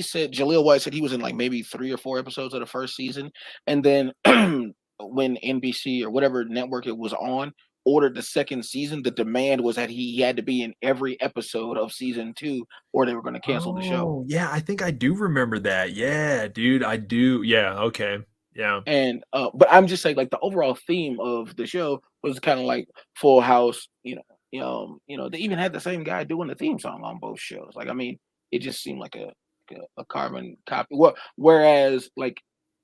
said Jaleel White said he was in like maybe 3 or 4 episodes of the first season. And then when NBC or whatever network it was on ordered the second season, the demand was that he had to be in every episode of season 2 or they were going to cancel the show. Yeah, I think I do remember that. Yeah, dude, I do. Yeah, okay. Yeah. And but I'm just saying, like, the overall theme of the show was kind of like Full House, they even had the same guy doing the theme song on both shows. Like, I mean, it just seemed like a carbon copy. Whereas like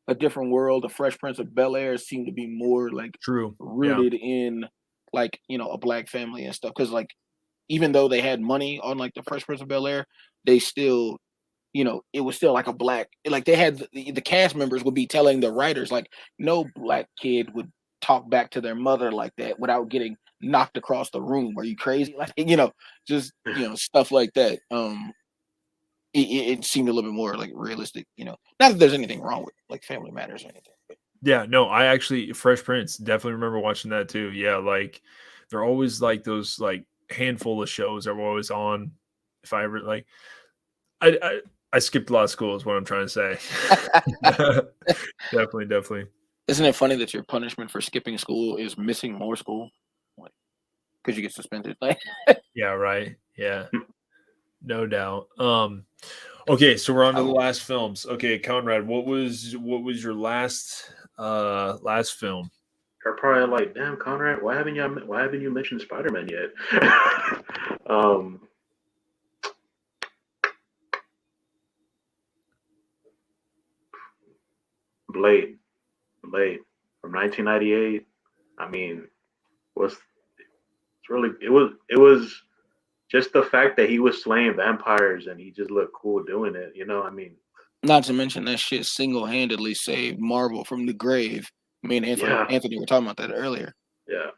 A Different World, The Fresh Prince of Bel-Air seemed to be more like rooted in like, a black family and stuff. Because like even though they had money on like The Fresh Prince of Bel-Air, they still, it was still like a black, like they had the cast members would be telling the writers like no black kid would talk back to their mother like that without getting knocked across the room. Are you crazy? Like, just stuff like that. It seemed a little bit more like realistic, not that there's anything wrong with like Family Matters or anything. But. Yeah, no, I actually Fresh Prince definitely remember watching that too. Yeah, like they're always like those like handful of shows that were always on. If I ever like, I skipped a lot of school is what I'm trying to say. Definitely. Isn't it funny that your punishment for skipping school is missing more school? Like, because you get suspended. Like, yeah, right. Yeah. No doubt. Okay, so we're on to the last films. Okay, Conrad, what was your last film? You're probably like, damn, Conrad, why haven't you mentioned Spider-Man yet? Blade from 1998. I mean, It's really it was just the fact that he was slaying vampires and he just looked cool doing it. You know, I mean, not to mention that shit single-handedly saved Marvel from the grave. Me and Anthony were talking about that earlier. Yeah.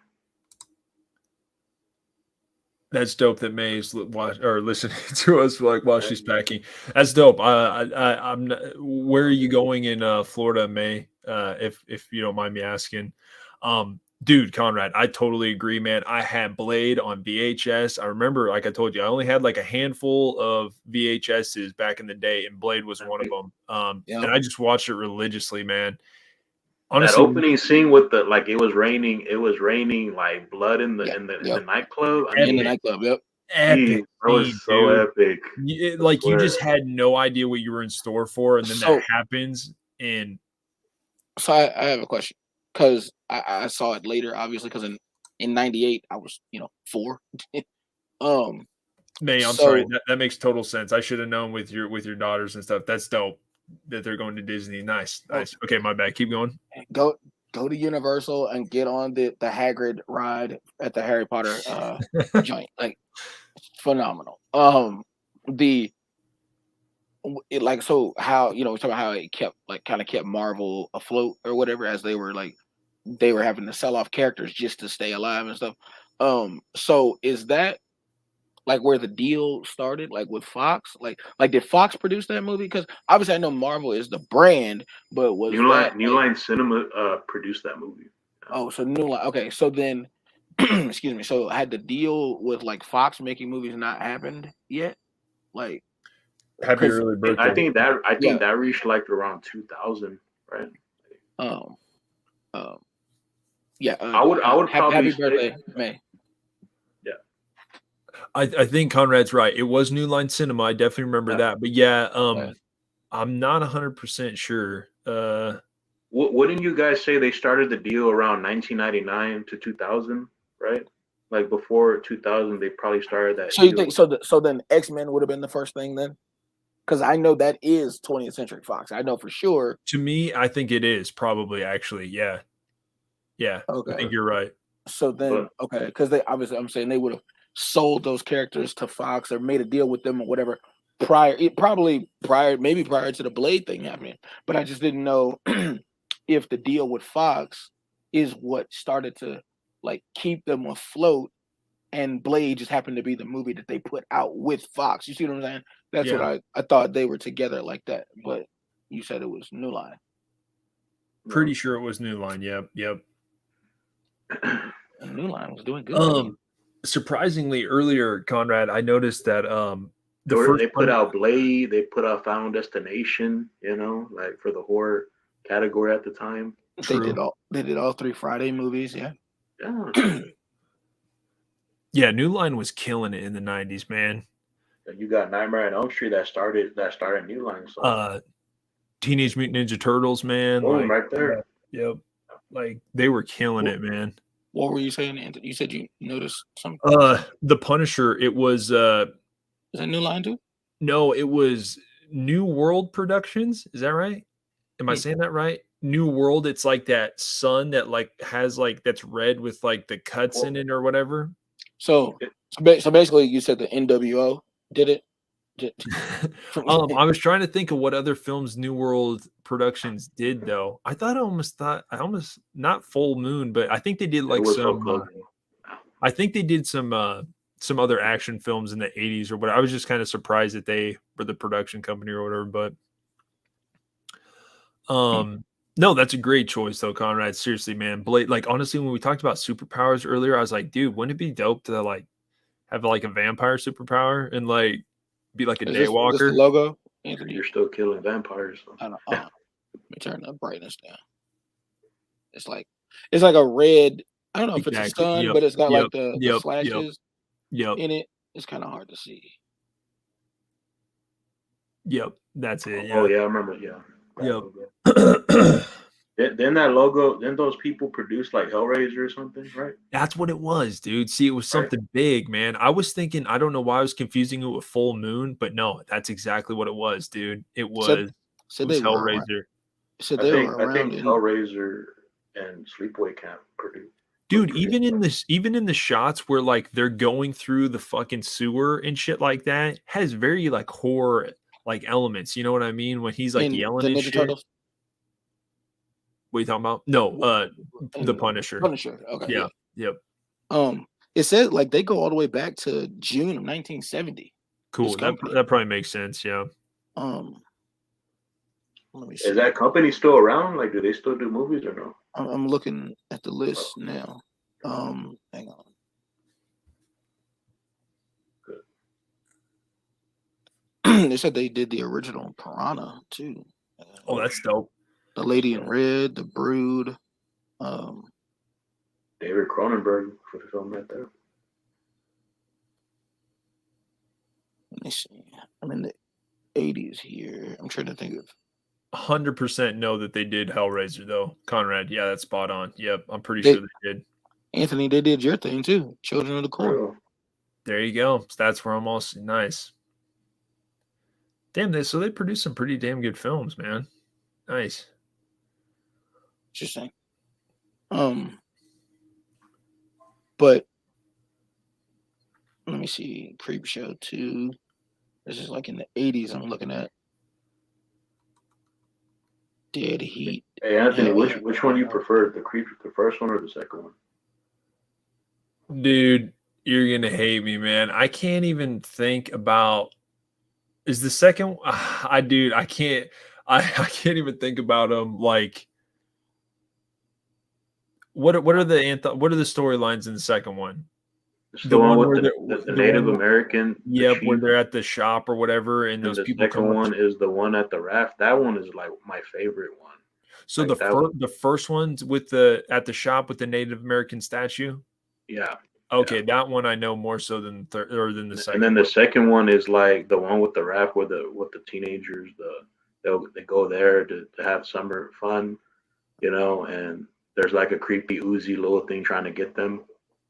That's dope that May's listening to us like while she's packing. That's dope. I'm not, where are you going in Florida, May? If you don't mind me asking. Dude, Conrad, I totally agree, man. I had Blade on VHS. I remember, like I told you, I only had like a handful of VHSs back in the day, and Blade was one of them. And I just watched it religiously, man. Honestly, that opening scene with the it was raining like blood in the nightclub. In the nightclub, yep. Epic. That was so epic. You just had no idea what you were in store for, and then that happens. And so I have a question, because I saw it later, obviously, because in '98 I was 4. May, I'm sorry. That makes total sense. I should have known with your daughters and stuff. That's dope that they're going to Disney. Nice. Okay, my bad. Keep going. Go to Universal and get on the Hagrid ride at the Harry Potter joint. Like, phenomenal. So how we're talking about how it kept kind of kept Marvel afloat or whatever, as they were having to sell off characters just to stay alive and stuff. So is that where the deal started, with Fox? Like did Fox produce that movie? Because obviously I know Marvel is the brand, but was New Line Cinema produced that movie. Oh, so New Line. Okay, so then, excuse me. So had the deal with Fox making movies not happened yet? Happy early birthday. I think that reached around 2000, right? Yeah. I would probably happy birthday, May. I think Conrad's right. It was New Line Cinema. I definitely remember that. But I'm not 100% sure. Wouldn't you guys say they started the deal around 1999 to 2000, right? Before 2000, they probably started that. So you think so then X-Men would have been the first thing then? Because I know that is 20th Century Fox. I know for sure. To me, I think it is probably actually. Yeah. Okay. I think you're right. So then, okay, because they obviously, I'm saying they would have sold those characters to Fox or made a deal with them or whatever maybe prior to the Blade thing happening. But I just didn't know if the deal with Fox is what started to keep them afloat, and Blade just happened to be the movie that they put out with Fox. You see what I'm saying? That's what I thought they were together like that. But you said it was New Line. Pretty sure it was New Line. Yep. New Line was doing good. Surprisingly, earlier, Conrad, I noticed that they put out Blade, they put out Final Destination, for the horror category at the time. They did all 3 Friday movies, yeah. Yeah, New Line was killing it in the 90s, man. You got Nightmare on Elm Street that started New Line. So. Teenage Mutant Ninja Turtles, man. Right there. Yep. They were killing it, man. What were you saying, Anthony? You said you noticed something. The Punisher. It was. Is that New Line too? No, it was New World Productions. Is that right? Am I saying that right? New World. It's that sun that has that's red with the cuts in it or whatever. So basically, you said the NWO did it. I was trying to think of what other films New World Productions did though. I almost not Full Moon, but I think they did I think they did some other action films in the 80s or what. I was just kind of surprised that they were the production company or whatever, but no, that's a great choice though, Conrad. Seriously, man. Blade, honestly, when we talked about superpowers earlier, I was like, dude, wouldn't it be dope to have a vampire superpower and be like a daywalker? This the logo? Anthony, you're still killing vampires. So. I don't know. Let me turn the brightness down. It's like a red. I don't know if it's a sun, but it's got the flashes in it. It's kind of hard to see. Yep, that's it. Yeah. Oh yeah, I remember. Yeah. Yep. Then that logo, then those people produced Hellraiser or something, right? That's what it was, dude. See, it was something big, man. I was thinking, I don't know why I was confusing it with Full Moon, but no, that's exactly what it was, dude. It was, it was Hellraiser. I think Hellraiser and Sleepaway Camp produced. Dude, even in the shots where like they're going through the fucking sewer and shit like that, has very like horror like elements. You know what I mean? When he's like In yelling the and Ninja shit. Turtles. What are you talking about? No, the And Punisher. Punisher. Okay. Yeah. Yeah. Yep. It says like they go all the way back to June of 1970. Cool. That probably makes sense. Yeah. Let me see. Is that company still around? Like, do they still do movies or no? I'm looking at the list now. Hang on. They said they did the original Piranha too. Oh, that's dope. The Lady in Red, The Brood. David Cronenberg for the film right there. Let me see. I'm in the 80s here. I'm trying to think of. 100% know that they did Hellraiser though. Conrad, yeah, that's spot on. Yep, I'm pretty sure they did. Anthony, they did your thing too. Children of the Corn. There you go. So that's where I'm also nice. Damn, they produce some pretty damn good films, man. Nice. Interesting. But let me see. Creep Show 2. This is like in the 80s. I'm looking at Dead Heat. Hey Anthony, which one you prefer? The first one or the second one? Dude, you're gonna hate me, man. I can't even think about. Is the second? I can't. I can't even think about them. Like, what are the storylines in the second one? The one with the Native American. Yep, where they're at the shop or whatever, and those people. The second one is the one at the raft. That one is like my favorite one. So like the first one's at the shop with the Native American statue. Yeah. Okay, yeah. that one I know more so than the second. And then the second one is like the one with the raft with the teenagers. They go there to have summer fun, and there's like a creepy oozy little thing trying to get them.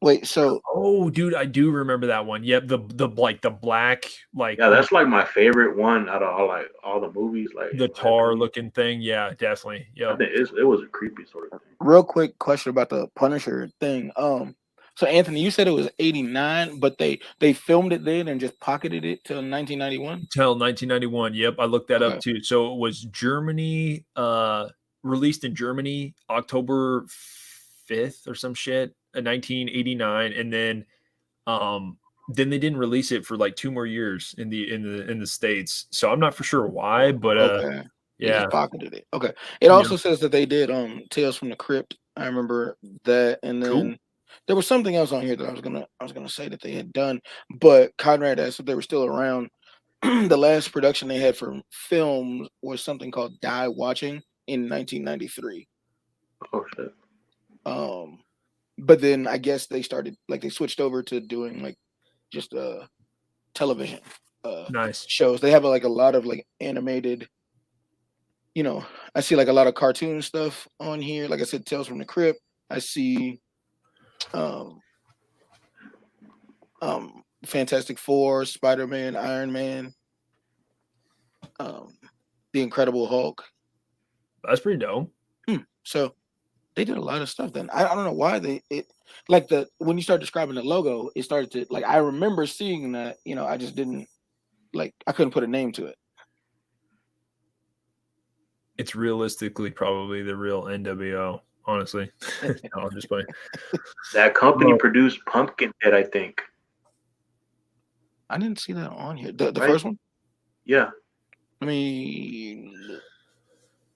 Wait, so dude, I do remember that one. Yep, the black yeah, that's like my favorite one out of all the movies, like the tar looking thing. Yeah, definitely. Yeah, it was a creepy sort of thing. Real quick question about the Punisher thing. So Anthony, you said it was 89, but they filmed it then and just pocketed it till 1991. Till 1991. Yep, I looked that up too. So it was Germany, released in Germany October 5th or some shit. 1989, and then they didn't release it for like 2 more years in the States. So I'm not for sure why, but yeah, just pocketed it. Okay. It also says that they did Tales from the Crypt. I remember that, and then there was something else on here that I was gonna say that they had done, but Conrad asked if they were still around. The last production they had for film was something called Die Watching in 1993. Oh shit. But then I guess they switched over to doing like just television nice shows. They have like a lot of like animated, I see like a lot of cartoon stuff on here. Like I said, Tales from the Crypt. I see Fantastic Four, Spider-Man, Iron Man, The Incredible Hulk. That's pretty dope. So they did a lot of stuff then. I don't know why when you start describing the logo, it started to like I remember seeing that, I just didn't I couldn't put a name to it. It's realistically probably the real NWO, honestly. No, I'm just playing. That company produced Pumpkinhead, I think. I didn't see that on here. The first one? Yeah. I mean,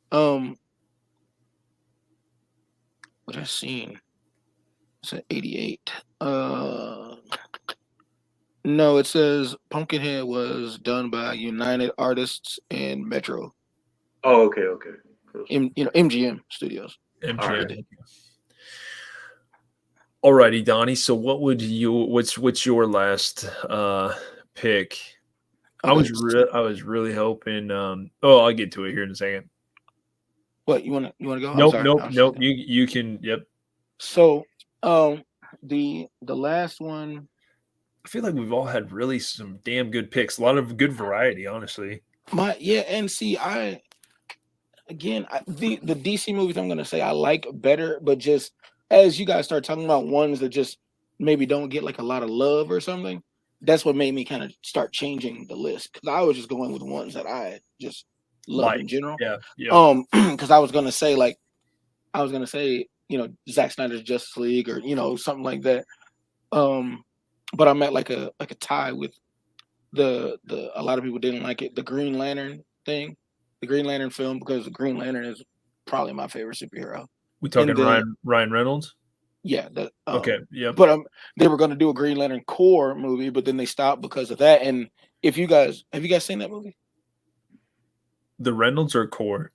what I seen? It's at 88. No, it says Pumpkinhead was done by United Artists and Metro. Oh, okay. MGM Studios. MGM. Alrighty, Donnie. So, what's your last pick? Okay. I was really hoping. I'll get to it here in a second. What you want to go? Nope. You can. Yep. So, the last one. I feel like we've all had really some damn good picks. A lot of good variety, honestly. And see, the DC movies I'm gonna say I like better, but just as you guys start talking about ones that just maybe don't get like a lot of love or something, that's what made me kind of start changing the list, because I was just going with ones that I just love in general. Yeah. Because I was gonna say Zack Snyder's Justice League, or something like that. But I'm at like a tie with the a lot of people didn't like it, the Green Lantern thing, the Green Lantern film, because the Green Lantern is probably my favorite superhero. We talking Ryan Reynolds? Yeah. Okay. Yeah. But they were going to do a Green Lantern Corps movie, but then they stopped because of that. And have you guys seen that movie? The Reynolds or Corps?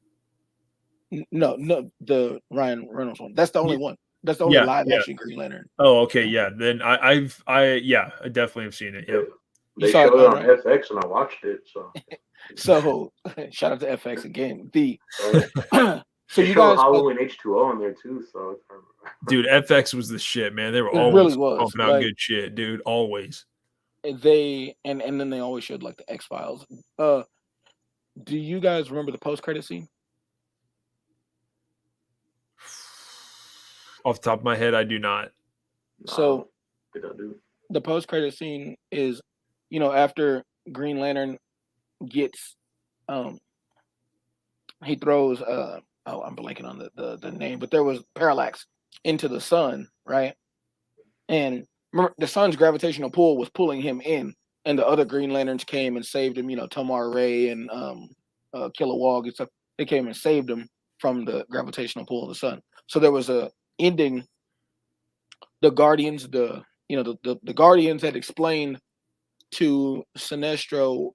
No, the Ryan Reynolds one. That's the only one. That's the only live action Green Lantern. Oh, okay, yeah. Then I definitely have seen it. Yeah. They showed it on FX and I watched it. So shout out to FX again. So you guys Halloween H2O in there too. So dude, FX was the shit, man. They were always pumping out good shit, dude. Always. And then they always showed like the X-Files. Do you guys remember the post-credit scene? Off the top of my head, I do not. So the post-credit scene is, after Green Lantern gets he throws I'm blanking on the name, but there was Parallax into the sun, right? And remember, the sun's gravitational pull was pulling him in, and the other Green Lanterns came and saved him. Tomar Ray and Kilowog and stuff. They came and saved him from the gravitational pull of the sun. So there was a ending. The Guardians, the Guardians had explained to Sinestro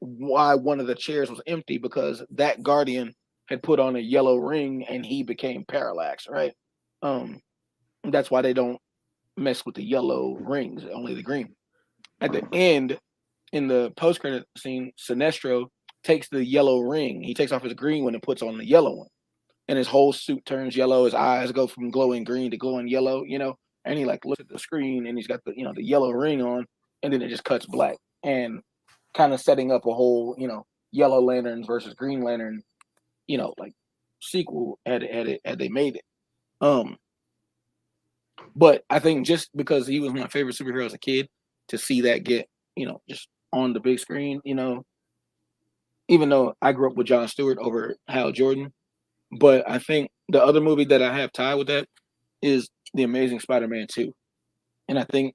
why one of the chairs was empty, because that Guardian had put on a yellow ring and he became Parallax, right? That's why they don't mess with the yellow rings, only the green. At the end, in the post-credit scene, Sinestro takes the yellow ring. He takes off his green one and puts on the yellow one. And his whole suit turns yellow. His eyes go from glowing green to glowing yellow, and he like looks at the screen and he's got the yellow ring on, and then it just cuts black, and kind of setting up a whole, Yellow Lanterns versus Green Lantern, like sequel had they made it. But I think just because he was my favorite superhero as a kid, to see that get, just on the big screen, even though I grew up with Jon Stewart over Hal Jordan, but I think the other movie that I have tied with that is The Amazing Spider-Man 2. And I think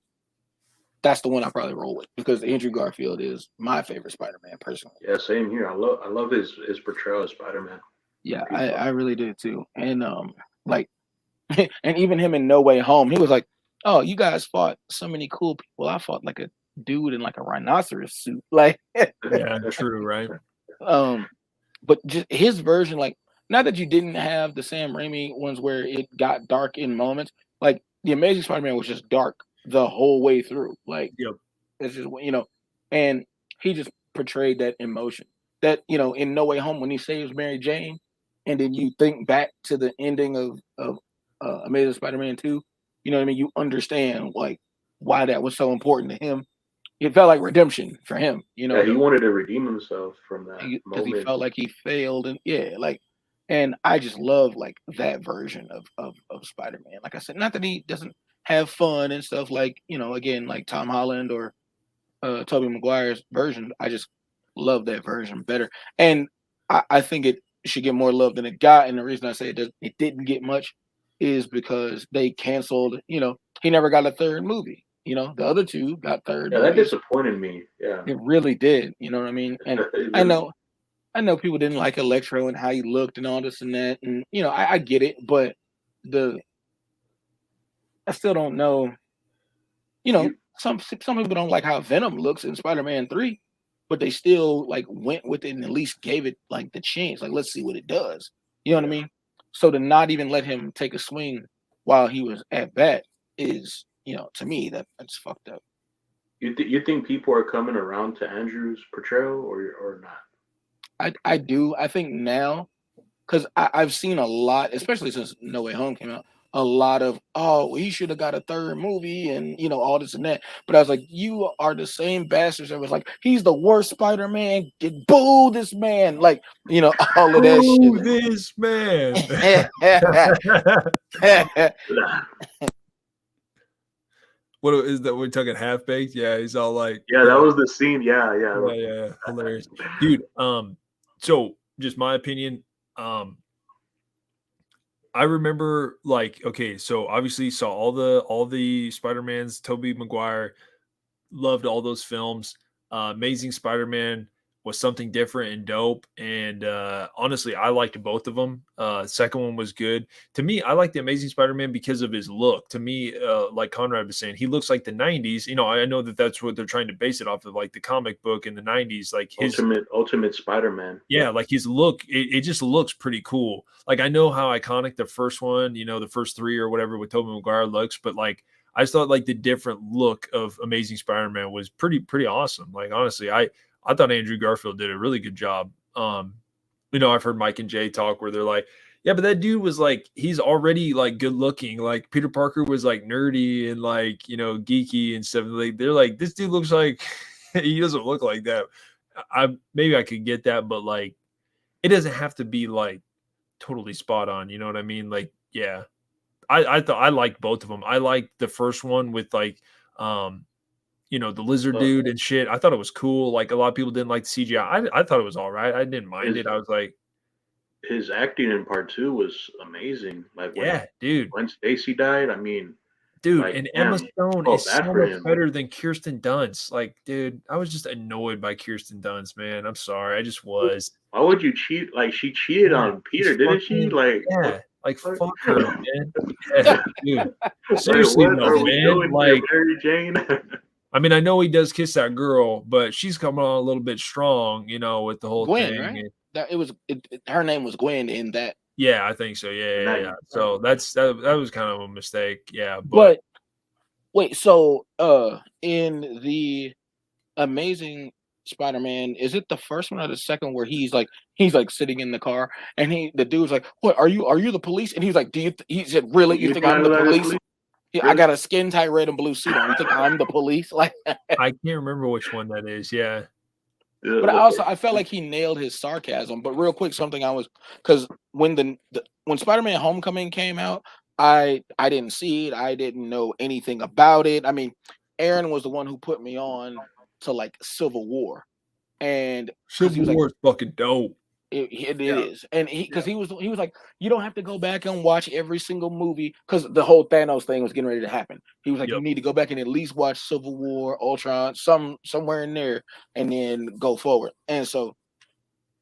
that's the one I probably roll with, because Andrew Garfield is my favorite Spider-Man personally. Yeah, same here. I love his portrayal of Spider-Man. Yeah, I really did too. And and even him in No Way Home, he was like, "Oh, you guys fought so many cool people. I fought like a dude in like a rhinoceros suit." Like, yeah, true, right? But just his version, like, not that you didn't have the Sam Raimi ones where it got dark in moments. Like, The Amazing Spider-Man was just dark the whole way through. Like, it's just, and he just portrayed that emotion. That, in No Way Home, when he saves Mary Jane, and then you think back to the ending of Amazing Spider-Man 2, you know what I mean? You understand like why that was so important to him. It felt like redemption for him, Yeah, he wanted to redeem himself from that moment. Because he felt like he failed, and and I just love like that version of Spider-Man. Like I said, not that he doesn't have fun and stuff, like, again, like Tom Holland or Tobey Maguire's version. I just love that version better. And I think it should get more love than it got. And the reason I say it didn't get much is because they canceled, he never got a third movie. The other two got third. Yeah, that disappointed me. Yeah. It really did. You know what I mean? And I know people didn't like Electro and how he looked and all this and that. And, I get it, but I still don't know. Some people don't like how Venom looks in Spider-Man 3, but they still like went with it and at least gave it like the chance. Like, let's see what it does. You know what I mean? So to not even let him take a swing while he was at bat is, to me, that's fucked up. You think people are coming around to Andrew's portrayal or not? I do. I think now, because I've seen a lot, especially since No Way Home came out, a lot of, oh, he should have got a third movie and all this and that. But I was like, you are the same bastards that was like, he's the worst Spider-Man. Get boo this man, like all of that Boo shit. this man. What is that? We're talking half baked. Yeah, he's all like, yeah, that was the scene. Yeah. Hilarious, dude. So just my opinion. I remember like, okay, so obviously saw all the Spider-Mans, Tobey Maguire, loved all those films. Amazing Spider-Man was something different and dope. And honestly, I liked both of them. Second one was good. To me, I like the Amazing Spider-Man because of his look. To me, like Conrad was saying, he looks like the 90s. I know that that's what they're trying to base it off of, like the comic book in the 90s, like his Ultimate Spider-Man. Yeah, like his look, it just looks pretty cool. Like I know how iconic the first one, the first three or whatever with Tobey Maguire looks, but like I just thought like the different look of Amazing Spider-Man was pretty awesome. Like honestly, I thought Andrew Garfield did a really good job. I've heard Mike and Jay talk where they're like, yeah, but that dude was like, he's already like good looking. Like Peter Parker was like nerdy and like, geeky and stuff. Like they're like, this dude looks like he doesn't look like that. Maybe I could get that, but like it doesn't have to be like totally spot on. You know what I mean? Like, yeah. I thought I liked both of them. I liked the first one with like the lizard dude and shit. I thought it was cool. Like a lot of people didn't like the CGI. I thought it was all right. I didn't mind it. I was like, his acting in part 2 was amazing. Like dude. When Stacy died, I mean, dude, like, and Emma Stone is so much better than Kirsten Dunst. Like, dude, I was just annoyed by Kirsten Dunst, man. I'm sorry, I just was. Why would you cheat? Like, she cheated on Peter, didn't she? Like, like fuck her, man. Yeah, dude. Seriously, no, man. Like, Mary Jane. I mean, I know he does kiss that girl, but she's coming on a little bit strong, with the whole Gwen, thing. Right? Her name was Gwen in that. Yeah, I think so. Yeah. So that was kind of a mistake. Yeah, but wait, so in the Amazing Spider-Man, is it the first one or the second where he's like sitting in the car and the dude's like, "What are you the police?" And he's like, he said, "Really? You think I'm the police?" Yeah, really? I got a skin tight red and blue suit on. You think I'm the police? Like, I can't remember which one that is. Yeah. But I felt like he nailed his sarcasm. But real quick, because when when Spider-Man Homecoming came out, I didn't see it. I didn't know anything about it. I mean, Aaron was the one who put me on to like Civil War, and Civil War is fucking dope. It is, and he was like, you don't have to go back and watch every single movie because the whole Thanos thing was getting ready to happen. He was like, you need to go back and at least watch Civil War, Ultron, somewhere in there, and then go forward. And so,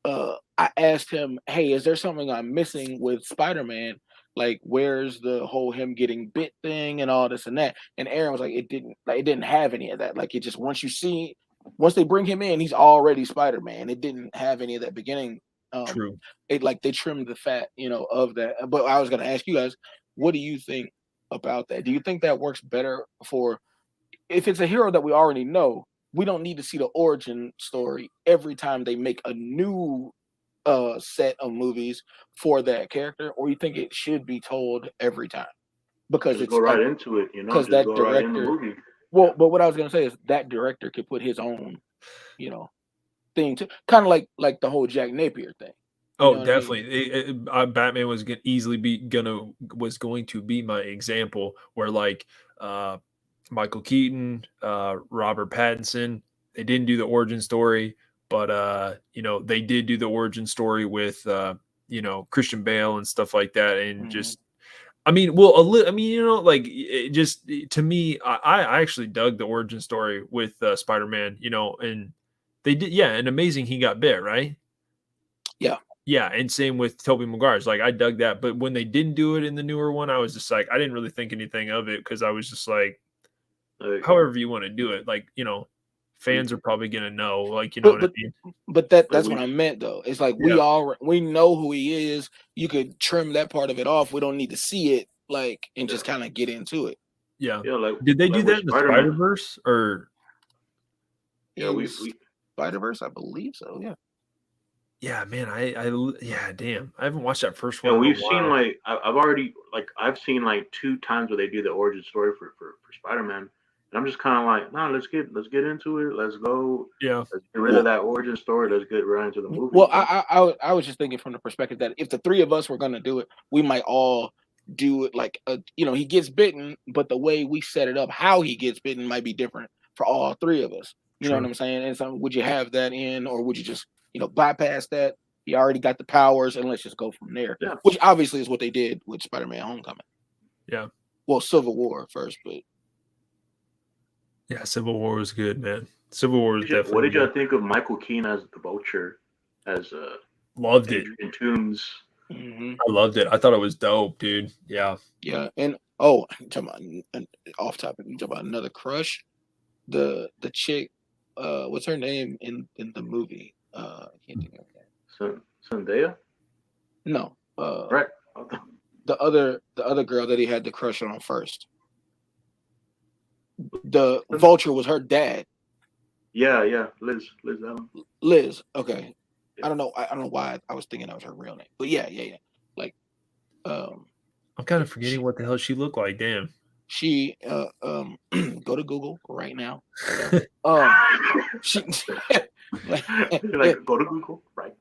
I asked him, hey, is there something I'm missing with Spider-Man? Like, where's the whole him getting bit thing and all this and that? And Aaron was like, it didn't have any of that. Like, it just once they bring him in, he's already Spider-Man. It didn't have any of that beginning. True. They trimmed the fat, of that. But I was going to ask you guys, what do you think about that? Do you think that works better if it's a hero that we already know? We don't need to see the origin story every time they make a new set of movies for that character, or you think it should be told every time? Because just go right into it, because that director. Right in the movie. Well, but what I was going to say is that director could put his own, thing to kind of like the whole Jack Napier thing. Oh, definitely. I mean? Batman was going to be my example where like Michael Keaton, Robert Pattinson, they didn't do the origin story, but they did do the origin story with Christian Bale and stuff like that, and just. I mean, like it just to me, I actually dug the origin story with Spider-Man, and they did, and Amazing he got bit, right? Yeah, and same with Tobey Maguire's. Like I dug that, but when they didn't do it in the newer one, I was just like, I didn't really think anything of it because I was just like, however you want to do it, like fans are probably gonna know, like what I mean. But that's what I meant though. It's like we know who he is. You could trim that part of it off. We don't need to see it and just kind of get into it. Yeah. Did they do that in the Spider-Verse or? Yeah, Spider-Verse, I believe so. Yeah. Yeah, man. Yeah, damn. I haven't watched that first one And in a we've seen while. like I've seen like 2 times where they do the origin story for Spider-Man, and I'm just kind of like, nah, let's get into it. Let's go. Yeah, Let's get rid of Well, that origin story. Let's get right into the movie. well, I was just thinking from the perspective that if the three of us were gonna do it, we might all do it like he gets bitten, but the way we set it up, how he gets bitten, might be different for all three of us. You know what true. I'm saying? And so, would you have that in, or would you just bypass that? He already got the powers, and let's just go from there. Yeah. Which obviously is what they did with Spider-Man: Homecoming. Yeah. Well, Civil War first, but Yeah, Civil War was good, man. Civil War was definitely What did good. y'all think of Michael Keane as the Vulture, as Loved it. Adrian Toomes? mm-hmm. I loved it. I thought it was dope, dude. Yeah. Yeah, and oh, I'm talking about off topic. You talking about another crush? The chick, what's her name in the movie? I can't think of that. Zendaya? No, Right. the other girl that he had the crush on first. The Vulture was her dad. Yeah, Liz Allen. Liz. Okay, Yeah. I don't know why I was thinking that was her real name, but yeah. Like, I'm kind of forgetting what the hell she looked like. Damn. she go to Google right now. She Like go to Google, right?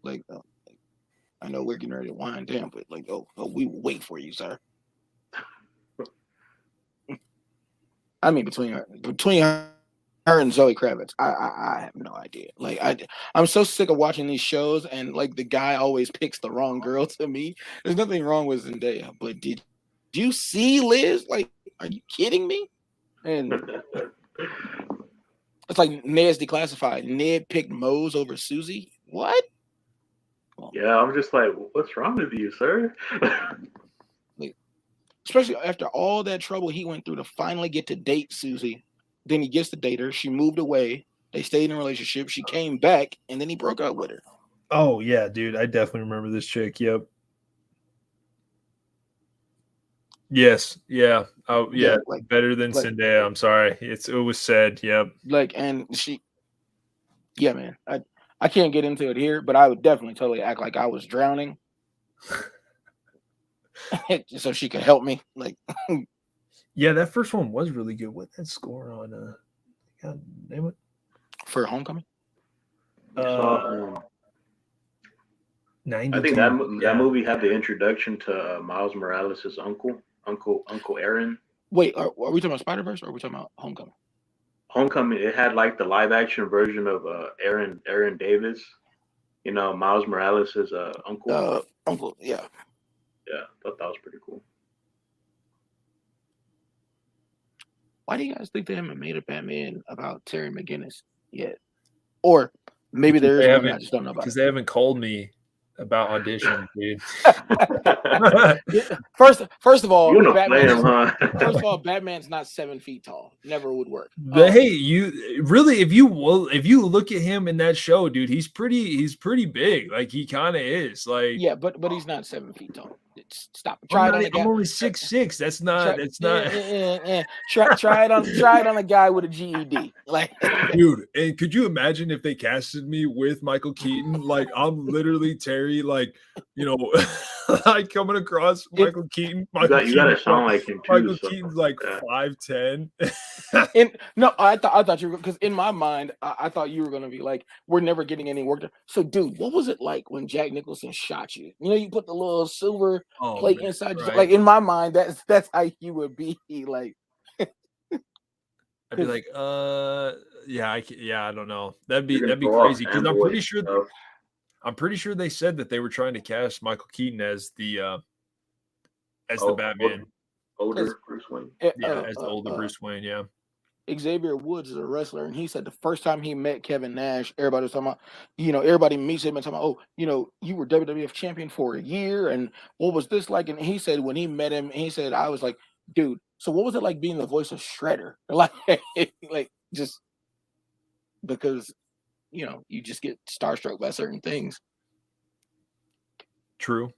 like I know we're getting ready to wind down, but we will wait for you, sir. I mean, between her and Zoe Kravitz, I have no idea. Like I'm so sick of watching these shows, and like the guy always picks the wrong girl to me. There's nothing wrong with Zendaya, but did you see Liz? Like, are you kidding me? And it's like Ned's declassified. Ned picked Mose over Susie. What? Yeah, I'm just like, what's wrong with you, sir? Like, especially after all that trouble he went through to finally get to date Susie. Then he gets to date her. She moved away. They stayed in a relationship. She came back, and then he broke up with her. Oh yeah, dude. I definitely remember this chick. Yep. Yes. Yeah. Oh yeah. Like, Better than Zendaya. I'm sorry. It was said. Yep. Like, and yeah, man. I can't get into it here, but I would definitely totally act like I was drowning, so she could help me. Like, yeah, that first one was really good. What that score on? God damn it. For Homecoming. 92. I think that movie had the introduction to Miles Morales' Uncle Aaron. Wait, are we talking about Spider-Verse or are we talking about Homecoming? Homecoming, it had like the live action version of Aaron Davis. Miles Morales' uncle. Uncle, yeah. Yeah, I thought that was pretty cool. Why do you guys think they haven't made a Batman about Terry McGinnis yet? Or maybe there is one I just don't know about. Because they haven't called me about auditions, dude. First of all, First of all, Batman's not 7 feet tall. Never would work. But hey, you really, if you look at him in that show, dude, he's pretty big. Like he kind of is. Like yeah, but he's not 7 feet tall. Stop. Try it on a guy. I'm only 6'6". That's not. Try it on a guy with a GED. Like, dude, and could you imagine if they casted me with Michael Keaton? Like I'm literally Terry. Like like coming across Michael Keaton. You gotta sound like him too. Michael Keaton's like 5'10". No, I thought you were, because in my mind, I thought you were gonna be like, we're never getting any work done. So, dude, what was it like when Jack Nicholson shot you? You put the little silver plate inside you. Like in my mind, that's how you would be. Like, I'd be like, yeah, I don't know. That'd be crazy because I'm pretty sure they said that they were trying to cast Michael Keaton as the Batman. Older Bruce Wayne. Yeah, as the older Bruce Wayne, yeah. Xavier Woods is a wrestler, and he said the first time he met Kevin Nash, everybody was talking about, everybody meets him and talking about, you were WWF champion for a year, and what was this like? And he said when he met him, he said, I was like, dude, so what was it like being the voice of Shredder? Like just because, you just get starstruck by certain things. True.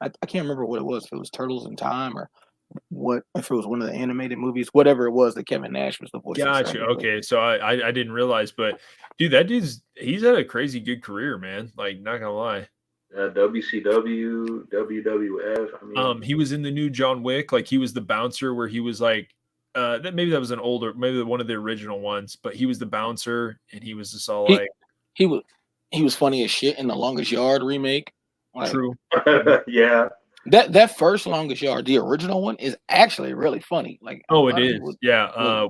I can't remember what it was, if it was Turtles in Time or what if it was one of the animated movies, whatever it was that Kevin Nash was the voice of. Gotcha. Okay, so I didn't realize, but dude, that he's had a crazy good career, man. Like, not gonna lie. WCW, WWF. I mean, He was in the new John Wick. Like, he was the bouncer where he was like, that maybe that was an older, maybe one of the original ones, but he was the bouncer and he was just all He like, he was he was funny as shit in the Longest Yard remake. Like, true. yeah. that first Longest Yard, the original one, is actually really funny. Like, Oh, a it lot of is. people, Yeah.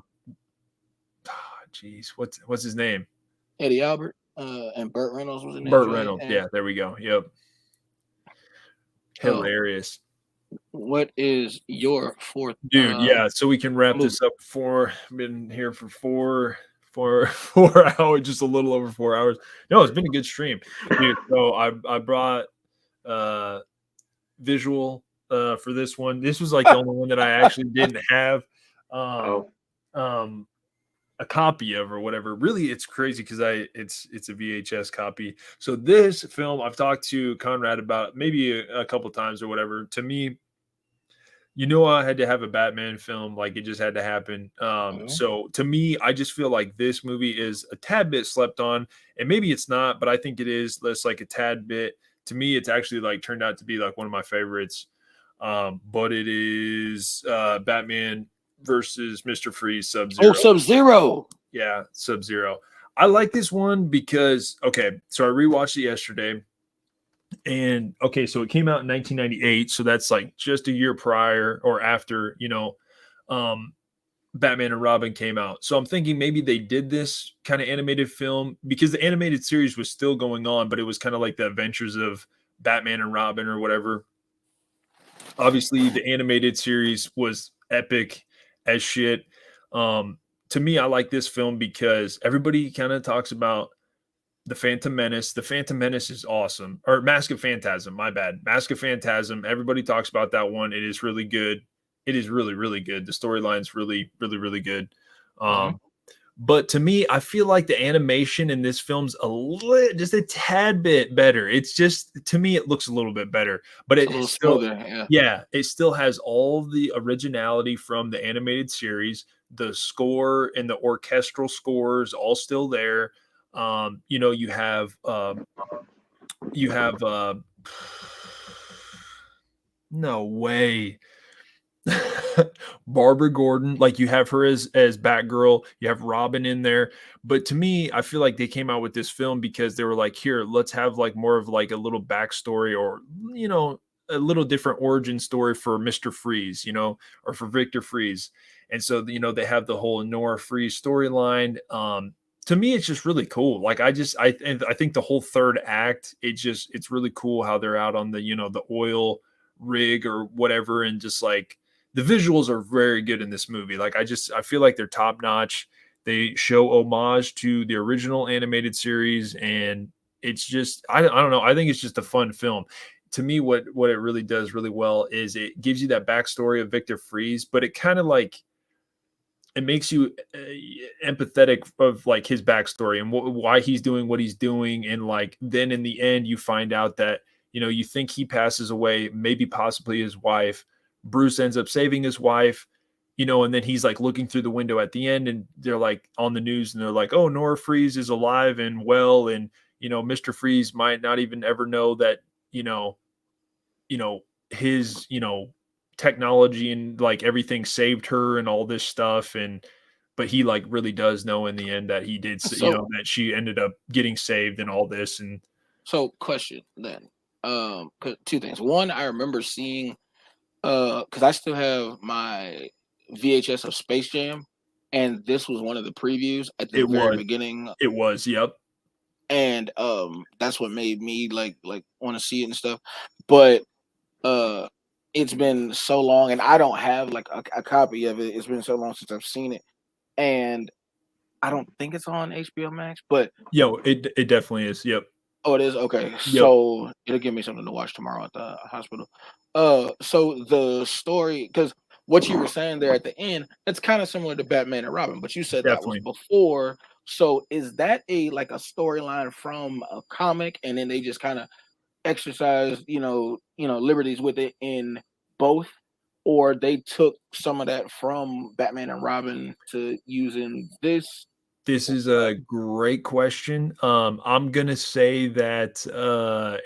Jeez, what's his name? Eddie Albert, and Burt Reynolds was in that Burt joint. Reynolds. And Yeah, there we go. Yep. Hilarious. what is your fourth, Dude, yeah, so we can wrap this up before been here for 4 hours, just a little over 4 hours. No, it's been a good stream. Dude, so I brought visual for this one. This was like the only one that I actually didn't have a copy of or whatever. Really, it's crazy because it's a VHS copy. So this film I've talked to Conrad about maybe a couple times or whatever. To me, I had to have a Batman film. Like, it just had to happen. So to me, I just feel like this movie is a tad bit slept on, and maybe it's not, but I think it is less like a tad bit. To me, it's actually like turned out to be like one of my favorites. But it is Batman versus Mr. Freeze, Sub-Zero. Oh, Sub-Zero. Yeah, Sub-Zero. I like this one because, okay, so I rewatched it yesterday. And okay, so it came out in 1998, so that's like just a year prior or after, Batman and Robin came out. So I'm thinking maybe they did this kind of animated film because the animated series was still going on, but it was kind of like the adventures of Batman and Robin or whatever. Obviously, the animated series was epic as shit. To me, I like this film because everybody kind of talks about the Phantom Menace. The Phantom Menace is awesome. Or Mask of Phantasm, my bad. Mask of Phantasm. Everybody talks about that one. It is really good. It is really, really good. The storyline's really, really, really good. But to me, I feel like the animation in this film's just a tad bit better. It's just, to me, it looks a little bit better. But it's still smoother, yeah, it still has all the originality from the animated series. The score and the orchestral scores all still there. You have no way. Barbara Gordon, like, you have her as Batgirl, you have Robin in there. But to me, I feel like they came out with this film because they were like, here, let's have like more of like a little backstory or a little different origin story for Mr. Freeze, or for Victor Freeze. And so they have the whole Nora Freeze storyline. To me, it's just really cool. Like, I think the whole third act, it's really cool how they're out on the the oil rig or whatever, and just like the visuals are very good in this movie. Like, I feel like they're top notch. They show homage to the original animated series, and it's just I don't know. I think it's just a fun film. To me, what it really does really well is it gives you that backstory of Victor Freeze, but it kind of like it makes you empathetic of like his backstory and why he's doing what he's doing. And like, then in the end, you find out that, you think he passes away, maybe possibly his wife. Bruce ends up saving his wife, and then he's like looking through the window at the end, and they're like on the news and they're like, oh, Nora Freeze is alive and well. And, Mr. Freeze might not even ever know that, his, technology and like everything saved her and all this stuff. But he like really does know in the end that he did, that she ended up getting saved and all this. And so question then, two things. One, I remember seeing, because I still have my VHS of Space Jam, and this was one of the previews at the very beginning. It was, yep. And that's what made me like want to see it and stuff. But it's been so long, and I don't have like a copy of it. It's been so long since I've seen it, and I don't think it's on HBO Max. But it definitely is. Yep. Oh, it is? Okay. Yep. So it'll give me something to watch tomorrow at the hospital. So the story, because what you were saying there at the end, it's kind of similar to Batman and Robin, but you said definitely. That was before. So is that a storyline from a comic, and then they just kind of exercise, liberties with it in both or they took some of that from Batman and Robin to use in this? This is a great question. I'm gonna say that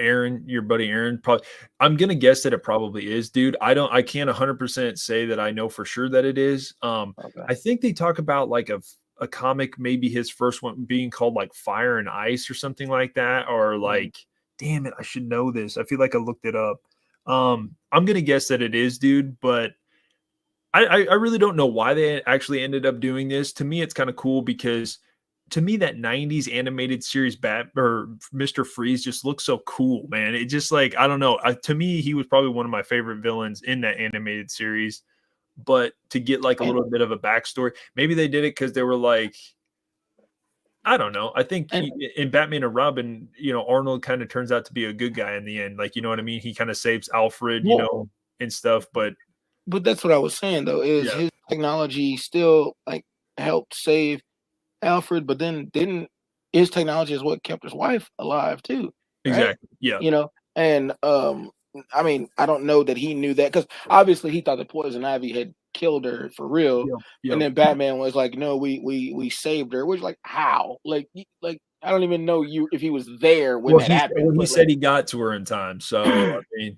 Aaron, your buddy Aaron, probably. I'm gonna guess that it probably is, dude. I can't 100% say that I know for sure that it is. Okay. I think they talk about like a comic, maybe his first one being called like Fire and Ice or something like that, or like, damn it, I should know this. I feel like I looked it up. I'm gonna guess that it is, dude, but I really don't know why they actually ended up doing this. To me, it's kind of cool because to me that 90s animated series Bat or Mr. Freeze just looks so cool, man. It just like I don't know. To me, he was probably one of my favorite villains in that animated series. But to get like a little bit of a backstory, maybe they did it because they were like, I don't know. I think in Batman and Robin, Arnold kind of turns out to be a good guy in the end. Like, you know what I mean? He kind of saves Alfred, and stuff. But that's what I was saying though, is his technology still like helped save Alfred, but then didn't his technology is what kept his wife alive too, right? Exactly. Yeah. And I mean, I don't know that he knew that because obviously he thought the poison ivy had killed her for real. Yep. And then Batman was like, "No, we saved her." Which like how? Like I don't even know if he was there when that happened. Well, he said he got to her in time. So I mean,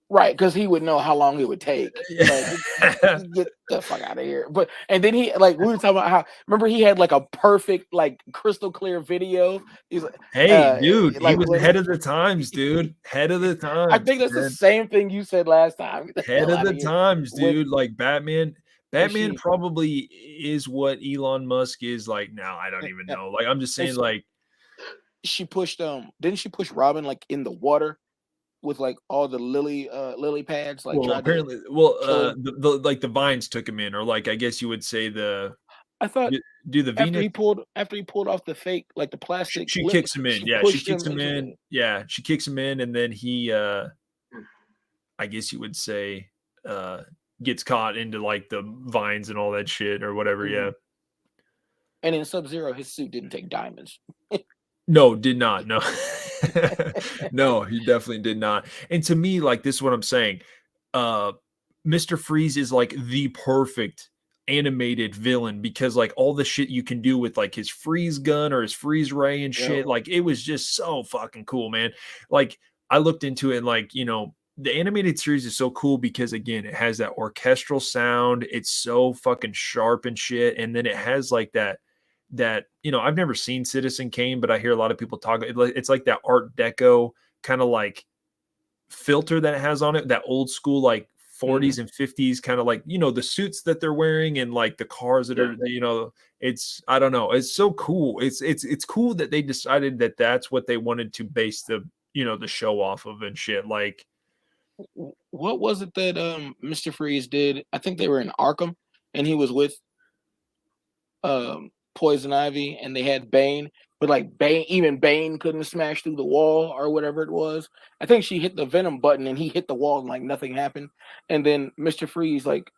right, because he would know how long it would take. Like, get the fuck out of here. But and then he like we were talking about how remember he had like a perfect like crystal clear video. He's like, hey, dude, he was ahead of the times, dude. Head of the times. I think that's the same thing you said last time. Head of the times, dude. Like Batman probably is what Elon Musk is like now. I don't even know. Like I'm just saying, like she pushed didn't she push Robin like in the water? With like all the lily pads, like apparently, the vines took him in, or like I guess you would say I thought do the Venus after he pulled off the fake like the plastic. She kicks him in, she kicks him in, she kicks him in, and then he, I guess you would say, gets caught into like the vines and all that shit or whatever, yeah. And in Sub-Zero, his suit didn't take diamonds. No, did not. No, no, he definitely did not. And to me, like this is what I'm saying. Mr. Freeze is like the perfect animated villain because like all the shit you can do with like his freeze gun or his freeze ray and shit, like it was just so fucking cool, man. Like I looked into it and like, the animated series is so cool because again, it has that orchestral sound. It's so fucking sharp and shit. And then it has like that I've never seen Citizen Kane, but I hear a lot of people talk. It's like that Art Deco kind of like filter that it has on it, that old school like 40s and 50s kind of like the suits that they're wearing and like the cars that are it's I don't know, it's so cool. It's cool that they decided that that's what they wanted to base the the show off of and shit. Like what was it that Mr. Freeze did? I think they were in Arkham and he was with Poison Ivy and they had Bane, but like Bane couldn't smash through the wall or whatever it was. I think she hit the Venom button and he hit the wall and like nothing happened. And then Mr. Freeze like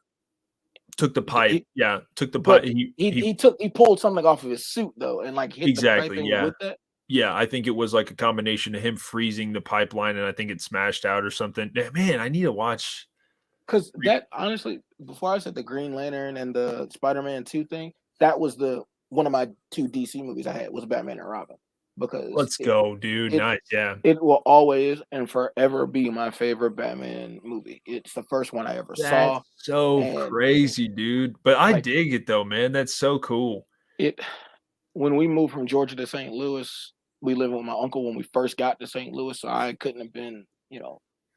took the pipe. Took the pipe. He pulled something off of his suit though and like hit the pipe with that. Yeah, I think it was like a combination of him freezing the pipeline and I think it smashed out or something. Man, I need to watch. Because that honestly, before I said the Green Lantern and the Spider-Man 2 thing, that was one of my 2 DC movies I had was Batman and Robin. Because let's go, dude. Nice, yeah. It will always and forever be my favorite Batman movie. It's the first one I ever saw. So crazy, dude. But I dig it though, man. That's so cool. When we moved from Georgia to St. Louis, we lived with my uncle when we first got to St. Louis, so I couldn't have been,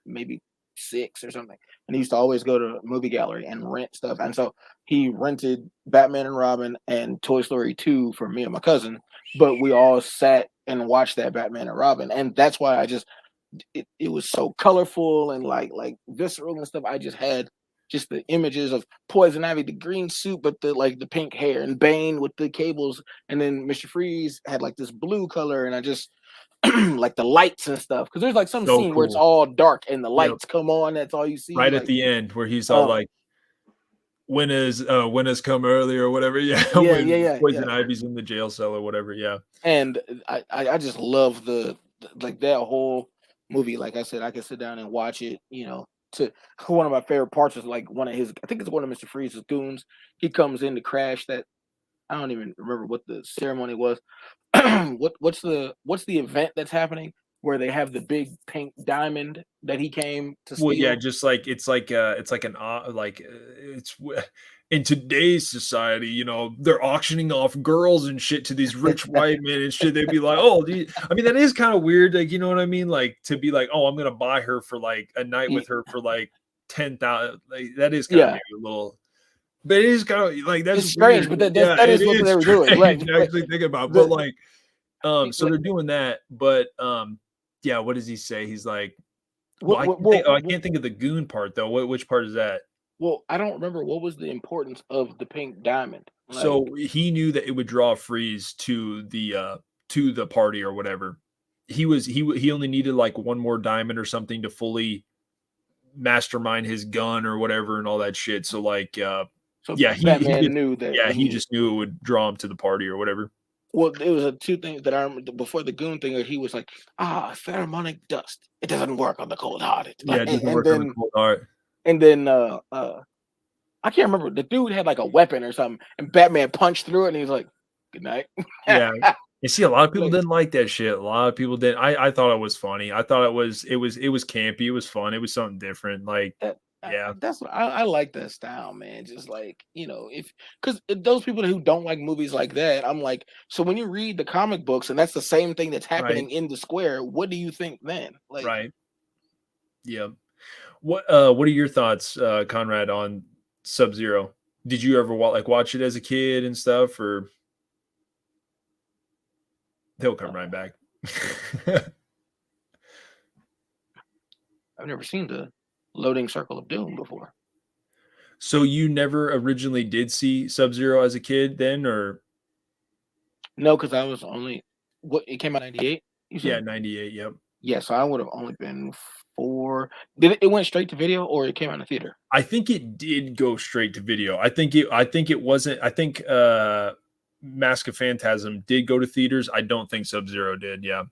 maybe 6 or something. And he used to always go to movie gallery and rent stuff. And so he rented Batman and Robin and Toy Story 2 for me and my cousin. But we all sat and watched that Batman and Robin. And that's why it was so colorful and like visceral and stuff. I just had just the images of Poison Ivy, the green suit, but the pink hair, and Bane with the cables. And then Mr. Freeze had like this blue color. And I just like the lights and stuff, because there's like some scene where it's all dark and the lights come on. That's all you see. Right at the end where he's all like, "When has come early" or whatever. Poison Ivy's in the jail cell or whatever. Yeah. And I just love that whole movie. Like I said, I can sit down and watch it, to one of my favorite parts is like one of his. I think it's one of Mr. Freeze's goons. He comes in to crash that. I don't even remember what the ceremony was. what's the event that's happening where they have the big pink diamond that he came to steal? Well, yeah, just like it's like an it's in today's society, you know, they're auctioning off girls and shit to these rich white men and shit. They'd be like, oh, I mean, that is kind of weird, like, you know what I mean? Like to be like, oh, I'm gonna buy her for like a night with her for like 10,000. Like that is kind of maybe a little. But it is kind of like that's it's strange, weird. but that is what they were doing. Right? Actually think about, but like, so they're doing that, but yeah, what does he say? He's like, well, I can't think of the goon part though. Which part is that? Well, I don't remember what was the importance of the pink diamond. Like, so he knew that it would draw Freeze to the party or whatever. He only needed like one more diamond or something to fully mastermind his gun or whatever and all that shit. So like, Batman knew that. Yeah, he just knew it would draw him to the party or whatever. Well, it was two things that I remember before the goon thing. He was like, pheromonic dust. It doesn't work on the cold-hearted. Yeah, it doesn't work on the cold-hearted. And then I can't remember. The dude had like a weapon or something, and Batman punched through it, and he's like, "Good night." Yeah. You see, a lot of people didn't like that shit. A lot of people didn't. I thought it was funny. I thought it was campy. It was fun. It was something different. Like, yeah, that's what I like that style, man. Just like, you know, because those people who don't like movies like that, I'm like, so when you read the comic books and that's the same thing that's happening in the square, what do you think then? Like, right? Yeah. What are your thoughts, Conrad, on Sub-Zero? Did you ever watch it as a kid and stuff, or they'll come right back? I've never seen the loading circle of doom before. So you never originally did see Sub-Zero as a kid then, or? No, because I was only it came out in 98. Yeah, 98. Yep. Yeah, so I would have only been 4. Did it went straight to video, or it came out in the theater? I think it did go straight to video. I think it wasn't. I think Mask of Phantasm did go to theaters. I don't think Sub-Zero did. Yeah.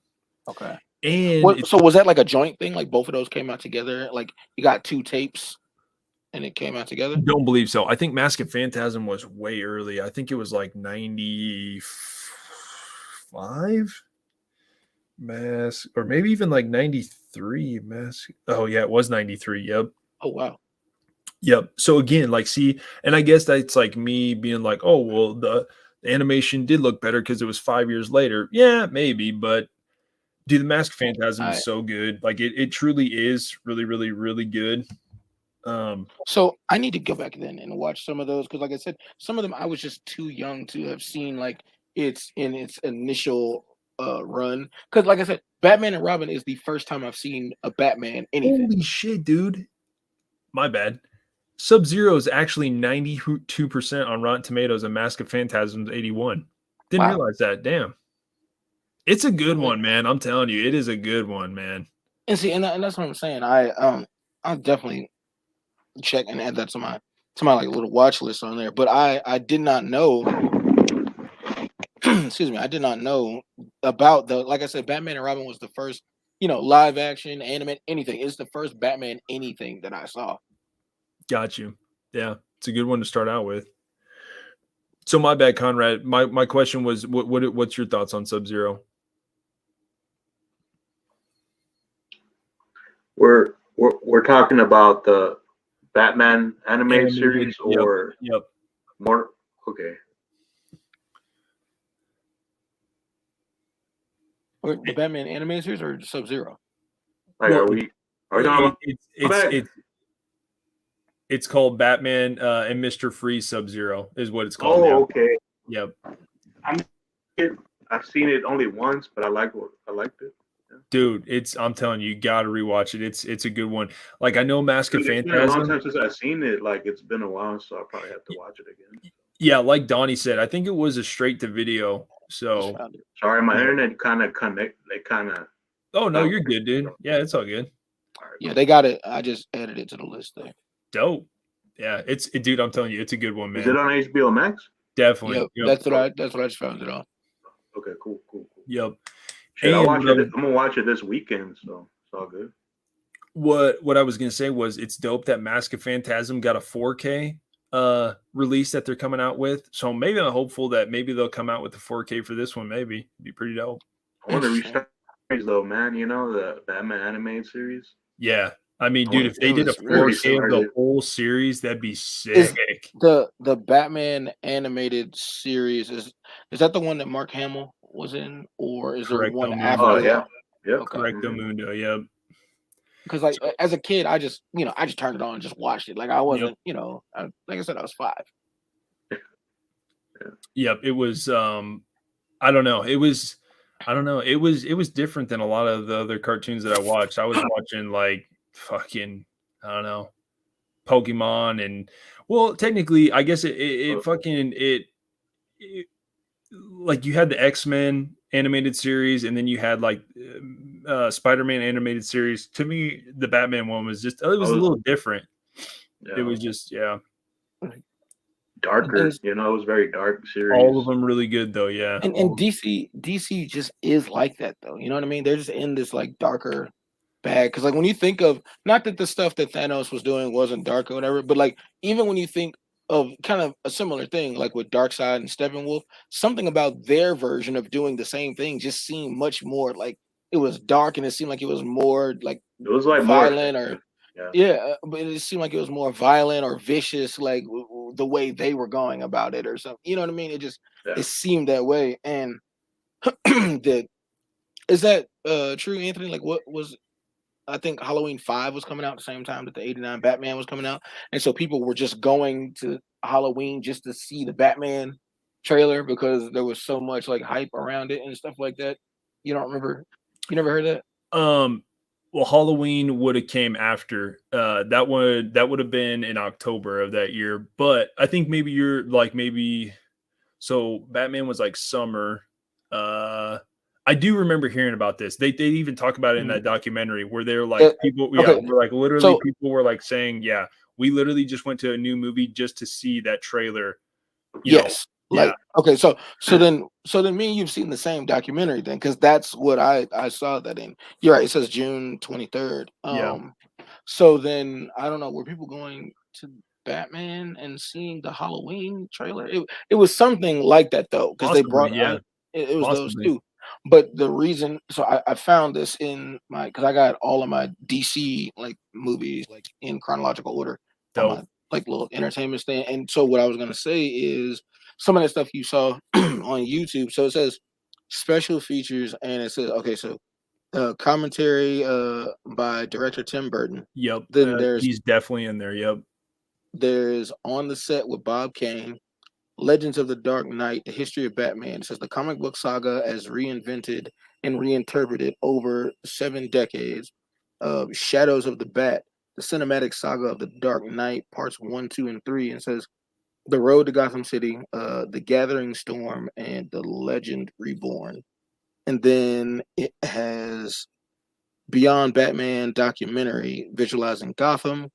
Okay. And so was that like a joint thing? Like both of those came out together? Like you got 2 tapes and it came out together? Don't believe so. I think Mask of Phantasm was way early. I think it was like 95 Mask, or maybe even like 93 Mask. Oh yeah, it was 93. Yep. Oh wow. Yep. So again, like, see, and I guess that's like me being like, oh well, the animation did look better because it was 5 years later. Yeah, maybe, but dude, the Mask of Phantasm is so good. Like it truly is really, really, really good. So I need to go back then and watch some of those because, like I said, some of them I was just too young to have seen like it's in its initial run. Because, like I said, Batman and Robin is the first time I've seen a Batman anything. Holy shit, dude! My bad. Sub-Zero is actually 92% on Rotten Tomatoes, and Mask of Phantasm is 81. Didn't realize that. Damn. It's a good one, man. I'm telling you, it is a good one, man. And see, and that's what I'm saying. I'll definitely check and add that to my like little watch list on there. But I did not know. Excuse me, I did not know about like I said, Batman and Robin was the first, live action, anime, anything. It's the first Batman anything that I saw. Got you. Yeah, it's a good one to start out with. So my bad, Conrad. My question was, what's your thoughts on Sub-Zero? We're talking about the Batman anime series, or more? Okay. Or the Batman anime series or Sub-Zero? Like, are we talking about? It's called Batman and Mr. Freeze Sub-Zero is what it's called. Oh, okay. Yep. I've seen it only once, but I liked it. Yeah. Dude, I'm telling you, you gotta rewatch it. It's a good one. Like, I know Mask of Phantasm. It's been a long time since I've seen it. Like, it's been a while, so I'll probably have to watch it again. Yeah, like Donnie said, I think it was a straight to video. So sorry, my internet kind of. Oh no, you're good, dude. Yeah, it's all good. Yeah, they got it. I just added it to the list there. Dope. Yeah, dude. I'm telling you, it's a good one, man. Is it on HBO Max? Definitely. Yep. That's what I just found it on. Okay, cool. Yep. I'm gonna watch it this weekend, so it's all good. what I was gonna say was it's dope that Mask of Phantasm got a 4K release that they're coming out with. So maybe I'm hopeful that maybe they'll come out with the 4K for this one. Maybe it'd be pretty dope. I want to restart though, man. You know, the Batman animated series. Yeah. I mean, dude, if they did a 4K of the whole series, that'd be sick. The Batman animated series is that the one that Mark Hamill was in, or is there one after? Oh yeah, yeah. Okay. Correcto Mundo, yeah. Because like as a kid, I just turned it on and just watched it. Like I wasn't, like I said, I was 5. Yep, it was. I don't know. It was different than a lot of the other cartoons that I watched. I was watching like fucking, I don't know, Pokemon, and well, technically, I guess it like you had the X-Men animated series, and then you had like Spider-Man animated series. To me, the Batman one was just, it was a little different. Yeah. It was just, darker, it was very dark series. All of them really good though, yeah. And DC just is like that though. You know what I mean? They're just in this like darker bag. Because like when you think of, not that the stuff that Thanos was doing wasn't dark or whatever, but like even when you think of kind of a similar thing, like with Darkseid and Steppenwolf, something about their version of doing the same thing just seemed much more like it was dark, and it seemed like it was more like it was like violent more, but it seemed like it was more violent or vicious, like the way they were going about it or something. You know what I mean? It just it seemed that way. And is that true, Anthony? Like what was, I think Halloween 5 was coming out at the same time that the 89 Batman was coming out. And so people were just going to Halloween just to see the Batman trailer because there was so much like hype around it and stuff like that. You don't remember? You never heard that? Well, Halloween would have came after. That would have been in October of that year. But I think maybe you're like so Batman was like summer. I do remember hearing about this. They even talk about it in that documentary where they're like people, were like literally people were like saying, yeah, we literally just went to a new movie just to see that trailer. You know? Like okay, so then me and you've seen the same documentary then, because that's what I saw that in. You're right. It says June 23rd. So then I don't know. Were people going to Batman and seeing the Halloween trailer? It was something like that though, because they brought it was those two. But the reason, so I found this in my, because I got all of my DC like movies like in chronological order on my like little entertainment stand. And so what I was gonna say is some of that stuff you saw on YouTube. So it says special features, and it says so commentary by director Tim Burton. Yep. Then he's definitely in there. Yep. There's On the Set with Bob Kane. Legends of the Dark Knight, the history of Batman. It says the comic book saga as reinvented and reinterpreted over 7 decades. Shadows of the Bat, the cinematic saga of the Dark Knight, parts 1, 2, and 3. And it says The Road to Gotham City, The Gathering Storm, and The Legend Reborn. And then it has Beyond Batman documentary, visualizing Gotham,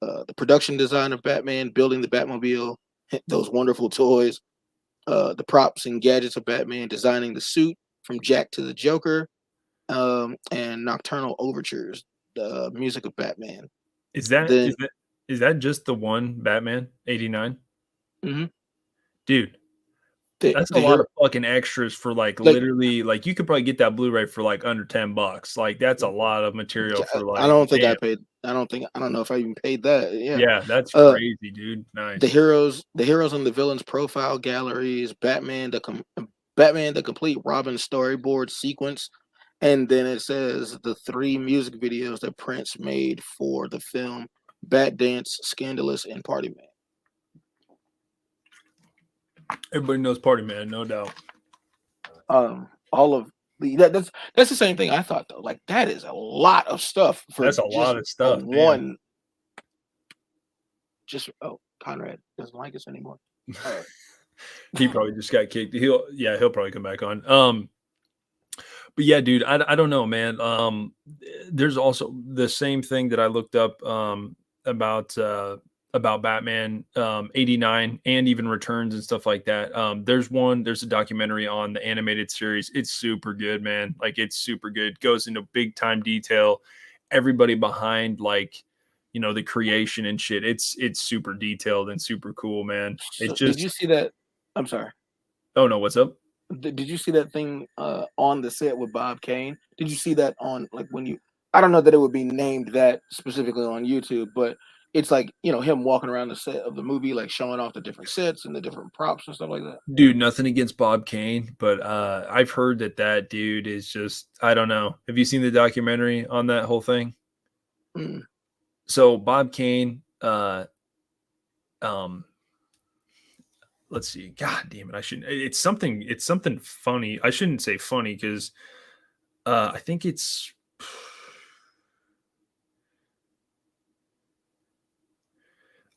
the production design of Batman, building the Batmobile, those wonderful toys, the props and gadgets of Batman, designing the suit from Jack to the Joker, and Nocturnal Overtures, the music of Batman. Is that just the one Batman 89? Mm-hmm. Dude, that's a lot of fucking extras for like literally, like you could probably get that Blu-ray for like under $10. Like that's a lot of material for like. I don't think I paid. I don't know if I even paid that. Yeah, that's crazy, dude. Nice. The heroes and the villains profile galleries, Batman the complete Robin storyboard sequence, and then it says the 3 music videos that Prince made for the film Bat Dance, Scandalous, and Party Man. Everybody knows Party Man, no doubt. All of that's the same thing I thought though. Like that is a lot of stuff. That's a lot of stuff. One. Just Conrad doesn't like us anymore. All right. He probably just got kicked. He'll probably come back on. But yeah, dude, I don't know, man. There's also the same thing that I looked up about Batman 89 and even Returns and stuff like that. There's a documentary on the animated series. It's super good, man. Like it's super good. Goes into big time detail. everybody behind like, you know, the creation and shit. It's super detailed and super cool, man. So, It's did you just see that? I'm sorry. oh no, what's up? Did you see that thing on the set with Bob Kane? Did you see that on like when you? I don't know that it would be named that specifically on YouTube, but it's like him walking around the set of the movie, like showing off the different sets and the different props and stuff like that. Dude, nothing against Bob Kane, but I've heard that dude is just, I don't know. Have you seen the documentary on that whole thing? Mm. So Bob Kane, let's see. God damn it, I shouldn't. It's something funny. I shouldn't say funny because I think it's.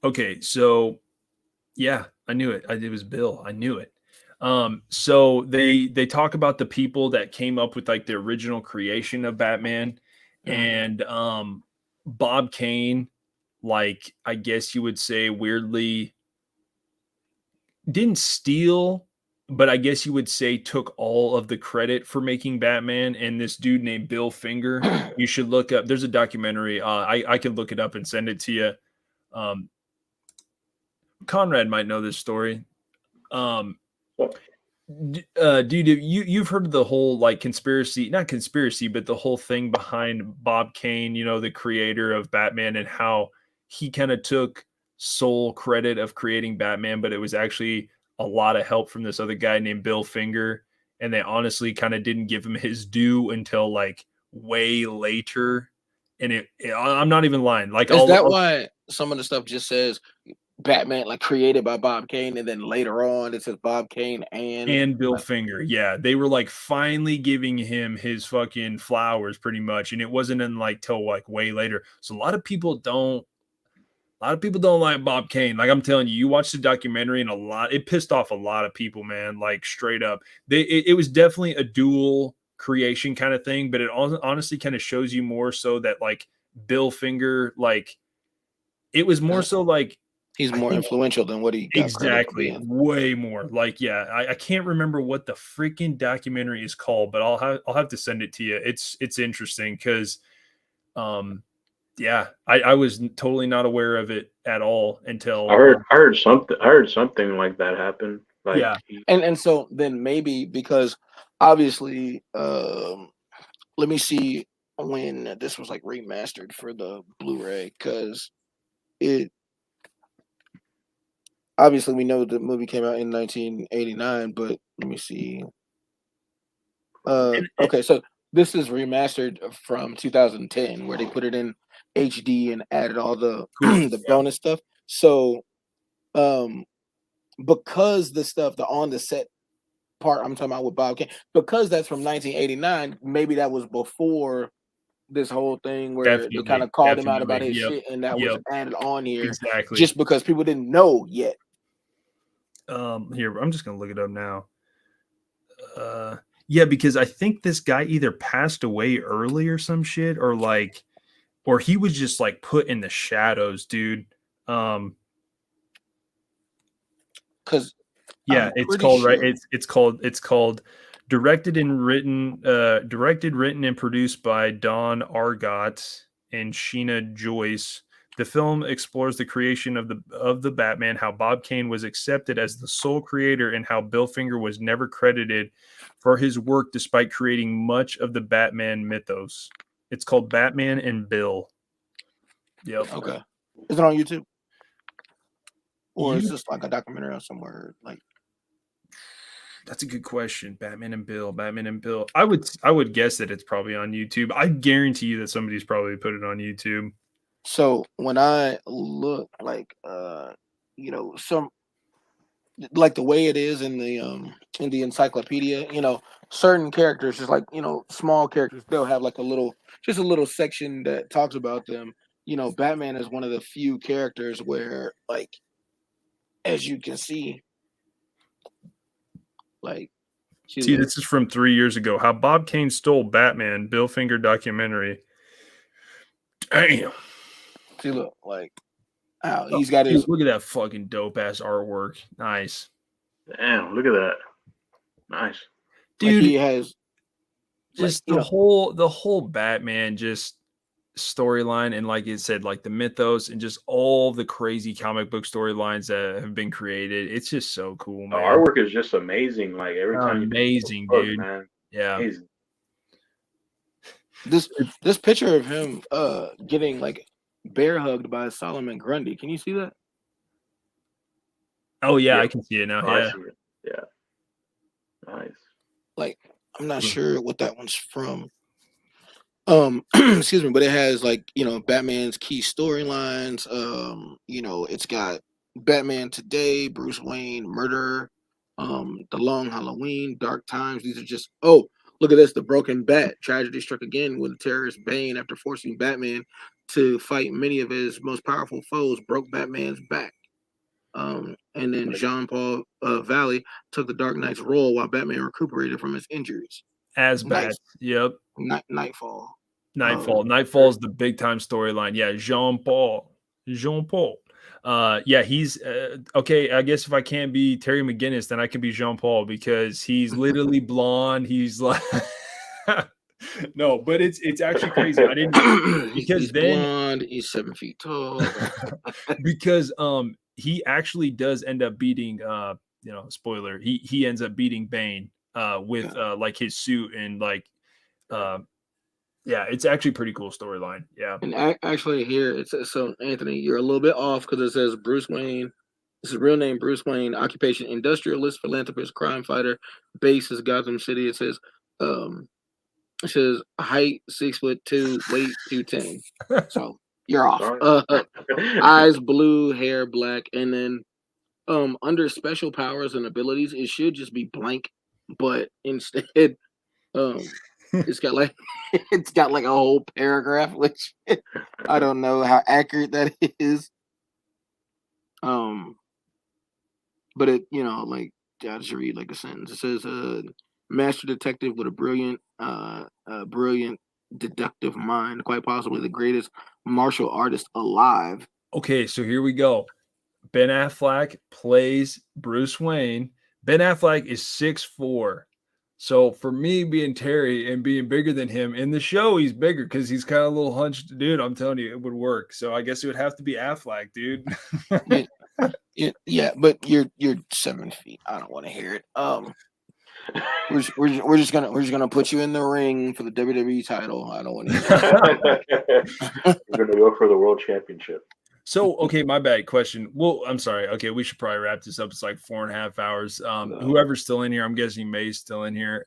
Okay, so yeah, I knew it. It was Bill. I knew it. So they talk about the people that came up with like the original creation of Batman, and Bob Kane, like I guess you would say, weirdly didn't steal, but I guess you would say took all of the credit for making Batman. And this dude named Bill Finger, you should look up. There's a documentary. I can look it up and send it to you. Conrad might know this story. Dude, you've heard of the whole like conspiracy, not conspiracy, but the whole thing behind Bob Kane, you know, the creator of Batman, and how he kind of took sole credit of creating Batman, but it was actually a lot of help from this other guy named Bill Finger. And they honestly kind of didn't give him his due until like way later. And I'm not even lying. Like, is that why some of the stuff just says Batman, like created by Bob Kane, and then later on it says Bob Kane and Bill Finger? Yeah, they were like finally giving him his fucking flowers pretty much, and it wasn't in like till like way later. So a lot of people don't like Bob Kane. Like I'm telling you, you watch the documentary and it pissed off a lot of people, man. Like straight up, it was definitely a dual creation kind of thing, but it honestly kind of shows you more so that like Bill Finger, like it was more so like he's more influential than what he got exactly way more. Like yeah, I can't remember what the freaking documentary is called, but I'll have to send it to you. It's interesting because yeah, I was totally not aware of it at all until I heard something like that happen. Like, yeah, and so then maybe because obviously, let me see when this was like remastered for the Blu-ray, because it obviously we know the movie came out in 1989, but let me see. Okay, so this is remastered from 2010, where they put it in HD and added all the the bonus stuff. So, because the stuff, the on the set part I'm talking about with Bob Kane, because that's from 1989, maybe that was before this whole thing where they kind of called him out about his shit, and that was added on here just because people didn't know yet. Here, I'm just gonna look it up now. Yeah, because I think this guy either passed away early or some shit, or he was just like put in the shadows, dude. Because yeah, it's called sure. Right. It's called directed, written, and produced by Don Argot and Sheena Joyce. The film explores the creation of the Batman, how Bob Kane was accepted as the sole creator, and how Bill Finger was never credited for his work despite creating much of the Batman mythos. It's called Batman and Bill. Yep. Okay. Is it on YouTube? Or is this like a documentary or somewhere? Like, that's a good question. Batman and Bill. I would guess that it's probably on YouTube. I guarantee you that somebody's probably put it on YouTube. So when I look like some like the way it is in the encyclopedia, certain characters, just like small characters, they'll have like a little section that talks about them. Batman is one of the few characters where, like, as you can see, like, see, this is from 3 years ago. How Bob Kane Stole Batman, Bill Finger documentary. Damn. See, look, like, wow, he's got his. Look at that fucking dope ass artwork. Nice. Damn, look at that. Nice, dude. Like he has just like, the whole Batman just storyline, and like it said, like the mythos and just all the crazy comic book storylines that have been created. It's just so cool, The man. artwork is just amazing. Like every time Amazing, you dude. man. Yeah. Amazing. This picture of him getting like bear hugged by Solomon Grundy. Can you see that? Oh yeah, Yeah. I can see it now. Oh, I Yeah. see it. Yeah. Nice. Like, I'm not sure what that one's from. Excuse me, but it has like, you know, Batman's key storylines. You know, it's got Batman Today, Bruce Wayne, Murder, The Long Halloween, Dark Times. These are just look at this, The Broken Bat. Tragedy struck again when the terrorist Bane, after forcing Batman to fight many of his most powerful foes, broke Batman's back. And then Jean-Paul Valley took the Dark Knight's role while Batman recuperated from his injuries. As bad. Yep. Nightfall. Nightfall is the big time storyline. Yeah, Jean-Paul. Yeah, he's okay. I guess if I can't be Terry McGinnis, then I can be Jean-Paul because he's literally blonde. He's like no, but it's actually crazy. I didn't because he's then blonde, he's 7 feet tall. because he actually does end up beating you know, spoiler, he ends up beating Bane with like his suit and like yeah, it's actually pretty cool storyline. Yeah. And actually here it says, so Anthony, you're a little bit off because it says Bruce Wayne. This is real name Bruce Wayne, occupation industrialist, philanthropist, crime fighter, base is Gotham City. It says height 6'2", weight 210. So you're off. Eyes blue, hair black, and then under special powers and abilities, it should just be blank, but instead it's got like a whole paragraph, which I don't know how accurate that is. But it, you know, like I just read like a sentence. It says master detective with a brilliant deductive mind, quite possibly the greatest martial artist alive. Okay, so here we go. Ben Affleck plays Bruce Wayne. Ben Affleck is 6'4". So for me being Terry and being bigger than him in the show, he's bigger because he's kind of a little hunched dude. I'm telling you, it would work. So I guess it would have to be Affleck, dude. yeah, but you're 7 feet. I don't want to hear it. We're just gonna put you in the ring for the WWE title. I don't want to hear it. We're gonna go for the world championship. So, okay, my bad question. Well, I'm sorry. Okay, we should probably wrap this up. It's like 4.5 hours. Whoever's still in here, I'm guessing May's still in here.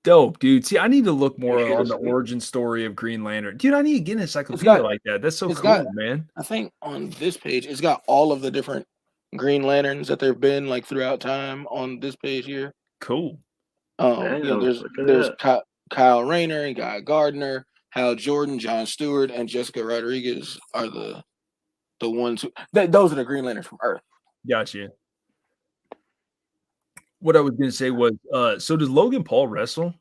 Dope, dude. See, I need to look more on the origin story of Green Lantern. Dude, I need to get an encyclopedia like that. That's so cool, man. I think on this page, it's got all of the different Green Lanterns that there've been like throughout time on this page here. Cool. You know, there's Kyle Rayner and Guy Gardner, Hal Jordan, John Stewart, and Jessica Rodriguez are the ones who those are the Green Lanterns from Earth. Gotcha. What I was gonna say was, so does Logan Paul wrestle?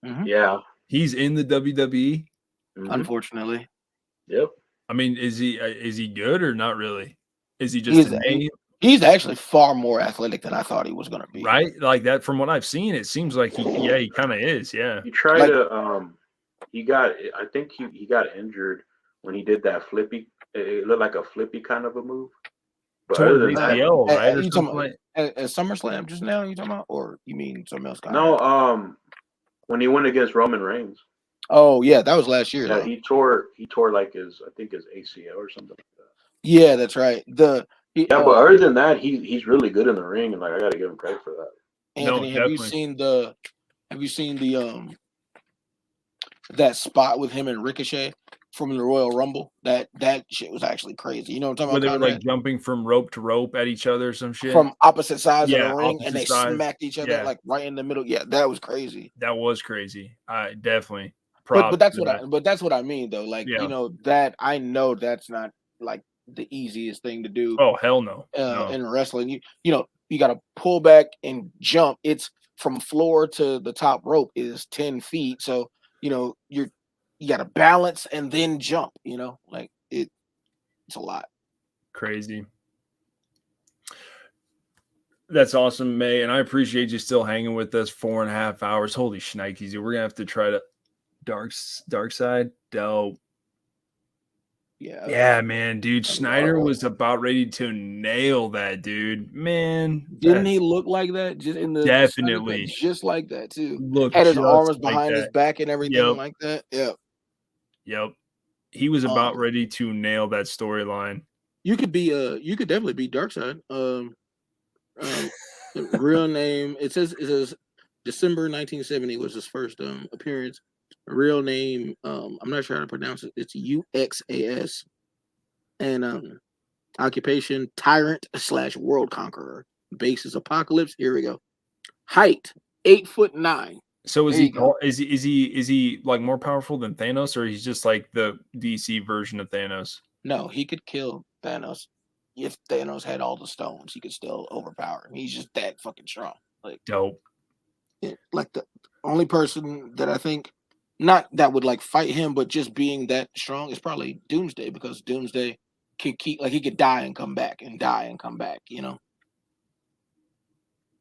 Mm-hmm. Yeah, he's in the WWE. Mm-hmm. Unfortunately, yep. I mean, is he good or not really? Is he just a name? He's actually far more athletic than I thought he was going to be. Right, like that. From what I've seen, it seems like he kind of is. Yeah. He tried to I think he got injured when he did that flippy. It looked like a flippy kind of a move. But other than that, right? At SummerSlam just now, you talking about, or you mean something else? No, when he went against Roman Reigns. Oh yeah, that was last year. Yeah, he tore like his ACL or something like that. Yeah, that's right. But other than that, he's really good in the ring, and like I got to give him credit for that. Anthony, have you seen the that spot with him and Ricochet from the Royal Rumble? That shit was actually crazy. You know what I'm talking about? Where they were like jumping from rope to rope at each other or some shit from opposite sides of the ring, and they smacked each other like right in the middle. Yeah, that was crazy. That was crazy. I definitely. But that's what I mean though. Like you know that I know that's not like the easiest thing to do. Oh hell no. In wrestling, you know you got to pull back and jump. It's from floor to the top rope is 10 feet. So you know you got to balance and then jump. You know, like it's a lot. Crazy. That's awesome, May, and I appreciate you still hanging with us 4.5 hours. Holy shnikes, we're gonna have to try to Dark Side, dope. Yeah, man, dude. Snyder was about ready to nail that, dude. Man, didn't he look like that? Just in the definitely just like that too. look Had his just arms like behind his that. back and everything Yep. like that. Yeah. Yep. He was about ready to nail that storyline. You could definitely be Darkseid. Real name, it says December 1970 was his first appearance. Real name, I'm not sure how to pronounce it. It's UXAS. And occupation tyrant / world conqueror. Base is Apocalypse. Here we go. Height 8'9". So is he like more powerful than Thanos, or he's just like the DC version of Thanos? No, he could kill Thanos. If Thanos had all the stones, he could still overpower him. He's just that fucking strong. Like dope. Like the only person that I think not that would like fight him, but just being that strong is probably Doomsday, because Doomsday can keep like he could die and come back and die and come back, you know.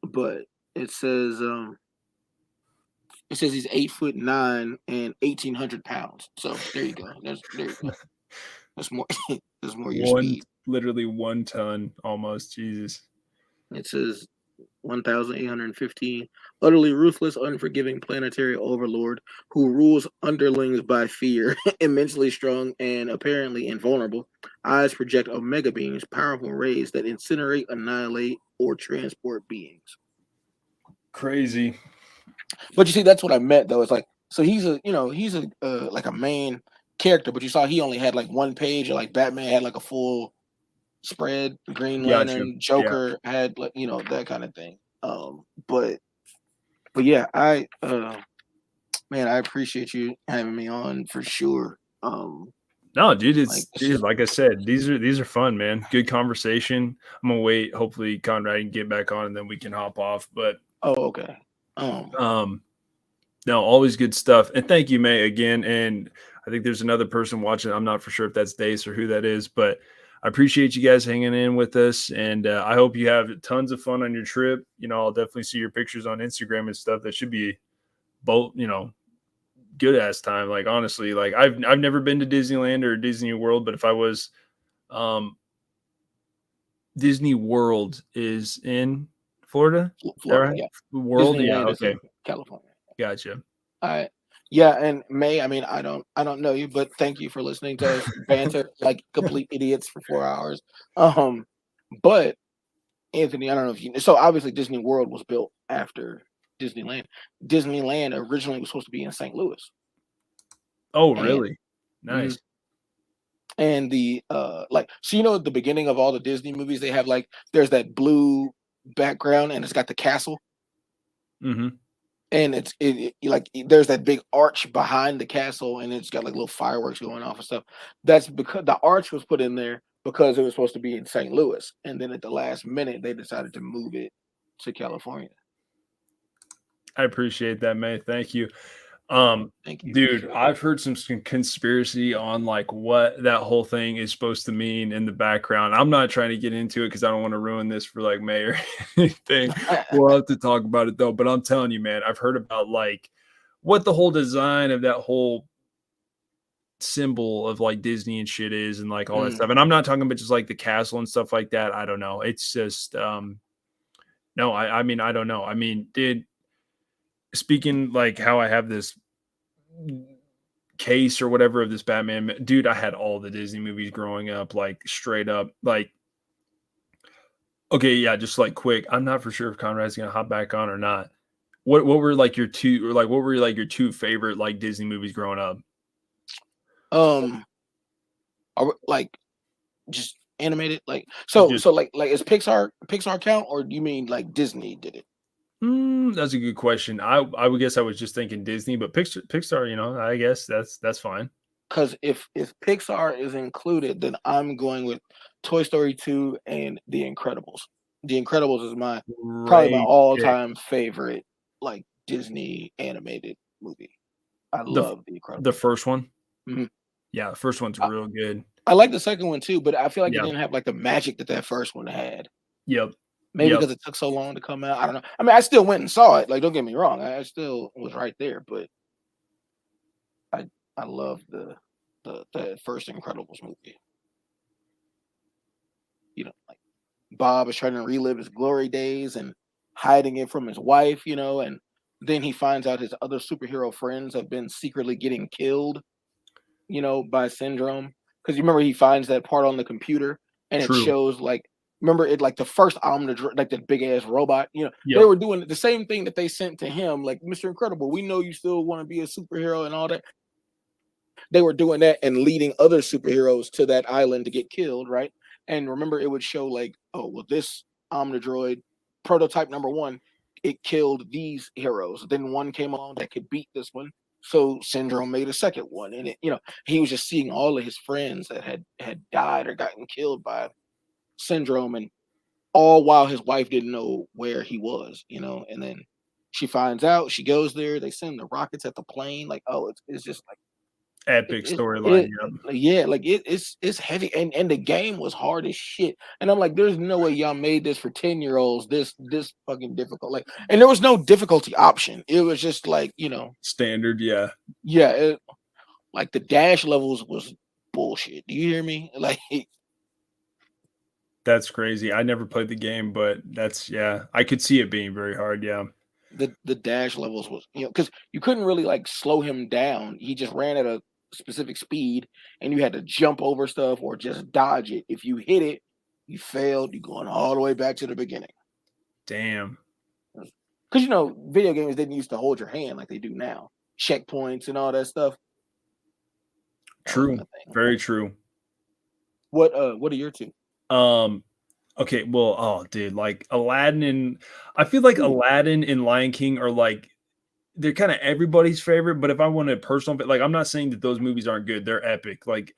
But it says he's 8'9" and 1,800 pounds. So there you go. There you go. That's more. That's more your speed. Literally 1 ton almost. Jesus. It says 1,815. Utterly ruthless, unforgiving planetary overlord who rules underlings by fear, immensely strong and apparently invulnerable. Eyes project omega beams, powerful rays that incinerate, annihilate, or transport beings. Crazy. But you see, that's what I meant though. It's like, so he's a like a main character, but you saw he only had like one page, or like Batman had like a full spread. Green Lantern, Joker had like, you know, that kind of thing. But yeah, I appreciate you having me on for sure. No, dude, like I said, these are fun, man. Good conversation. I'm gonna wait. Hopefully Conrad can get back on and then we can hop off. But okay. No, always good stuff. And thank you, May, again. And I think there's another person watching. I'm not for sure if that's Dace or who that is, but I appreciate you guys hanging in with us. And I hope you have tons of fun on your trip. You know, I'll definitely see your pictures on Instagram and stuff. That should be both, you know, good ass time. Like, honestly, like I've never been to Disneyland or Disney World, but if I was, Disney World is in Florida. Florida, yeah. World, Disneyland, yeah, okay. California. Gotcha. All right. Yeah, and May, I mean, I don't know you, but thank you for listening to us banter like complete idiots for 4 hours. But Anthony, I don't know if you know. So obviously Disney World was built after Disneyland. Disneyland originally was supposed to be in St. Louis. Oh, really? Nice. And the like, so you know, at the beginning of all the Disney movies, they have like, there's that blue background and it's got the castle. Mm-hmm. And it's like there's that big arch behind the castle, and it's got like little fireworks going off and stuff. That's because the arch was put in there because it was supposed to be in St. Louis, and then at the last minute they decided to move it to California. I appreciate that, May. Thank you. Thank you, dude. I've heard some conspiracy on like what that whole thing is supposed to mean in the background. I'm not trying to get into it because I don't want to ruin this for like May or anything. We'll have to talk about it though. But I'm telling you, man, I've heard about like what the whole design of that whole symbol of like Disney and shit is, and like all that stuff. And I'm not talking about just like the castle and stuff like that. I don't know. It's just no, I mean, I don't know. I mean, speaking like how I have this case or whatever of this Batman, dude, I had all the Disney movies growing up, like straight up. Like, okay, yeah, just like quick. I'm not for sure if Conrad's gonna hop back on or not. What were like your two, or like what were like your two favorite like Disney movies growing up? Like just animated, like so like is Pixar count, or do you mean like Disney did it? That's a good question. I would guess I was just thinking Disney, but Pixar, you know, I guess that's fine. Because if Pixar is included, then I'm going with Toy Story 2 and The Incredibles. The Incredibles is probably my all-time favorite like Disney animated movie. I love The Incredibles. The first one? Mm-hmm. Yeah, the first one's real good. I like the second one too, but I feel like it didn't have like the magic that first one had. Yep. Maybe because it took so long to come out. I don't know. I mean, I still went and saw it. Like, don't get me wrong. I still was right there, but I love the first Incredibles movie. You know, like Bob is trying to relive his glory days and hiding it from his wife, and then he finds out his other superhero friends have been secretly getting killed, by Syndrome. Because you remember he finds that part on the computer and it True. shows remember it like the first Omnidron, like that big ass robot, they Yep. were doing the same thing that they sent to him, like Mr. Incredible, we know you still want to be a superhero and all that. They were doing that and leading other superheroes to that island to get killed, right? And remember, it would show like, oh, well, this Omnidroid prototype number one, it killed these heroes. Then one came along that could beat this one. So Syndrome made a second one. And he was just seeing all of his friends that had died or gotten killed by Syndrome, and all while his wife didn't know where he was, and then she finds out, she goes there, they send the rockets at the plane, like, oh, it's just like Epic storyline. Yeah, like it's heavy, and the game was hard as shit. And I'm like, there's no way y'all made this for 10-year-olds this fucking difficult. Like, and there was no difficulty option. It was just like, standard. Yeah. Like the dash levels was bullshit. Do you hear me? Like, that's crazy. I never played the game, but I could see it being very hard. Yeah. The dash levels was, because you couldn't really like slow him down. He just ran at a specific speed, and you had to jump over stuff or just dodge it. If you hit it, you failed. You're going all the way back to the beginning. Damn. Because video games didn't used to hold your hand like they do now. Checkpoints and all that stuff. True. Very true. What are your two? Okay, well, oh, dude, like Aladdin I feel like Aladdin and Lion King are like, they're kind of everybody's favorite. But if I want a personal, like, I'm not saying that those movies aren't good. They're epic, like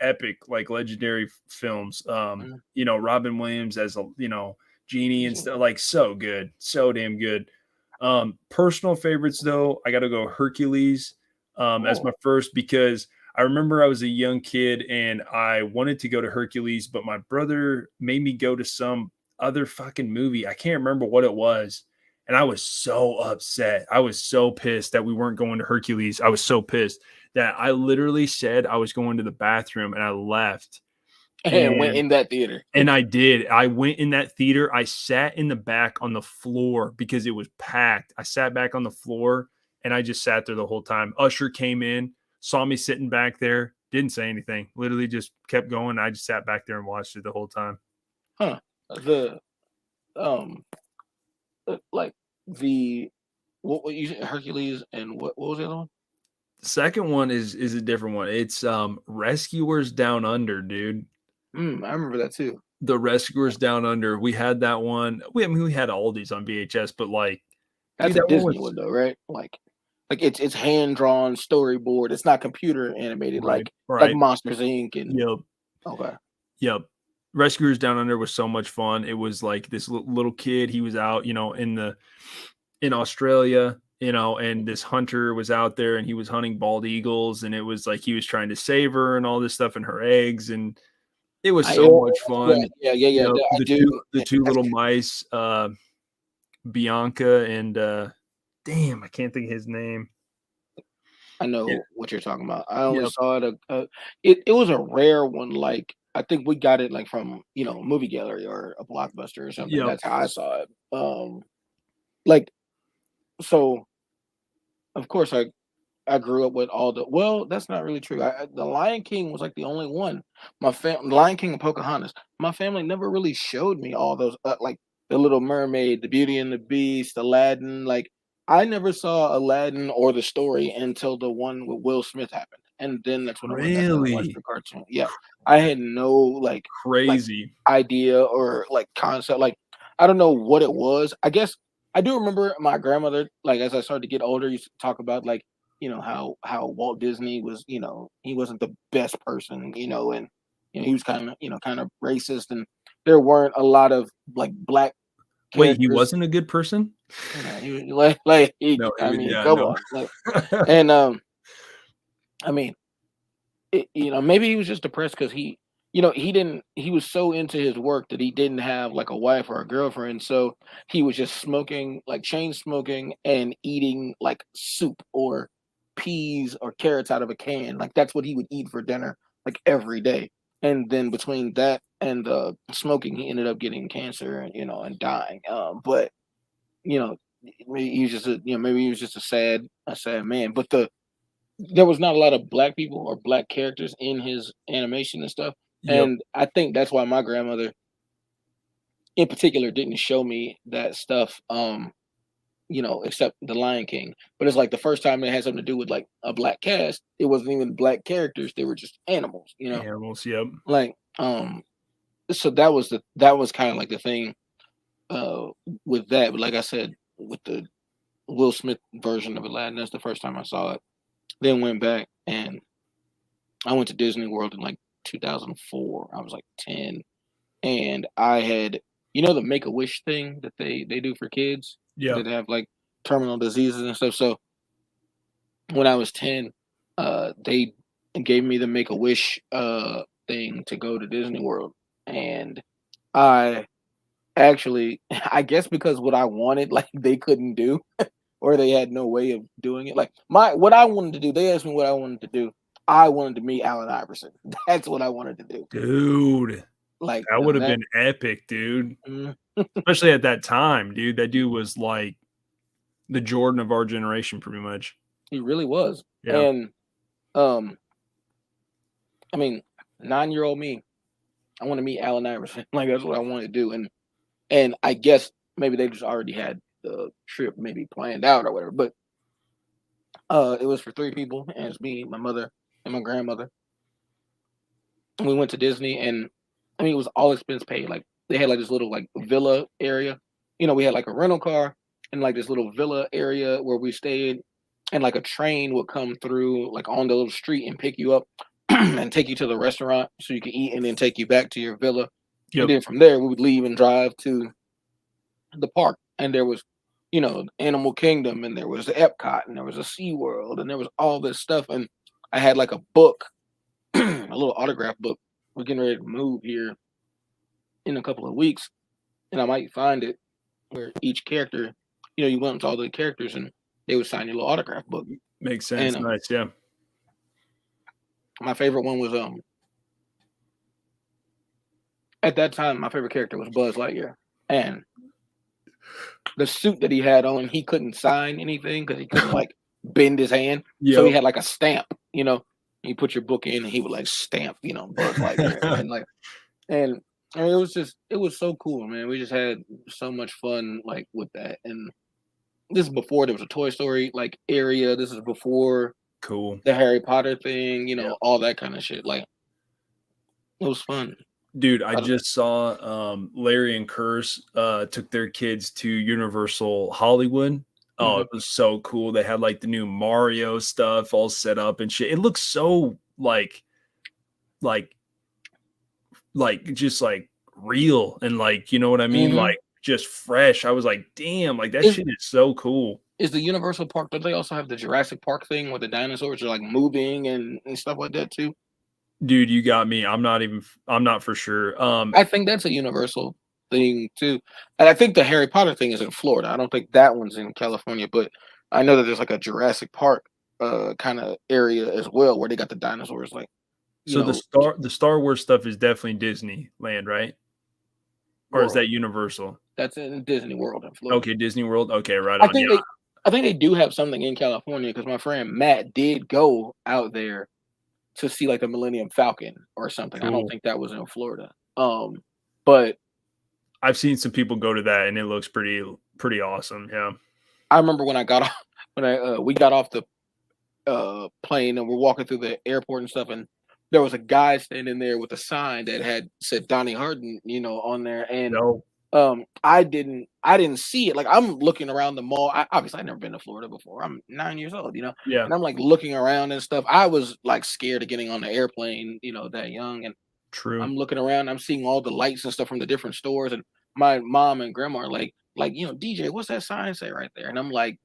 legendary films. Robin Williams as Genie and stuff, like, so good, so damn good. Personal favorites though, I got to go Hercules as my first, because I remember I was a young kid and I wanted to go to Hercules, but my brother made me go to some other fucking movie. I can't remember what it was. And I was so upset. I was so pissed that we weren't going to Hercules. I was so pissed that I literally said I was going to the bathroom and I left. And went in that theater. And I did. I went in that theater. I sat in the back on the floor because it was packed. I sat back on the floor and I just sat there the whole time. Usher came in, saw me sitting back there, didn't say anything, literally just kept going. I just sat back there and watched it the whole time. Huh. What you said, Hercules, and what was the other one? The second one is a different one. It's Rescuers Down Under, dude. I remember that too. The Rescuers Down Under. We had that one. We had all these on VHS, but like, that's a Disney one though, right? Like it's hand drawn storyboard. It's not computer animated, right. like Monsters Inc. And yep. Okay. Yep. Rescuers Down Under was so much fun. It was like this little kid. He was out, in Australia, and this hunter was out there and he was hunting bald eagles, and it was like he was trying to save her and all this stuff in her eggs, and it was so much fun. Yeah. The two little mice, Bianca and damn, I can't think of his name. I know what you're talking about. I only saw it. It was a rare one. Like, I think we got it like from Movie Gallery or a Blockbuster or something. Yep. That's how I saw it. So of course I grew up with all the. Well, that's not really true. The Lion King was like the only one. Lion King and Pocahontas. My family never really showed me all those like The Little Mermaid, The Beauty and the Beast, Aladdin. Like, I never saw Aladdin or the story until the one with Will Smith happened. And then that's when I went back and watched the cartoon. Yeah. I had no crazy idea or concept. Like, I don't know what it was. I guess I do remember my grandmother, as I started to get older, used to talk about how Walt Disney was, he wasn't the best person, and he was kind of racist, and there weren't a lot of black. Wait, he wasn't a good person? He was come on. And I mean, maybe he was just depressed because he was so into his work that he didn't have a wife or a girlfriend. So he was just smoking, chain smoking and eating soup or peas or carrots out of a can. Like that's what he would eat for dinner, like every day. And then between that and the smoking, he ended up getting cancer, and and dying. But you know, maybe he was just maybe he was just a sad man. But there was not a lot of black people or black characters in his animation and stuff. Yep. And I think that's why my grandmother in particular didn't show me that stuff. Except the Lion King. But it's like the first time it had something to do with like a black cast, it wasn't even black characters, they were just animals, Animals, yep. Like so that was kind of like the thing with that. But like I said, with the Will Smith version of Aladdin, that's the first time I saw it. Then went back and I went to Disney World in like 2004. I was like 10. And I had the Make-A-Wish thing that they do for kids that have like terminal diseases and stuff. So when I was 10, they gave me the Make-A-Wish thing to go to Disney World. And I actually, I guess because what I wanted, like they couldn't do, or they had no way of doing it. Like what I wanted to do, they asked me what I wanted to do. I wanted to meet Allen Iverson. That's what I wanted to do. Dude. Like that would have been epic, dude. Especially at that time, dude. That dude was like the Jordan of our generation, pretty much. He really was. Yeah. And I mean, 9-year-old me, I want to meet Allen Iverson. Like that's what I wanted to do. And I guess maybe they just already had the trip maybe planned out or whatever. But it was for 3 people, and it's me, my mother, and my grandmother. And we went to Disney, and I mean, it was all expense paid. Like they had like this little like villa area. We had like a rental car and like this little villa area where we stayed, and like a train would come through like on the little street and pick you up and take you to the restaurant so you could eat, and then take you back to your villa. Yep. And then from there we would leave and drive to the park. And there was, Animal Kingdom, and there was the Epcot, and there was a SeaWorld, and there was all this stuff. And I had like a book, a little autograph book. We're getting ready to move here in a couple of weeks, and I might find it where each character, you went to all the characters and they would sign your little autograph book. Makes sense. And, nice, yeah. My favorite one was at that time my favorite character was Buzz Lightyear, and the suit that he had on, he couldn't sign anything because he couldn't like bend his hand. Yep. So he had like a stamp, you put your book in and he would like stamp, Buzz Lightyear. and it was so cool, man. We just had so much fun like with that. And this is before there was a Toy Story like area. This is before the Harry Potter thing, all that kind of shit. Like it was fun. Dude, I just saw Larry and Curse took their kids to Universal Hollywood. Oh, it was so cool. They had like the new Mario stuff all set up and shit. It looks so like just like real and like, you know what I mean? Like just fresh. I was like, damn, like that shit is so cool. Is the Universal Park, do they also have the Jurassic Park thing where the dinosaurs are like moving and stuff like that too? Dude, you got me. I'm not for sure. I think that's a Universal thing too. And I think the Harry Potter thing is in Florida. I don't think that one's in California, but I know that there's like a Jurassic Park kind of area as well where they got the dinosaurs like. So the Star Wars stuff is definitely Disneyland, right? Or is that Universal? That's in Disney World in Florida. Okay, Disney World. Okay, right on. I think they do have something in California because my friend Matt did go out there to see like the Millennium Falcon or something. Cool. I don't think that was in Florida. But I've seen some people go to that and it looks pretty awesome. Yeah. I remember when I got off we got off the plane and we're walking through the airport and stuff, and there was a guy standing there with a sign that had said Donnie Harden, on there. And I didn't see it. Like I'm looking around the mall. Obviously I've never been to Florida before. I'm 9 years old, Yeah. And I'm like looking around and stuff. I was like scared of getting on the airplane, that young. And true. I'm looking around, I'm seeing all the lights and stuff from the different stores. And my mom and grandma are like, DJ, what's that sign say right there? And I'm like,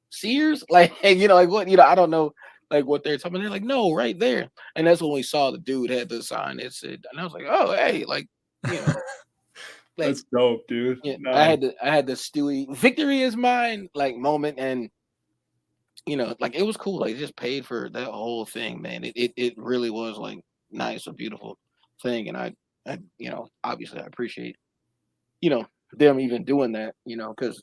Sears? Like, like what, I don't know like what they're talking about. They're like, no, right there. And that's when we saw the dude had the sign that said, and I was like, oh, hey, like, like, that's dope, dude. Yeah, nice. I had the Stewie victory is mine like moment, and like it was cool. Like it just paid for that whole thing, man. It really was like nice, a beautiful thing. And I obviously I appreciate, them even doing that, because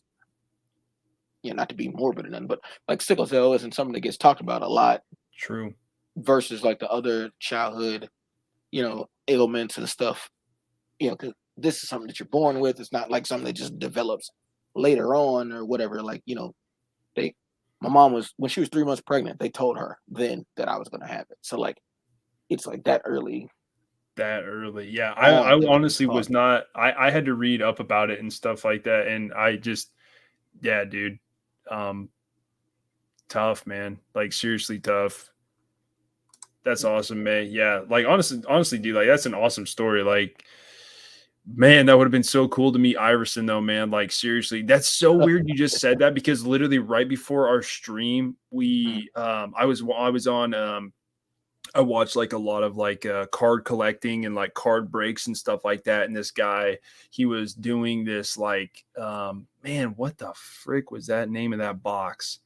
not to be morbid or nothing, but like sickle cell isn't something that gets talked about a lot True. versus like the other childhood, ailments and stuff. Because this is something that you're born with. It's not like something that just develops later on or whatever. Like, they my mom was when she was 3 months pregnant, they told her then that I was gonna have it. So like it's like that early That early. Yeah. I on that it was honestly taught. was not I had to read up about it and stuff like that. And I just yeah, dude. Um Tough, man. Like seriously tough. That's awesome, man. Yeah. Like honestly, dude, like that's an awesome story. Like, man, that would have been so cool to meet Iverson though, man. Like seriously. That's so weird you just said that because literally right before our stream, we I was on I watched like a lot of like card collecting and like card breaks and stuff like that. And this guy, he was doing this like, man, what the frick was that name of that box?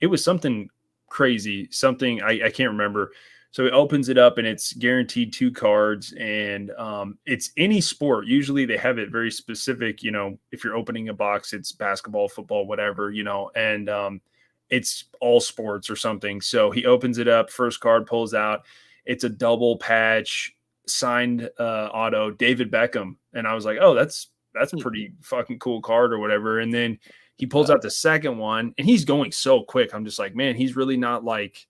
It was something crazy, something I can't remember. So he opens it up and it's guaranteed 2 cards and it's any sport. Usually they have it very specific, if you're opening a box, it's basketball, football, whatever, and it's all sports or something. So he opens it up, first card pulls out. It's a double patch signed auto David Beckham. And I was like, oh, that's pretty fucking cool card or whatever. And then he pulls out the second one and he's going so quick. I'm just like, man, he's really not like,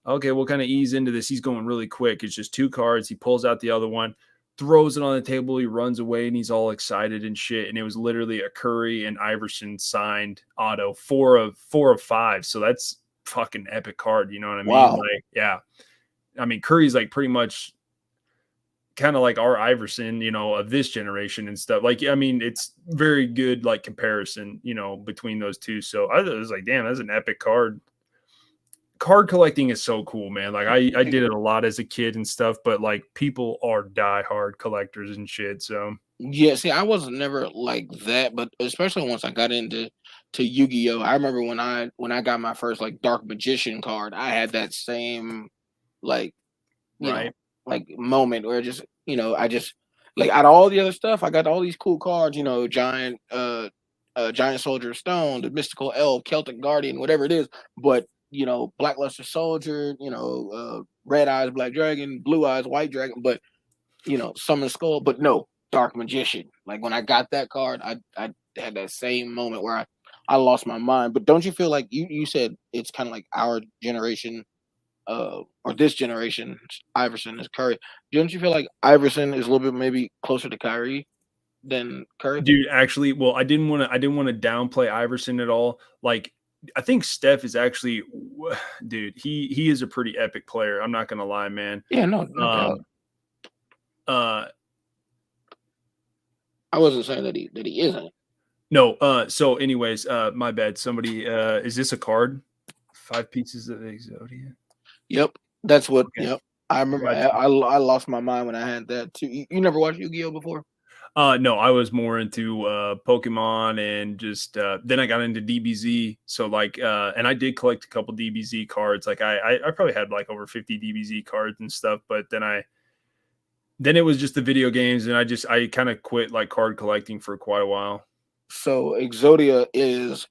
okay, we'll kind of ease into this. He's going really quick. It's just 2 cards. He pulls out the other one, throws it on the table. He runs away and he's all excited and shit. And it was literally a Curry and Iverson signed auto, 4 of 5. So that's fucking epic card. You know what I mean? Wow. Like, yeah. I mean, Curry's like pretty much kind of like our Iverson, of this generation and stuff. Like, I mean, it's very good, like comparison, between those two. So I was like, damn, that's an epic card. Card collecting is so cool, man. Like I did it a lot as a kid and stuff, but like people are diehard collectors and shit. So Yeah, see, I was never like that, but especially once I got into Yu-Gi-Oh! I remember when I got my first like Dark Magician card, I had that same like right. like moment where just I just like out of all the other stuff, I got all these cool cards, giant giant soldier of stone, the mystical elf, Celtic guardian, whatever it is, but Blackluster soldier, red eyes black dragon, blue eyes white dragon, but summon skull, but no dark magician. Like when I got that card, I had that same moment where I lost my mind. But don't you feel like you said it's kind of like our generation or this generation, Iverson is Curry. Don't you feel like Iverson is a little bit maybe closer to Kyrie than Curry? Dude, actually, well, I didn't want to downplay Iverson at all. Like I think Steph is actually, dude, he is a pretty epic player. I'm not gonna lie, man. Yeah, no doubt. I wasn't saying that he isn't. No. So, anyways, my bad. Somebody, is this a card? 5 pieces of Exodia. Yep, that's what. Okay. Yep, I remember. I lost my mind when I had that too. You never watched Yu-Gi-Oh before? No, I was more into Pokemon and just then I got into DBZ. So like and I did collect a couple DBZ cards. Like I probably had like over 50 DBZ cards and stuff, but then it was just the video games and I kind of quit like card collecting for quite a while. So Exodia is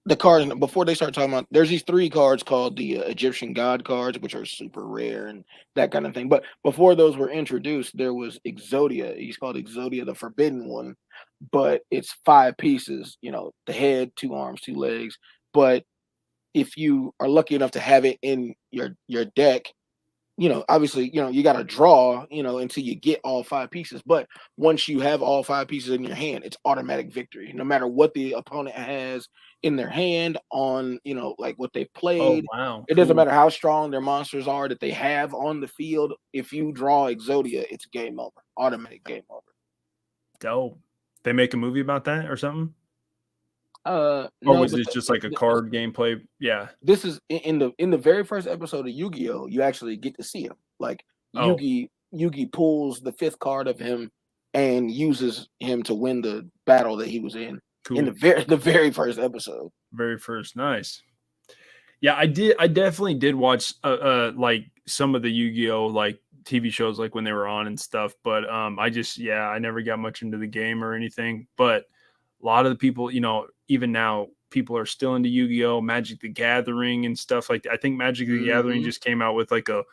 the cards before they start talking about. There's these 3 cards called the Egyptian God cards, which are super rare and that kind of thing. But before those were introduced, there was Exodia. He's called Exodia, the Forbidden One. But it's 5 pieces. The head, 2 arms, 2 legs. But if you are lucky enough to have it in your deck, obviously, you got to draw, until you get all 5 pieces. But once you have all 5 pieces in your hand, it's automatic victory, no matter what the opponent has in their hand on, like what they've played. Oh, wow. It doesn't matter how strong their monsters are that they have on the field. If you draw Exodia, it's game over, automatic game over. Dope. They make a movie about that or something? Or was it just like a card gameplay? Yeah. This is in the very first episode of Yu-Gi-Oh! You actually get to see him. Like Yugi pulls the 5th card of him and uses him to win the battle that he was in. Cool. In the very first episode. Very first, nice. Yeah, I did. I definitely did watch like some of the Yu-Gi-Oh like TV shows like when they were on and stuff. But I never got much into the game or anything. But a lot of the people, even now, people are still into Yu-Gi-Oh, Magic the Gathering and stuff like that. I think Magic the Gathering just came out with like a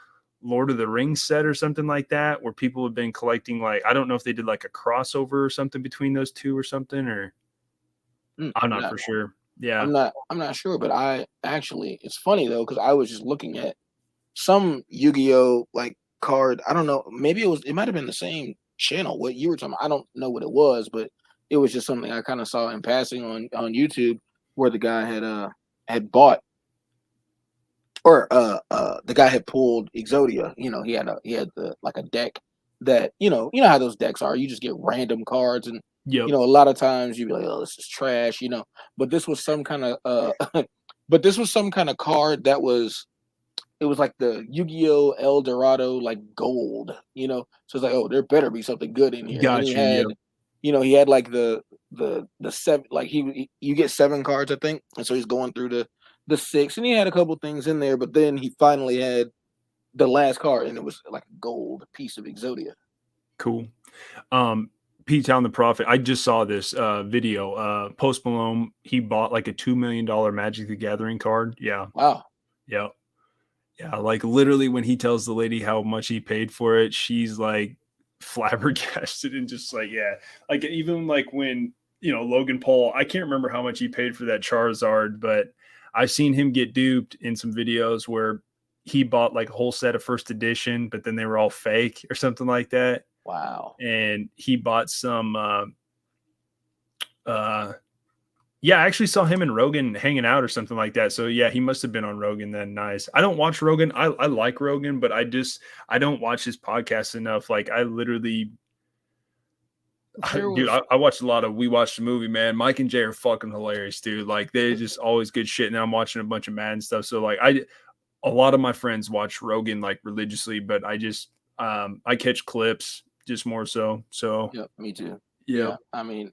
Lord of the Rings set or something like that, where people have been collecting like I don't know if they did like a crossover or something between those two or something, or I'm not for sure. Yeah. I'm not sure, but I actually, it's funny though, because I was just looking at some Yu-Gi-Oh like card. I don't know, maybe it might have been the same channel what you were talking about. I don't know what it was, but it was just something I kind of saw in passing on YouTube where the guy had bought, or the guy had pulled Exodia. He had the like a deck that how those decks are. You just get random cards, and Yep. a lot of times you'd be like, oh, this is trash, but this was some kind of but this was some kind of card that was, it was like the Yu-Gi-Oh El Dorado like gold, so it's like, oh, there better be something good in here. And he Gotcha. had, he had like the seven, like you get 7 cards, I think, and so he's going through the 6, and he had a couple things in there, but then he finally had the last card, and it was like a gold piece of Exodia. Cool. P-Town the Prophet. I just saw this video. Post Malone, he bought like a $2 million Magic the Gathering card. Yeah. Wow. Yeah. Yeah. Like literally when he tells the lady how much he paid for it, she's like flabbergasted and just like, yeah. Like even like when, Logan Paul, I can't remember how much he paid for that Charizard, but I've seen him get duped in some videos where he bought like a whole set of first edition, but then they were all fake or something like that. Wow. And he bought some I actually saw him and Rogan hanging out or something like that. So yeah, he must have been on Rogan then. Nice. I don't watch Rogan. I like Rogan, but I don't watch his podcast enough. Like I literally dude, I watched a lot of We Watched the Movie, man. Mike and Jay are fucking hilarious, dude. Like they're just always good shit. And I'm watching a bunch of Madden stuff. So like a lot of my friends watch Rogan like religiously, but I just I catch clips just more so. So yeah, me too. Yeah. I mean,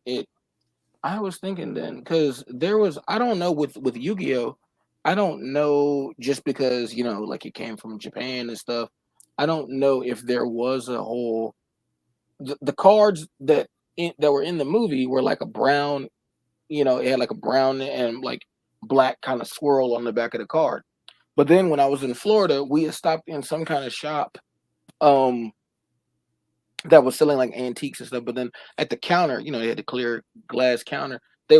I was thinking then, because there was, I don't know, with Yu-Gi-Oh, I don't know, just because like it came from Japan and stuff. I don't know if there was a whole the cards that were in the movie were like a brown, it had like a brown and like black kind of swirl on the back of the card. But then when I was in Florida, we had stopped in some kind of shop that was selling like antiques and stuff. But then at the counter, they had the clear glass counter. They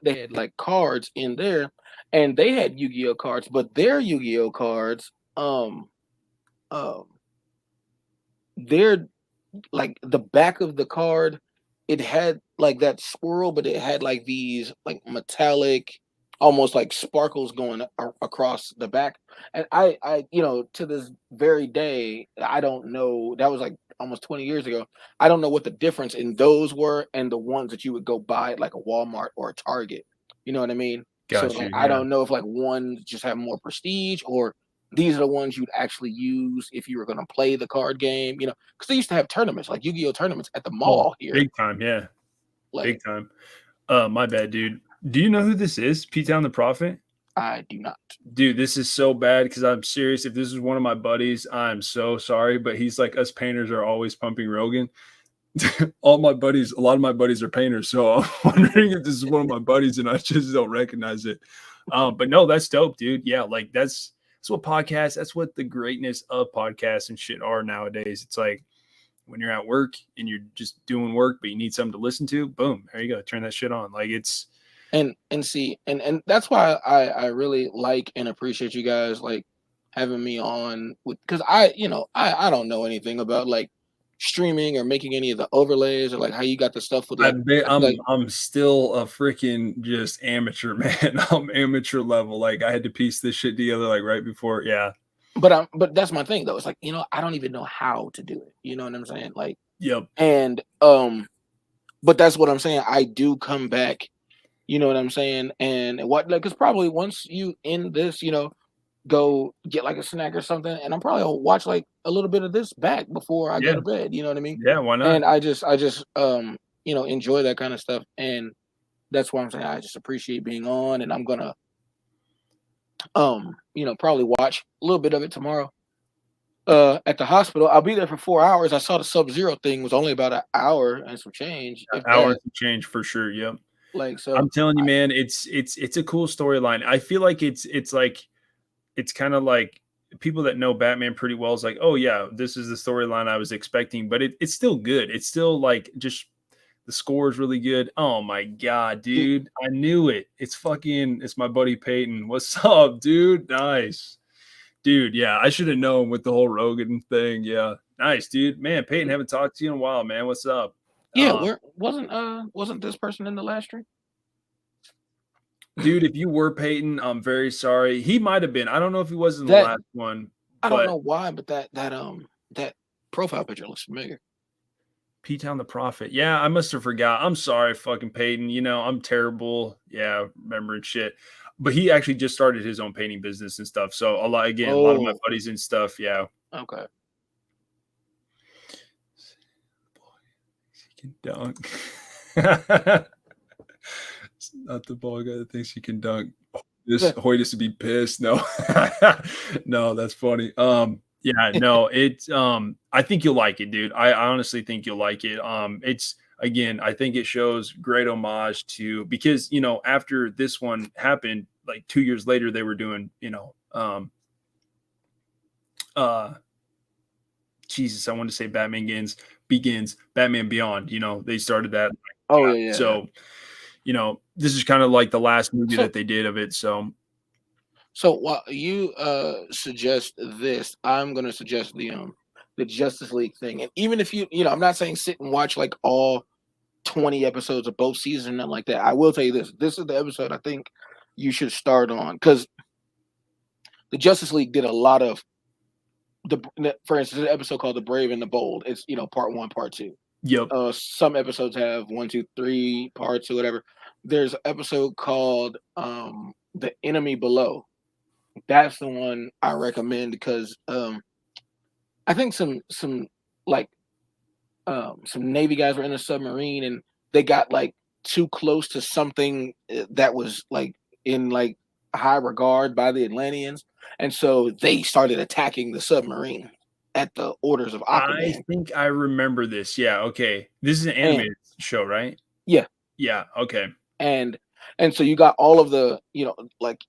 had like cards in there, and they had Yu-Gi-Oh cards, but their Yu-Gi-Oh cards, they're like the back of the card, it had like that swirl, but it had like these like metallic, almost like sparkles going across the back. And I to this very day, I don't know, that was like almost 20 years ago. I don't know what the difference in those were and the ones that you would go buy at like a Walmart or a Target. You know what I mean? Got So you, like, I don't know if like one just have more prestige, or these are the ones you'd actually use if you were going to play the card game, because they used to have tournaments, like Yu-Gi-Oh tournaments at the mall here. Big time, yeah. Like, big time. My bad, dude. Do you know who this is? P-Town the Prophet? I do not. Dude, this is so bad because I'm serious. If this is one of my buddies, I'm so sorry. But he's like, us painters are always pumping Rogan. A lot of my buddies are painters. So I'm wondering if this is one of my buddies and I just don't recognize it. But no, that's dope, dude. Yeah, like that's what podcasts, that's what the greatness of podcasts and shit are nowadays. It's like when you're at work and you're just doing work, but you need something to listen to, boom, there you go. Turn that shit on. Like it's and see, and that's why I really like and appreciate you guys like having me on with, because I don't know anything about like streaming or making any of the overlays or like how you got the stuff with like, I'm still a freaking just amateur, man. I'm amateur level. Like I had to piece this shit together like right before. Yeah. But that's my thing though. It's like, I don't even know how to do it. You know what I'm saying? Like, yep. And but that's what I'm saying. I do come back, you know what I'm saying? And what, like, because probably once you end this, go get like a snack or something, and I'm probably gonna watch like a little bit of this back before I go to bed. You know what I mean? Yeah, why not? And I just enjoy that kind of stuff, and that's why I'm saying I just appreciate being on, and I'm gonna Probably watch a little bit of it tomorrow. At the hospital, I'll be there for 4 hours. I saw the Sub-Zero thing was only about an hour and some change. An hour and some change for sure. Yep. Like, so I'm telling you, man, it's a cool storyline. I feel like it's kind of like people that know Batman pretty well is like, oh yeah, this is the storyline I was expecting, but it's still good. It's still like just the score is really good. Oh my god, dude, I knew it. It's my buddy Peyton. What's up, dude? Nice. Dude, yeah, I should have known with the whole Rogan thing. Yeah, nice, dude. Man, Peyton, haven't talked to you in a while, man. What's up? Yeah, wasn't this person in the last stream? Dude, if you were Peyton, I'm very sorry. He might have been. I don't know if he was in the last one. I don't know why, but that profile picture looks familiar. P-Town the Prophet. Yeah, I must have forgot. I'm sorry, fucking Peyton. I'm terrible. Yeah, remembering shit. But he actually just started his own painting business and stuff. So a lot of my buddies and stuff. Yeah. Okay. He can dunk. It's not the ball guy that thinks he can dunk. Hoyt to be pissed. No, no, that's funny. Yeah, no, it's I think you'll like it, dude. I honestly think you'll like it. It's again, I think it shows great homage to because after this one happened, like 2 years later, they were doing, Jesus, I want to say Batman Begins, Batman Beyond. They started that. Oh yeah. So, this is kind of like the last movie that they did of it. So while you suggest this, I'm gonna suggest the Justice League thing. And even if I'm not saying sit and watch like all 20 episodes of both seasons and nothing like that. I will tell you this. This is the episode I think you should start on because the Justice League did a lot of for instance, an episode called The Brave and the Bold. It's part 1, part 2. Yep. Some episodes have 1, 2, 3 parts or whatever. There's an episode called The Enemy Below. That's the one I recommend because I think some Navy guys were in a submarine and they got like too close to something that was like in like high regard by the Atlanteans, and so they started attacking the submarine at the orders of Aquaman. I think I remember this. Yeah. Okay. This is an animated show, right? Yeah. Yeah. Okay. And so you got all of the like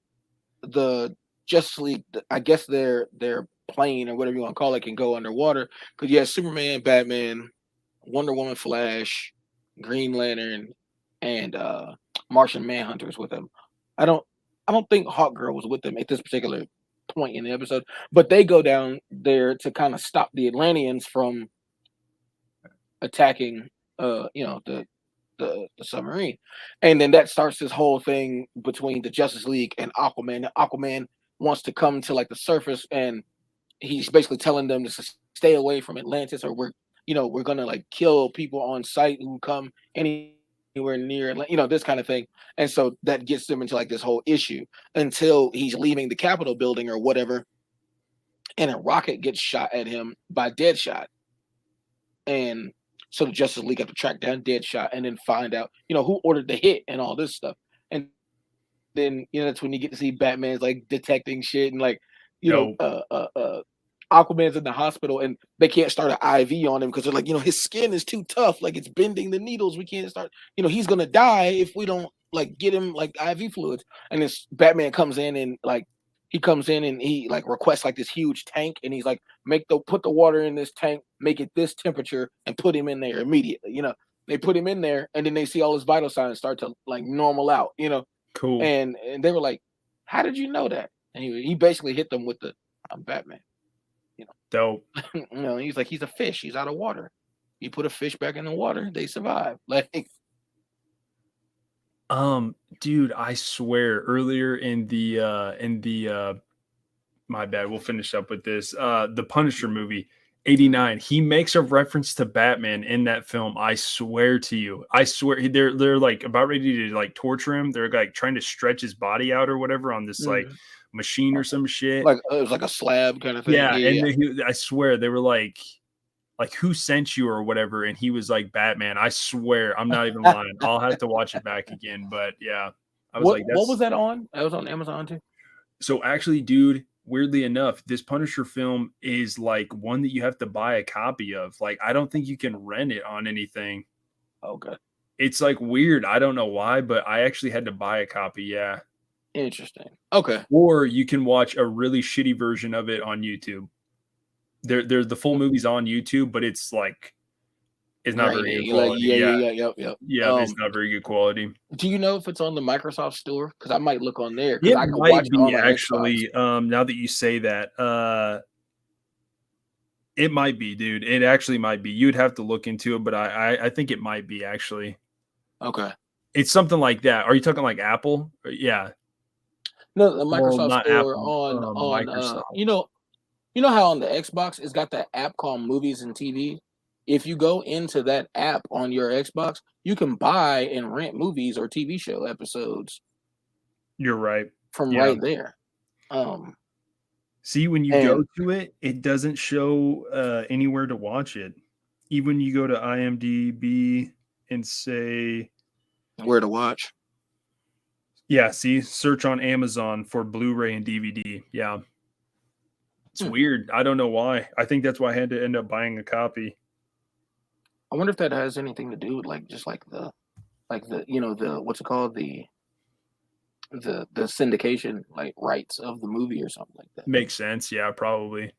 the Justice League. I guess their plane or whatever you want to call it can go underwater because you have Superman, Batman, Wonder Woman, Flash, Green Lantern, and Martian Manhunters with them. I don't think Hawkgirl was with them at this particular point in the episode, but they go down there to kind of stop the Atlanteans from attacking the submarine. And then that starts this whole thing between the Justice League and Aquaman. Aquaman wants to come to like the surface and he's basically telling them to stay away from Atlantis or we're gonna like kill people on site who come anywhere near, this kind of thing. And so that gets them into like this whole issue until he's leaving the Capitol building or whatever, and a rocket gets shot at him by Deadshot. And so the Justice League have to track down Deadshot and then find out, who ordered the hit and all this stuff. And then, that's when you get to see Batman's like detecting shit and like, Aquaman's in the hospital and they can't start an IV on him because they're like, his skin is too tough. Like it's bending the needles. We can't start, he's going to die if we don't like get him like IV fluids. And this Batman comes in and like, he like requests like this huge tank and he's like, put the water in this tank, make it this temperature and put him in there immediately. They put him in there and then they see all his vital signs start to like normal out, Cool. And they were like, how did you know that? And he basically hit them with I'm Batman. Dope. He's like, he's a fish. He's out of water. You put a fish back in the water, they survive. Like, dude, I swear earlier in the my bad, we'll finish up with this. The Punisher movie, 89, he makes a reference to Batman in that film. I swear to you. I swear they're like about ready to like torture him. They're like trying to stretch his body out or whatever on this like machine or some shit. Like it was like a slab kind of thing. Yeah, I swear they were like who sent you or whatever, and he was like Batman. I swear, I'm not even lying. I'll have to watch it back again, but yeah, I was what was that on? That was on Amazon too. So actually, dude, weirdly enough, this Punisher film is like one that you have to buy a copy of. Like, I don't think you can rent it on anything. Okay. It's like weird. I don't know why, but I actually had to buy a copy. Yeah. Interesting. Okay. Or you can watch a really shitty version of it on YouTube. There's the full movie's on YouTube, but it's like it's not very good quality. Yeah, it's not very good quality. Do you know if it's on the Microsoft Store? Because I might look on there because It I can might watch it be on my actually. Xbox. Now that you say that, it might be, dude. It actually might be. You'd have to look into it, but I think it might be actually. Okay. It's something like that. Are you talking like Apple? Yeah. No, the Well, Microsoft not Store Apple. Microsoft. you know how on the Xbox it's got that app called Movies and TV. If you go into that app on your Xbox, you can buy and rent movies or TV show episodes. You're right. From Yeah. right there. See, when you go to it, it doesn't show anywhere to watch it. Even when you go to IMDb and say where to watch. Yeah, see, search on Amazon for Blu-ray and DVD. Yeah. It's weird. I don't know why. I think that's why I had to end up buying a copy. I wonder if that has anything to do with like just like the you know the what's it called the syndication like rights of the movie or something like that. Makes sense. Yeah, probably.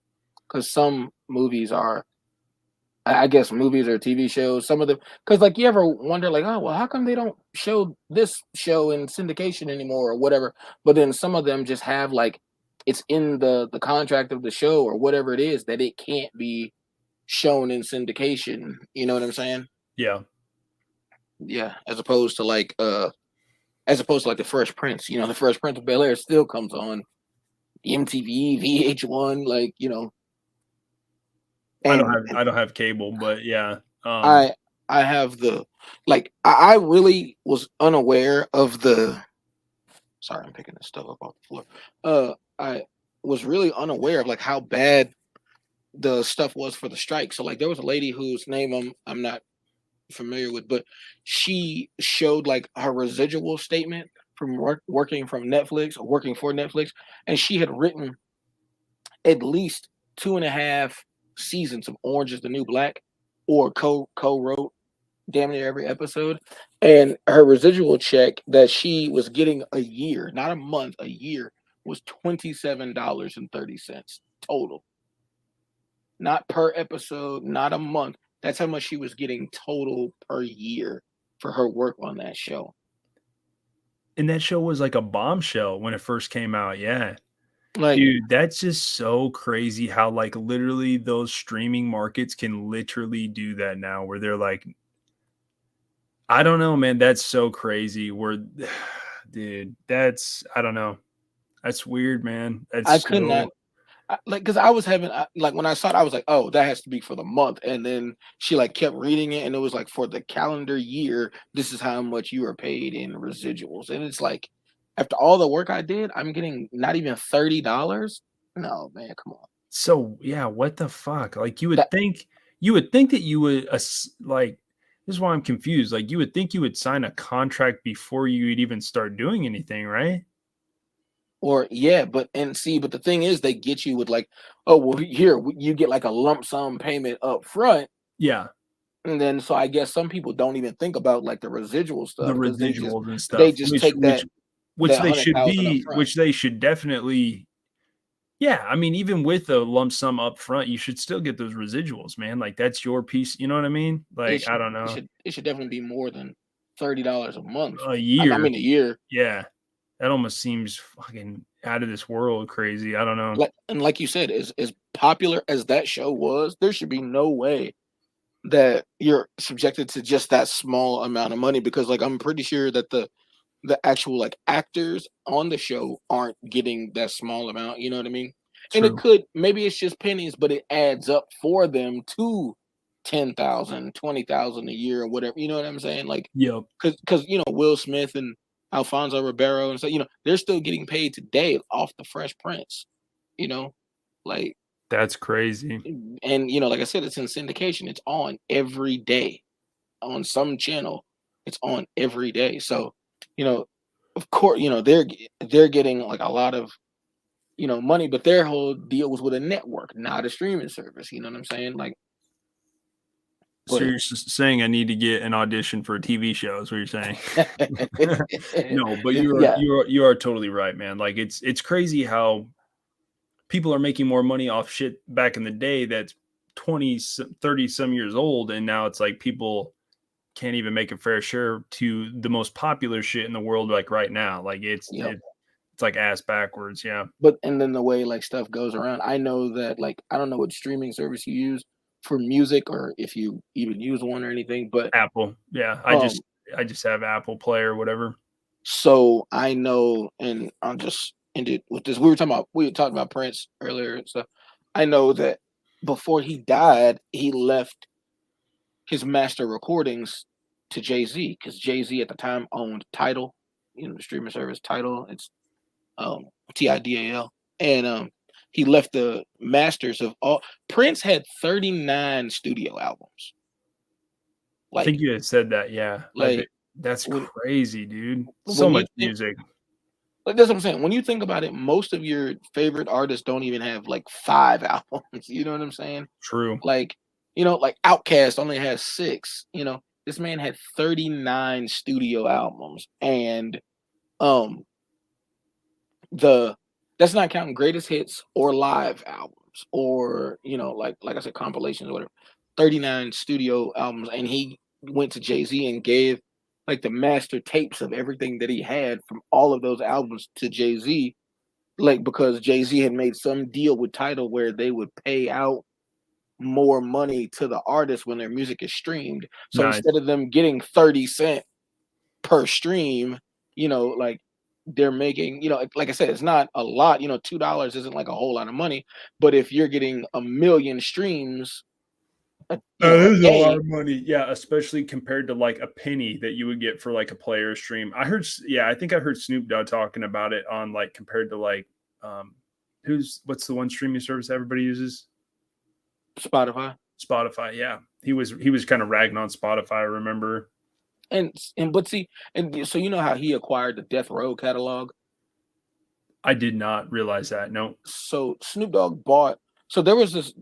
Because some movies are, I guess, movies or TV shows. Some of them, because like you ever wonder like, oh well, how come they don't show this show in syndication anymore or whatever? But then some of them just have like it's in the contract of the show or whatever it is that it can't be shown in syndication. You know what I'm saying? Yeah. Yeah. As opposed to like the Fresh Prince. You know, the Fresh Prince of Bel-Air still comes on MTV, VH1, like, you know. And I don't have cable, but yeah. I have the like I really was unaware of the sorry, I'm picking this stuff up off the floor. I was really unaware of like how bad the stuff was for the strike. So like there was a lady whose name I'm not familiar with, but she showed like her residual statement from working from Netflix or working for Netflix, and she had written at least 2.5 seasons of Orange is the New Black, or co-wrote damn near every episode, and her residual check that she was getting a year, not a month, a year, was $27.30 total, not per episode, not a month. That's how much she was getting total per year for her work on that show. And that show was like a bombshell when it first came out. Yeah. Like, dude, that's just so crazy how like literally those streaming markets can literally do that now where they're like, I don't know, man. That's so crazy. Dude, I don't know. That's weird, man. I could not. Like, because I was having like when I saw it, I was like, oh, that has to be for the month. And then she like kept reading it, and it was like for the calendar year, this is how much you are paid in residuals. And it's like, after all the work I did, I'm getting not even $30. No, man, come on. So yeah, what the fuck? Like you would think that you would like. This is why I'm confused. Like you would think you would sign a contract before you would even start doing anything, right? Or yeah, but the thing is, they get you with like, oh well, here you get like a lump sum payment up front. Yeah. And then so I guess some people don't even think about like the residual stuff. The residuals and stuff. They just take which they should definitely. Yeah, I mean, even with a lump sum up front, you should still get those residuals, man. Like that's your piece. You know what I mean? Like I don't know. It should definitely be more than $30 a month. A year. I mean, a year. Yeah. That almost seems fucking out of this world crazy. I don't know. Like you said, as popular as that show was, there should be no way that you're subjected to just that small amount of money, because like I'm pretty sure that the actual like actors on the show aren't getting that small amount. You know what I mean? True. And maybe it's just pennies, but it adds up for them to 10,000, 20,000 a year or whatever. You know what I'm saying? Like, yep. Because you know Will Smith and Alfonso Ribeiro and so, you know, they're still getting paid today off the Fresh Prince, you know, like that's crazy. And you know, like I said, it's in syndication. It's on every day on some channel. It's on every day. So, you know, of course, you know, they're getting like a lot of money, but their whole deal was with a network, not a streaming service. You know what I'm saying? Like, so you're saying I need to get an audition for a TV show? Is what you're saying? No, but you are totally right, man. Like it's crazy how people are making more money off shit back in the day that's 20, 30 some years old, and now it's like people can't even make a fair share to the most popular shit in the world, like right now. Like it's like ass backwards. Yeah. But and then the way like stuff goes around, I know that like I don't know what streaming service you use for music or if you even use one or anything, but Apple. Yeah. I just have Apple Play or whatever. So I know, and I'll just end it with this. We were talking about Prince earlier and stuff. I know that before he died, he left his master recordings to Jay-Z because Jay-Z at the time owned Tidal, the streaming service Tidal. It's Tidal, and he left the masters of all. Prince had 39 studio albums. Like, I think you had said that, yeah. Like that's crazy, dude. So much music. Like that's what I'm saying. When you think about it, most of your favorite artists don't even have like 5 albums. You know what I'm saying? True. Like, like Outkast only has 6. This man had 39 studio albums, and that's not counting greatest hits or live albums or like I said, compilations or whatever. 39 studio albums, and he went to Jay-Z and gave like the master tapes of everything that he had from all of those albums to Jay-Z, like because Jay-Z had made some deal with Tidal where they would pay out more money to the artist when their music is streamed. So instead of them getting 30 cents per stream, like they're making, like I said, it's not a lot, $2 isn't like a whole lot of money, but if you're getting 1 million streams, that is a lot of money. Yeah, especially compared to like a penny that you would get for like a player stream. I think I heard Snoop Dogg talking about it on like compared to like what's the one streaming service everybody uses? Spotify, yeah. He was kind of ragging on Spotify, I remember. And so how he acquired the Death Row catalog? I did not realize that. No. So Snoop Dogg bought. So there was this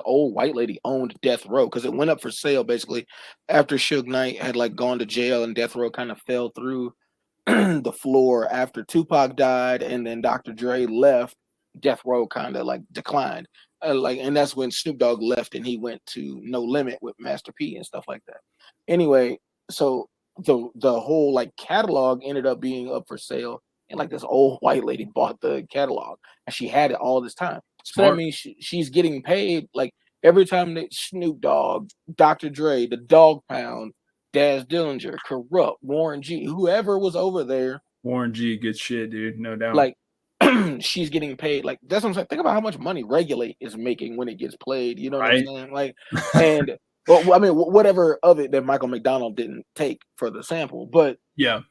old white lady owned Death Row because it went up for sale basically after Suge Knight had like gone to jail and Death Row kind of fell through the floor after Tupac died and then Dr. Dre left. Death Row kind of like declined, and that's when Snoop Dogg left and he went to No Limit with Master P and stuff like that. Anyway, so the whole like catalog ended up being up for sale, and like this old white lady bought the catalog and she had it all this time. So that means she's getting paid like every time that Snoop Dogg, Dr. Dre, the Dog Pound, Daz Dillinger, Corrupt, Warren G, whoever was over there. Warren G, good shit, dude, no doubt. Like she's getting paid. Like that's what I'm saying. Think about how much money Regulate is making when it gets played. You know what I'm saying? Like, and well, I mean, whatever of it that Michael McDonald didn't take for the sample, but yeah.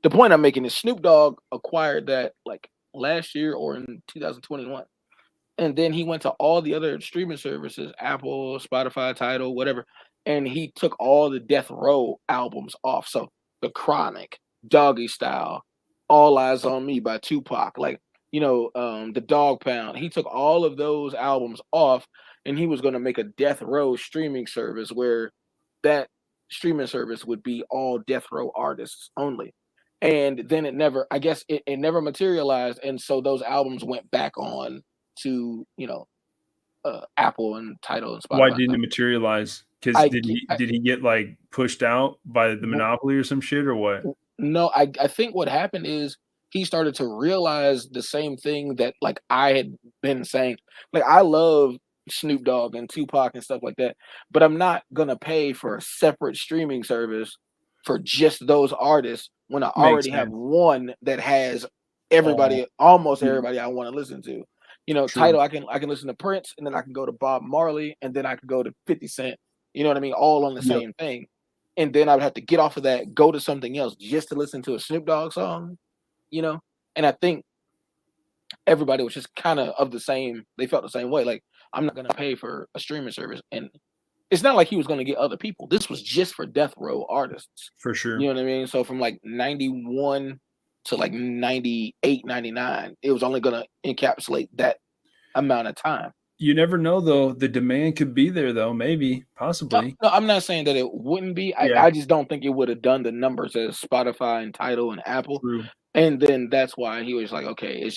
The point I'm making is Snoop Dogg acquired that like last year or in 2021. And then he went to all the other streaming services, Apple, Spotify, Tidal, whatever. And he took all the Death Row albums off. So The Chronic, Doggy Style, All Eyes on Me by Tupac, like, the Dog Pound. He took all of those albums off and he was going to make a Death Row streaming service where that streaming service would be all Death Row artists only. And then it never materialized. And so those albums went back on to Apple and Tidal and Spotify. Why didn't it materialize? Because did he get like pushed out by the monopoly or some shit or what? No, I think what happened is he started to realize the same thing that like I had been saying. Like I love Snoop Dogg and Tupac and stuff like that, but I'm not gonna pay for a separate streaming service for just those artists when I already have one that has everybody, almost everybody I want to listen to. Tidal, I can listen to Prince, and then I can go to Bob Marley, and then I can go to 50 Cent. You know what I mean? All on the same thing. And then I would have to get off of that, go to something else just to listen to a Snoop Dogg song, And I think everybody was just kind of the same. They felt the same way. Like, I'm not going to pay for a streaming service. And it's not like he was going to get other people. This was just for Death Row artists. For sure. You know what I mean? So from like 91 to like 98, 99. It was only going to encapsulate that amount of time. You never know, though. The demand could be there, though. Maybe, possibly. No, I'm not saying that it wouldn't be. Yeah. I just don't think it would have done the numbers as Spotify and Tidal and Apple. True. And then that's why he was like, okay,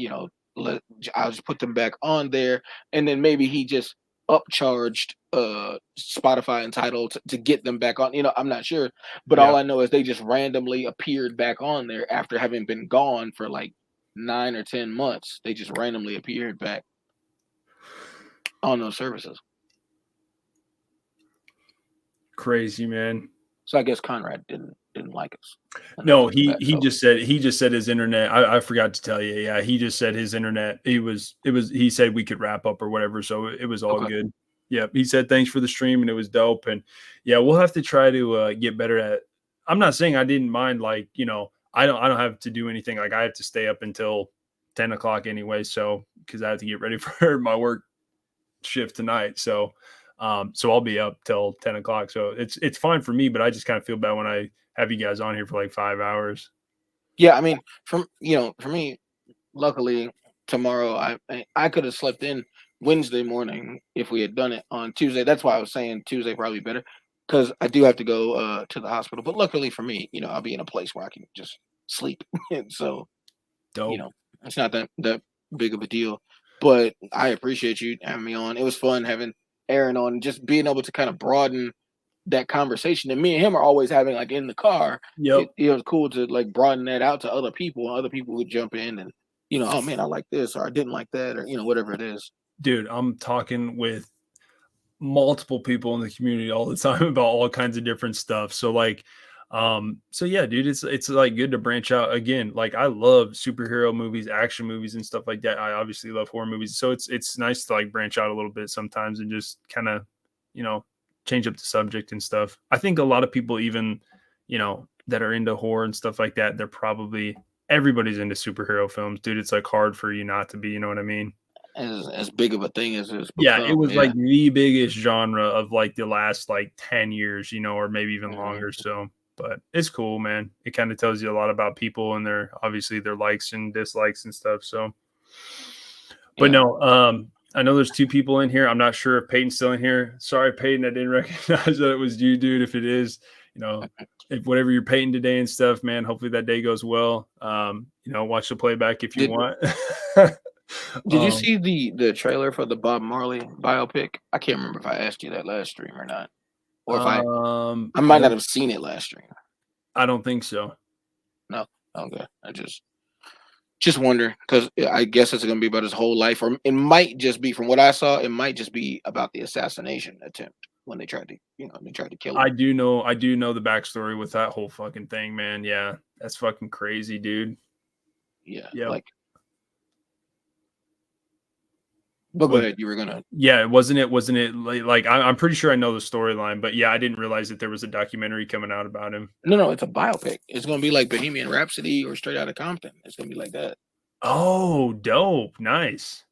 I'll just put them back on there. And then maybe he just upcharged Spotify and Tidal to get them back on. I'm not sure. But all I know is they just randomly appeared back on there after having been gone for like 9 or 10 months. They just randomly appeared back on those services. Crazy, man. So I guess Conrad didn't like us. No, he just said his internet. I forgot to tell you. Yeah, he just said his internet. He said we could wrap up or whatever. So it was all good. Yeah, he said thanks for the stream and it was dope. And yeah, we'll have to try to get better at. I'm not saying I didn't mind. Like, I don't have to do anything. Like I have to stay up until 10 o'clock anyway. So because I have to get ready for my work shift tonight. So I'll be up till 10 o'clock. So it's fine for me, but I just kind of feel bad when I have you guys on here for like 5 hours. Yeah, I mean, for me, luckily tomorrow I could have slept in Wednesday morning if we had done it on Tuesday. That's why I was saying Tuesday probably better because I do have to go to the hospital. But luckily for me, I'll be in a place where I can just sleep. So, dope. It's not that big of a deal. But I appreciate you having me on. It was fun having Aaron on, just being able to kind of broaden that conversation. And me and him are always having like in the car. Yep. It was cool to like broaden that out to other people. Other people would jump in and, oh man, I like this or I didn't like that or, whatever it is. Dude, I'm talking with multiple people in the community all the time about all kinds of different stuff. So like, so yeah, dude, it's like good to branch out again. Like I love superhero movies, action movies and stuff like that. I obviously love horror movies. So it's nice to like branch out a little bit sometimes and just kind of, change up the subject and stuff. I think a lot of people even, that are into horror and stuff like that, everybody's into superhero films, dude. It's like hard for you not to be, you know what I mean? As big of a thing as it's become. Yeah, it was like the biggest genre of like the last like 10 years, or maybe even longer. So, but it's cool, man. It kind of tells you a lot about people and their likes and dislikes and stuff. So, but no, I know there's 2 people in here. I'm not sure if Peyton's still in here. Sorry, Peyton, I didn't recognize that it was you, dude. If it is, if whatever you're painting today and stuff, man, hopefully that day goes well. Watch the playback if you want. Did you see the trailer for the Bob Marley biopic? I can't remember if I asked you that last stream or not, or if I might not have seen it last stream. I don't think so. No, okay. I just wonder because I guess it's going to be about his whole life, or it might just be from what I saw. It might just be about the assassination attempt when they tried to kill him. I do know the backstory with that whole fucking thing, man. Yeah, that's fucking crazy, dude. Yeah, yep. like. But go ahead, you were gonna. Yeah, wasn't it like I'm pretty sure I know the storyline, but yeah, I didn't realize that there was a documentary coming out about him. No, it's a biopic. It's gonna be like Bohemian Rhapsody or Straight Outta Compton. It's gonna be like that. Oh, dope, nice.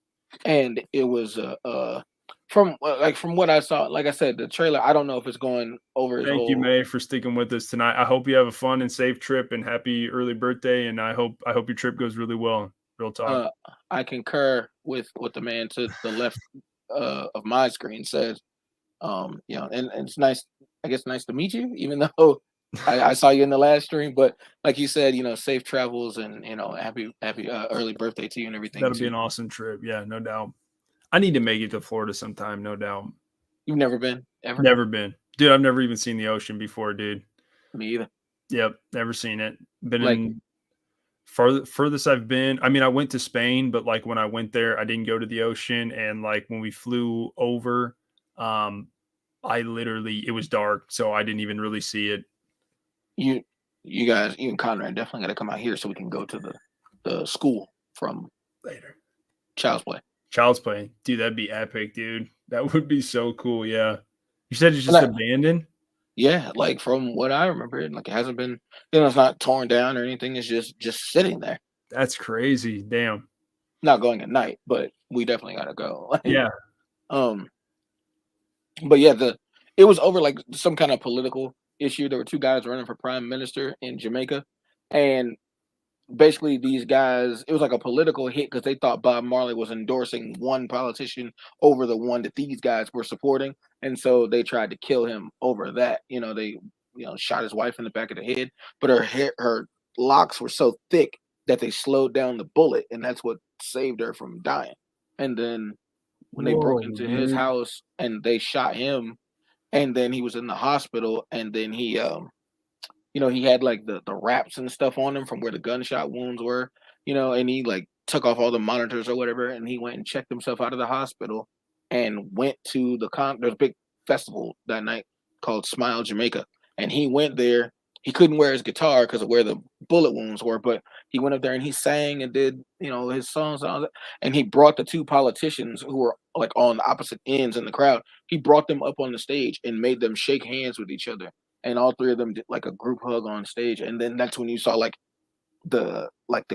And it was from what I saw, like I said, the trailer. I don't know if it's going over. Thank you, May, for sticking with us tonight. I hope you have a fun and safe trip and happy early birthday. And I hope your trip goes really well. Real talk. I concur with what the man to the left of my screen says. And it's nice. I guess nice to meet you, even though I saw you in the last stream. But like you said, safe travels and happy early birthday to you and everything. That'll be an awesome trip. Yeah, no doubt. I need to make it to Florida sometime, no doubt. You've never been? Ever? Never been. Dude, I've never even seen the ocean before, dude. Me either. Yep, never seen it. Been in furthest I've been. I mean, I went to Spain, but like when I went there, I didn't go to the ocean. And like when we flew over, it was dark, so I didn't even really see it. You guys, you and Conrad definitely got to come out here so we can go to the school from later. Child's Play. Dude, that'd be epic, dude. That would be so cool. Yeah. You said it's just abandoned? Yeah, like from what I remember, like it hasn't been, it's not torn down or anything. It's just sitting there. That's crazy. Damn. Not going at night, but we definitely got to go. Like, yeah. But yeah, it was over like some kind of political issue. There were 2 guys running for prime minister in Jamaica, and basically these guys, it was like a political hit because they thought Bob Marley was endorsing one politician over the one that these guys were supporting, and so they tried to kill him over that. They shot his wife in the back of the head, but her locks were so thick that they slowed down the bullet, and that's what saved her from dying. And then when they broke into his house and they shot him, and then he was in the hospital, and then he had like the wraps and stuff on him from where the gunshot wounds were, and he like took off all the monitors or whatever, and he went and checked himself out of the hospital and went to there's a big festival that night called Smile Jamaica, and he went there. He couldn't wear his guitar because of where the bullet wounds were, but he went up there and he sang and did, his songs and all that. And he brought the two politicians who were like on the opposite ends in the crowd. He brought them up on the stage and made them shake hands with each other, and all three of them did like a group hug on stage. And then that's when you saw like the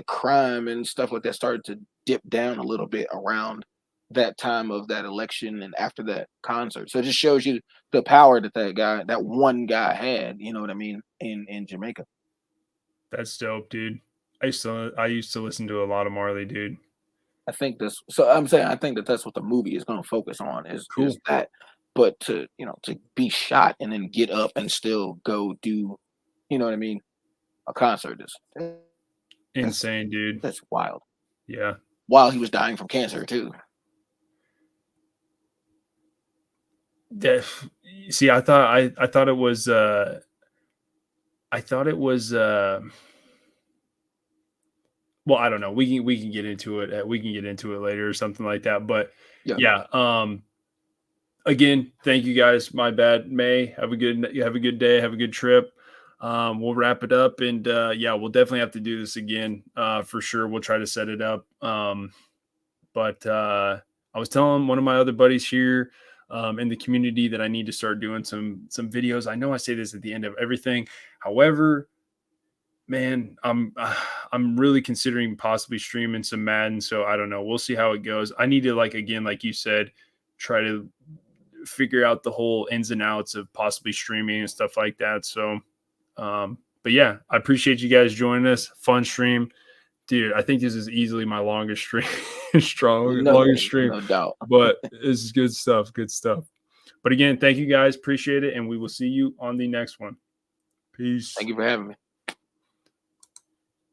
crime and stuff like that started to dip down a little bit around that time of that election and after that concert. So it just shows you the power that one guy had, you know what I mean, in Jamaica. That's dope, dude. I used to listen to a lot of Marley, dude. I think that's what the movie is going to focus on is that. But to be shot and then get up and still go do, you know what I mean, a concert is insane, dude. That's wild. Yeah. While he was dying from cancer too. See, I thought it was well, I don't know. We can get into it. We can get into it later or something like that. But yeah. Again, thank you guys. My bad. May have a good day. Have a good trip. We'll wrap it up, and we'll definitely have to do this again for sure. We'll try to set it up. But I was telling one of my other buddies here in the community that I need to start doing some videos. I know I say this at the end of everything. However, man, I'm really considering possibly streaming some Madden. So I don't know. We'll see how it goes. I need to like you said, try to figure out the whole ins and outs of possibly streaming and stuff like that. So, but yeah, I appreciate you guys joining us. Fun stream, dude. I think this is easily my longest stream, longest stream, no doubt. But this is good stuff. But again, thank you guys. Appreciate it. And we will see you on the next one. Peace. Thank you for having me.